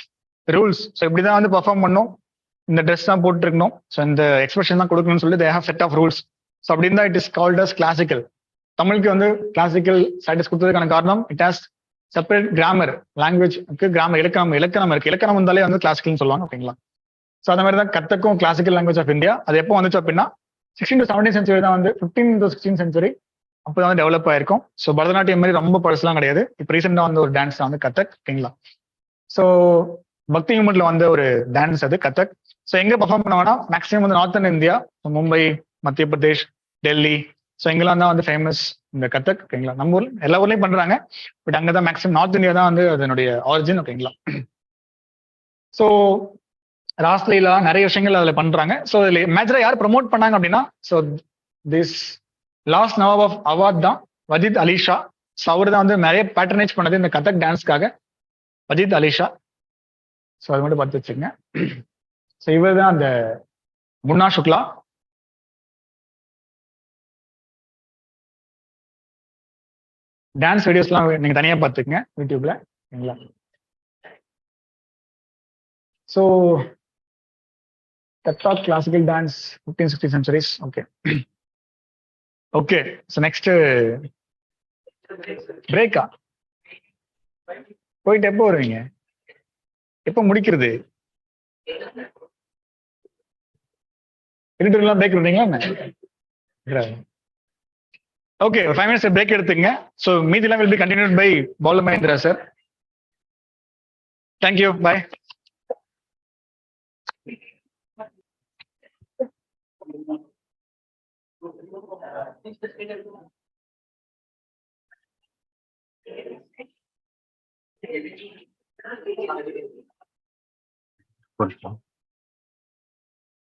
rules. So இப்படிதான் வந்து பெர்ஃபார்ம் பண்ணும், இந்த ட்ரெஸ் தான் போட்டுருக்கணும், ஸோ இந்த எக்ஸ்பிரஷன் தான் கொடுக்கணும்னு சொல்லி they have set of rules. So அப்படின்னு தான் it is called as classical. தமிழுக்கு வந்து கிளாசிக்கல் ஸ்டேட்டஸ் கொடுத்ததுக்கான காரணம் இட் ஹாஸ் செப்பரேட் கிராமர், லாங்குவேஜ்க்கு கிராமர், இலக்கணம் இருக்கு. இலக்கணம் வந்தாலே வந்து கிளாசிக்கல்னு சொல்லுவாங்க. ஓகேங்களா? ஸோ அந்த மாதிரி தான் கத்தக்கும் கிளாசிக்கல் லாங்குவேஜ் ஆஃப் இந்தியா. அது எப்போ வந்துச்சு அப்படின்னா 16 to 17 சென்ச்சுரி தான் வந்து 15 to 16 சென்ச்சுரி அப்போதான் வந்து டெவலப் ஆயிருக்கும். ஸோ பரதநாட்டியம் மாதிரி ரொம்ப பழசுலாம் கிடையாது. இப்போ ரீசெண்டாக வந்து ஒரு டான்ஸ் தான் வந்து கதக். ஓகேங்களா? ஸோ பக்தி மூமெண்ட்ல வந்து ஒரு டான்ஸ் அது கதக். ஸோ எங்க பர்ஃபார்ம் பண்ணுவாங்கன்னா மேக்ஸிமம் வந்து நார்த்தன் இந்தியா, மும்பை, மத்திய பிரதேஷ், டெல்லி, ஸோ எங்கெல்லாம் தான் வந்து ஃபேமஸ் இந்த கதக். ஓகேங்களா? நம்ம ஊர்ல எல்லா ஊர்லயும் பண்றாங்க, பட் அங்கதான் மேக்ஸிமம் நார்த் இந்தியா தான் வந்து அதனுடைய ஆரிஜின். ஓகேங்களா? ஸோ ராஸ்லீலா நிறைய விஷயங்கள் அதுல பண்றாங்க. ஸோ இதுல மேஜரா யார் ப்ரமோட் பண்ணாங்க அப்படின்னா, so this last nawab of Awadh தான் வஜித் அலி ஷா. ஸோ அவர் தான் வந்து நிறைய பேட்டர்னேஜ் பண்ணது இந்த கதக் டான்ஸ்க்காக, வஜித் அலி ஷா. ஸோ அது மட்டும் பார்த்து வச்சுங்க. ஸோ இவர் தான் அந்த முன்னா சுக்லா. டான்ஸ் வீடியோஸ்லாம் நீங்க தனியா பார்த்துக்குங்க யூடியூப்ல. ஓகேங்களா? So Kathak classical dance 15-16 centuries. Okay okay. So next பிரேக்கா? போயிட்டு எப்போ வருவீங்க? எப்போ முடிக்கிறது? எல்லாம் பிரேக் விடுறீங்களா? ஓகே, 5 minutes பிரேக் எடுத்துங்க. ஸோ மீதிலாம் will be continued by Balu Mahendra sir. Thank you, bye.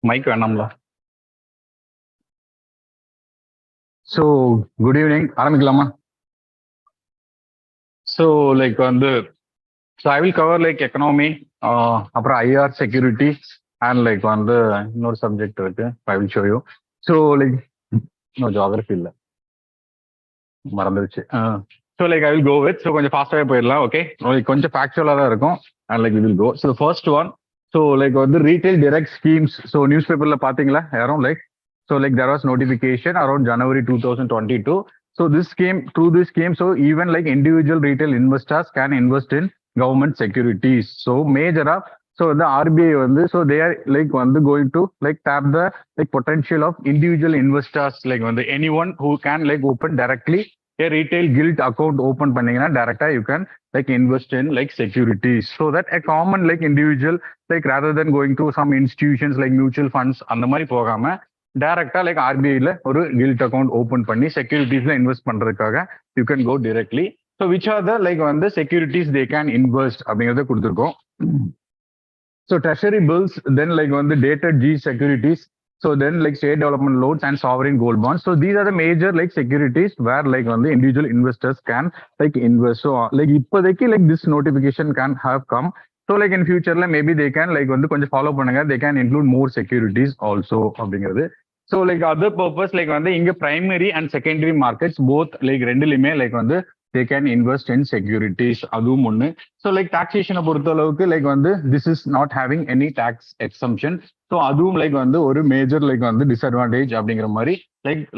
Mic வேணாம்ல. ஸோ குட் ஈவினிங், ஆரம்பிக்கலாமா? ஸோ லைக் வந்து so I will cover like economy, அப்புறம் ஐஆர் செக்யூரிட்டி அண்ட் லைக் வந்து இன்னொரு சப்ஜெக்ட் இருக்கு, I will show you. So like இன்னும் ஜியாகிரபி இல்லை, மறந்துருச்சு. So like I will go with, so கொஞ்சம் ஃபாஸ்டாகவே போயிடலாம். ஓகே, கொஞ்சம் ஃபேக்சுவலாக தான் இருக்கும் and like we will go. So first one, so like வந்து retail direct schemes. So news பேப்பர்ல பார்த்தீங்களா யாரும்? Like so like there was notification around January 2022. So this scheme, through this scheme, so even like individual retail investors can invest in government securities. So major up, so the RBI வந்து, so they are like வந்து going to like tap the like potential of individual investors, like வந்து anyone who can like open directly a retail gilt account open பண்ணீங்கன்னா directly you can like invest in like securities, so that a common like individual like rather than going to some institutions like mutual funds அந்த மாதிரி போகாம டைரக்டா லைக் ஆர்பிஐல ஒரு கில்ட் அக்கௌண்ட் ஓபன் பண்ணி செக்யூரிட்டிஸ்ல இன்வெஸ்ட் பண்றதுக்காக you can go directly. So which are the like வந்து செக்யூரிட்டிஸ் தே கேன் இன்வெஸ்ட் அப்படிங்கறத கொடுத்துருக்கோம். So treasury bills, then like வந்து dated G securities, so then like state development loans and sovereign gold bonds. So these are the major like securities where like வந்து individual investors can like invest. So like இப்போதைக்கு like this notification can have come. So like in ஃபியூச்சர்ல மேபி தே கேன் லைக் வந்து கொஞ்சம் ஃபாலோ பண்ணுங்க, they can include more securities also அப்படிங்கிறது. So like other purpose like வந்து இங்க primary and secondary markets both like ரெண்டுலையுமே லைக் வந்து they can invest in securities, அதுவும் ஒன்று. ஸோ லைக் டாக்ஸேஷனை பொறுத்த அளவுக்கு லைக் வந்து this is not having any tax exemption. So அதுவும் லைக் வந்து ஒரு மேஜர் லைக் வந்து டிஸ்அட்வான்டேஜ் அப்படிங்கிற மாதிரி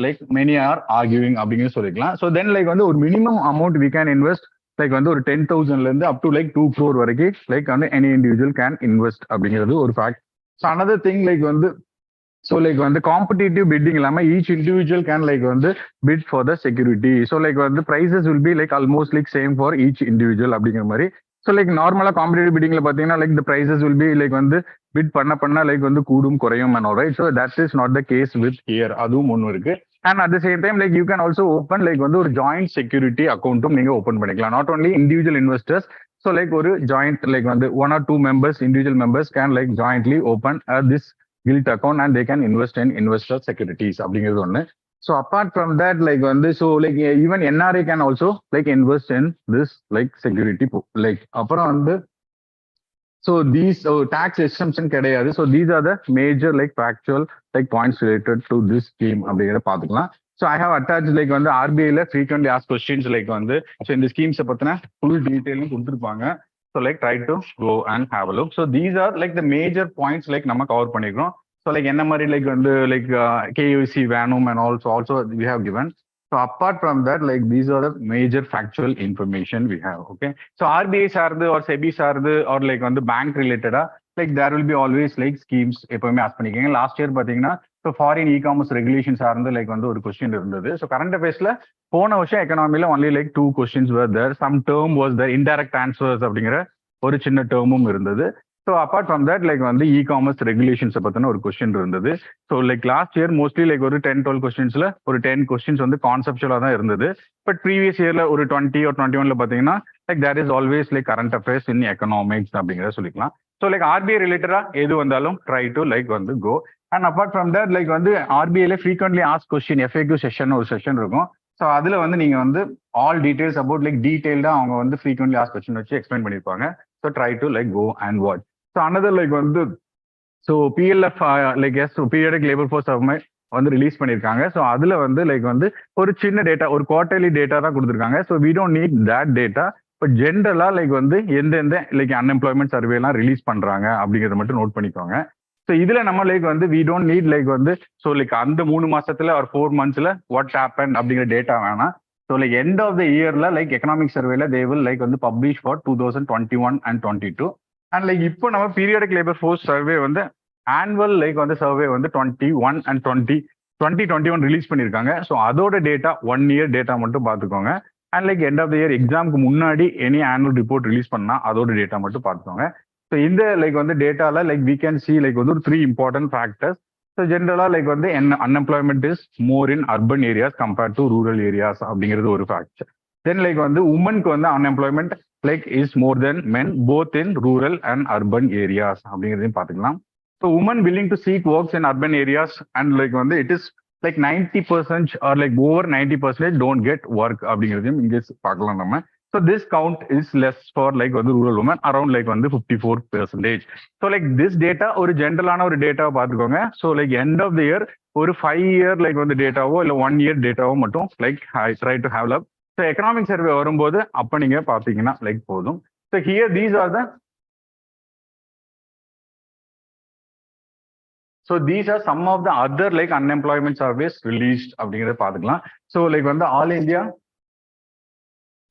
லைக் மெனி ஆர் ஆர்கியூவிங் அப்படிங்கிறது சொல்லிக்கலாம். ஸோ தென் லைக் வந்து ஒரு minimum amount we can invest like வந்து ஒரு 10,000ல இருந்து அப் டு லைக் 2 crore வரைக்கும் லைக் வந்து எனி இண்டிவிஜுவல் கேன் இன்வெஸ்ட் அப்படிங்கிறது ஒரு fact. So another thing like வந்து so like வந்து competitive bidding இல்லாம each individual can like வந்து bid for the security. So like வந்து prices will be like almost like same for each individual அப்படிங்கிற மாதிரி. So like நார்மலா காம்படிட்டிவ் பிட்டிங்ல பாத்தீங்கன்னா like the prices will be like வந்து bid பண்ண like வந்து கூடும் குறையும் and all right. So that is not the case with here. அதுவும் ஒன்று இருக்கு. And at the same time like you can also open like வந்து ஒரு joint security அக்கௌண்ட்டும் நீங்க ஓபன் பண்ணிக்கலாம். Not only individual investors. So like ஒரு joint like வந்து 1 or 2 members individual members can like jointly open this gilt account and they can invest in investor securities அப்படிங்கிறது ஒன்று. So apart from that like வந்து so like even NRA can also like invest in this like security like அப்புறம் வந்து so these tax exemption கிடையாது. So these are the major like factual like points related to this scheme அப்படிங்கிறத பார்த்துக்கலாம். So I have attached like வந்து RBIல frequently asked questions like வந்து so இந்த schemes பத்தின full detail கொடுத்துருப்பாங்க. So like try to go and have a look. So these are like the major points like நம்ம cover பண்ணிக்கிறோம். So like என்ன மாதிரி like வந்து like KUC வேணும் and also we have given. So apart from that like these are the major factual information we have. Okay. So RBI சார்ந்து or SEBI சார்ந்து or like வந்து bank related like there will be always like schemes எப்பவுமே ask பண்ணிக்கங்க. Last year பாத்தீங்கன்னா so foreign e-commerce regulations சார்ந்து like வந்து ஒரு question இருந்தது. So current affairsல போன வருஷம் எக்கனாமில only like 2 questions were there. Some term was there, indirect transfers அப்படிங்கிற ஒரு சின்ன டேர்மும் இருந்தது. So apart from that like வந்து இ-காமர்ஸ் ரெகுலேஷன்ஸை பற்றின ஒரு கொஸ்டின் இருந்தது. So like last year mostly like ஒரு 10-12 கொஸ்டின்ஸ்ல ஒரு 10 கொஸ்டின்ஸ் வந்து கான்செப்சுவலாக தான் இருந்தது. பட் ப்ரீவியஸ் இயர்ல ஒரு 20 or 21ல பார்த்தீங்கன்னா like there is always like current affairs in economics அப்படிங்கிறத சொல்லிக்கலாம். ஸோ லைக் ஆர்பிஐ ரிலேட்டடா எது வந்தாலும் ட்ரை டு லைக் வந்து go. And apart from that like வந்து ஆர்பிஐல frequently ask question FAQ session ஒரு செஷன் இருக்கும். ஸோ அதுல வந்து நீங்க வந்து ஆல் டீடைல்ஸ் அபவுட் லைக் டீடைல்டா அவங்க வந்து ஃப்ரீக்வெண்ட்லி ஆஸ்க் கொஸ்டின் வச்சு எக்ஸ்பிளைன் பண்ணிருப்பாங்க. So try to like go and watch. So another like வந்து so PLF like S periodic labour force வந்து ரிலீஸ் பண்ணியிருக்காங்க. ஸோ அதுல வந்து லைக் வந்து ஒரு சின்ன டேட்டா ஒரு குவார்டர்லி டேட்டா தான் கொடுத்துருக்காங்க. So we don't need that data. But ஜென்ரலா லைக் வந்து எந்தெந்த லைக் அன்எம்ப்ளாய்மெண்ட் சர்வே எல்லாம் ரிலீஸ் பண்றாங்க அப்படிங்கிறத மட்டும் நோட் பண்ணிக்கோங்க. ஸோ இதுல நம்ம லைக் வந்து வி டோன்ட் நீட் லைக் வந்து ஸோ லைக் அந்த 3 மாசத்துல ஒரு 4 monthsல வாட் ஹேப்பன் அப்படிங்கிற டேட்டா வேணாம். So like end of the இயர்ல லைக் எக்கனாமிக் சர்வேல தே வில் லைக் வந்து publish for 2021 and 22. And like இப்போ நம்ம பீரியாடிக் லேபர் ஃபோர்ஸ் சர்வே வந்து ஆனுவல் லைக் வந்து சர்வே வந்து 21 and 2021 ரிலீஸ் பண்ணியிருக்காங்க. ஸோ அதோட டேட்டா 1 year டேட்டா மட்டும் பார்த்துக்கோங்க. And like end of the year எக்ஸாமுக்கு முன்னாடி எனி ஆனுவல் ரிப்போர்ட் ரிலீஸ் பண்ணா அதோட டேட்டா மட்டும் பார்த்துக்கோங்க. ஸோ இந்த லைக் வந்து டேட்டால like we can see like வந்து ஒரு 3 important factors. ஸோ ஜென்ரலா லைக் வந்து unemployment is more in urban areas compared to rural areas அப்படிங்கிறது ஒரு ஃபேக்டர். தென் லைக் வந்து உமனுக்கு வந்து unemployment like is more than men both in rural and urban areas அப்படிங்கிறதையும் பார்த்துக்கலாம். So women willing to seek works in urban areas and like வந்து it is like 90% or like over 90% don't get work அப்படிங்கிறதையும் இங்கே பார்க்கலாம் நம்ம. So this count is less for like வந்து rural women around like வந்து 54%. So like this data ஒரு ஜென்ரலான ஒரு டேட்டாவை பார்த்துக்கோங்க. So like end of the year ஒரு 5 year லைக் வந்து டேட்டாவோ இல்லை 1 year டேட்டாவோ மட்டும் like try to have up. So economic survey வரும்போது அப்போ நீங்க பார்த்தீங்கன்னா லைக் போதும். So here these are the So these are some of the other like unemployment surveys released அப்படிங்கிறத பார்த்துக்கலாம். ஸோ லைக் வந்து all India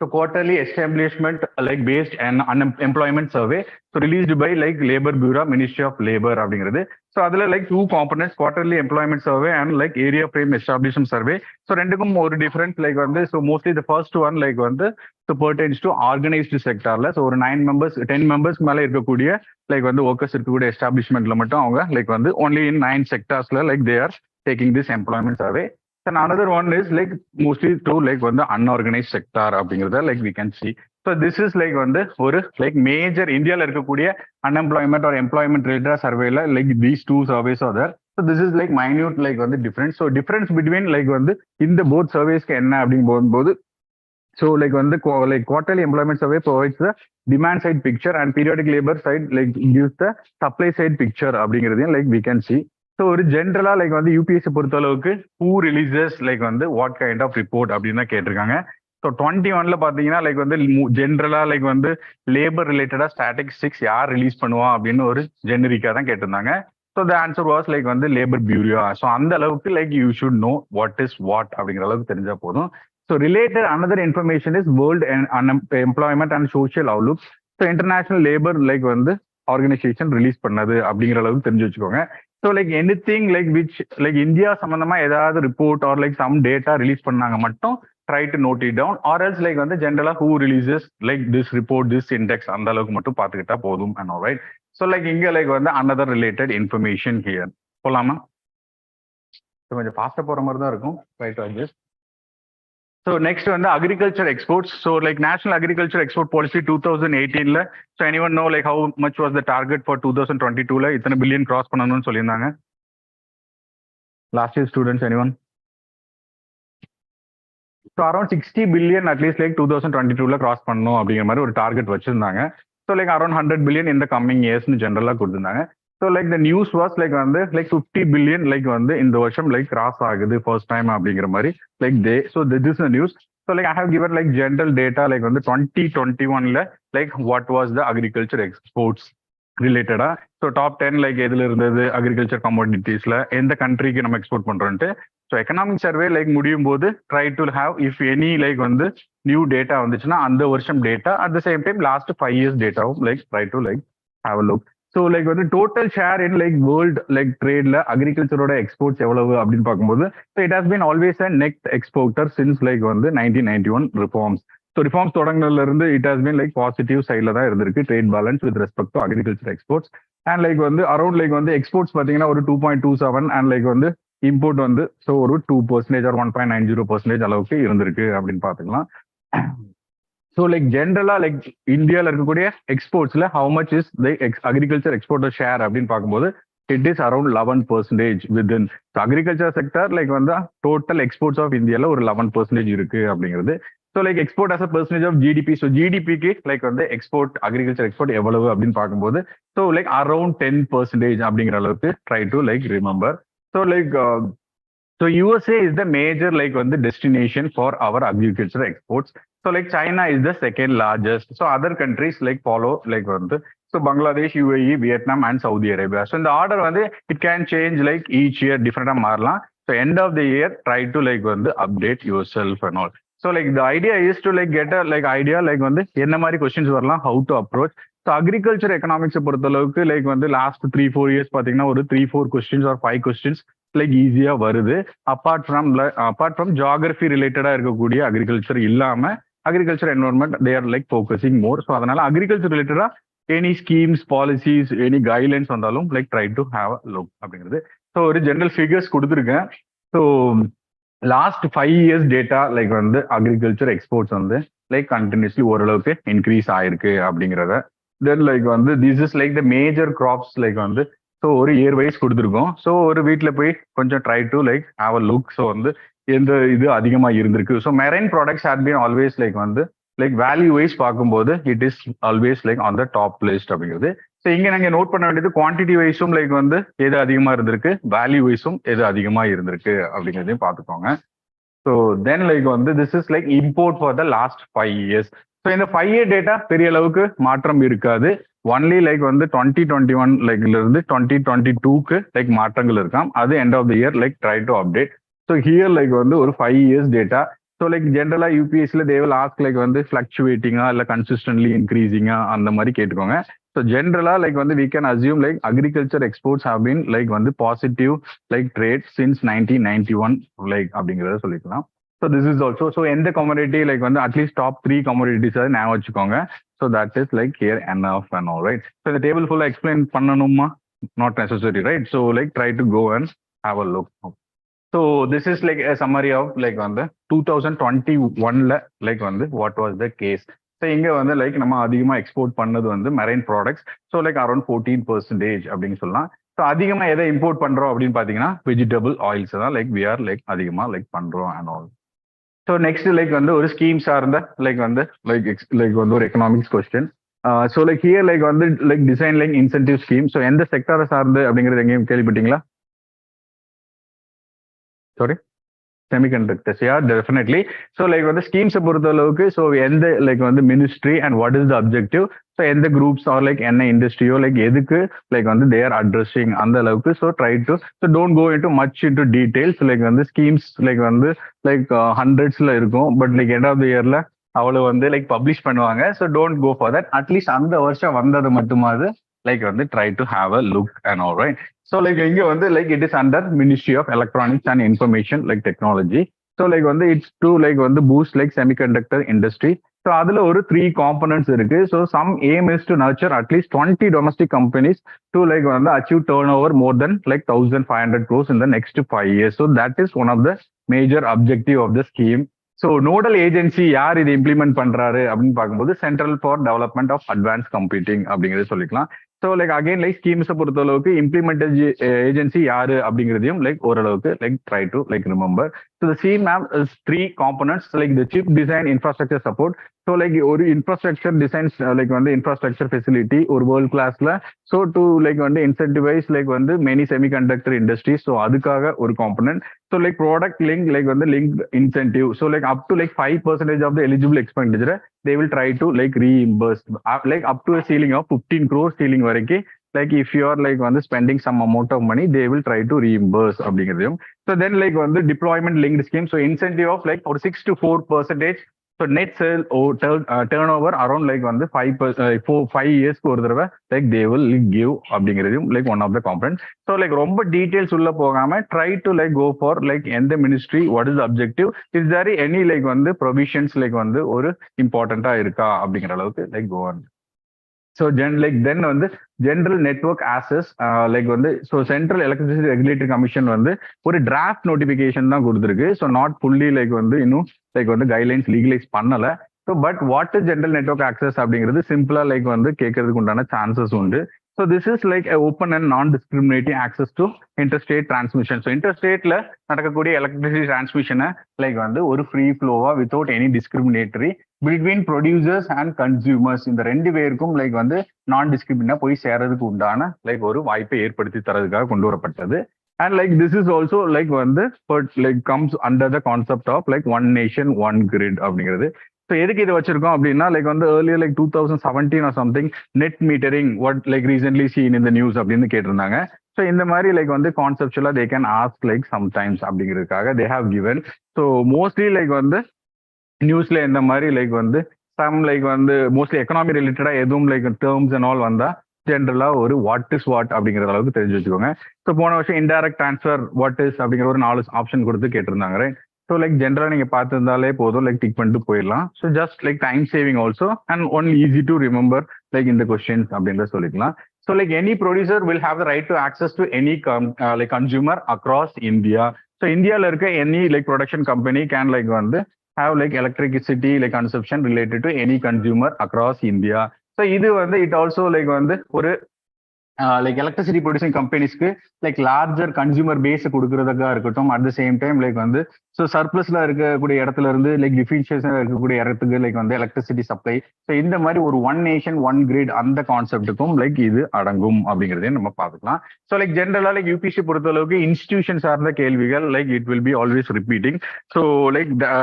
so quarterly establishment like based and unemployment survey so released by like labor bureau ministry of labor அப்படிங்கிறது. ஸோ அதுல like 2 components quarterly employment survey and like area frame establishment survey. So ரெண்டுக்கும் ஒரு டிஃபரன்ஸ் லைக் வந்து so mostly the first one like வந்து ஸோ pertains to organized sectorல ஸோ ஒரு 9 members 10 members மேல இருக்கக்கூடிய லைக் வந்து ஒர்க்கர்ஸ் இருக்கக்கூடிய எஸ்டாப்ளிஷ்மெண்ட்ல மட்டும் அவங்க லைக் வந்து only in 9 sectorsல like they are taking this employment survey. And another one is like mostly to like வந்து unorganized sector அப்படிங்கிறத like we can see. So this is like வந்து ஒரு like major இந்தியாவில் இருக்கக்கூடிய unemployment or employment related surveyல like these 2 surveys are there. So this is like minute like வந்து difference. So difference between like வந்து இந்த both surveysக்கு என்ன அப்படின்னு போகும்போது so like வந்து like quarterly employment survey provides the demand side picture and periodic labor side like gives the supply side picture அப்படிங்கிறதையும் like we can see. So ஒரு ஜென்ரலா லைக் வந்து UPSC பொறுத்த அளவுக்கு ஹூ ரிலீசஸ் லைக் வந்து வாட் கைண்ட் ஆஃப் ரிப்போர்ட் அப்படின்னு தான் கேட்டிருக்காங்க. ஸோ 21ல பாத்தீங்கன்னா லைக் வந்து ஜென்ரலா லைக் வந்து லேபர் ரிலேட்டடா ஸ்டாட்டிஸ்டிக்ஸ் யார் ரிலீஸ் பண்ணுவா அப்படின்னு ஒரு ஜெனரிக்கா தான் கேட்டிருந்தாங்க. So the answer was like வந்து லேபர் பியூரோ. ஸோ அந்த அளவுக்கு like you should know what is what அப்படிங்கிற அளவுக்கு தெரிஞ்சா போதும். So related another information is world employment and social outlook. So international labour like வந்து ஆர்கனைசேஷன் ரிலீஸ் பண்ணது அப்படிங்கிற அளவுக்கு தெரிஞ்சு வச்சுக்கோங்க. So like any thing like which like India சம்பந்தமா ஏதாவது report or like some data release பண்ணாங்க மட்டும் try to note it down, or else like வந்து ஜென்ரலா who releases like this report this index அந்த அளவுக்கு மட்டும் பார்த்துக்கிட்டா போதும் and all right. So like இங்க லைக் வந்து அனதர் ரிலேட்டட் இன்ஃபர்மேஷன் ஹியர் போலாமா? கொஞ்சம் ஃபாஸ்டா போற மாதிரி தான் இருக்கும். Right adjust. ஸோ நெக்ஸ்ட் வந்து agriculture exports. So like national agriculture export policy 2018ல. So anyone know like how much was the target for 2022ல இத்தனை பில்லியன் கிராஸ் பண்ணணும்னு சொல்லியிருந்தாங்க? Last year students anyone? So around 60 billion at least like 2022ல கிராஸ் பண்ணணும் அப்படிங்கிற மாதிரி ஒரு டார்கெட் வச்சிருந்தாங்க. ஸோ லைக் அரௌண்ட் 100 பில்லியன் இந்த கம்மிங் இயர்ஸ்னு ஜென்ரலாக கொடுத்துருந்தாங்க. So like the news was like வந்து லைக் 50 பில்லியன் லைக் வந்து இந்த வருஷம் லைக் கிராஸ் ஆகுது ஃபர்ஸ்ட் டைம் அப்படிங்கிற மாதிரி like they. So this is news. So like I have given like general data like வந்து 2021ல like what was the agriculture exports ரிலேட்டடா. ஸோ டாப் 10 லைக் எதுல இருந்தது அக்ரிகல்ச்சர் கமோடிட்டிஸ்ல எந்த கண்ட்ரிக்கு நம்ம எக்ஸ்போர்ட் பண்றோம்ட்டு. ஸோ எக்கனாமிக் சர்வே லைக் முடியும் போது try to have if any like வந்து நியூ டேட்டா வந்துச்சுன்னா அந்த வருஷம் data at the same time last 5 years டேட்டாவும் like try to like have a look. So like வந்து total share in like world like ட்ரேட்ல அக்ரிகல்ச்சரோட எக்ஸ்போர்ட்ஸ் எவ்வளவு அப்படின்னு பார்க்கும்போது so it has been always a net exporter since like வந்து 1991 ரிஃபார்ம்ஸ். ஸோ ரிஃபார்ம்ஸ் தொடங்கினதுல இருந்து it has been like positive சைட்ல தான் இருந்திருக்கு trade balance with respect to agriculture exports. And like வந்து அரௌண்ட் லைக் வந்து எக்ஸ்போர்ட்ஸ் பார்த்தீங்கன்னா ஒரு 2.27 அண்ட் லைக் வந்து இம்போர்ட் வந்து ஸோ ஒரு 2% ஆர் 1.90% அளவுக்கு இருந்திருக்கு அப்படின்னு பார்த்துக்கலாம். ஸோ லைக் ஜென்ரலா லைக் இந்தியாவில் இருக்கக்கூடிய எக்ஸ்போர்ட்ஸ்ல how much is the agriculture exporter share அப்படின்னு பார்க்கும்போது it is around 11% within agriculture sector like வந்து டோட்டல் எக்ஸ்போர்ட்ஸ் ஆஃப் இந்தியாவில் ஒரு 11% இருக்கு அப்படிங்கிறது. So like export as a percentage of GDP. So ஜிடிபிக்கு லைக் வந்து எக்ஸ்போர்ட் அக்ரிகல்ச்சர் எக்ஸ்போர்ட் எவ்வளவு அப்படின்னு பார்க்கும்போது ஸோ லைக் அரௌண்ட் 10% அப்படிங்கிற அளவுக்கு try to like remember. So like so USA is the major like on the destination for our agriculture exports. So like China is the second largest. So other countries like follow like on the so Bangladesh, UAE, Vietnam and Saudi Arabia. So in the order on the it can change like each year different marla. So end of the year try to like on the update yourself and all. So like the idea is to like get a like idea like on the என்ன மாதிரி questions வரலாம் how to approach. So agriculture எக்கனாமிக்ஸை பொறுத்த அளவுக்கு லைக் வந்து லாஸ்ட் 3-4 இயர்ஸ் பார்த்தீங்கன்னா ஒரு 3-4 கொஸ்டின்ஸ் ஆர் 5 கொஸ்டின்ஸ் லைக் ஈஸியா வருது. அப்பார்ட் ஃப்ரம் ஜியாகிரபி ரிலேட்டடா இருக்கக்கூடிய அக்ரிகல்ச்சர் இல்லாம agriculture environment they are like focusing more. So அதனால அக்ரிகல்ச்சர் ரிலேட்டடா any schemes policies any guidelines வந்தாலும் like try to have a look அப்படிங்கிறது. ஸோ ஒரு ஜென்ரல் ஃபிகர்ஸ் கொடுத்துருக்கேன். So last 5 years data like வந்து அக்ரிகல்ச்சர் எக்ஸ்போர்ட்ஸ் வந்து லைக் கண்டினியூஸ்லி ஓரளவுக்கு இன்க்ரீஸ் ஆயிருக்கு அப்படிங்கிறத. தென் லைக் வந்து this is like the major crops like வந்து ஸோ ஒரு இயர் வைஸ் கொடுத்துருக்கோம். ஸோ ஒரு வீட்டில் போய் கொஞ்சம் try to like have a look. So வந்து எந்த இது அதிகமாக இருந்திருக்கு. So marine products had been always like வந்து லைக் வேல்யூ வைஸ் பார்க்கும்போது it is always like on the top list அப்படிங்கிறது. ஸோ இங்கே நாங்கள் நோட் பண்ண வேண்டியது குவான்டிட்டி வைஸும் லைக் வந்து எது அதிகமாக இருந்திருக்கு, வேல்யூ வைஸும் எது அதிகமாக இருந்திருக்கு அப்படிங்கிறதையும் பார்த்துக்கோங்க. ஸோ தென் லைக் வந்து this is like import for the last 5 years. So இந்த 5 இயர் டேட்டா பெரிய அளவுக்கு மாற்றம் இருக்காது. ஒன்லி லைக் வந்து 2021 லைக்ல இருந்து 2022க்கு லைக் மாற்றங்கள் இருக்காம். அது end of the year like try to update. So here like வந்து ஒரு 5 இயர்ஸ் டேட்டா. ஸோ லைக் ஜென்ரலா யூபிஎஸ்சியில் தே வில் ஆஸ்க் லைக் வந்து ஃபிளக்சுவேட்டிங்கா இல்லை கன்சிஸ்டன்ட்லி இன்க்ரீசிங்கா அந்த மாதிரி கேட்டுக்கோங்க. ஸோ ஜென்ரலா லைக் வந்து we can assume like agriculture exports have been like வந்து positive like trade since 1991 like அப்படிங்கிறத சொல்லிக்கலாம். So this is also so எந்த கமோடிட்டி லைக் வந்து அட்லீஸ்ட் டாப் 3 கமோடிட்டிஸ் ஞாபகம் வச்சுக்கோங்க. So that is like here enough and all right. So இந்த டேபிள் ஃபுல்லாக எக்ஸ்பிளைன் பண்ணணுமா? Not necessary right. So like try to go and have a look. So this is like summary of like வந்து 2021ல லைக் வந்து what was the case. So இங்கே வந்து லைக் நம்ம அதிகமாக எக்ஸ்போர்ட் பண்ணது வந்து marine products. So like around 14% அப்படின்னு சொல்லலாம். ஸோ அதிகமாக எதை இம்போர்ட் பண்ணுறோம் அப்படின்னு பார்த்தீங்கன்னா வெஜிடபிள் ஆயில்ஸ் தான் லைக் வி ஆர் லைக் அதிகமாக லைக் பண்ணுறோம் and all. So next like வந்து ஒரு ஸ்கீம் சார்ந்த லைக் வந்து லைக் வந்து ஒரு economics question. So like here like வந்து like design like incentive scheme. So எந்த செக்டரை சார்ந்து அப்படிங்கிறது எங்கேயும் கேள்விப்பட்டீங்களா? Sorry semiconductors. Yeah definitely. So like வந்து ஸ்கீம்ஸை பொறுத்த அளவுக்கு ஸோ எந்த லைக் வந்து ministry and what is the objective. So எந்த குரூப்ஸ் ஆர் லைக் என்ன இண்டஸ்ட்ரியோ லைக் எதுக்கு லைக் வந்து தே ஆர் அட்ரஸிங் அந்த அளவுக்கு. So try to so don't go into much into details. Like வந்து ஸ்கீம்ஸ் லைக் வந்து லைக் ஹண்ட்ரட்ஸ்ல இருக்கும். But like end of the இயர்ல அவ்வளோ வந்து லைக் பப்ளிஷ் பண்ணுவாங்க. So don't go for that. At least அந்த வருஷம் வந்தது மட்டுமாவது like வந்து try to have a look and all right. So like இங்க வந்து like it is under Ministry of Electronics and Information like Technology. So like வந்து it's to like வந்து boost like semiconductor industry. So அதுல ஒரு 3 components இருக்கு. So some aim is to nurture at least 20 domestic companies to like வந்து achieve turnover more than like 1,500 crores in the next 5 years. So that is one of the major objective of the scheme. So nodal agency யார் இது இம்ப்ளிமெண்ட் பண்றாரு அப்படின்னு பார்க்கும்போது centre for development of advance computing அப்படிங்கிறது சொல்லிக்கலாம். ஸோ லைக் அகைன் லைக் ஸ்கீம்ஸை பொறுத்த அளவுக்கு இம்ப்ளிமெண்டேஜ் ஏஜென்சி யாரு அப்படிங்கிறதையும் லைக் ஓரளவுக்கு like try to like remember. So the scheme have 3 components like the chip design infrastructure support. So like ஒரு இன்ஃப்ராஸ்ட்ரக்சர் டிசைன்ஸ் லைக் வந்து இன்ஃப்ராஸ்ட்ரக்சர் ஃபெசிலிட்டி ஒரு வேர்ல்ட் கிளாஸ்ல. ஸோ டு லைக் வந்து இன்சென்டிவைஸ் லைக் வந்து மெனி செமிகண்டக்டர் இண்டஸ்ட்ரீஸ். ஸோ அதுக்காக ஒரு component. So like product link like when the linked incentive. So like up to like 5% of the eligible expenditure, they will try to like reimburse like up to a ceiling of 15 crores ceiling varike. Like if you are like on the spending some amount of money, they will try to reimburse. So then like on the deployment linked scheme. So incentive of like for 6 to 4%. So net sale or turnover around like on the 5 years ஒரு தடவை like they will give அப்படிங்கிறதையும் like one of the components. So like ரொம்ப டீடைல்ஸ் உள்ள போகாம try to like go for like எந்த ministry what is the objective, is there any like வந்து provisions like வந்து ஒரு இம்பார்ட்டண்டா இருக்கா அப்படிங்கிற அளவுக்கு like go on. So then வந்து ஜென்ரல் நெட்ஒர்க் ஆக்சஸ் லைக் வந்து so central electricity regulatory commission வந்து ஒரு டிராஃப்ட் நோட்டிஃபிகேஷன் தான் கொடுத்துருக்கு. ஸோ நாட் ஃபுல்லி லைக் வந்து இன்னும் லைக் வந்து கைட்லைன்ஸ் லீகலைஸ் பண்ணல. So but what is general network access அப்படிங்கிறது சிம்பிளா லைக் வந்து கேட்கறதுக்கு உண்டான சான்சஸ் உண்டு. So this is like open and non discriminating access to interstate transmission. So இன்டர்ஸ்டேட்ல நடக்கக்கூடிய எலக்ட்ரிசிட்டி டிரான்ஸ்மிஷனை லைக் வந்து ஒரு ஃப்ரீ ஃப்ளோவா without any discriminatory between producers and consumers இந்த 2 பேருக்கும் லைக் வந்து நான் டிஸ்கிரிமினா போய் சேர்றதுக்கு உண்டான லைக் ஒரு வாய்ப்பை ஏற்படுத்தி தரதுக்காக கொண்டு வரப்பட்டது. And like this is also like வந்து like comes under the concept of like one nation one grid அப்படிங்கிறது. ஸோ எதுக்கு இதை வச்சிருக்கோம் அப்படின்னா லைக் வந்து earlier like 2017 or something net metering what like recently seen இந்த நியூஸ் அப்படின்னு கேட்டிருந்தாங்க. ஸோ இந்த மாதிரி லைக் வந்து கான்செப்டுவலா they can ask like sometimes அப்படிங்கிறதுக்காக they have given. So mostly like வந்து நியூஸ்ல இந்த மாதிரி லைக் வந்து சம் லைக் வந்து மோஸ்ட்லி எக்கனாமி ரிலேட்டடா எதுவும் லைக் டேர்ம்ஸ் அண்ட் ஆல் வந்தா ஜென்ரலா ஒரு வாட் இஸ் வாட் அப்படிங்கிற அளவுக்கு தெரிஞ்சு வச்சுக்கோங்க. ஸோ போன வருஷம் இன்டைரக்ட் ட்ரான்ஸ்ஃபர் வாட் இஸ் அப்படிங்கிற ஒரு 4 ஆப்ஷன் கொடுத்து கேட்டிருந்தாங்க ரைட். ஸோ லைக் ஜென்ரலா நீங்க பார்த்துருந்தாலே போதும் லைக் டிக் பண்ணிட்டு போயிடலாம். So just like time saving also and one easy to remember like இந்த கொஸ்டின்ஸ் அப்படின்றத சொல்லிக்கலாம். So like any producer will have the right to access to any like consumer across India. So இந்தியாவில் இருக்க any like production company can like வந்து have like electricity like consumption related to any consumer across India. So இது வந்து it also like வந்து ஒரு லைக் எலக்ட்ரிசிட்டி ப்ரொடியூசிங் கம்பெனிஸ்க்கு லைக் லார்ஜர் கன்சியூமர் பேஸ் கொடுக்கறதுக்காக இருக்கட்டும். At the same time like வந்து ஸோ சர்ப்ளஸ்ல இருக்கக்கூடிய இடத்துல இருந்து லைக் டிஃபிஷியன்ஸா இருக்கக்கூடிய இடத்துக்கு லைக் வந்து எலக்ட்ரிசிட்டி சப்ளை. ஸோ இந்த மாதிரி ஒரு ஒன் நேஷன் ஒன் கிரிட் அந்த கான்செப்டுக்கும் லைக் இது அடங்கும் அப்படிங்கிறதையும் நம்ம பார்த்துக்கலாம். ஸோ லைக் ஜென்ரலா லைக் யூபிஎஸ்சி பொறுத்த அளவுக்கு இன்ஸ்டிடியூஷன் சார்ந்த கேள்விகள் like it will be always repeating. So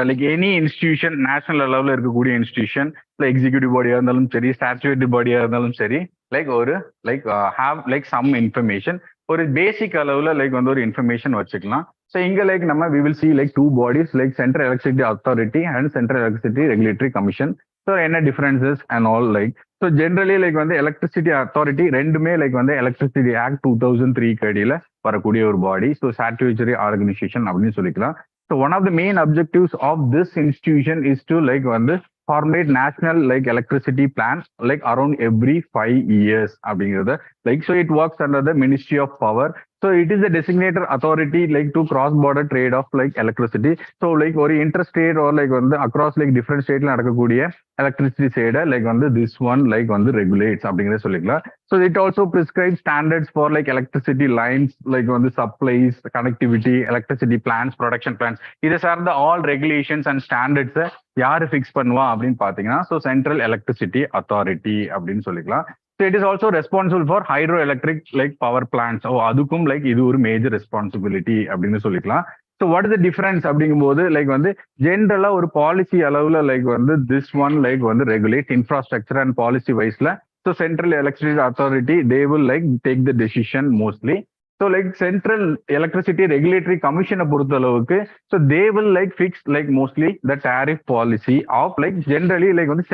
like any institution national லெவலில் இருக்கக்கூடிய இன்ஸ்டிடியூஷன் எக்ஸிக்யூட்டிவ் பாடியா இருந்தாலும் சரி ஸ்டாச்சுவேட்டரி பாடியா இருந்தாலும் சரி லைக் ஒரு like have like some information ஒரு பேசிக் அளவுல லைக் வந்து ஒரு இன்ஃபர்மேஷன் வச்சுக்கலாம். ஸோ இங்க லைக் நம்ம we will see like 2 bodies like central electricity authority and central electricity regulatory commission. So என்ன differences and all like so generally like வந்து எலக்ட்ரிசிட்டி அத்தாரிட்டி ரெண்டுமே லைக் வந்து எலக்ட்ரிசிட்டி ஆக்ட் 2003 கடியில வரக்கூடிய ஒரு பாடி. ஸோ ஸ்டாட்யூட்டரி ஆர்கனைசேஷன் அப்படின்னு சொல்லிக்கலாம். So one of the main objectives of this institution is to like வந்து formulate national like electricity plans like around every 5 years அப்படிங்கிறது like so it works under the Ministry of Power. So it is a designated authority like to cross border trade of like electricity. So like ஒரு interstate or like வந்து across like different stateல நடக்கக்கூடிய electricity side like வந்து this one like வந்து regulates அப்படிங்கறத சொல்லிக்கலாம். So it also prescribes standards for like electricity lines like வந்து supplies, connectivity, electricity plans, production plans. இதை சார்ந்த all regulations and standards யாரு ஃபிக்ஸ் பண்ணுவா அப்படின்னு பாத்தீங்கன்னா ஸோ சென்ட்ரல் எலக்ட்ரிசிட்டி அத்தாரிட்டி அப்படின்னு சொல்லிக்கலாம். So it is also responsible for hydro electric like power plans. So அதுக்கும் லைக் இது ஒரு மேஜர் ரெஸ்பான்சிபிலிட்டி அப்படின்னு சொல்லிக்கலாம். So what is the difference அப்படிங்கும்போது லைக் வந்து ஜென்ரலா ஒரு பாலிசி அளவுல லைக் வந்து திஸ் ஒன் லைக் வந்து ரெகுலேட் இன்ஃப்ராஸ்ட்ரக்சர் அண்ட் பாலிசி வைஸ்ல. So central electricity authority they will like take the decision mostly. So like central electricity regulatory commission பொறுத்த அளவுக்கு so they will like fix like mostly the tariff policy of like generally like வந்து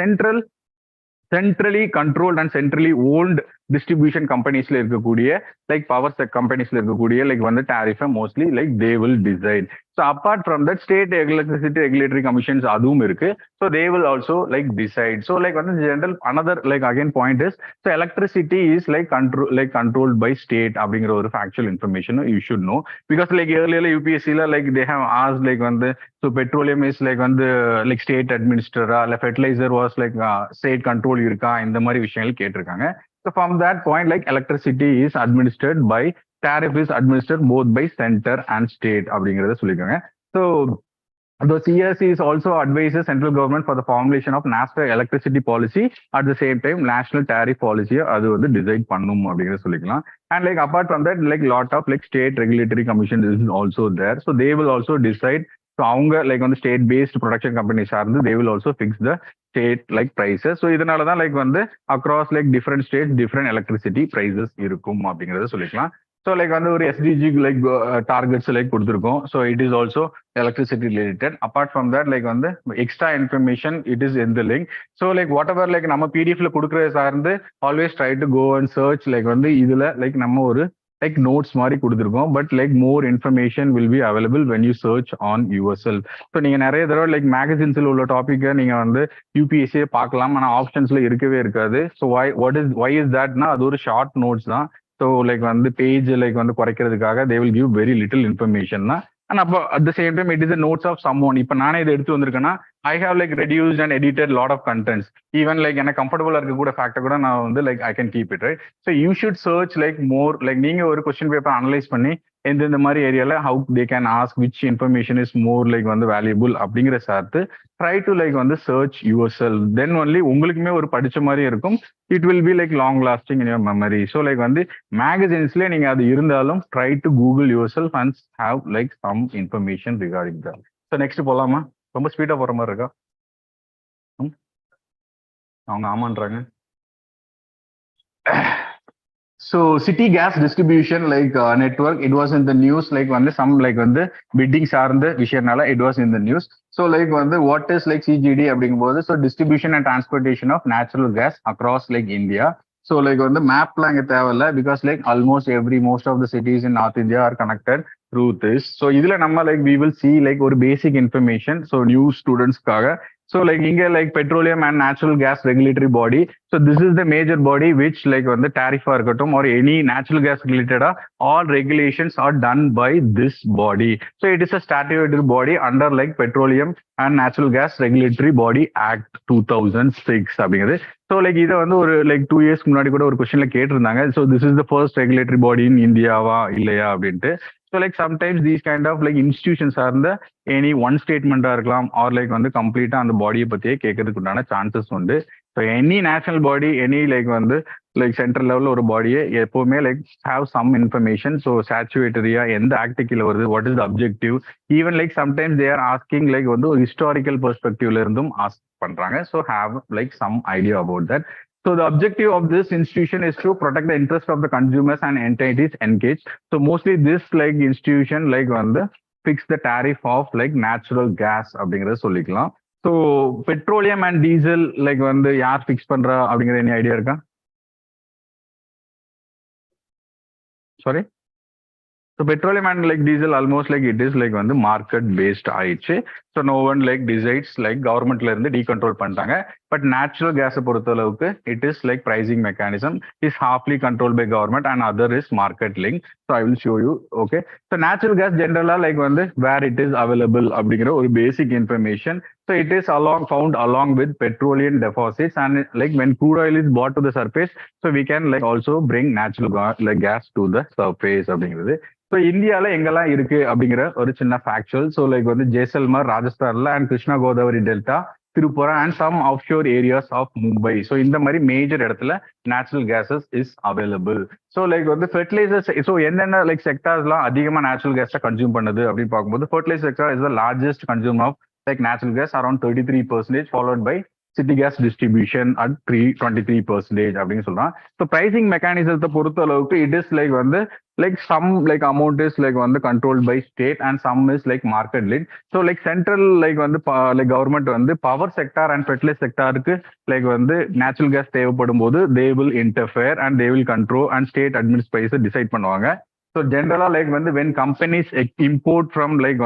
centrally controlled and centrally owned distribution companiesல இருக்கக்கூடிய like power sector companiesல இருக்கக்கூடிய like வந்து tariff mostly like they will decide. So apart from that, state electricity regulatory commissions அதுவும் இருக்கு. So they will also like decide. So like வந்து general another like again point is, so electricity is like controlled by state அப்படிங்கிற ஒரு factual information you should know, because like earlier UPSC like they have asked like வந்து so petroleum is like வந்து like state administered இல்ல fertilizer was like state control இருக்கா, இந்த மாதிரி விஷயங்கள் கேட்டிருக்காங்க. So from that point, like electricity is administered by, tariff is administered both by center and state அப்படிங்கறத சொல்லிருக்காங்க. So the CSE is also advises central government for the formulation of national electricity policy, at the same time national tariff policy அது வந்து decide பண்ணும் அப்படிங்கறத சொல்லிக்கலாம். And like apart from that, like lot of like state regulatory commission is also there, so they will also decide. So அவங்க like வந்து state based production companies சார்ந்து they will also fix the state like prices. So இதனால தான் like வந்து across like different states different electricity prices இருக்கும் அப்படிங்கறத சொல்லிக்கலாம். So like வந்து ஒரு SDG like targets like கொடுத்திருக்கோம். So it is also electricity related. Apart from that, like வந்து extra information it is in the link. So like whatever like நம்ம PDFல கொடுக்கறத சார்ந்து always try to go and search like வந்து இதுல like நம்ம ஒரு like notes மாதிரி கொடுத்திருக்கோம், but like more information will be available when you search on yourself. So நீங்க நிறைய தடவை like magazines உள்ள டாபிக்கை நீங்க வந்து UPSC பார்க்கலாம், ஆனா ஆப்ஷன்ஸ்ல இருக்கவே இருக்காது. So why is that-னா அது ஒரு ஷார்ட் நோட்ஸ் தான். ஸோ லைக் வந்து பேஜ் லைக் வந்து குறைக்கிறதுக்காக they will give very little information தான். அண்ட் அப்போ at the same time it is notes of someone. இப்போ நானே இதை எடுத்து வந்திருக்கேன்னா I have like reduced and edited lot of contents. Even like எனக்கு கம்ஃபர்டபுளாக இருக்க கூட ஃபேக்டர் கூட நான் வந்து like I can keep it right. So you should search like more like நீங்க ஒரு கொஸ்டின் பேப்பர் அனலைஸ் பண்ணி எந்தெந்த மாதிரி ஏரியால how they can ask which information is more like வந்து வேல்யூபிள் அப்படிங்கிற சார்த்து ட்ரை டு லைக் வந்து search yourself. Then only உங்களுக்குமே ஒரு படிச்ச மாதிரி இருக்கும். It will be like long lasting in your memory. So like வந்து மேகசின்ஸ்லேயே நீங்க அது இருந்தாலும் try to Google yourself and have like some information regarding that. So next போலாமா? ரொம்ப ஸ்பீடா போற மாதிரி இருக்கா? அவங்க ஆமான்றாங்க. So city gas distribution like network, it was in the news like வந்து some like வந்து bidding சார்ந்த விஷயம்னால it was in the news. So like வந்து what is like CGD அப்படிங்கும்போது, so distribution and transportation of natural gas across like India. So like வந்து மேப்லாம் இங்க தேவையில்ல, because like almost most of the cities in North India are connected through this. So இதுல நம்ம like we will see like ஒரு basic information. So new students-க்காக so like இங்க like petroleum and natural gas regulatory body. So this is the major body which like வந்து tariff இருக்கட்டும் or any natural gas related all regulations are done by this body. So it is a statutory body under like Petroleum and Natural Gas Regulatory Body Act 2006 அப்படிங்கிறது. So like இதை வந்து ஒரு like 2 years முன்னாடி கூட ஒரு கொஸ்டின்ல கேட்டிருந்தாங்க. So this is the first regulatory body in இந்தியாவா இல்லையா அப்படின்ட்டு. So like sometimes these kind of like institutions are the any one statement இருக்கலாம் or like வந்து கம்ப்ளீட்டா அந்த பாடியை பத்தியே கேட்கறதுக்கு உண்டான சான்சஸ் உண்டு. So any national body any like வந்து லைக் சென்ட்ரல் லெவலில் ஒரு பாடியை எப்பவுமே like have some information. So சேச்சுவேட்டரியா எந்த ஆக்ட் கீழே வருது, what is the objective, even like sometimes they are asking like வந்து ஒரு ஹிஸ்டாரிக்கல் பெர்ஸ்பெக்டிவ்ல இருந்தும் ஆஸ்க் பண்றாங்க. So have like some idea about that. So the objective of this institution is to protect the interest of the consumers and entities engaged. So mostly this like institution like வந்து fix the tariff of like natural gas அப்படிங்கறத சொல்லிக்கலாம். So petroleum and diesel like வந்து யார் ஃபிக்ஸ் பண்றா அப்படிங்கிற any ஐடியா இருக்கா? Sorry. So petroleum and like diesel almost like it is like வந்து market based ஆயிடுச்சு. So no one like decides like governmentல இருந்து decontrol பண்ணிட்டாங்க. But natural gas பொறுத்த அளவுக்கு it is like pricing mechanism is halfly controlled by government and other is market link. So I will show you. Okay. So natural gas generally like வந்து where it is available அப்படிங்கிற ஒரு basic information. So it is found along with petroleum deposits, and like when crude oil is brought to the surface, so we can like also bring natural gas to the surface அப்படிங்கிறது. ஸோ இந்தியாவில் எங்கெல்லாம் இருக்கு அப்படிங்கிற ஒரு சின்ன ஃபேக்சுவல். ஸோ லைக் வந்து ஜெய்சல்மர் ராஜஸ்தான்ல and Krishna Godavari delta, Tripura and some offshore areas of Mumbai. So இந்த மாதிரி மேஜர் இடத்துல natural gases is available. So like வந்து ஃபெர்டிலைசர்ஸ், ஸோ என்னென்ன லைக் செக்டார்ஸ்லாம் அதிகமாக நேச்சுரல் கேஸை கன்சியூம் பண்ணுது அப்படின்னு பார்க்கும்போது fertiliser sector is the largest consume of like natural gas around 33%, followed by city gas distribution at 23% அப்படின்னு சொல்றான். So pricing mechanism பொறுத்த அளவுக்கு it is like வந்து like some like amount is like வந்து controlled by state and some is like market linked. So like central like வந்து like government வந்து power sector and fertilizer sectorக்கு like வந்து natural gas தேவைப்படும் போது they will interfere and they will control and state admins price decide பண்ணுவாங்க. So generally like when companies import from like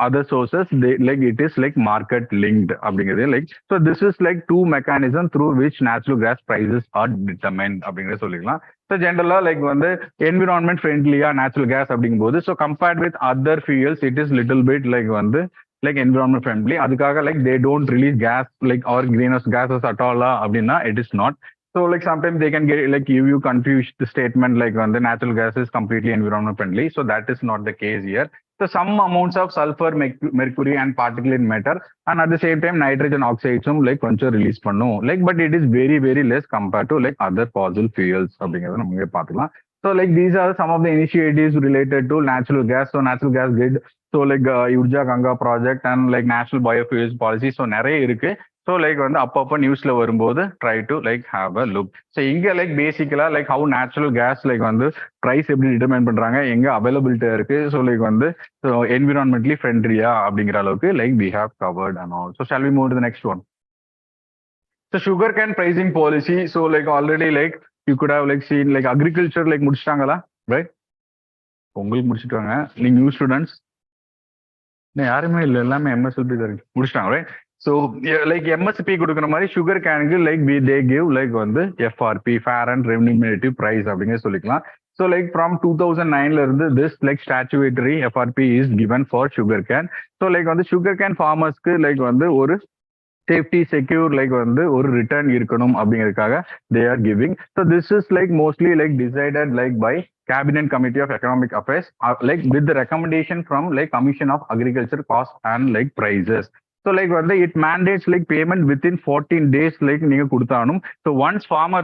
other sources, they like it is like market linked. Like so this is like two mechanisms through which natural gas prices are determined. So generally like environment friendly natural gas. So compared with other fuels, it is little bit like environment friendly. Like they don't release gas like or greenhouse gases at all. It is not. So like sometimes they can get like give you confused statement like the natural gas is completely environment friendly. So that is not the case here. So some amounts of sulfur, mercury and particulate matter and at the same time nitrogen oxides like கொஞ்சம் release பண்ணும். Like but it is very very less compared to like other fossil fuels. So like these are some of the initiatives related to natural gas. So natural gas grid. So like Urja Ganga project and like national biofuels policy. So நிறைய இருக்கு. So like அப்பப்போ நியூஸ்ல வரும்போது try to like have a look. So இங்க like basically like how natural gas like price எப்படி டிட்டர்மைன் பண்றாங்க, எங்க அவைலபிலிட்டி இருக்கு, so like so environmentally friendly-யா அப்படிங்கிற அளவுக்கு like we have covered and all. So shall we move to the next one? So sugarcane pricing policy. So like already like you could have like seen like agriculture like முடிச்சிட்டாங்களா, right? உங்களுக்கு முடிச்சிட்டாங்க, நீங்க நியூ ஸ்டூடெண்ட்ஸ் யாருமே இல்லை, எல்லாமே எம்எஸ்எல்பி தான் இருக்கு, முடிச்சிட்டாங்க, right? So yeah, like MSP கொடுக்குற மாதிரி sugar cane like they give like FRP fair and remunerative price அப்படிங்க சொல்லிக்கலாம். So like from 2009 இருந்து this like statutory FRP is given for sugar cane. So like sugar cane farmersக்கு like ஒரு சேஃப்டி செக்யூர் லைக் ஒரு ரிட்டர்ன் இருக்கணும் அப்படிங்கிறதுக்காக they are giving. So this is like mostly like decided like by Cabinet Committee of Economic Affairs like with the recommendation from like Commission of Agriculture Cost and like Prices. So like it mandates like payment within 14 days like நீங்க கொடுத்தானும். So once farmer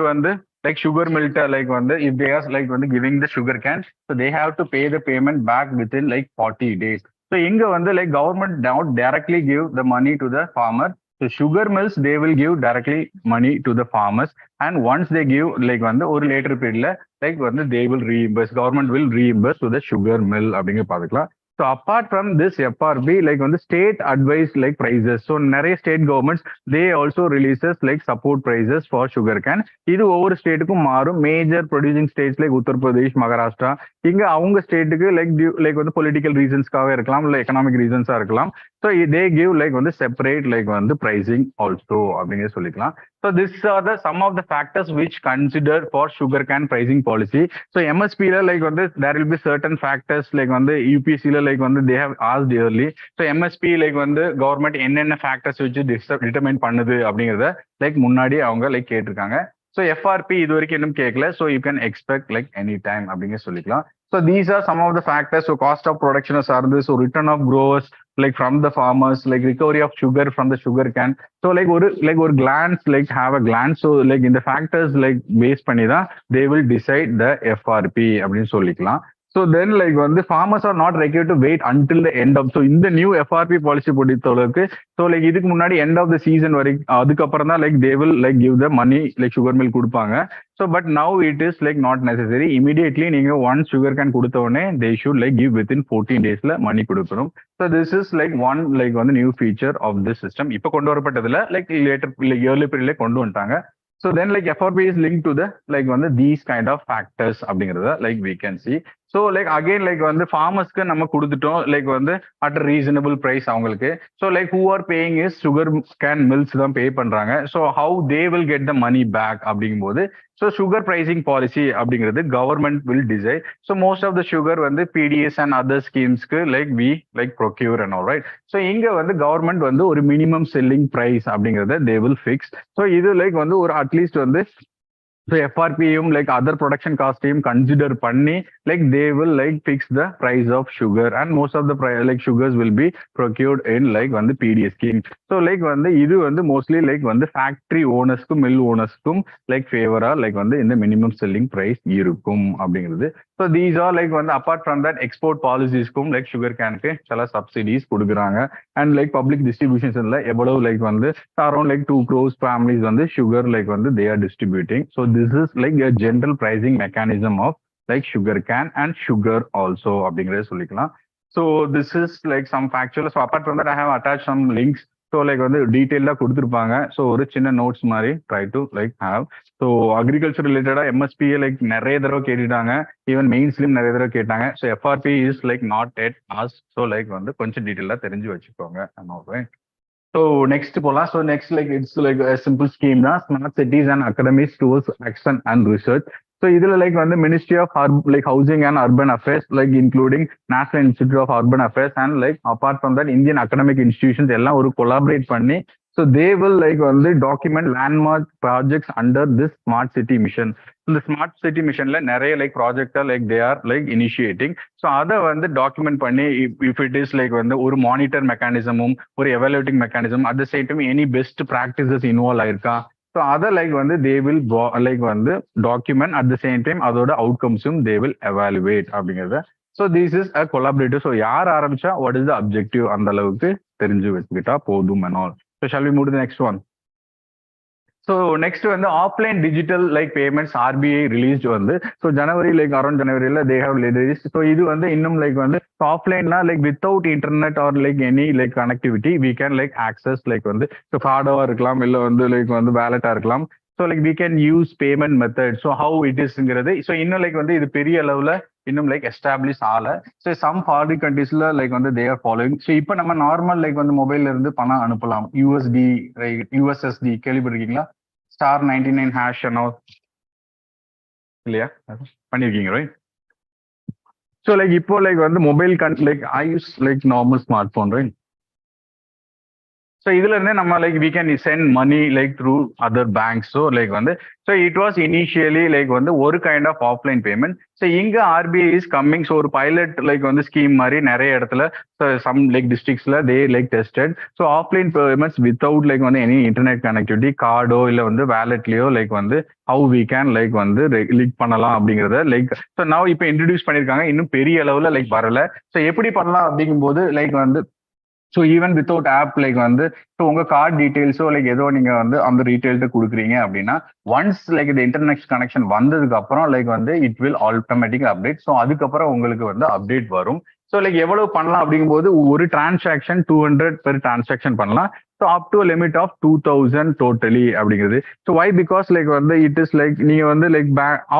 like sugar mill like if they are like giving the sugar cane, so they have to pay the payment back within like 40 days. So இங்க like government don't directly give the money to the farmer. So sugar mills they will give directly money to the farmers and once they give like ஒரு later period like they will reimburse, government will reimburse to the sugar mill அப்படிங்க பாத்துக்கலாம். So apart from this FRB like state advice like prices. So நிறைய state governments they also releases like support prices for sugarcane. இது ஒவ்வொரு ஸ்டேட்டுக்கும் மாறும். Major producing states like Uttar Pradesh, Maharashtra, இங்க அவங்க ஸ்டேட்டுக்கு லைக் பொலிட்டிக்கல் ரீசன்ஸ்க்காக இருக்கலாம், இல்லை எக்கனாமிக் ரீசன்ஸா இருக்கலாம். So they give like separate like pricing also அப்படிங்க சொல்லிக்கலாம். So these are the some of the factors which consider for sugarcane pricing policy. So MSP like there will be certain factors like UPSC like they have asked early. So MSP like government என்னென்ன factors வச்சு determine பண்ணுது அப்படிங்கறத like முன்னாடி அவங்க like கேட்டிருக்காங்க. So FRP இது வரைக்கும் இன்னும் கேட்கல. So you can expect like any time அப்படிங்க சொல்லிக்கலாம். So these are some of the factors. So cost of production சார்ந்து, so return of growers like from the farmers, like recovery of sugar from the sugar cane. So like ஒரு glance like have a glance. So like in the factors like base பண்ணி தான் they will decide the FRP அப்படின்னு சொல்லிக்கலாம். So then like farmers are not required to wait until the end of. So in the new FRP policy பொறுத்தளவுக்கு so like இதுக்கு முன்னாடி end of the season வரைக்கும் அதுக்கப்புறம் தான் like they will like give the money like sugar mill கொடுப்பாங்க. So but now it is like not necessary. Immediately நீங்க once sugar can கொடுத்த உடனே they should like give within 14 daysல money கொடுக்கணும். So this is like one like new feature of this system. இப்போ கொண்டு வரப்பட்டதுல like later like early period கொண்டு வந்துட்டாங்க. So then like FRP is linked to the like these kind of factors அப்படிங்கறத like we can see. So like again like farmersக்கு நம்ம கொடுத்துட்டோம் like at a reasonable price அவங்களுக்கு. So like who are paying is sugar cane mills தான் pay பண்றாங்க. So how they will get the money back அப்படிங்கும்போது so sugar pricing policy அப்படிங்கிறது government will decide. So most of the sugar PDS and other schemesக்கு like we like procure and all, right. So இங்க government ஒரு minimum selling price அப்படிங்கிறத they will fix. So இது like ஒரு at least so FRP like other production cost consider பண்ணி like they will like fix the price of sugar and most of the like sugars will be procured in like PDS scheme. So like வந்து இது வந்து மோஸ்ட்லி லைக் வந்து ஃபேக்டரி ஓனர்ஸ்க்கும் மில் ஓனர்ஸ்க்கும் லைக் ஃபேவரா லைக் வந்து இந்த மினிமம் செல்லிங் ப்ரைஸ் இருக்கும் அப்படிங்கிறது. ஸோ தீஸ் ஆர் லைக் வந்து அப்பார்ட் ஃப்ரம் தட் எக்ஸ்போர்ட் பாலிசிஸ்க்கும் லைக் சுகர் கேனுக்கு சில சப்சிடிஸ் கொடுக்குறாங்க. அண்ட் லைக் பப்ளிக் டிஸ்ட்ரிபியூஷன்ஸ்ல எவ்வளவு லைக் வந்து அரௌண்ட் லைக் 2 crores ஃபேமிலிஸ் வந்து சுகர் லைக் வந்து they R distributing. So this is like a general pricing mechanism of like sugar can and sugar also அப்படிங்கறத சொல்லிக்கலாம். So this is like some factual. So apart from that I have attached some links. So like வந்து டீட்டெயிலாக கொடுத்துருப்பாங்க. ஸோ ஒரு சின்ன நோட்ஸ் மாதிரி try to like have. So agriculture ரிலேட்டடாக எம்எஸ்பியை லைக் நிறைய தடவை கேட்டுட்டாங்க. ஈவன் மெயின்ஸ்லையும் நிறைய தடவை கேட்டாங்க. So FRP is like not yet as. So like வந்து கொஞ்சம் டீட்டெயிலாக தெரிஞ்சு வச்சுக்கோங்க. ஸோ நெக்ஸ்ட் போகலாம். So next like it's like simple scheme தான், smart cities and academics towards action and research. So இதுல லைக் வந்து ministry of like housing and urban affairs like including national institute of urban affairs and like apart from that Indian academic institutions எல்லாம் ஒரு கொலாபரேட் பண்ணி ஸோ தே வில் லைக் வந்து document landmark projects under this smart city mission. இந்த ஸ்மார்ட் சிட்டி மிஷன்ல நிறைய லைக் ப்ராஜெக்டா like they are like initiating. So அதை வந்து டாக்குமெண்ட் பண்ணி இஃப் இட் இஸ் லைக் வந்து ஒரு மானிட்டர் மெக்கானிசமும் ஒரு evaluating mechanism at the same time any best practices involve ஆயிருக்கா. ஸோ அதை லைக் வந்து தே வில் லைக் வந்து document at the same time அதோட அவுட்கம்ஸும் தே வில் எவாலுவேட் அப்படிங்கிறத. So this is a collaborative. So யார் ஆரம்பிச்சா வாட் இஸ் த அப்ஜெக்டிவ் அந்த அளவுக்கு தெரிஞ்சு வச்சுக்கிட்டா போதும் and all. So shall we move to the next one. So next வந்து offline digital like payments RBI released வந்து ஸோ ஜனவரி லைக் அரௌண்ட் ஜனவரியில் தே ஹவ் ரிலீஸ். ஸோ இது வந்து இன்னும் லைக் வந்து ஆஃப்லைன்னா like without internet or like any like connectivity we can like access like வந்து ஸோ கார்டாக இருக்கலாம் இல்லை வந்து லைக் வந்து வேலட்டாக இருக்கலாம். So like we can use payment method. So how it இஸ்ங்கிறது ஸோ இன்னும் லைக் வந்து இது பெரிய அளவில் இன்னும் லைக் எஸ்டாப்ளிஷ் ஆகல. ஸோ சம் ஃபாரின் கண்ட்ரீஸ்ல லைக் வந்து தே ஆர் ஃபாலோவிங். ஸோ இப்போ நம்ம நார்மல் லைக் வந்து மொபைல்ல இருந்து பணம் அனுப்பலாம். யூஎஸ்டி யூஎஸ்எஸ்டி கேள்விப்பட்டிருக்கீங்களா? ஸ்டார் 99 ஹேஷ் இல்லையா பண்ணிருக்கீங்க ரைட். ஸோ லைக் இப்போ லைக் வந்து mobile like I use like normal smart phone right. So இதுல இருந்தே நம்ம like we can send money like through other banks. So like வந்து so it was initially like வந்து ஒரு kind of offline payment. So இங்க ஆர்பிஐ இஸ் கம்மிங். ஸோ ஒரு பைலட் லைக் வந்து ஸ்கீம் மாதிரி நிறைய இடத்துல some like டிஸ்ட்ரிக்ட்ஸ்ல they like tested. So offline payments without like வந்து எனி இன்டர்நெட் கனெக்டிவிட்டி கார்டோ இல்லை வந்து வேலட்லயோ லைக் வந்து ஹவு வி கேன் லைக் வந்து லிங்க் பண்ணலாம் அப்படிங்கிறத லைக் ஸோ நான் இப்போ இன்ட்ரடியூஸ் பண்ணியிருக்காங்க. இன்னும் பெரிய அளவில் லைக் வரல. ஸோ எப்படி பண்ணலாம் அப்படிங்கும்போது லைக் வந்து so even without app like வந்து ஸோ உங்க கார்டு டீடைல்ஸோ லைக் ஏதோ நீங்க வந்து அந்த ரீட்டைல்ட்டு கொடுக்குறீங்க அப்படின்னா ஒன்ஸ் லைக் இந்த இன்டர்நெட் கனெக்ஷன் வந்ததுக்கு அப்புறம் லைக் வந்து it will automatic update. So அதுக்கப்புறம் உங்களுக்கு வந்து அப்டேட் வரும். ஸோ லைக் எவ்வளவு பண்ணலாம் அப்படிங்கும்போது ஒரு டிரான்சாக்ஷன் 200 பெர் டிரான்சாக்ஷன் பண்ணலாம். So up to limit of 2000 totally அப்படிங்கிறது. ஸோ வை பிகாஸ் லைக் வந்து இட் இஸ் லைக் நீங்க வந்து லைக்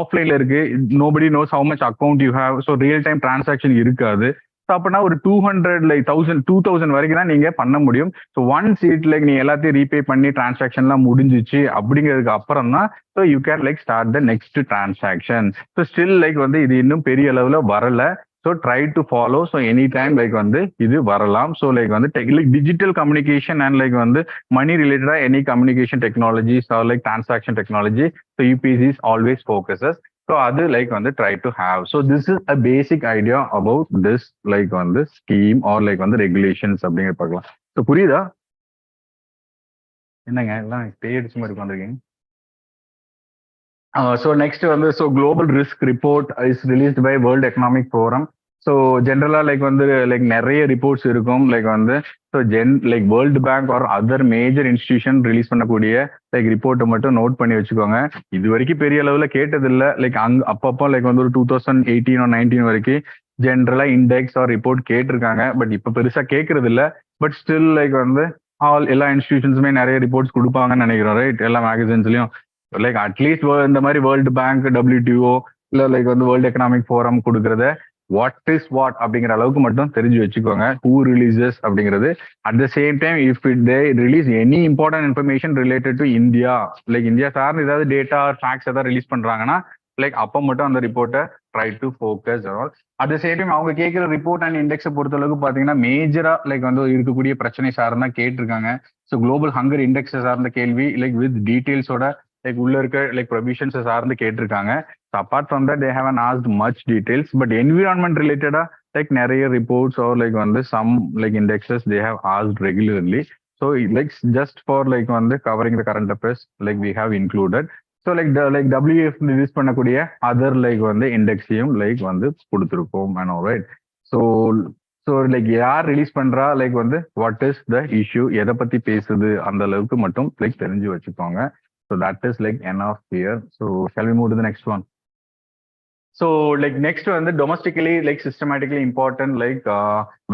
ஆஃப்லைன்ல இருக்கு, nobody knows how much account you have. So real time transaction இருக்காது. ஸோ அப்படின்னா ஒரு 200 லைக் 2000 வரைக்கும் தான் நீங்க பண்ண முடியும். ஸோ ஒன்ஸ் இட் லைக் நீ எல்லாத்தையும் ரீபே பண்ணி டிரான்சாக்ஷன்லாம் முடிஞ்சிச்சு அப்படிங்கிறதுக்கு அப்புறம் தான் so you can like start the next transaction. So still like வந்து இது இன்னும் பெரிய அளவில் வரல. So try to follow. So any time like வந்து இது வரலாம். ஸோ லைக் வந்து like digital communication and like வந்து மணி ரிலேட்டடா any communication technologies or like transaction technology. So UPSC is always focuses. So அது லைக் வந்து try to have. So this is a basic idea about this like வந்து ஸ்கீம் ஆர் லைக் வந்து ரெகுலேஷன்ஸ் அப்படிங்கிற பார்க்கலாம். ஸோ புரியுதா? என்னங்க எல்லாம் பேடிச்சு மாதிரி உட்காந்துருக்கீங்க. ஸோ நெக்ஸ்ட் வந்து so global risk report is released by world economic forum. So ஜென்ரலா லைக் வந்து லைக் நிறைய ரிப்போர்ட்ஸ் இருக்கும். லைக் வந்து so like world bank or other major institution release பண்ணக்கூடிய லைக் ரிப்போர்ட்டை மட்டும் நோட் பண்ணி வச்சுக்கோங்க. இது வரைக்கும் பெரிய அளவில் கேட்டதில்லை. லைக் அப்பப்போ லைக் வந்து ஒரு 2018 or 19 வரைக்கும் ஜென்ரலா இண்டெக்ஸ் ஆர் ரிப்போர்ட் கேட்டிருக்காங்க. பட் இப்போ பெருசா கேட்கறது இல்லை. பட் ஸ்டில் லைக் வந்து எல்லா இன்ஸ்டிடியூஷன்ஸுமே நிறைய ரிப்போர்ட்ஸ் கொடுப்பாங்கன்னு நினைக்கிறோம் ரைட். எல்லா மேகசின்ஸ்லயும் லைக் அட்லீஸ்ட் இந்த மாதிரி வேர்ல்டு பேங்க் WTO இல்லை லைக் வந்து வேர்ல்டு எக்கனாமிக் ஃபோரம் கொடுக்கறத வாட் இஸ் வாட் அப்படிங்கிற அளவுக்கு மட்டும் தெரிஞ்சு வச்சுக்கோங்க. ஹூ ரிலீசஸ் அப்படிங்கிறது. At the same time if it they release any important information related to India like India சார்ந்து ஏதாவது டேட்டா ஃபேக்ட்ஸ் ஏதாவது ரிலீஸ் பண்றாங்கன்னா லைக் அப்போ மட்டும் அந்த ரிப்போர்ட்டை try to focus. At the same time அவங்க கேட்கிற ரிப்போர்ட் அண்ட் இண்டெக்ஸை பொறுத்த அளவுக்கு பார்த்தீங்கன்னா மேஜரா லைக் வந்து இருக்கக்கூடிய பிரச்சனை சார்ந்தா கேட்டிருக்காங்க. ஸோ குளோபல் ஹங்கர் இண்டெக்ஸ் சார்ந்த கேள்வி லைக் வித் டீடைல்ஸோட லைக் உள்ள இருக்க லைக் ப்ரொவிஷன்ஸ் சார்ந்து கேட்டிருக்காங்க. So apart from that, they haven't asked much details, but environment related like நிறைய reports or like வந்து some like indexes they have asked regularly. So like just for like வந்து covering the current affairs, like we have included. So like the like WF release பண்ணக்கூடிய other like வந்து இண்டெக்ஸையும் like வந்து கொடுத்துருக்கோம் and all right. So so like யார் ரிலீஸ் பண்றா லைக் வந்து வாட் இஸ் த இஷ்யூ, எதை பத்தி பேசுது அந்த அளவுக்கு மட்டும் லைக் தெரிஞ்சு வச்சுக்கோங்க. So that is like end of here. So shall we move to the next one. So like next வந்து domestically like systematically important like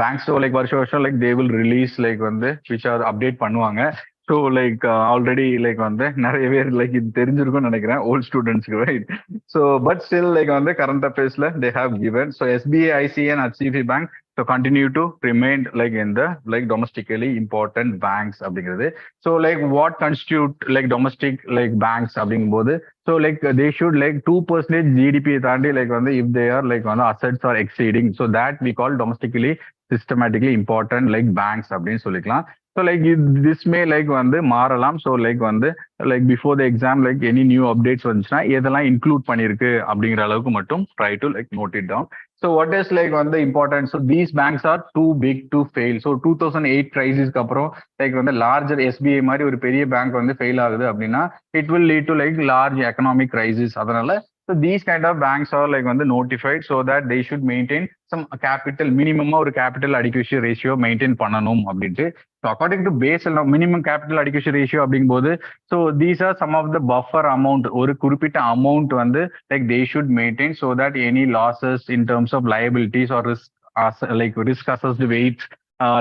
banks. So like வருஷம் like they will release like வந்து விச் ஆர் அப்டேட் பண்ணுவாங்க. ஸோ லைக் ஆல்ரெடி லைக் வந்து நிறைய பேர் லைக் இது தெரிஞ்சிருக்கும்னு நினைக்கிறேன் ஓல்ட் ஸ்டூடெண்ட்ஸ்க்கு, right? So but still like வந்து கரண்ட் அஃபேர்ஸ்ல they have given. So SBI, ICICI and HDFC bank so continue to remain like in the like domestically important banks அப்படிங்கிறது. So like what constitute like domestic like banks அப்படிங்கும்போது, so like they should like 2% GDP தாண்டி like வந்து if they are like on the assets are exceeding, so that we call domestically systematically important like banks அப்படின்னு சொல்லிக்கலாம். So like this may like வந்து மாறலாம். So like வந்து like before the exam like any new updates வந்துச்சுன்னா எதெல்லாம் இன்க்ளூட் பண்ணிருக்கு அப்படிங்கிற அளவுக்கு மட்டும் try to like note it down. So what is like one the important? So these banks are too big to fail. So 2008 crisis க்கு அப்புறம் like வந்து larger SBI மாதிரி ஒரு பெரிய பேங்க் வந்து ஃபெயில் ஆகுது அப்படின்னா it will lead to like large economic crisis. அதனால so these kind of banks are like வந்து notified so that they should maintain some capital, minimum ஒரு capital adequacy ratio maintain பண்ணணும் அப்படின்ட்டு. So according to Basel now minimum capital adequacy ratio அப்படிங்கும்போது so these are some of the buffer amount, ஒரு குறிப்பிட்ட amount வந்து like they should maintain so that any losses in terms of liabilities or risk like risk assessed weights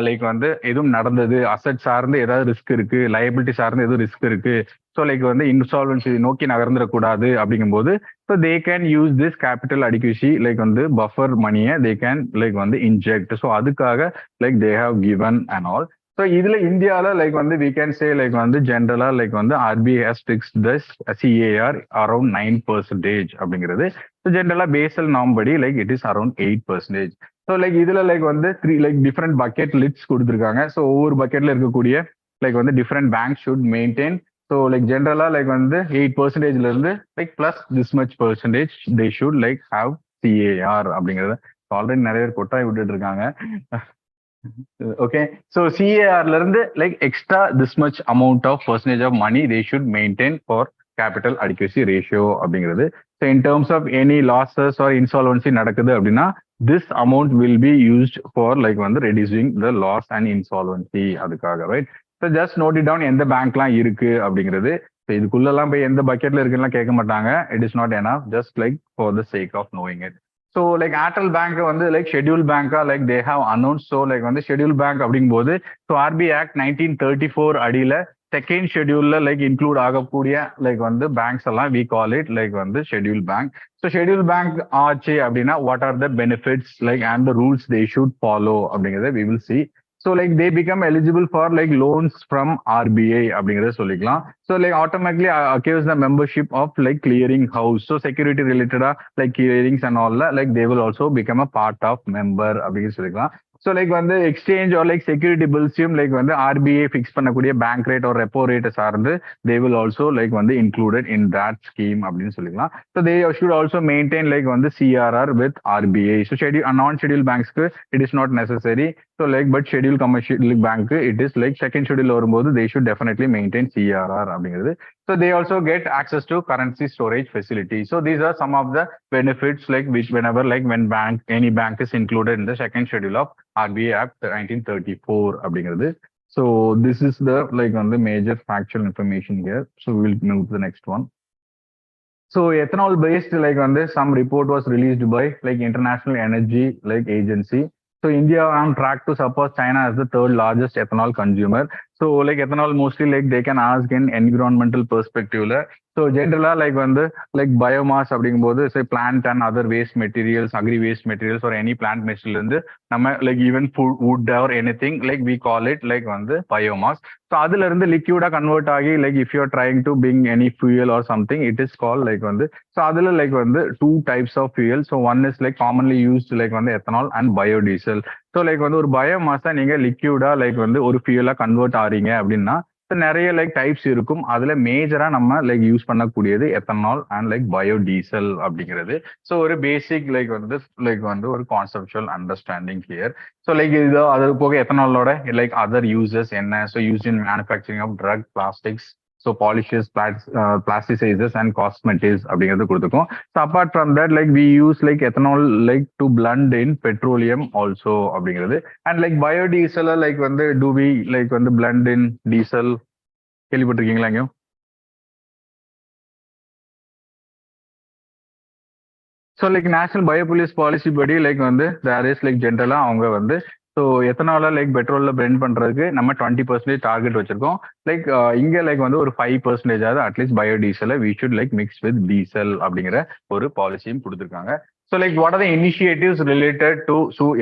like வந்து எதுவும் நடந்தது, அசட் சார்ந்து ஏதாவது ரிஸ்க் இருக்கு, லைபிலிட்டி சார்ந்து எதுவும் ரிஸ்க் இருக்கு, ஸோ லைக் வந்து இன்சால்வன்சி நோக்கி நகர்ந்துடக்கூடாது அப்படிங்கும்போது so they can use this capital adequacy like வந்து பஃபர் மணியை தே கேன் லைக் வந்து இன்ஜெக்ட். ஸோ அதுக்காக like they have given and all. So இதுல இந்தியாவில் லைக் வந்து வி கேன் சே லைக் வந்து ஜென்ரலா லைக் வந்து RBI has fixed this CAR around 9% அப்படிங்கிறது. ஸோ ஜென்ரலா பேசல் நார்ம் படி like it is around 8%. So like இதுல லைக் வந்து 3 லைக் டிஃப்ரெண்ட் பக்கெட் லிட்ஸ் கொடுத்துருக்காங்க. ஸோ ஒவ்வொரு பக்கெட்ல இருக்கக்கூடிய லைக் வந்து different bank should maintain. So like ஜென்ரலா லைக் வந்து 8%ல இருந்து like plus this much percentage they should like have CAR அப்படிங்கறத ஆல்ரெடி நிறைய பேர் கொட்டாய் விட்டுட்டு இருக்காங்க. ஓகே, ஸோ சிஏஆர்ல இருந்து like extra this much amount of percentage of money they should maintain for capital adequacy ratio அப்படிங்கிறது. So in terms of any losses or insolvency நடக்குது அப்படின்னா this amount will be used for like வந்து reducing the loss and insolvency அதுக்காக, right? So just note it down எந்த பேங்க்லாம் இருக்கு அப்படிங்கிறது. ஸோ இதுக்குள்ளெல்லாம் போய் எந்த பக்கெட்ல இருக்குன்னா கேட்க மாட்டாங்க. It is not enough, just like for the sake of knowing it. So like Airtel bank வந்து லைக் ஷெட்யூல் பேங்கா like they have announce. So like வந்து ஷெட்யூல் பேங்க் அப்படிங்கும்போது ஸோ ஆர்பிஐ ஆக்ட் 1934 அடியில செகண்ட் ஷெட்யூல்ல லைக் இன்க்ளூட் ஆகக்கூடிய லைக் வந்து பேங்க்ஸ் எல்லாம் வி கால் இட் லைக் வந்து schedule bank. So schedule bank ஆச்சு அப்படின்னா what are the benefits like and the rules they should follow அப்படிங்கிறத we will see. So like they become eligible for like loans from RBI அப்படிங்கிறத சொல்லிக்கலாம். So like automatically acquires the membership of like clearing house. So security ரிலேட்டடா லைக் கிளியரிங்ஸ் அண்ட் ஆல்ல like they will also become a part of member அப்படின்னு சொல்லிக்கலாம். ஸோ லைக் வந்து எக்ஸ்சேஞ்ச் ஆர் லைக் செக்யூரிட்டி பில்ஸையும் லைக் வந்து ஆர்பிஐ ஃபிக்ஸ் பண்ணக்கூடிய பேங்க் ரேட் ஒரு ரெப்போ ரேட்டை சார்ந்து தே வில் ஆல்சோ லைக் வந்து இன்க்ளூடட் இன் தட் ஸ்கீம் அப்படின்னு சொல்லிக்கலாம். So they should also maintain like வந்து CRR with RBI. So schedule non schedule பேங்க்ஸ்க்கு it is not necessary. So like but schedule commercial bank it is like second schedule வரும்போது they should definitely maintain CRR அப்படிங்கிறது. So they also get access to currency storage facility. So these are some of the benefits like which whenever like when any bank is included in the second schedule of RBI Act 1934 அப்படிங்கிறது. So this is the like on the major factual information here. So we'll move to the next one. So ethanol based like on this some report was released by like International Energy like Agency. So India on track to surpass China as the third largest ethanol consumer. So like ethanol mostly like they can ask in environmental perspective. So generally like when the like biomass அப்படிங்கும்போது say plant and other waste materials, agri waste materials or any plant material இருந்து நம்ம like even food, wood or anything like we call it like வந்து biomass. So அதுல இருந்து liquid convert ஆகி like if you are trying to bring any fuel or something it is called like வந்து so அதுல like வந்து two types of fuel. So one is like commonly used like வந்து ethanol and biodiesel. So like வந்து ஒரு பயோமாஸா நீங்க லிக்யூடா லைக் வந்து ஒரு ஃபியூலா கன்வெர்ட் ஆறீங்க அப்படின்னா ஸோ நிறைய லைக் டைப்ஸ் இருக்கும். அதுல மேஜரா நம்ம லைக் யூஸ் பண்ணக்கூடியது எத்தனால் அண்ட் லைக் பயோடீசல் அப்படிங்கிறது. ஸோ ஒரு பேசிக் லைக் வந்து ஒரு conceptual understanding clear. So like இதோ அது போக எத்தனாலோட லைக் அதர் யூசஸ் என்ன? So use in manufacturing of drug, plastics, so polishes, plasticisers and cosmetics அப்படிங்கிறது கொடுத்துருக்கோம். So apart from that like we use like ethanol like to blend in petroleum also அப்படிங்கிறது. அண்ட் லைக் பயோடீசல் லைக் வந்து டு வி லைக் வந்து பிளண்ட் இன் டீசல் கேள்விப்பட்டிருக்கீங்களா எங்கேயும்? ஸோ லைக் நேஷனல் பயோபொலிஸ் பாலிசி படி லைக் வந்து தேர் இஸ் லைக் ஜென்ரலா அவங்க வந்து ஸோ எத்தனால லைக் பெட்ரோல்ல பிளெண்ட் பண்றதுக்கு நம்ம 20% டார்கெட் வச்சிருக்கோம். லைக் இங்க லைக் வந்து ஒரு 5% ஆகுது அட்லீஸ்ட் பயோடீசலை we should like mix with diesel அப்படிங்கிற ஒரு பாலிசியும் கொடுத்துருக்காங்க. So like what are the initiatives related to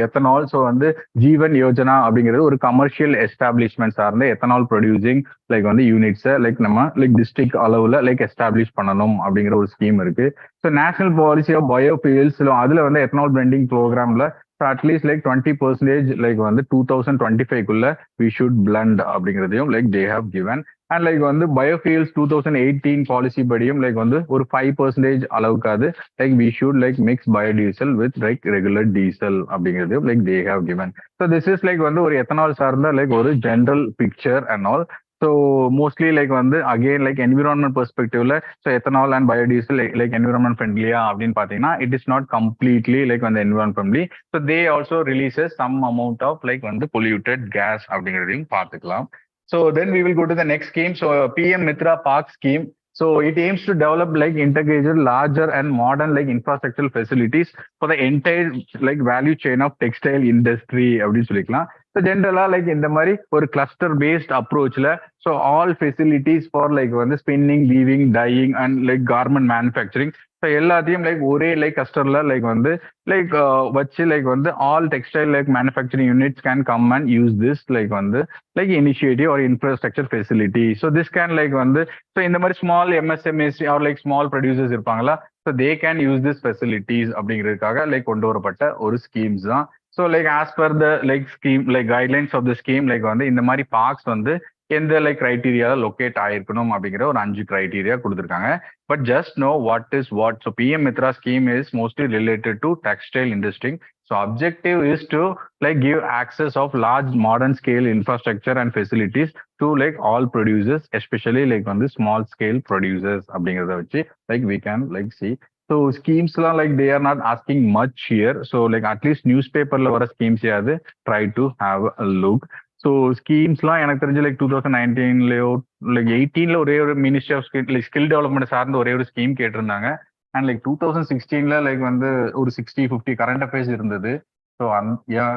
ethanol? So வந்து ஜீவன் யோஜனா அப்படிங்கிறது ஒரு கமர்ஷியல் எஸ்டாப்ளிஷ்மெண்ட் சார்ந்த எத்தனால் ப்ரொடியூசிங் லைக் வந்து யூனிட்ஸை லைக் நம்ம லைக் டிஸ்ட்ரிக்ட் அளவுல லைக் எஸ்டாப்ளிஷ் பண்ணணும் அப்படிங்கிற ஒரு ஸ்கீம் இருக்கு. So national policy of biofuels அதுல வந்து எத்தனால் பிளெண்டிங் ப்ரோக்ராம்ல அட்லீஸ்ட் லைக் 20% லைக் வந்து 2025 வி ஷுட் பிளண்ட் அப்படிங்கிறதையும் like they have given. And like வந்து பயோஃபியூல்ஸ் 2018 பாலிசி படியும் லைக் வந்து ஒரு 5% அளவுக்காது like we should like mix biodiesel with like regular diesel அப்படிங்கிறதையும் like they have given. So this is like வந்து ஒரு எத்தனால் சார்ந்த லைக் ஒரு general picture and all. So mostly like வந்து அகெயின் லைக் என்விரான்மெண்ட் பெர்ஸ்பெக்டிவ்ல so ethanol and biodiesel like environment ஃப்ரெண்ட்லியா அப்படின்னு பார்த்தீங்கன்னா it is not completely like வந்து environment friendly. So they also releases some amount of like வந்து பொல்யூட்டட் கேஸ் அப்படிங்கிறதையும் பார்த்துக்கலாம். So then we will go to the next scheme. So PM Mitra park scheme. So it aims to develop like integrated, larger and modern like infrastructural facilities for the entire like value chain of textile industry அப்படின்னு சொல்லிக்கலாம். ஸோ ஜென்ரலா லைக் இந்த மாதிரி ஒரு கிளஸ்டர் பேஸ்ட் அப்ரோச்ல so all facilities for like வந்து spinning, weaving, dyeing and like garment manufacturing so எல்லாத்தையும் லைக் ஒரே லைக் கஸ்டர்ல லைக் வந்து லைக் வச்சு லைக் வந்து all textile like manufacturing units can come and use this like வந்து like initiative or infrastructure facility. So this can like வந்து ஸோ இந்த மாதிரி small MSMEs or like small producers இருப்பாங்களா so they can use this facilities அப்படிங்கிறதுக்காக லைக் கொண்டு வரப்பட்ட ஒரு ஸ்கீம்ஸ் தான். So like as per the like scheme like guidelines of the scheme like வந்து இந்த மாதிரி பார்க்ஸ் வந்து எந்த லைக் கிரைட்டீரியா லொக்கேட் ஆயிருக்கணும் அப்படிங்கிற ஒரு 5 கிரைட்டீரியா கொடுத்துருக்காங்க. But just know what is what. So PM Mitra scheme is mostly related to textile industry. So objective is to like give access of large modern scale infrastructure and facilities to like all producers, especially like வந்து ஸ்மால் ஸ்கேல் ப்ரொடியூசர்ஸ் அப்படிங்கிறத வச்சு like we can like see. So ஸ்கீம்ஸ்லாம் like they are not asking much here. So like at least news பேப்பர்ல வர ஸ்கீம்ஸையாவது try to have a look. So ஸ்கீம்ஸ்லாம் எனக்கு தெரிஞ்சு லைக் 2019லயோ லைக் 18ல ஒரே ஒரு மினிஸ்ட்ரி ஆஃப் ஸ்கில் டெவலப்மெண்ட் சார்ந்த ஒரே ஒரு ஸ்கீம் கேட்டிருந்தாங்க. அண்ட் லைக் 2016ல லைக் வந்து ஒரு 60-50 கரண்ட் அஃபேர்ஸ் இருந்தது. ஸோ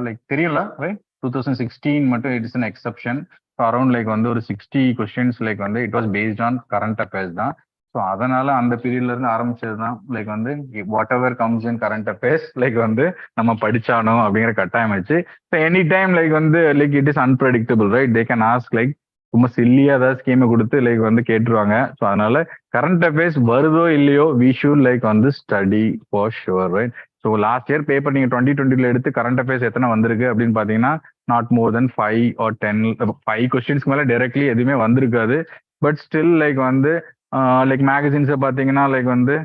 லைக் தெரியல ரைட் 2016 மட்டும் it is an exception. So around like வந்து ஒரு 60 கொஸ்டின்ஸ் லைக் வந்து it was based on current affairs தான். ஸோ அதனால அந்த பீரியட்ல இருந்து ஆரம்பிச்சது தான் லைக் வந்து வாட் எவர் கம்ஸ் இன் கரண்ட் அஃபேர்ஸ் லைக் வந்து நம்ம படிச்சானோ அப்படிங்கிற கட்டாயம் வச்சு. ஸோ எனி டைம் லைக் வந்து like it is unpredictable right. They can ask like ரொம்ப சில்லியா ஏதாவது ஸ்கீமை கொடுத்து லைக் வந்து கேட்டுருவாங்க. ஸோ அதனால கரண்ட் அஃபேர்ஸ் வருதோ இல்லையோ வி ஷுட் லைக் வந்து study for sure right. So last year paper நீங்க 2020ல எடுத்து கரண்ட் அஃபேர்ஸ் எத்தனை வந்திருக்கு அப்படின்னு பாத்தீங்கன்னா நாட் மோர் தென் 5 or 10 5 கொஸ்டின்ஸ்க்கு மேல டைரக்ட்லி எதுவுமே வந்திருக்காது. பட் ஸ்டில் லைக் வந்து லைக் மேகசின்ஸை பார்த்தீங்கன்னா லைக் வந்து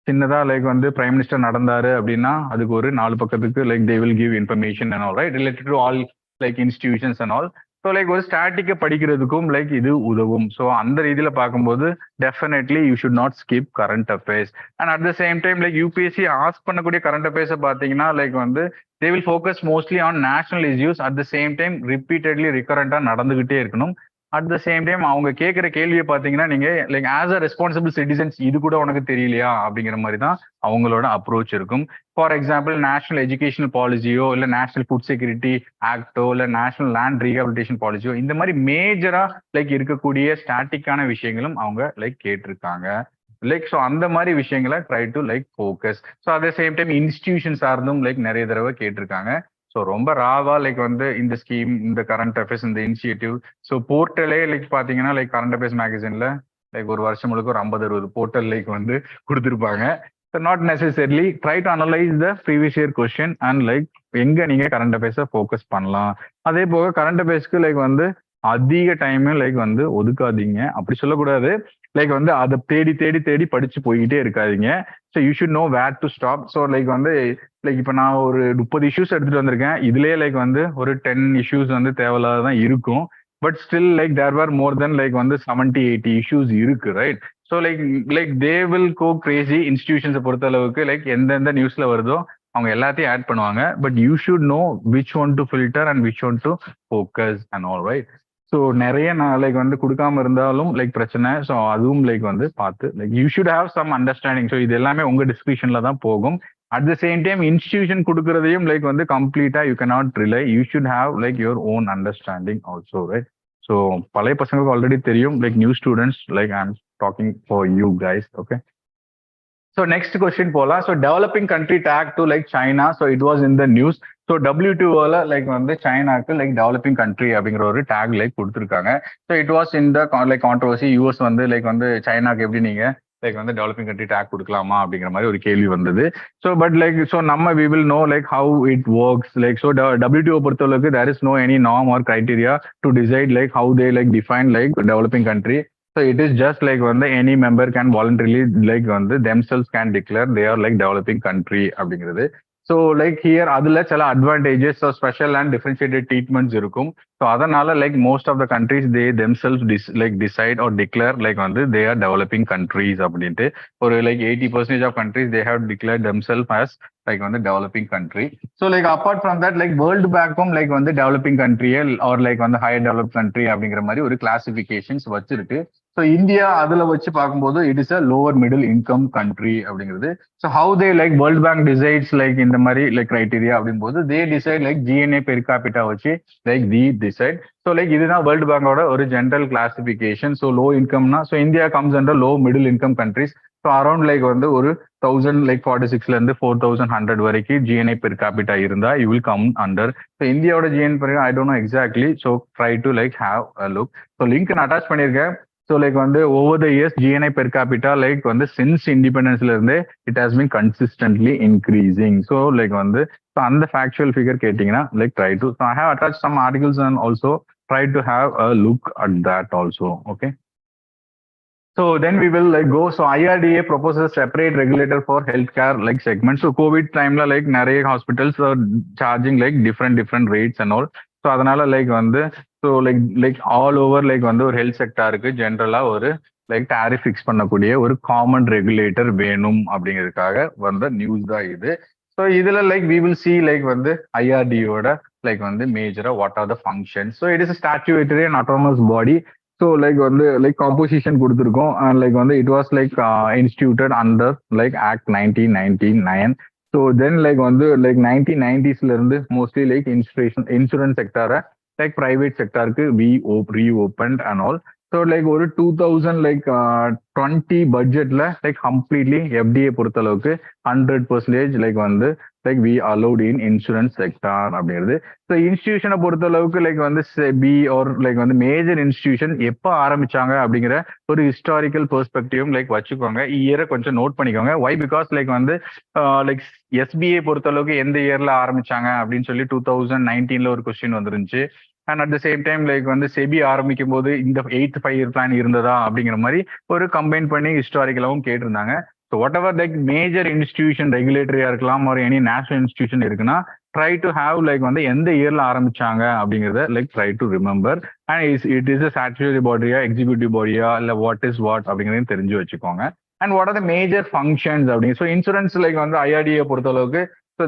சின்னதா லைக் வந்து பிரைம் மினிஸ்டர் நடந்தாரு அப்படின்னா அதுக்கு ஒரு 4 பக்கத்துக்கு like they will give information and all right related to all like institutions and all. So like ஒரு ஸ்டாட்டிக்கை படிக்கிறதுக்கும் லைக் இது உதவும். ஸோ அந்த ரீதியில பார்க்கும்போது definitely you should not skip current affairs. And at the same time like UPSC ask பண்ணக்கூடிய கரண்ட் அஃபேர்ஸை பார்த்தீங்கன்னா லைக் வந்து they will focus mostly on national issues. At the same time repeatedly ரிகரண்டா நடந்துகிட்டே இருக்கணும். அட் த சேம் டைம் அவங்க கேட்குற கேள்வியை பார்த்தீங்கன்னா நீங்க like as a responsible citizens இது கூட உனக்கு தெரியலையா அப்படிங்கிற மாதிரி தான் அவங்களோட அப்ரோச் இருக்கும். ஃபார் எக்ஸாம்பிள் நேஷனல் எஜுகேஷனல் பாலிசியோ இல்லை நேஷனல் ஃபுட் செக்யூரிட்டி ஆக்டோ இல்லை நேஷனல் லேண்ட் ரீஹாபிலிட்டேஷன் பாலிசியோ இந்த மாதிரி மேஜரா லைக் இருக்கக்கூடிய ஸ்டாட்டிக்கான விஷயங்களும் அவங்க லைக் கேட்டிருக்காங்க லைக். ஸோ அந்த மாதிரி விஷயங்களை try to like focus. So at the same time institution சார்ந்தும் லைக் நிறைய தடவை கேட்டிருக்காங்க. ஸோ ரொம்ப ராவா லைக் வந்து இந்த ஸ்கீம் இந்த கரண்ட் அஃபேர்ஸ் இந்த இனிஷியேட்டிவ். ஸோ போர்ட்டலே லைக் பாத்தீங்கன்னா லைக் கரண்ட் அஃபேர்ஸ் மேகசின்ல லைக் ஒரு வருஷம் முழுக்க ஒரு 50-60 போர்ட்டல் லைக் வந்து கொடுத்துருப்பாங்க. So not necessarily try to analyse the previous year question and like எங்க நீங்க கரண்ட் அஃபேர்ஸை ஃபோக்கஸ் பண்ணலாம். அதே போக கரண்ட் அஃபேர்ஸ்க்கு லைக் வந்து அதிக டைம் லைக் வந்து ஒதுக்காதீங்க. அப்படி சொல்லக்கூடாது. லைக் வந்து அதை தேடி தேடி தேடி படிச்சு போய்கிட்டே இருக்காதீங்க. So you should know where to stop. So like வந்து லைக் இப்போ நான் ஒரு 30 இஷ்யூஸ் எடுத்துட்டு வந்திருக்கேன். இதுலயே லைக் வந்து ஒரு 10 இஷ்யூஸ் வந்து தேவையில்லாதான் இருக்கும். But still like there are more then like வந்து 70-80 இஷ்யூஸ் இருக்கு, right? So like they will go crazy. இன்ஸ்டிடியூஷன்ஸை பொறுத்த அளவுக்கு லைக் எந்தெந்த நியூஸ்ல வருதோ அவங்க எல்லாத்தையும் ஆட் பண்ணுவாங்க. But you should know which one to filter and which one to focus and all, right? So நிறைய நான் லைக் வந்து கொடுக்காம இருந்தாலும் லைக் பிரச்சனை. ஸோ அதுவும் லைக் வந்து பார்த்து like you should have some understanding. So இது எல்லாமே உங்க டிஸ்கிரிப்ஷன்ல தான் போகும். At the same time institution கொடுக்கறதையும் லைக் வந்து கம்ப்ளீட்டா you cannot rely. You should have like your own understanding also, right? So பழைய பசங்களுக்கு ஆல்ரெடி தெரியும். Like new students, like I am talking for you guys. Okay, so next question போலாம். So developing country tag to like China. So it was in the news. So WTO like வந்து சைனாக்கு like developing country அப்படிங்கிற ஒரு tag like கொடுத்துருக்காங்க. So it was in the like controversy. US வந்து like வந்து சைனாக்கு எப்படி நீங்க லைக் வந்து டெவலப்பிங் கண்ட்ரி டேக் கொடுக்கலாமா அப்படிங்கிற மாதிரி ஒரு கேள்வி வந்தது. ஸோ பட் லைக் ஸோ நம்ம we will know like how it works. Like so WTO பொறுத்தளவுக்கு there is no any norm or criteria to decide like how they like define like developing country. So it is just like when any member can voluntarily like when themselves can declare they are like developing country அப்படிங்கிறது. So like here அதுல சில advantages, so special and differentiated treatments இருக்கும். So அதனால like most of the countries they themselves like decide or declare like வந்து they are developing countries அப்படின்ட்டு. ஒரு like 80% of countries they have declared themselves as like வந்து developing country. So like apart from that like world bankum like வந்து developing country or like வந்து higher developed country அப்படிங்கிற மாதிரி ஒரு classifications வச்சிருக்கு. ஸோ இந்தியா அதுல வச்சு பார்க்கும்போது it is a lower middle income country அப்படிங்கிறது. So how they like world bank decides like இந்த மாதிரி லைக் கிரைட்டீரியா அப்படின் போது they decide like GNI per capita வச்சு like the decide. So like இதுதான் வேர்ல்டு பேங்கோட ஒரு ஜென்ரல் கிளாசிபிகேஷன். ஸோ லோ இன்கம்னா so India comes under low middle income countries. So around like வந்து ஒரு 1046ல இருந்து 4100 வரைக்கும் ஜிஎன்ஏ பெர் கேபிட்டா இருந்தா you will come under. So இந்தியாவோட GN per I don't know exactly. So try to like have a look. So link நான் அட்டாச் பண்ணியிருக்கேன். ஸோ லைக் வந்து over the years GNI per capita like வந்து சின்ஸ் இண்டிபெண்டன்ஸ்ல இருந்தே it has been consistently increasing. So like வந்து ஸோ அந்த ஃபேக்சுவல் ஃபிகர் கேட்டிங்கன்னா like try to. So I have attach some articles and also try to have a look at that also. Okay, so then we will like go. So IRDA proposes separate regulator for healthcare like segment. So COVID time la like நிறைய hospitals are charging like different rates and all. So அதனால like வந்து so like all over like வந்து ஒரு ஹெல்த் செக்டாருக்கு ஜென்ரலா ஒரு லைக் டாரிஃப் ஃபிக்ஸ் பண்ணக்கூடிய ஒரு காமன் ரெகுலேட்டர் வேணும் அப்படிங்கிறதுக்காக வந்த நியூஸ் தான் இது. ஸோ இதுல like we will see like வந்து ஐஆர்டியோட லைக் வந்து மேஜரா what are the functions. So it is statutory and autonomous body. So like வந்து லைக் காம்போசிஷன் கொடுத்துருக்கோம். அண்ட் லைக் வந்து it was like instituted under like act 1999. So then like வந்து லைக் 1990s இருந்து மோஸ்ட்லி லைக் இன்சூரன்ஸ் செக்டாரை லைக் பிரைவேட் செக்டாருக்கு reopened and all. So like ஒரு 2020 பட்ஜெட்ல லைக் கம்ப்ளீட்லி எஃப்டிஏ பொறுத்த அளவுக்கு 100% லைக் வந்து like we allot in insurance sector அப்படிங்கிறது. ஸோ இன்ஸ்டிடியூஷனை பொறுத்த அளவுக்கு லைக் வந்து செபி ஆர் லைக் வந்து மேஜர் இன்ஸ்டிடியூஷன் எப்போ ஆரம்பிச்சாங்க அப்படிங்கிற ஒரு ஹிஸ்டாரிக்கல் பெர்ஸ்பெக்டிவும் லைக் வச்சுக்கோங்க. இயரை கொஞ்சம் நோட் பண்ணிக்கோங்க. வை பிகாஸ் லைக் வந்து லைக் எஸ்பிஐ பொறுத்த அளவுக்கு எந்த இயர்ல ஆரம்பிச்சாங்க அப்படின்னு சொல்லி 2019 ஒரு கொஸ்டின் வந்துருந்துச்சு. And at the same time like வந்து செபி ஆரம்பிக்கும் போது இந்த 8th 5-year பிளான் இருந்ததா அப்படிங்கிற மாதிரி ஒரு கம்பைன் பண்ணி ஹிஸ்டாரிக்கலாவும் கேட்டிருந்தாங்க. So what ever like major institution ரெகுலேட்டரியா இருக்கலாம் ஒரு எனி நேஷனல் இன்ஸ்டிடியூஷன் இருக்குன்னா ட்ரை டு ஹேவ் லைக் வந்து எந்த இயர்ல ஆரம்பிச்சாங்க அப்படிங்கிறத like try to remember. And it is a statutory பாடியா எக்ஸிக்யூட்டிவ் பாடியா இல்லை வாட் இஸ் வாட் அப்படிங்கிறதையும் தெரிஞ்சு வச்சுக்கோங்க. And what are the major functions அப்படிங்க. ஸோ இன்சூரன்ஸ் லைக் வந்து ஐஆர்டிஏ பொறுத்த அளவுக்கு so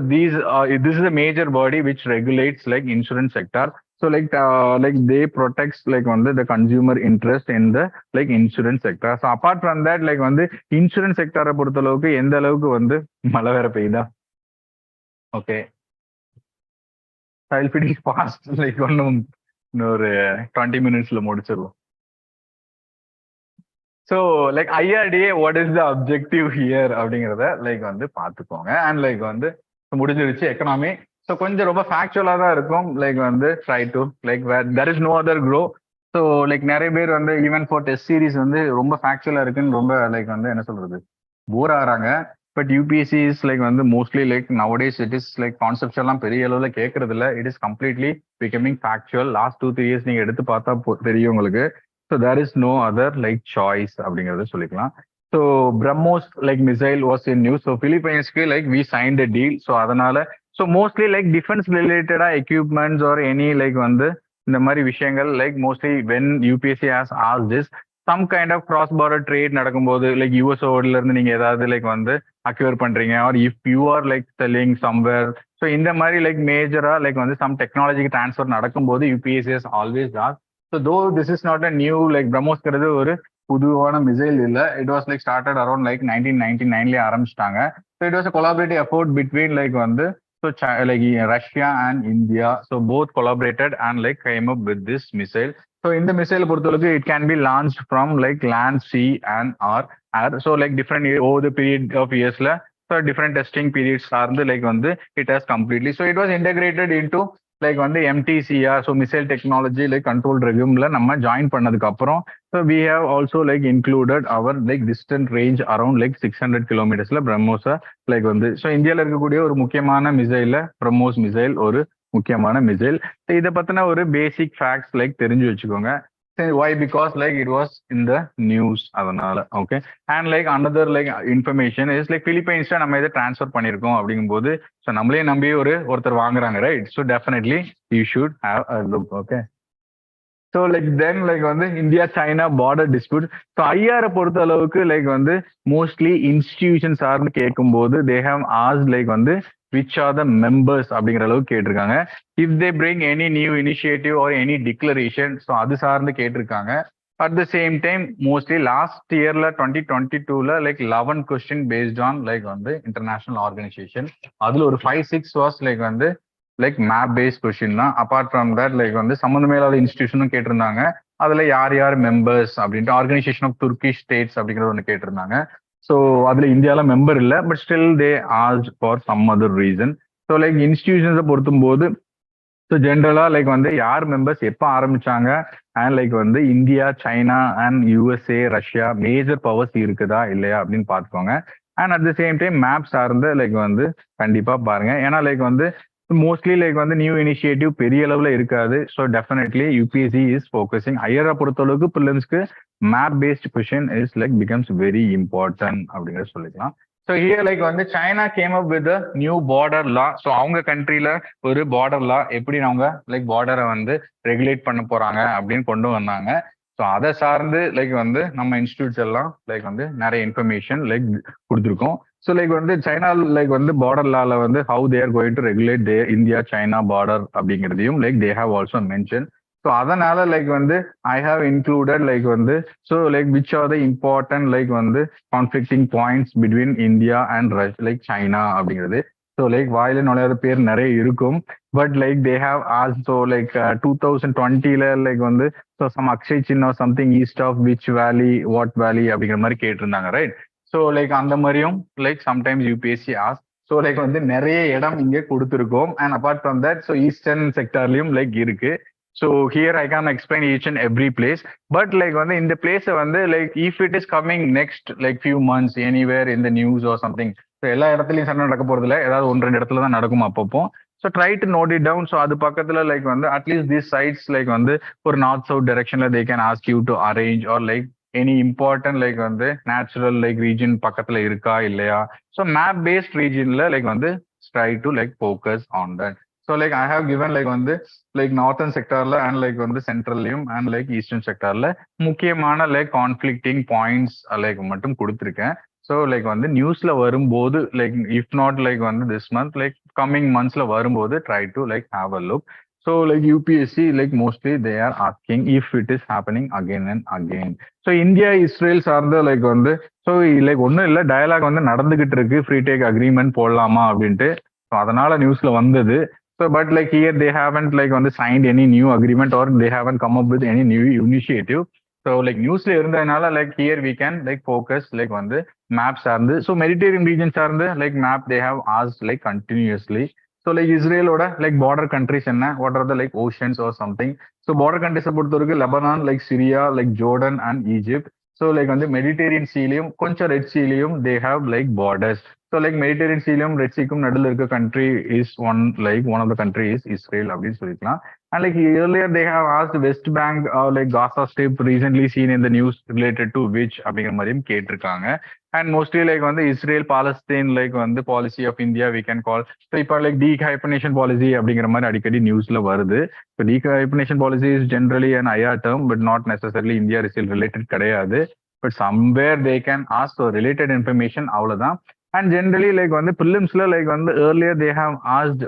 this is a major body which regulates like insurance sector. So like they protects like on the consumer interest in the like insurance sector. So apart from that like வந்து insurance sector பொறுத்த அளவுக்கு எந்த அளவுக்கு வந்து மழை வேற பெய்யுதா. Okay, I'll finish fast like ஒன்னும் இன்னொரு 20 minutesல முடிச்சிருவோம். So like IRDA what is the objective here அப்படிங்கிறத லைக் வந்து பார்த்துக்கோங்க. அண்ட் லைக் வந்து முடிஞ்சிருச்சு எக்கனாமி. ஸோ கொஞ்சம் ரொம்ப ஃபேக்சுவலாக தான் இருக்கும். லைக் வந்து try to like there is no other grow. So like நிறைய பேர் வந்து ஈவன் ஃபார் டெஸ்ட் சீரிஸ் வந்து ரொம்ப ஃபேக்சுவலாக இருக்குன்னு ரொம்ப லைக் வந்து என்ன சொல்றது போர் ஆகிறாங்க. பட் யூபிஎஸ்சி இஸ் லைக் வந்து mostly like nowadays it is like concept எல்லாம் பெரிய அளவுல கேட்கறது இல்ல. It is completely becoming factual. Last 2-3 years நீங்க எடுத்து பார்த்தா தெரியும் உங்களுக்கு. So there is no other like choice அப்படிங்கறத சொல்லிக்கலாம். So BrahMos like missile was in news. So பிலிப்பைன்ஸ்க்கு like we signed a deal. So அதனால ஸோ மோஸ்ட்லி லைக் டிஃபென்ஸ் ரிலேட்டடா எக்யூப்மெண்ட்ஸ் ஆர் எனி லைக் வந்து இந்த மாதிரி விஷயங்கள் like mostly when UPSC has asked this some kind of cross border trade நடக்கும்போது லைக் யூஎஸ்ஓல இருந்து நீங்க ஏதாவது லைக் வந்து அக்யூர் பண்றீங்க or if you are like selling somewhere. So இந்த மாதிரி லைக் மேஜரா லைக் வந்து சம் டெக்னாலஜிக்கு டிரான்ஸ்ஃபர் நடக்கும்போது UPSC has always asked. So though this is not a new like பிரம்மோஸ்ங்கிறது ஒரு புதுவான மிசைல் இல்ல. It was like started around like 1999 ஆரம்பிச்சிட்டாங்க. So it was collaborative effort between like வந்து so like Russia and India, so both collaborated and like came up with this missile. So in the missile பொறுத்தளவுக்கு it can be launched from like land, sea and or air. So like different over the period of years la so different testing periods சார்ந்து like வந்து it has completely, so it was integrated into like வந்து MTCR, so missile technology like control regime-ல நம்ம ஜாயின் பண்ணதுக்கு அப்புறம் so we have also like included our like distant range around like 600 kilometers-ல பிரம்மோஸ like வந்து ஸோ இந்தியாவில் இருக்கக்கூடிய ஒரு முக்கியமான மிசைல்ல பிரம்மோஸ் மிசைல் ஒரு முக்கியமான மிசைல். இதை பத்தின ஒரு பேசிக் ஃபேக்ட்ஸ் லைக் தெரிஞ்சு வச்சுக்கோங்க. why because like it was in the news அதனால okay. And like another like information is like Philippines நம்ம இதை டிரான்ஸ்ஃபர் பண்ணிருக்கோம் அப்படிங்கும்போது ஸோ நம்மளே நம்பி ஒருத்தர் வாங்குறாங்க right. So definitely you should have a look okay. So like then like வந்து India China border dispute. So ஐஆரை பொறுத்த அளவுக்கு லைக் வந்து மோஸ்ட்லி இன்ஸ்டிடியூஷன் சார்ந்து கேட்கும்போது தே ஹேவ் ஆஸ்க்ட் லைக் வந்து விச் ஆர் த மெம்பர்ஸ் அப்படிங்கிற அளவுக்கு கேட்டிருக்காங்க. If they bring any new initiative or any declaration so அது சார்ந்து கேட்டிருக்காங்க. At the same time mostly last இயர்ல 2022ல like 11 question based on like வந்து இன்டர்நேஷனல் ஆர்கனைசேஷன். அதுல ஒரு 5-6 வாஸ் லைக் வந்து லைக் மேப் பேஸ்ட் கொஸ்டின் தான். அப்பார்ட் ஃப்ரம் தட் லைக் வந்து சம்மந்தமே இல்லாத இன்ஸ்டிடியூஷனும் கேட்டிருந்தாங்க. அதுல யார் யார் மெம்பர்ஸ் அப்படின்ட்டு ஆர்கனைசேஷன் ஆஃப் துர்க்கிஷ் ஸ்டேட்ஸ் அப்படிங்கிறது ஒன்று கேட்டிருந்தாங்க. ஸோ அதுல இந்தியால மெம்பர் இல்லை but still they ask for some other reason. So like இன்ஸ்டிடியூஷன்ஸை பொறுத்தும் போது ஸோ ஜென்ரலா லைக் வந்து யார் மெம்பர்ஸ் எப்போ ஆரம்பிச்சாங்க அண்ட் லைக் வந்து India China and USA Russia major powers இருக்குதா இல்லையா அப்படின்னு பார்த்துக்கோங்க. And at the same time map சார்ந்து லைக் வந்து கண்டிப்பா பாருங்க. ஏன்னா லைக் வந்து மோஸ்ட்லி லைக் வந்து நியூ இனிஷியேட்டிவ் பெரிய அளவுல இருக்காது. So definitely UPSC is focusing ஹையரா பொறுத்தளவுக்கு பிலிம்ஸ்க்கு map based question is like becomes very important அப்படிங்கிறத சொல்லிக்கலாம். ஸோ ஹியர் லைக் வந்து China came up with new border law. So அவங்க கண்ட்ரில ஒரு பார்டர் லா எப்படி அவங்க லைக் பார்டரை வந்து ரெகுலேட் பண்ண போறாங்க அப்படின்னு கொண்டு வந்தாங்க. ஸோ அதை சார்ந்து லைக் வந்து நம்ம இன்ஸ்டியூட்ஸ் எல்லாம் லைக் வந்து நிறைய இன்ஃபர்மேஷன் லைக் கொடுத்துருக்கோம். ஸோ லைக் வந்து சைனா லைக் வந்து பார்டர் லால வந்து how there going to regulate the India China border அப்படிங்கிறதையும் like they have also mention. So அதனால லைக் வந்து ஐ ஹாவ் இன்க்ளூடட் லைக் வந்து so like which are the important like வந்து conflicting points between India and like China அப்படிங்கிறது. ஸோ லைக் வாயில நுழையாத பேர் நிறைய இருக்கும். பட் லைக் தே ஹாவ் ஆஸ் ஸோ லைக் 2020ல லைக் வந்து so some Aksai Chin something east of which valley what valley அப்படிங்கிற மாதிரி கேட்டிருந்தாங்க ரைட். ஸோ லைக் அந்த மாதிரியும் லைக் சம்டைம்ஸ் யூபிஎஸ்சி ஆஸ். ஸோ லைக் வந்து நிறைய இடம் இங்கே கொடுத்துருக்கோம். And apart from that so eastern செக்டார்லயும் லைக் இருக்கு. So here I can explain each and every place. But like வந்து இந்த பிளேஸை வந்து like if it is coming next like few months anywhere இந்த நியூஸ் ஆர் சம்திங். ஸோ எல்லா இடத்துலையும் சண்டை நடக்க போறது இல்லை, ஏதாவது 1-2 இடத்துல தான் நடக்கும் அப்பப்போ. So try to note it down. So அது பக்கத்துல லைக் வந்து அட்லீஸ்ட் திஸ் சைட்ஸ் லைக் வந்து ஒரு நார்த் சவுத் டைரக்ஷன்ல they can ask you to arrange or like any important like வந்து நேச்சுரல் லைக் ரீஜன் பக்கத்துல இருக்கா இல்லையா. ஸோ மேப் பேஸ்ட் ரீஜன்ல லைக் வந்து try to like focus on that. So like I have given like வந்து லைக் நார்த்தன் செக்டார்ல அண்ட் லைக் வந்து சென்ட்ரல்லையும் அண்ட் லைக் ஈஸ்டர்ன் செக்டார்ல முக்கியமான லைக் கான்ஃபிளிக்டிங் பாயிண்ட்ஸ் லைக் மட்டும் கொடுத்துருக்கேன். ஸோ லைக் வந்து நியூஸ்ல வரும்போது லைக் இஃப் நாட் லைக் வந்து திஸ் மந்த் லைக் கம்மிங் மந்த்ஸ்ல வரும்போது try to like have a look. So like UPSC like mostly they are asking if it is happening again and again. So India Israel சார்ந்த லைக் வந்து ஸோ லைக் ஒன்றும் இல்லை டயலாக் வந்து நடந்துகிட்டு இருக்கு ஃப்ரீ டேக் அக்ரிமெண்ட் போடலாமா அப்படின்ட்டு. ஸோ அதனால நியூஸ்ல வந்தது. So, but like here they haven't like on the signed any new agreement or they haven't come up with any new initiative. So like newsல இருந்ததுனால like here we can like focus like on the maps சார்ந்து. So Mediterranean region சார்ந்து like map they have asked like continuously. So like Israel ஓட like border countries என்ன, what are the like oceans or something. So border countries பொறுத்த வரைக்கும் Lebanon, like Syria, like Jordan and Egypt. So like on the Mediterranean Seaலையும் கொஞ்சம் Red Seaலையும் they have like borders. So like Mediterranean சீலும் ரெட் சீக்கும் நடுவில் இருக்க country is one of the country is Israel அப்படின்னு சொல்லிக்கலாம். And like earlier they have asked West Bank or like Gaza Strip recently seen in the news related to which அப்படிங்கிற மாதிரியும் கேட்டிருக்காங்க. And mostly like வந்து இஸ்ரேல் பாலஸ்தீன் லைக் வந்து policy of India we can call. So இப்போ லைக் டீஹைபனேஷன் பாலிசி அப்படிங்கிற மாதிரி அடிக்கடி நியூஸ்ல வருது. இப்போ டீஹைபனேஷன் policy is generally an IR term but not necessarily India result related கிடையாது. But somewhere they can ask related information அவ்வளவுதான். அண்ட் ஜென்ரலி லைக் வந்து ப்ரிலிம்ஸ்ல லைக் வந்து earlier they have asked.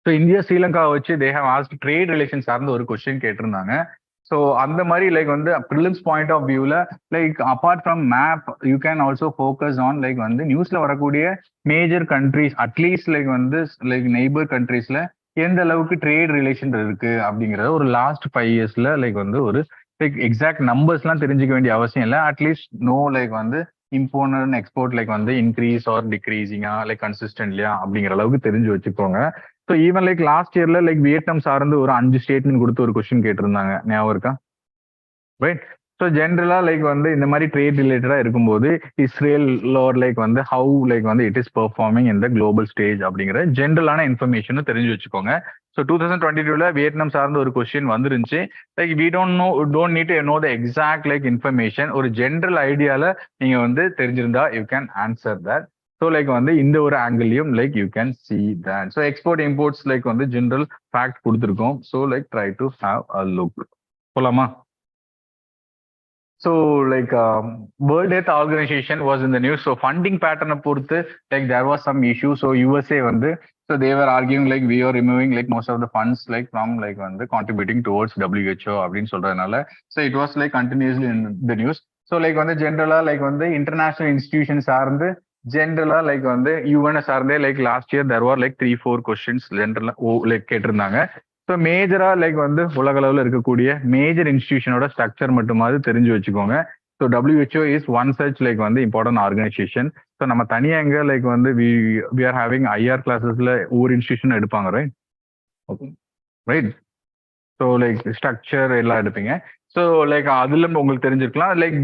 So India Sri Lanka வச்சு they have asked trade relation சார்ந்த ஒரு கொஸ்டின் கேட்டிருந்தாங்க. ஸோ அந்த மாதிரி லைக் வந்து ப்ரிலிம்ஸ் பாயிண்ட் ஆஃப் வியூல like apart from map you can also focus on like வந்து நியூஸ்ல வரக்கூடிய மேஜர் கண்ட்ரிஸ் அட்லீஸ்ட் லைக் வந்து லைக் நெய்பர் கண்ட்ரீஸ்ல எந்த அளவுக்கு ட்ரேட் ரிலேஷன் இருக்கு அப்படிங்கறத ஒரு லாஸ்ட் 5 இயர்ஸ்ல லைக் வந்து ஒரு லைக் எக்ஸாக்ட் நம்பர்ஸ்லாம் தெரிஞ்சுக்க வேண்டிய அவசியம் இல்லை. அட்லீஸ்ட் நோ லைக் வந்து இம்போர்ட் அண்ட் எக்ஸ்போர்ட் லைக் வந்து இன்க்ரீஸ் ஆர் டிக்ரீசிங்கா லைக் கன்சிஸ்டன்ட்லியா அப்படிங்கிற அளவுக்கு தெரிஞ்சு வச்சுக்கோங்க. ஸோ ஈவன் லைக் லாஸ்ட் இயர்ல லைக் வியட்நாம் சார்ந்து ஒரு 5 ஸ்டேட்மெண்ட் கொடுத்து ஒரு கொஸ்டின் கேட்டிருந்தாங்க, ஞாபகம் இருக்கா? ரைட். ஸோ ஜென்ரலா லைக் வந்து இந்த மாதிரி ட்ரேட் ரிலேட்டடா இருக்கும்போது இஸ்ரேல் லைக் வந்து ஹவு லைக் வந்து இட் இஸ் பெர்ஃபார்மிங் இந்த குளோபல் ஸ்டேஜ் அப்படிங்கிற ஜென்ரலான இன்ஃபர்மேஷனும் தெரிஞ்சு வச்சுக்கோங்க. ஸோ 2022ல வியட்நாம் சார்ந்த ஒரு கொஸ்டின் வந்துருந்துச்சு. Like we don't need to know the exact like information. ஒரு ஜென்ரல் ஐடியால நீங்க வந்து தெரிஞ்சிருந்தா you can answer that. So like வந்து இந்த ஒரு ஆங்கிள்லயும் like you can see that. So export imports like வந்து ஜென்ரல் ஃபேக்ட் கொடுத்துருக்கோம். So like try to have a look. போலாமா? So like World Health Organization was in the news. So funding pattern பொறுத்து like there was some issue. So USA வந்து so they were arguing like we are removing like most of the funds like from like வந்து contributing towards WHO அப்படின்னு சொல்றதுனால so it was like continuously in the news. So like வந்து ஜென்ரலா like வந்து இன்டர்நேஷனல் இன்ஸ்டிடியூஷன் சார்ந்து ஜென்ரலா லைக் வந்து யூஎன்எஸ் சார்ந்தே like last year there were like 3-4 questions ஜென்ரலா லைக் கேட்டிருந்தாங்க. ஸோ மேஜரா லைக் வந்து உலக அளவில் இருக்கக்கூடிய மேஜர் இன்ஸ்டிடியூஷனோட ஸ்ட்ரக்சர் மட்டுமாவது தெரிஞ்சு வச்சுக்கோங்க. So WHO is one such like வந்து இம்பார்ட்டன்ட் ஆர்கனைசேஷன். ஸோ நம்ம தனியாக எங்க லைக் வந்து வி ஆர் ஹேவிங் ஐஆர் கிளாஸஸ்ல ஒவ்வொரு இன்ஸ்டிடியூஷன் எடுப்பாங்க, right? Okay, right. So like structure எல்லாம் எடுப்பீங்க. ஸோ லைக் அதுல உங்களுக்கு தெரிஞ்சிருக்கலாம். லைக்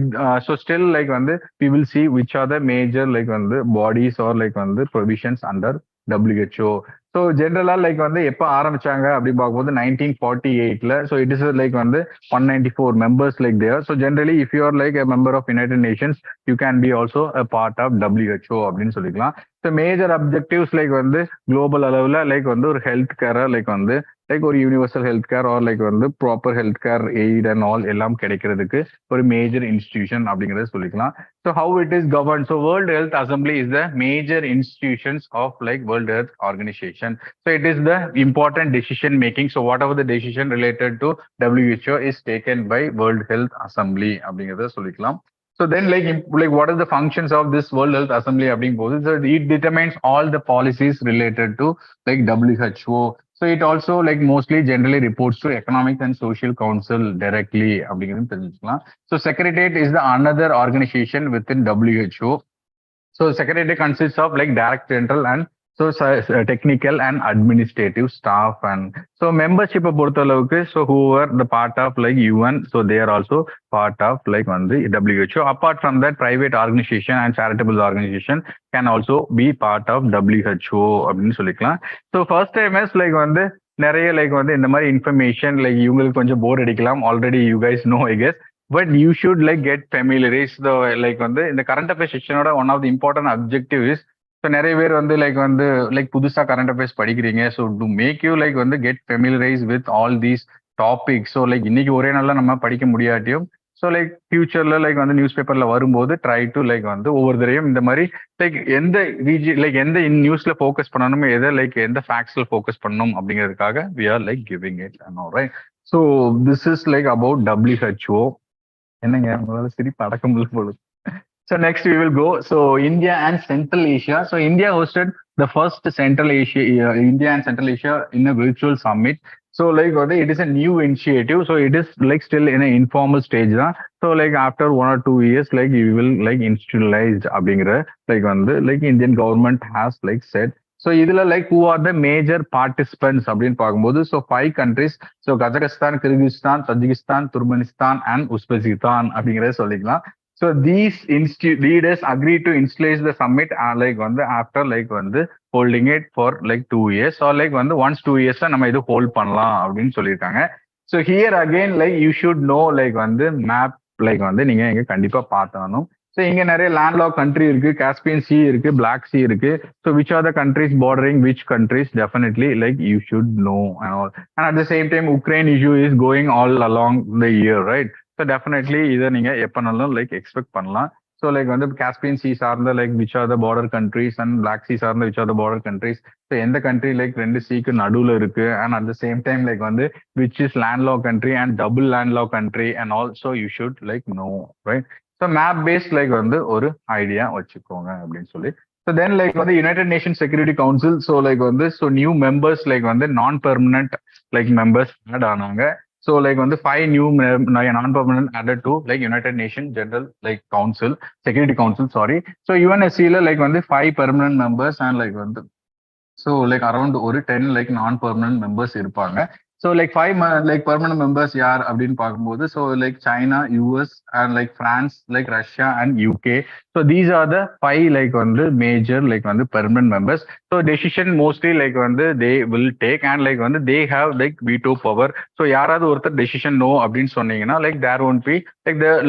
ஸோ ஸ்டில் லைக் வந்து we will see which are the major like வந்து பாடிஸ் ஆர் லைக் வந்து ப்ரொவிஷன்ஸ் அண்டர் WHO. ஸோ ஜென்ரலா லைக் வந்து எப்போ ஆரம்பிச்சாங்க அப்படின்னு பார்க்கும்போது 1948ல. ஸோ இட் இஸ் லைக் வந்து 194 members like there. So generally if you are like a member of United Nations you can be also a part of WHO அப்படின்னு சொல்லிக்கலாம். ஸோ மேஜர் அப்ஜெக்டிவ்ஸ் லைக் வந்து குளோபல் அளவில் லைக் வந்து ஒரு ஹெல்த் கேரை லைக் வந்து லைக் ஒரு universal health care or like வந்து proper health care aid and all எல்லாம் கிடைக்கிறதுக்கு ஒரு மேஜர் இன்ஸ்டிடியூஷன் அப்படிங்கறத சொல்லிக்கலாம். So how it is govern. So world health assembly is the major institutions of like world health organisation. So it is the important decision making. So what ever the decision related to WHO is taken by world health assembly அப்படிங்கறத சொல்லிக்கலாம். So then like what are the functions of this World Health Assembly அப்படிங்கும்போது so it determines all the policies related to like WHO. So it also like mostly generally reports to Economic and Social Council directly அப்படிங்கிறது தெரிஞ்சுக்கலாம். So Secretariat is the another organization within WHO. So Secretariat consists of like Director General and so technical and administrative staff. And so membership பொறுத்த அளவுக்கு so who are the part of like UN, so they are also part of like on the WHO. Apart from that, private organization and charitable organization can also be part of WHO அப்படின்னு சொல்லிக்கலாம். So first time is like வந்து நிறைய லைக் வந்து இந்த மாதிரி இன்ஃபர்மேஷன் லைக் இவங்களுக்கு கொஞ்சம் போர் அடிக்கலாம். Already you guys know I guess. But you should like get familiarized the like வந்து இந்த கரண்ட் அஃபேர்ஸ் செக்ஷனோட one of the important objective is so நிறைய பேர் வந்து லைக் புதுசா கரண்ட் அஃபேர்ஸ் படிக்கிறீங்க. So to make you like வந்து get familiarise with all these topics. So like இன்னைக்கு ஒரே நாள்ல நம்ம படிக்க முடியாட்டியும் ஸோ லைக் ஃபியூச்சர்ல லைக் வந்து நியூஸ் பேப்பர்ல வரும்போது ட்ரை டு லைக் வந்து ஒவ்வொரு தடையும் இந்த மாதிரி லைக் எந்த லைக் எந்த நியூஸ்ல ஃபோக்கஸ் பண்ணணும், எதை லைக் எந்த ஃபேக்ட்ஸ்ல ஃபோக்கஸ் பண்ணணும் அப்படிங்கிறதுக்காக we are like giving it. Right. So this is like about WHO. என்னங்க உங்களால சிரிப்பு அடக்க முடியல போல. So next we will go. So India and Central Asia. So India hosted the first Central Asia, India and Central Asia in a virtual summit. So like it is a new initiative. So it is like still in an informal stage. So like after 1 or 2 years, like you will like institutionalized அப்படிங்கிற like Indian government has like said. So இதுல like who are the major participants அப்படின்னு பார்க்கும்போது so 5 countries. So Kazakhstan, Kyrgyzstan, Tajikistan, Turkmenistan and Uzbekistan அப்படிங்கறத சொல்லிக்கலாம். So these leaders agreed to install the summit like வந்து after like வந்து holding it for like 2 years or like வந்து once 2 years நம்ம இது hold பண்ணலாம் அப்படின்னு சொல்லியிருக்காங்க. So here again like you should know like வந்து map like வந்து நீங்க இங்க கண்டிப்பா பார்த்தாகணும். ஸோ இங்க நிறைய லேண்ட்லாக் கண்ட்ரி இருக்கு, காஸ்பியன் சி இருக்கு, பிளாக் சி இருக்கு. So which are the countries bordering which countries definitely like you should know and all. And at the same time Ukraine issue is going all along the year, right? So definitely இதை நீங்க எப்பனாலும் லைக் எக்ஸ்பெக்ட் பண்ணலாம். ஸோ லைக் வந்து காஸ்பியன் சி சார்ந்த like which are the border countries and black sea சார்ந்த which are the border countries. So எந்த கண்ட்ரி லைக் ரெண்டு சீக்கு நடுவில் இருக்கு and at the same time like வந்து which is landlock country and double landlock country and also you should like know, right? So map based like வந்து ஒரு ஐடியா வச்சுக்கோங்க அப்படின்னு சொல்லி. ஸோ தென் லைக் வந்து United Nation Security Council. So like வந்து ஸோ நியூ மெம்பர்ஸ் லைக் வந்து non permanent like members add ஆனாங்க. ஸோ லைக் வந்து 5 new non permanent added to like United Nation General like Council Security Council sorry. So யுஎன்எஸ்சியில் லைக் வந்து 5 பெர்மனன்ட் மெம்பர்ஸ் அண்ட் லைக் வந்து ஸோ லைக் அரௌண்ட் ஒரு 10 லைக் நான் பெர்மனன்ட் மெம்பர்ஸ் இருப்பாங்க. So like 5 like permanent members யார் அப்படின்னு பார்க்கும்போது so like China, US and like France, like Russia and UK. So these are the 5 like வந்து மேஜர் லைக் வந்து permanent members. So decision mostly like வந்து they will take and like வந்து they have like veto power. So யாராவது ஒருத்தர் டெசிஷன் நோ அப்படின்னு சொன்னீங்கன்னா like there won't be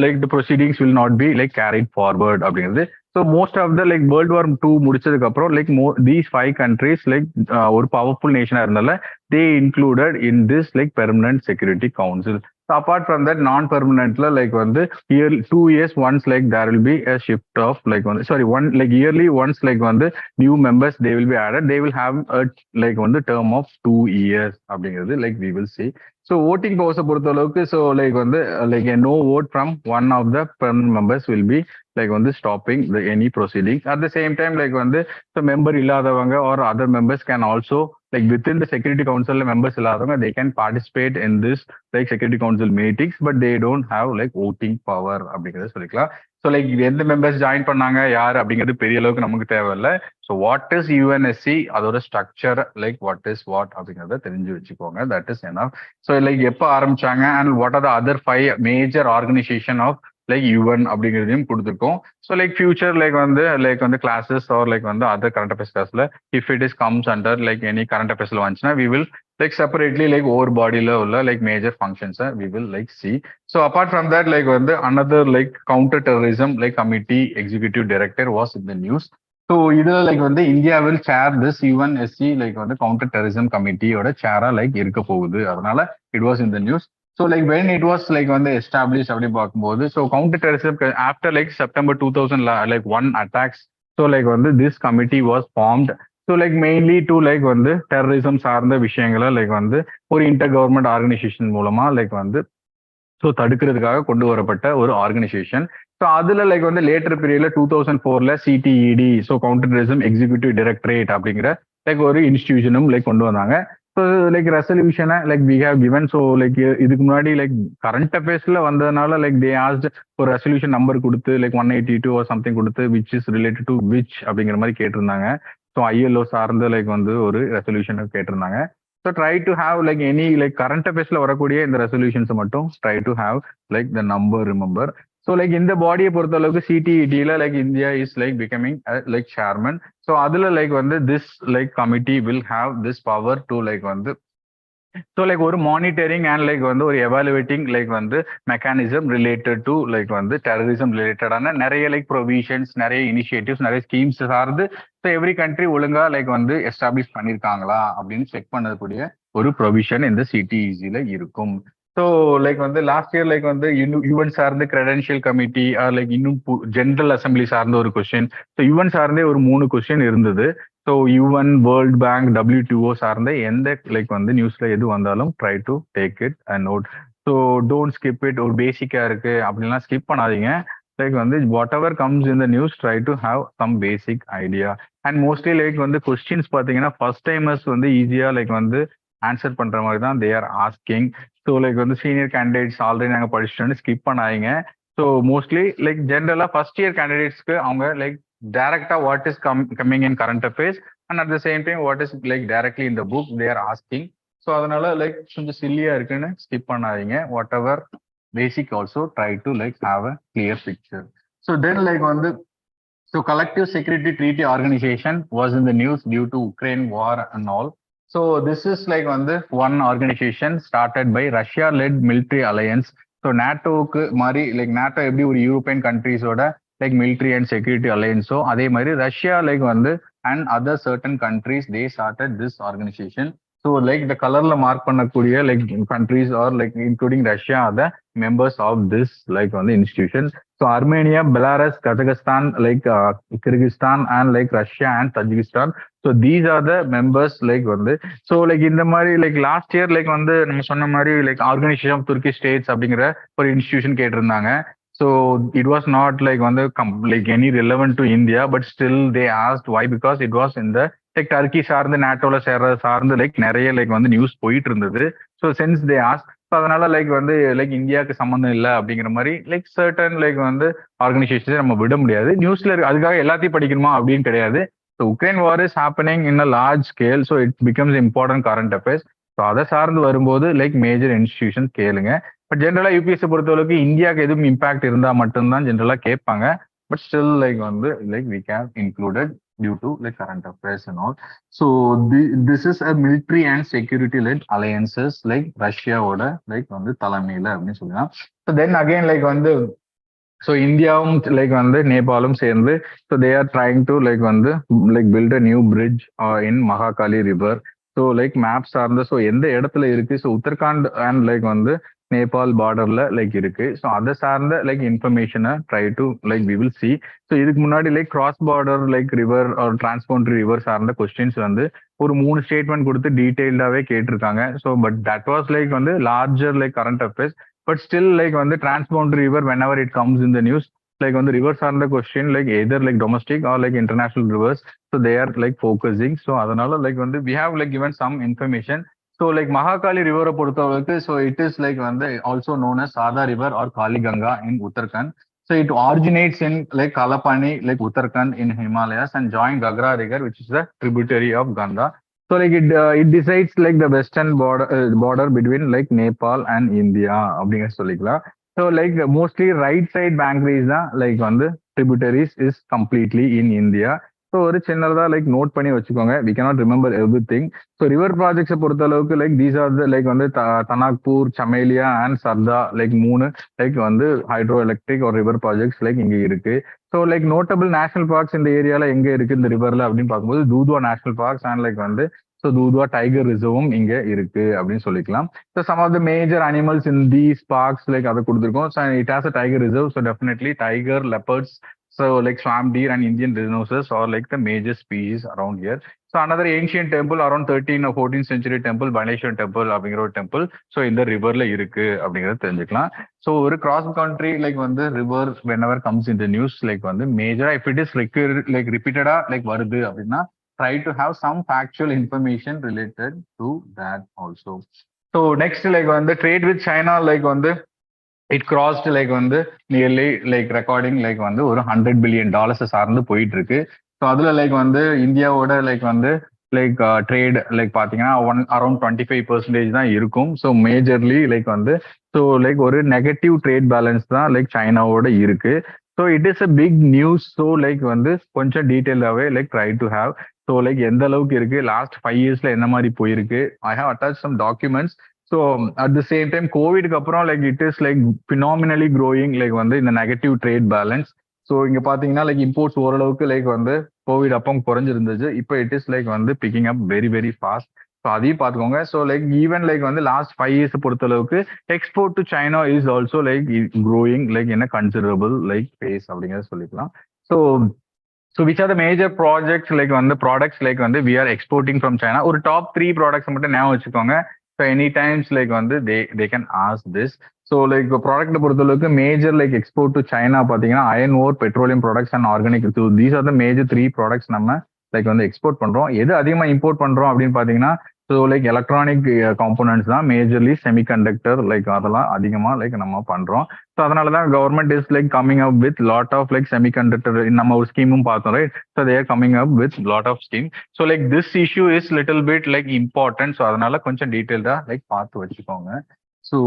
like the proceedings will not be like carried forward அப்படிங்கிறது. So most of the like world war 2 முடிச்சதுக்கு அப்புறம் லைக் தீஸ் 5 கண்ட்ரிஸ் லைக் ஒரு பவர்ஃபுல் நேஷனா இருந்தால they included in this like permanent security council. So apart from that non-permanent like வந்து year 2 years once like there will be a shift of like வந்து sorry one like yearly once like வந்து new members they will be added, they will have a like வந்து term of 2 years அப்படிங்கிறது like we will see. So voting பவர்ஸை பொறுத்த அளவுக்கு ஸோ லைக் வந்து like no vote from one of the permanent members will be like வந்து stopping the any proceedings. At the same time like வந்து ஸோ மெம்பர் இல்லாதவங்க or other members can also like within the security council members இல்லாதவங்க they can participate in this like security council meetings but they don't have like voting power அப்படிங்கறத சொல்லிக்கலாம். ஸோ லைக் எந்த மெம்பர்ஸ் ஜாயின் பண்ணாங்க யார் அப்படிங்கிறது பெரிய அளவுக்கு நமக்கு தேவையில்லை. ஸோ வாட் இஸ் யுஎன்எஸ்சி, அதோட structure like what is what அப்படிங்கிறத தெரிஞ்சு வச்சுக்கோங்க. That is enough. So like எப்போ ஆரம்பிச்சாங்க and what are the other 5 major organisation of like UN அப்படிங்கிறதையும் கொடுத்துருக்கோம். ஸோ லைக் ஃபியூச்சர் லைக் வந்து கிளாஸஸ் ஆர் லைக் வந்து அதர் கரண்ட் அஃபேர்ஸ் கிளாஸ்ல if it is comes under like any current அஃபேர்ஸ்ல வந்துச்சுன்னா we will like separately like over bodyல உள்ள like major functions we will like see. So apart from that like வந்து another like counter terrorism like committee executive director was in the news. So இதுல like வந்து India will chair this UNSC like வந்து counter terrorism committee ஓட சேரா like இருக்க போகுது. அதனால it was in the news. So like when it was like வந்து established அப்படி பார்க்கும்போது so counter terrorism after like September 2001 attacks. So like வந்து this committee was formed. So like mainly to like வந்து டெரரிசம் சார்ந்த விஷயங்களை லைக் வந்து ஒரு இன்டர் கவர்மெண்ட் ஆர்கனைசேஷன் மூலமா லைக் வந்து ஸோ தடுக்கிறதுக்காக கொண்டு வரப்பட்ட ஒரு ஆர்கனைசேஷன். ஸோ அதுல லைக் வந்து லேட்டர் பீரியட்ல 2004 CTED so counter terrorism executive directorate அப்படிங்கிற லைக் ஒரு இன்ஸ்டிடியூஷனும் லைக் கொண்டு வந்தாங்க. ஸோ லைக் ரெசல்யூஷனை like we have given. So like இதுக்கு முன்னாடி லைக் கரண்ட் அஃபேர்ஸ்ல வந்ததுனால லைக் தே ஆஸ்ட் ஒரு ரெசல்யூஷன் நம்பர் கொடுத்து லைக் 182 or சம்திங் கொடுத்து which is related to which அப்படிங்கிற மாதிரி கேட்டிருந்தாங்க. ஸோ ஐஎல்ஓ சார்ந்த லைக் வந்து ஒரு ரெசல்யூஷன் கேட்டிருந்தாங்க. So try to have like any like current அஃபேர்ஸ்ல வரக்கூடிய இந்த ரெசல்யூஷன்ஸ் மட்டும் try to have like the number remember. So like இந்த பாடியை பொறுத்த அளவுக்கு சிடிஇடியில like India is like becoming like chairman. So அதுல லைக் வந்து this like committee will have this power to like வந்து ஸோ லைக் ஒரு மானிட்டரிங் அண்ட் லைக் வந்து ஒரு எவாலுவேட்டிங் லைக் வந்து மெக்கானிசம் ரிலேட்டட் டு லைக் வந்து டெரரிசம் ரிலேட்டடான நிறைய லைக் ப்ரொவிஷன்ஸ், நிறைய இனிஷியேட்டிவ்ஸ், நிறைய ஸ்கீம்ஸ் சார்ந்து ஸோ எவ்ரி கண்ட்ரி ஒழுங்கா லைக் வந்து எஸ்டாப்ளிஷ் பண்ணியிருக்காங்களா அப்படின்னு செக் பண்ணக்கூடிய ஒரு ப்ரொவிஷன் இந்த சிடிஇசியில இருக்கும். ஸோ லைக் வந்து லாஸ்ட் இயர் லைக் வந்து யுஎன் சார்ந்து கிரெடென்ஷியல் கமிட்டி லைக் இன்னும் ஜென்ரல் அசம்பிளி சார்ந்த ஒரு கொஸ்டின். ஸோ யுஎன் சார்ந்தே ஒரு 3 கொஸ்டின் இருந்தது. So UN, world bank, WTO சார்ந்த எந்த லைக் வந்து நியூஸ்ல எது வந்தாலும் try to take it and note. So don't skip it. ஒரு பேசிக்கா இருக்கு அப்படின்லாம் ஸ்கிப் பண்ணாதீங்க. லைக் வந்து whatever comes in the news try to have some basic idea. And mostly like வந்து கொஸ்டின்ஸ் பார்த்தீங்கன்னா ஃபர்ஸ்ட் டைமர்ஸ் வந்து ஈஸியா லைக் வந்து ஆன்சர் பண்ற மாதிரி தான் they are asking. So like வந்து சீனியர் கேண்டிடேட்ஸ் ஆல்ரெடி நாங்கள் படிச்சுட்டு ஸ்கிப் பண்ணாதீங்க. ஸோ மோஸ்ட்லி லைக் ஜென்ரலா ஃபர்ஸ்ட் இயர் கேண்டிடேட்ஸ்க்கு அவங்க லைக் டைரக்டா what is coming in current affairs and at the same time what is like directly in the book they are asking. So அதனால லைக் கொஞ்சம் சில்லியா இருக்குன்னு ஸ்கிப் பண்ணாதீங்க. What ever basic also try to like have a clear picture. So then like on the so collective security treaty organization was in the news due to Ukraine war and all. So this is like on the one organization started by Russia-led military alliance. So NATOக்கு மாதிரி like NATO எப்படி ஒரு யூரோப்பியன் கண்ட்ரீஸோட like military and security alliance அதே மாதிரி ரஷ்யா like வந்து and other certain countries they started this organization. So like the colorல mark பண்ணக்கூடிய like countries or like including Russia are the members of this like on the institution. So Armenia, Belarus, Kazakhstan, like Kyrgyzstan, and like Russia and Tajikistan. So these are the members like வந்து so like இந்த மாதிரி like last year like வந்து நம்ம சொன்ன மாதிரி like organization of Turkish states அப்படிங்கிற ஒரு இன்ஸ்டிடியூஷன் கேட்டிருந்தாங்க. So it was not like on the like any relevant to India, but still they asked why, because it was in the like Turkey சார்ந்து நேட்டோல சார்ந்து like நிறைய like வந்து நியூஸ் போயிட்டு இருந்தது. So since they asked, அதனால லைக் வந்து லைக் இந்தியாவுக்கு சம்மந்தம் இல்லை அப்படிங்கிற மாதிரி லைக் சர்டன் லைக் வந்து ஆர்கனைசேஷன் நம்ம விட முடியாது. நியூஸ்ல அதுக்காக எல்லாத்தையும் படிக்கணுமா அப்படின்னு கிடையாது. So Ukraine war is happening in a large scale. So it becomes important current affairs. So அதை சார்ந்து வரும்போது லைக் மேஜர் இன்ஸ்டிடியூஷன் கேளுங்க. பட் ஜென்ரலா யூபிஎஸ்சி பொறுத்தளவுக்கு இந்தியாவுக்கு எதுவும் இம்பாக்ட் இருந்தா மட்டும்தான் ஜென்ரலா கேட்பாங்க. But still like வந்து like we can included due to like current affairs and all. So this is a military and security led alliances like Russia ஓட like வந்து தலைமையில அப்படின்னு சொல்லலாம். So then again like வந்து so இந்தியாவும் like வந்து நேபாளும் சேர்ந்து so they are trying to like வந்து like build a new bridge in Mahakali river. So like maps சார்ந்த so எந்த இடத்துல இருக்கு, so உத்தரகாண்ட் and like வந்து நேபாள் பார்டர்ல லைக் இருக்கு. ஸோ அதை சார்ந்த லைக் இன்ஃபர்மேஷனை try to like we will see. So இதுக்கு முன்னாடி like cross border like river ஒரு டிரான்ஸ்பவுண்டரி ரிவர் சார்ந்த கொஸ்டின்ஸ் வந்து ஒரு 3 ஸ்டேட்மெண்ட் கொடுத்து டீடைல்டாவே கேட்டிருக்காங்க. So but that was like வந்து larger like current affairs. But still like வந்து transboundary river whenever it comes in the news like வந்து ரிவர் சார்ந்த question like either like domestic or like international rivers. So they are like focusing. So அதனால லைக் வந்து we have like given some information. So like Mahakali river பொறுத்தவரைக்கு so it is like வந்து also known as Sada river or Kali Ganga in Uttarakhand. So it originates in like Kalapani like Uttarakhand in Himalayas and join Gagra river which is the tributary of Ganga. So like it decides like the western border between like Nepal and India அப்படிங்க சொல்லிக்கலாம். So like mostly right side boundaries தான் like வந்து tributaries is completely in India. So ஒரு சின்னதா லைக் நோட் பண்ணி வச்சுக்கோங்க. We cannot remember everything. So river ப்ராஜெக்ட்ஸை பொறுத்த அளவுக்கு like these are the like வந்து Tanakpur, Chameliya and Sarda like 3 like வந்து ஹைட்ரோ எலக்ட்ரிக் ஒரு ரிவர் ப்ராஜெக்ட்ஸ் லைக் இங்கே இருக்கு. So like notable national parks இந்த ஏரியால எங்க இருக்கு இந்த ரிவர்ல அப்படின்னு பார்க்கும்போது Dudhwa national parks and like வந்து ஸோ தூத்வா டைகர் ரிசர்வும் இங்க இருக்கு அப்படின்னு சொல்லிக்கலாம். So some of the major animals in these parks like அதை கொடுத்துருக்கோம். So it has a tiger reserve. So definitely tiger, leopards, so like swamp deer and Indian rhinoceros are like the major species around here. So another ancient temple around 13th or 14th century temple, Baneshwar temple அப்படிங்கிற ஒரு டெம்பிள் ஸோ இந்த ரிவர்ல இருக்கு அப்படிங்கறத தெரிஞ்சுக்கலாம். ஸோ ஒரு கிராஸ் கண்ட்ரி லைக் வந்து river whenever comes in the news like வந்து மேஜரா if it is like repeatedா லைக் வருது அப்படின்னா try to have some factual information related to that also. So next like வந்து trade with China like வந்து இட் கிராஸ்ட் லைக் வந்து நியர்லி லைக் ரெக்கார்டிங் லைக் வந்து ஒரு $100 billion சார்ந்து போயிட்டு இருக்கு. ஸோ அதுல லைக் வந்து இந்தியாவோட லைக் வந்து லைக் ட்ரேட் லைக் பாத்தீங்கன்னா அரௌண்ட் 25% தான் இருக்கும். ஸோ மேஜர்லி லைக் வந்து ஸோ லைக் ஒரு நெகட்டிவ் ட்ரேட் பேலன்ஸ் தான் லைக் சைனாவோட இருக்கு. So it is a big news. So like வந்து கொஞ்சம் டீட்டெயிலாவே like try to have. So like எந்த அளவுக்கு இருக்கு, லாஸ்ட் 5 yearsல என்ன மாதிரி போயிருக்கு. I have attach some documents. So at the same time கோவிட்க்கு அப்புறம் like it is like phenomenally growing like வந்து இந்த நெகட்டிவ் ட்ரேட் பேலன்ஸ். ஸோ இங்க பாத்தீங்கன்னா லைக் இம்போர்ட்ஸ் ஓரளவுக்கு லைக் வந்து கோவிட் அப்போ குறைஞ்சிருந்துச்சு. இப்போ இட் இஸ் லைக் வந்து picking up very very fast. So அதையும் பார்த்துக்கோங்க. ஸோ லைக் ஈவன் லைக் வந்து லாஸ்ட் 5 years பொறுத்த அளவுக்கு export to China is also like growing like என்ன கன்சிடரபிள் லைக் பேஸ் அப்படிங்கிறத சொல்லிக்கலாம். So which are the major projects like வந்து products like வந்து we are exporting from China? ஒரு top 3 products மட்டும் ஞாபகம் வச்சுக்கோங்க. So any times like வந்து they can ask this. So like product பொறுத்தளவுக்கு major like export to China பாத்தீங்கன்னா iron ore, petroleum products and organic. These are the major 3 products நம்ம லைக் வந்து எக்ஸ்போர்ட் பண்றோம். எது அதிகமா இம்போர்ட் பண்றோம் அப்படின்னு பாத்தீங்கன்னா ஸோ லைக் எலக்ட்ரானிக் காம்போனன்ட்ஸ் தான் மேஜர்லி, செமிகண்டக்டர் லைக் அதெல்லாம் அதிகமா லைக் நம்ம பண்றோம். ஸோ அதனாலதான் government is like coming up with lot of like semiconductor நம்ம ஒரு ஸ்கீமும் பார்த்தோம் right. So they're coming up with lot of scheme. So like this issue is little bit like important. So அதனால கொஞ்சம் டீட்டெயில்டா லைக் பார்த்து வச்சுக்கோங்க. So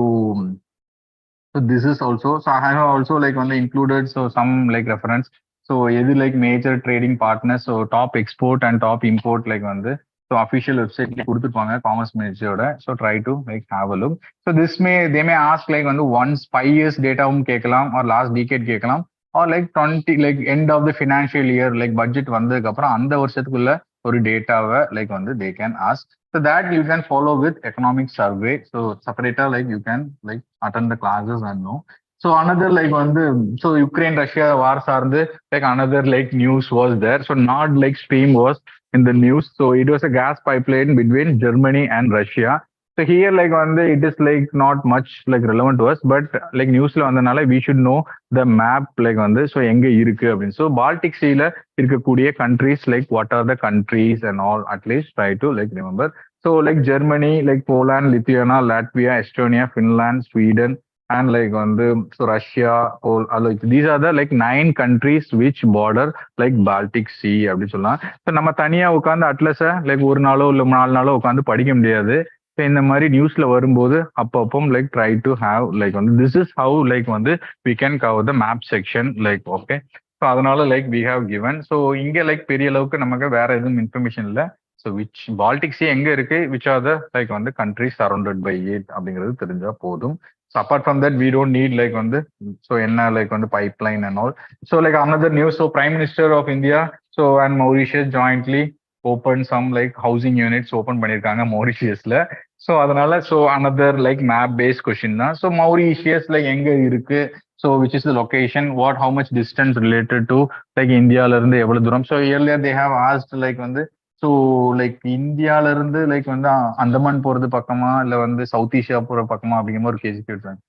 So this is also, so I have also like only included so some like reference. So எது like major trading partners, so top export and top import like வந்து so official website கொடுத்துருப்பாங்க commerce ministry-ஓட. So try to like have a look. So this they may ask like வந்து once 5 years dataவும் கேட்கலாம் or last decade கேட்கலாம் or like 20 like end of the financial year like budget வந்ததுக்கு அப்புறம் அந்த வருஷத்துக்குள்ள ஒரு டேட்டாவை like வந்து they can ask. So that you can follow with economic survey. So separator like you can like attend the classes and know. So another like on the so Ukraine Russia war sarndu like another like news was there. So not like stream was in the news. So it was a gas pipeline between Germany and Russia. So here like on the it is like not much like relevant to us, but like newsல வந்தனால we should know the map like வந்து so எங்க இருக்கு அப்படின்னு. So Baltic Sea-ல இருக்கக்கூடிய countries like what are the countries and all, at least try to like remember. So like Germany, like Poland, Lithuania, Latvia, Estonia, Finland, Sweden, and like on the so Russia, all like these are the like 9 countries which border like Baltic Sea அப்படி சொல்லலாம். ஸோ நம்ம தனியா உட்காந்து அட்லஸை லைக் ஒரு நாளோ இல்லை 4 நாளோ உட்காந்து படிக்க முடியாது. ஸோ இந்த மாதிரி நியூஸ்ல வரும்போது அப்பப்போ like try to have like வந்து திஸ் இஸ் ஹவு லைக் வந்து we can cover the map section like okay. So அதனால like we have given. So இங்கே லைக் பெரிய அளவுக்கு நமக்கு வேற எதுவும் இன்ஃபர்மேஷன் இல்லை. ஸோ விச் பால்டிக் சி எங்க இருக்கு, விச் ஆர் த லைக் வந்து கண்ட்ரிஸ் சரௌண்டட் பை இட் அப்படிங்கிறது தெரிஞ்சா போதும். So apart from that, we don't need like on the so enna like on the pipeline and all. So like another news, so Prime Minister of India so and Mauritius jointly opened some like housing units open பண்ணிருக்காங்க மொரிஷியஸ்ல. ஸோ அதனால so another like map based question தான். ஸோ மொரிஷியஸ் like எங்க இருக்கு, so which is the location, what how much distance related to like இந்தியால இருந்து எவ்வளவு தூரம். So earlier they have asked like வந்து ஸோ லைக் இந்தியால இருந்து லைக் வந்து அந்தமான் போறது பக்கமா இல்ல வந்து சவுத் ஏஷியா போற பக்கமா அப்படிங்கிற மாதிரி ஒரு கேள்வி கேட்டுறாங்க.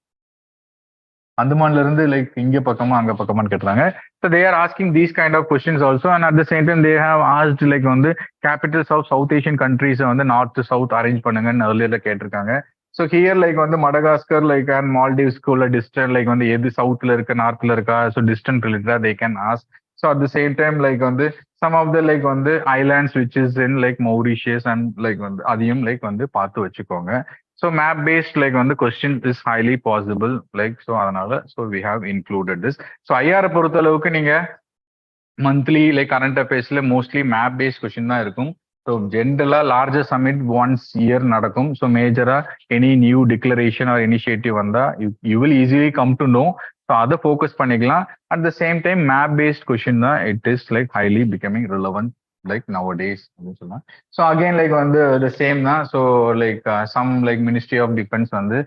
அந்தமான்ல இருந்து லைக் இங்க பக்கமா அங்க பக்கமான்னு கேட்டுறாங்க. So they are asking these kind of questions also. And at the same time they have asked like வந்து capitals of South Asian countries வந்து நார்த் சவுத் அரேஞ்ச் பண்ணுங்கன்னு earlier கேட்டிருக்காங்க. ஸோ ஹியர் லைக் வந்து மடகாஸ்கர் லைக் அண்ட் மால்டீவ்ஸ்க்கு உள்ள டிஸ்டன்ஸ் லைக் வந்து எது சவுத்ல இருக்கு நார்த்ல இருக்கா, ஸோ டிஸ்டன்ஸ் ரிலேட்டடா தே can ask. So at the same time like வந்து some of the like வந்து islands which is in like Mauritius and like வந்து அதையும் like வந்து பார்த்து வச்சுக்கோங்க. ஸோ மேப் பேஸ்ட் லைக் வந்து question is highly possible like. So அதனால so we have included this. So ஐஆரை பொறுத்த அளவுக்கு நீங்க மந்த்லி லைக் கரண்ட் அஃபேர்ஸ்ல மோஸ்ட்லி மேப் பேஸ்ட் கொஸ்டின் தான் இருக்கும். ஸோ ஜென்ரலா லார்ஜர் சமிட் ஒன்ஸ் இயர் நடக்கும். ஸோ மேஜரா any new declaration or initiative வந்தா you will easily come to know. So அதை ஃபோக்கஸ் பண்ணிக்கலாம். At the same time map based question தான் it is like highly becoming relevant like nowadays அப்படின்னு சொல்லலாம். ஸோ அகைன் லைக் வந்து த சேம் தான். So like some like ministry of defence வந்து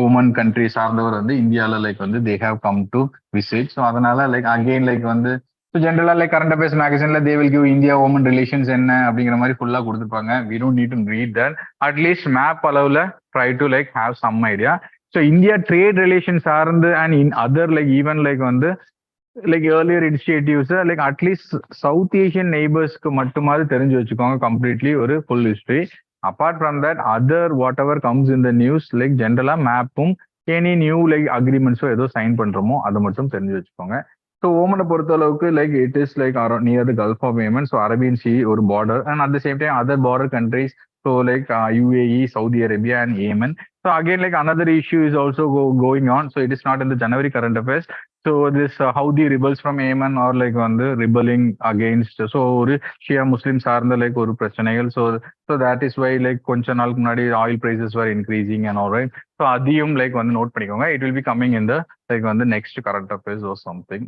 உமன் கண்ட்ரி சார்ந்தவர் வந்து இந்தியாவில் லைக் வந்து they have come to visit. So அதனால லைக் அகெயின் லைக் வந்து ஸோ ஜென்ரலா லைக் கரண்ட் அஃபேர்ஸ் மேகசின்ல they will give India Oman relations என்ன அப்படிங்கிற மாதிரி ஃபுல்லா கொடுத்துருப்பாங்க. We don't need to read that. At least map அளவுல try to like have some idea. So India trade relation சார்ந்து and in other like even like வந்து like earlier initiatives like at least South Asian நெய்பர்ஸ்க்கு மட்டுமாவது தெரிஞ்சு வச்சுக்கோங்க கம்ப்ளீட்லி ஒரு full history. Apart from that other whatever comes in the news like ஜென்ரலா மேப்பும் எனி நியூ லைக் அக்ரிமெண்ட்ஸோ ஏதோ சைன் பண்றோமோ அதை மட்டும் தெரிஞ்சு வச்சுக்கோங்க. ஸோ ஓமனை பொறுத்த அளவுக்கு like it is like near the Gulf of Yemen. So Arabian Sea ஒரு border and at the same time other border countries. So like UAE, Saudi Arabia and Yemen. So again like another issue is also going on. So it is not in the January current affairs. So this Houthi rebels from Yemen or like on the rebelling against so ஒரு Shia Muslims சார்ந்த like ஒரு பிரச்சனைகள். So that is why like கொஞ்ச நாளுக்கு முன்னாடி oil prices were increasing and all right. So அதையும் like வந்து நோட் பண்ணிக்கோங்க. It will be coming in the like on the next current affairs or something.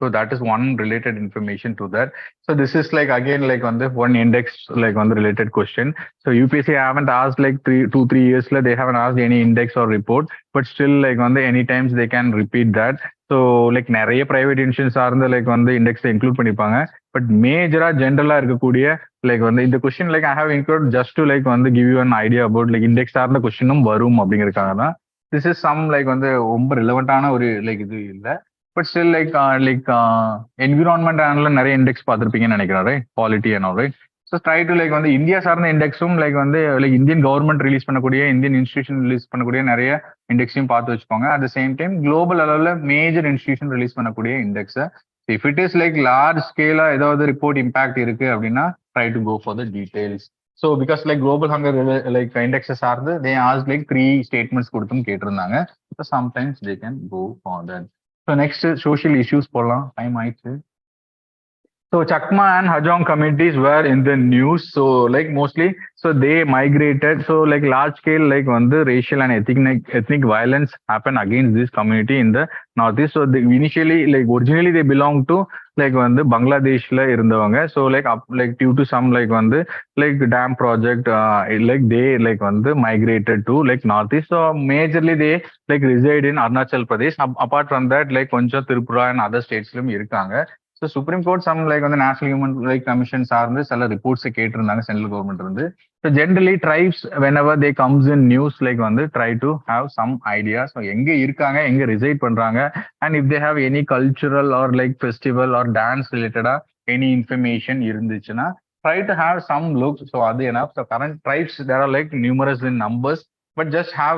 So that is one related information to that. So this is like again like on the one index like on the related question. So UPSC haven't asked like 2-3 years they haven't asked any index or report, but still like on the any times they can repeat that. So like நிறைய private institutions சார்ந்த like வந்து index include பண்ணிப்பாங்க. But major general இருக்கக்கூடிய like வந்து இந்த question like I have included just to like வந்து give you an idea about like index சார்ந்த questionம் வரும் அப்படிங்கிறதுக்காக தான். This is some like வந்து ரொம்ப ரிலவெண்டான ஒரு like இது இல்லை. பட் ஸ்டில் லைக் என்விரான்மெண்ட் ஆனல நிறைய இண்டெக்ஸ் பார்த்துருப்பீங்கன்னு நினைக்கிறேன், right? Quality and all right. So try to like வந்து இந்தியா சார்ந்த இண்டெக்ஸும் லைக் வந்து லைக் இந்தியன் கவர்மெண்ட் ரிலீஸ் பண்ணக்கூடிய இந்தியன் இன்ஸ்டியூஷன் ரிலீஸ் பண்ணக்கூடிய நிறைய இண்டெக்ஸையும் பார்த்து வச்சுக்கோங்க. At the same time global அளவில் மேஜர் இன்ஸ்டியூஷன் ரிலீஸ் பண்ணக்கூடிய இண்டெக்ஸை if it is like large ஸ்கேலா ஏதாவது ரிப்போர்ட் இம்பாக்ட் இருக்கு அப்படின்னா try to go for the details. So because like global hunger like indexes சார்ந்து தே ஆஸ் லைக் 3 ஸ்டேட்மெண்ட்ஸ் கொடுத்தும் கேட்டிருந்தாங்க. So sometimes they can go for that. So next social issues போலாம் time ஆயிடுச்சு. So Chakma and Hajong communities were in the news. So like mostly, so they migrated. So like large scale, like one the racial and ethnic violence happened against this community in the northeast. So they initially, like originally they belonged to like one the Bangladeshல இருந்தவங்க. So like up like due to some like one the like dam project, like they like one the migrated to like northeast. So majorly they like reside in Arunachal Pradesh. Apart from that, like கொஞ்சம் Tripura and other states இருக்காங்க. So Supreme Court some like on the National Human Rights Commission சார்ந்து சில reports கேட்டிருந்தாங்க சென்ட்ரல் கவர்மெண்ட் இருந்து. So generally tribes whenever they comes in news like வந்து try to have some idea. So எங்க இருக்காங்க எங்க reside பண்றாங்க and if they have any cultural or like festival or dance related any information இருந்துச்சுன்னா try to have some look. So அது enough. So current tribes there are like numerous in numbers. But just have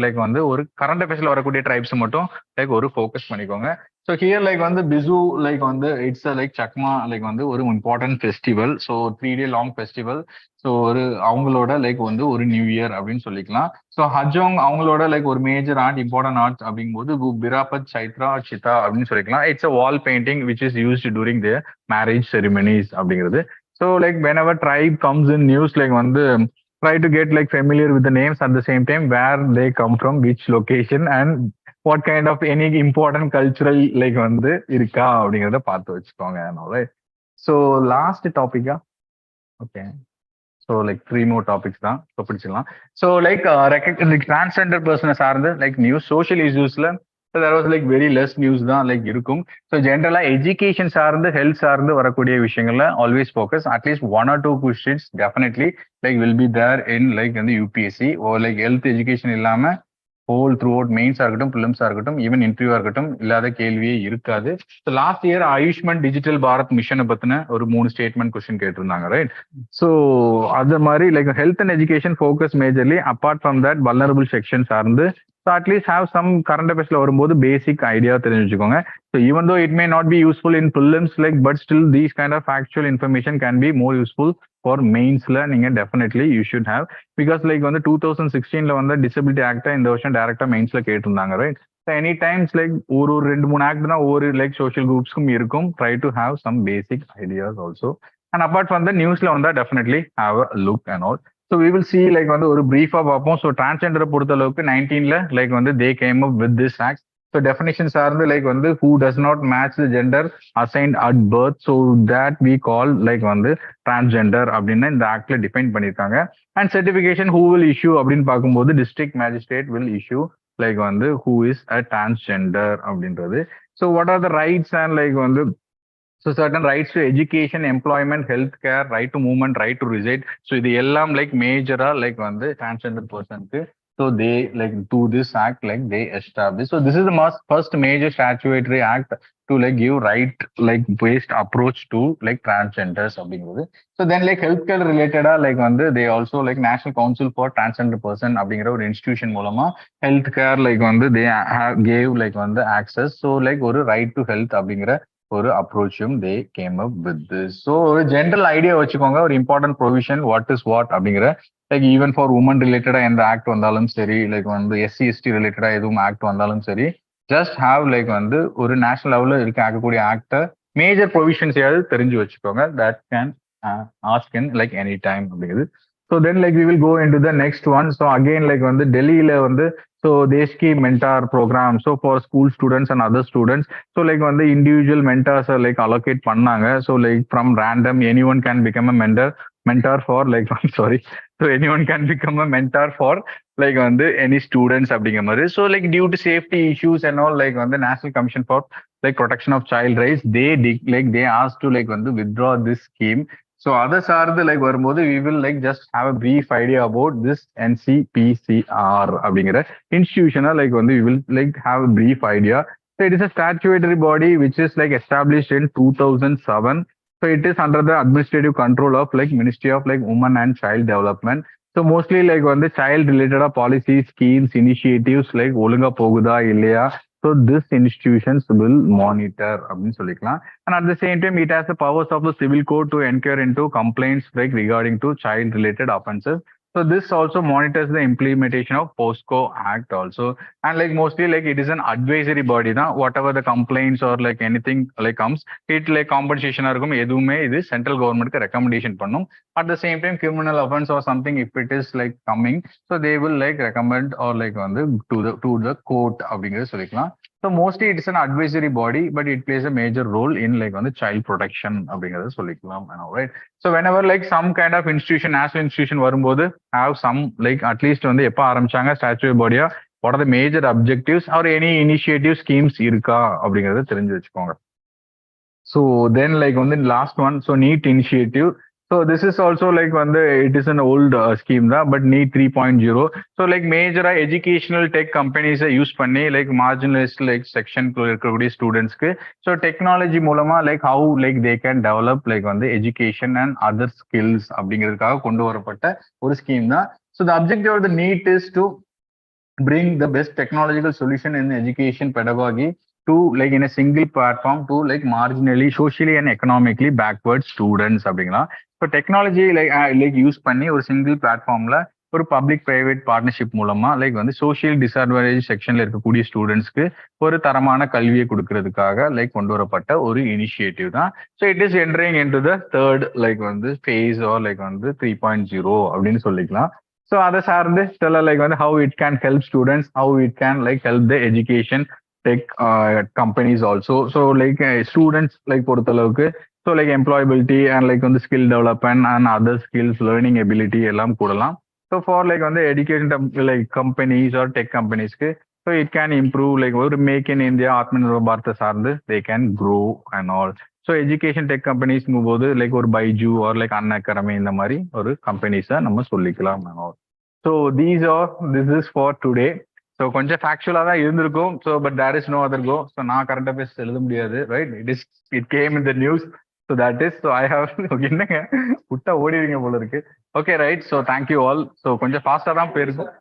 like வந்து ஒரு current affairsல வரக்கூடிய tribes மட்டும் like ஒரு focus பண்ணிக்கோங்க. So here like on the Bizu like on the it's a like Chakma like on the ஒரு important festival. So 3 day long festival. So ஒரு அவங்களோட like வந்து ஒரு நியூ இயர் அப்படின்னு சொல்லிக்கலாம். ஸோ ஹஜோங் அவங்களோட லைக் ஒரு மேஜர் ஆர்ட் இம்பார்ட்டன்ட் ஆர்ட் அப்படிங்கும்போது பிராபத் சைத்ரா சிதா அப்படின்னு சொல்லிக்கலாம். It's a wall painting which is used during the marriage ceremonies அப்படிங்கிறது. So like whenever tribe comes in news like வந்து try to get like familiar with the names at the same time where they come from, which location and what kind of any important cultural like வந்து இருக்கா அப்படிங்கறத பார்த்து வச்சுக்கோங்க. So last topic okay. So like 3 more topics தான் படிச்சிடலாம். So like transgender person சார்ந்து like news social issuesல so there was like very less news தான் like இருக்கும். So generally education சார்ந்து health சார்ந்து வரக்கூடிய விஷயங்கள்ல always focus at least 1 or 2 questions definitely like will be there in like in the UPSC or like health education இல்லாம whole throughout mains இருக்கட்டும் prelims இருக்கட்டும் even interview இருக்கட்டும் இல்லாத கேள்வியே இருக்காது. So last year Ayushman digital Bharat மிஷனை பத்தின ஒரு 3 ஸ்டேட்மெண்ட் கொஸ்டின் கேட்டிருந்தாங்க ரைட். ஸோ அது மாதிரி like health and education focus majorly apart from that vulnerable section சார்ந்து so at least have some current அஃபேர்ஸ்ல வரும்போது பேசிக் ஐடியா தெரிஞ்சு வச்சுக்கோங்க. So even though it may not be useful in prelims like but still these kind of actual information can be more useful for மெயின்ஸ்ல நீங்க definitely you should have. Because like வந்து 2016ல வந்து டிசபிலிட்டி ஆக்டை இந்த வருஷம் டைரக்டா மெயின்ஸ்ல கேட்டிருந்தாங்க ரைட். எனி டைம்ஸ் லைக் ஒரு 2-3 ஆக்ட் தான் ஒரு லைக் சோஷியல் குரூப்ஸ்க்கும் இருக்கும். Try to have some basic ideas also and apart from the நியூஸ்ல வந்தா definitely have a look and all. So we will see like வந்து ஒரு பிரீஃபா பார்ப்போம். ஸோ டிரான்ஸ்ஜெண்டரை பொறுத்த அளவுக்கு 19ல லைக் வந்து they came up with this act. So definition சார்ந்து லைக் வந்து who does not match the gender assigned at birth so that we call like வந்து டிரான்ஸ்ஜெண்டர் அப்படின்னு இந்த ஆக்ட்ல டிஃபைன் பண்ணியிருக்காங்க. And certification who will issue அப்படின்னு பார்க்கும்போது district magistrate will issue like வந்து ஹூ இஸ் அ டிரான்ஸ்ஜெண்டர் அப்படின்றது. So what are the rights and like வந்து so certain rights to education, employment, healthcare, right to movement, right to reside. So இது எல்லாம் like major like வந்து transgender person க்கு so they like do this act like they establish. So this is the first major statutory act to like give right like based approach to like transgenders அப்படிங்கிறது. So then like healthcare related like வந்து they also like National Council for Transgender Person அப்படிங்கிற ஒரு institution மூலமா healthcare like வந்து they gave like வந்து access. So like ஒரு right to health அப்படிங்கிற ஒரு அப்ரோச்சும் they came up with this. So ஒரு ஜென்ரல் ஐடியா வச்சுக்கோங்க ஒரு important provision what is what அப்படிங்கிற லைக் ஈவன் ஃபார் உமன் ரிலேட்டடா எந்த ஆக்ட் வந்தாலும் சரி லைக் வந்து எஸ்சி எஸ்டி ரிலேட்டடா எதுவும் ஆக்ட் வந்தாலும் சரி ஜஸ்ட் ஹாவ் லைக் வந்து ஒரு நேஷனல் லெவலில் இருக்க ஆகக்கூடிய ஆக்டை மேஜர் ப்ரொவிஷன்ஸ் ஏதாவது தெரிஞ்சு வச்சுக்கோங்க that can ask in like any time அப்படிங்கிறது. So then like we will go into the next one. So again like வந்து டெல்லியில வந்து so Desh ki mentor program so for school students and other students so like வந்து இண்டிவிஜுவல் மென்டார்ஸ் லைக் அலோகேட் பண்ணாங்க. So like from random any one can become a mentor for like sorry so anyone can become a mentor for like வந்து any students அப்படிங்கிற மாதிரி. So like due to safety issues and all like வந்து National Commission for like Protection of Child Rights they asked to like வந்து withdraw this scheme. So other சார்ந்து like வரும்போது we will like just have a brief idea about this NCPCR அப்படிங்கிற institution like வந்து we will like have a brief idea. So it is a statutory body which is like established in 2007. So it is under the administrative control of like Ministry of like Women and Child Development. So mostly like வந்து child related policies, schemes, initiatives like ஒழுங்கா போகுதா இல்லையா so this institutions will monitor அப்படின்னு சொல்லிக்கலாம். And at the same time it has the powers of the civil code to inquire into complaints like regarding to child related offenses. So this also monitors the implementation of POSCO Act also, and like mostly like it is an advisory body now. Whatever the complaints or like anything like comes, it like compensation இருக்கும் எதுவுமே இது central government recommendation பண்ணும். At the same time, criminal offense or something if it is like coming, so they will like recommend or like வந்து to the court அப்படிங்கிறது சொல்லிக்கலாம். So mostly it is an advisory body, but it plays a major role in like on the child protection அப்படிங்கிறது சொல்லிக்கலாம், right? So whenever like some kind of institution, national institution வரும்போது have some like at least வந்து எப்ப ஆரம்பிச்சாங்க statutory body-யா, what are the major objectives or any initiative schemes இருக்கா அப்படிங்கறத தெரிஞ்சு வச்சுக்கோங்க. So then like on the last one, so NEET initiative. So this is also like when it is an old scheme da, but NEET 3.0. So like major educational tech companies use பண்ணி like marginalized like section இருக்கக்கூடிய students க்கு so technology மூலமா like how like they can develop like வந்து education and other skills அப்படிங்கிறதுக்காக கொண்டு வரப்பட்ட ஒரு scheme தான். So the objective of the NEET is to bring the best technological solution in education pedagogy to like in a single platform to like marginally socially and economically backward students அப்படிங்களா. இப்போ டெக்னாலஜி லைக் யூஸ் பண்ணி ஒரு சிங்கிள் பிளாட்ஃபார்ம்ல ஒரு பப்ளிக் பிரைவேட் பார்ட்னர்ஷிப் மூலமா லைக் வந்து சோஷியல் டிஸ்அட்வான்டேஜ் செக்ஷன்ல இருக்கக்கூடிய ஸ்டூடெண்ட்ஸ்க்கு ஒரு தரமான கல்வியை கொடுக்கறதுக்காக லைக் கொண்டு வரப்பட்ட ஒரு இனிஷியேட்டிவ் தான். So it is entering in to the third like வந்து ஃபேஸ் ஆர் லைக் வந்து 3.0 அப்படின்னு சொல்லிக்கலாம். ஸோ அதை சார்ந்து சில லைக் வந்து how it can help students, how it can like help the education tech companies also. So like students like பொறுத்தளவுக்கு so like employability and like வந்து skill development and other skills learning ability எல்லாம் கூடலாம். ஸோ ஃபார் லைக் வந்து education like companies or tech கம்பெனிஸ்க்கு so it can improve like ஒரு make in India Atma Nirbhar பாரத்தை சார்ந்து they can grow and all. So education tech கம்பெனிஸ்ங்கும் போது லைக் ஒரு Byju or like Unacademy இந்த மாதிரி ஒரு கம்பெனிஸை நம்ம சொல்லிக்கலாம் and all. So this is for today. So கொஞ்சம் ஃபேக்சுவலாக தான் இருந்திருக்கும். So but there is no other go. So நான் கரண்ட் அஃபேர்ஸ் எழுத முடியாது, right? It came in the news. So that is so I have என்னங்க விட்டா ஓடிடுவீங்க போல இருக்கு. Okay right. So thank you all. So கொஞ்சம் ஃபாஸ்ட்டாக தான் போயிருக்கும்.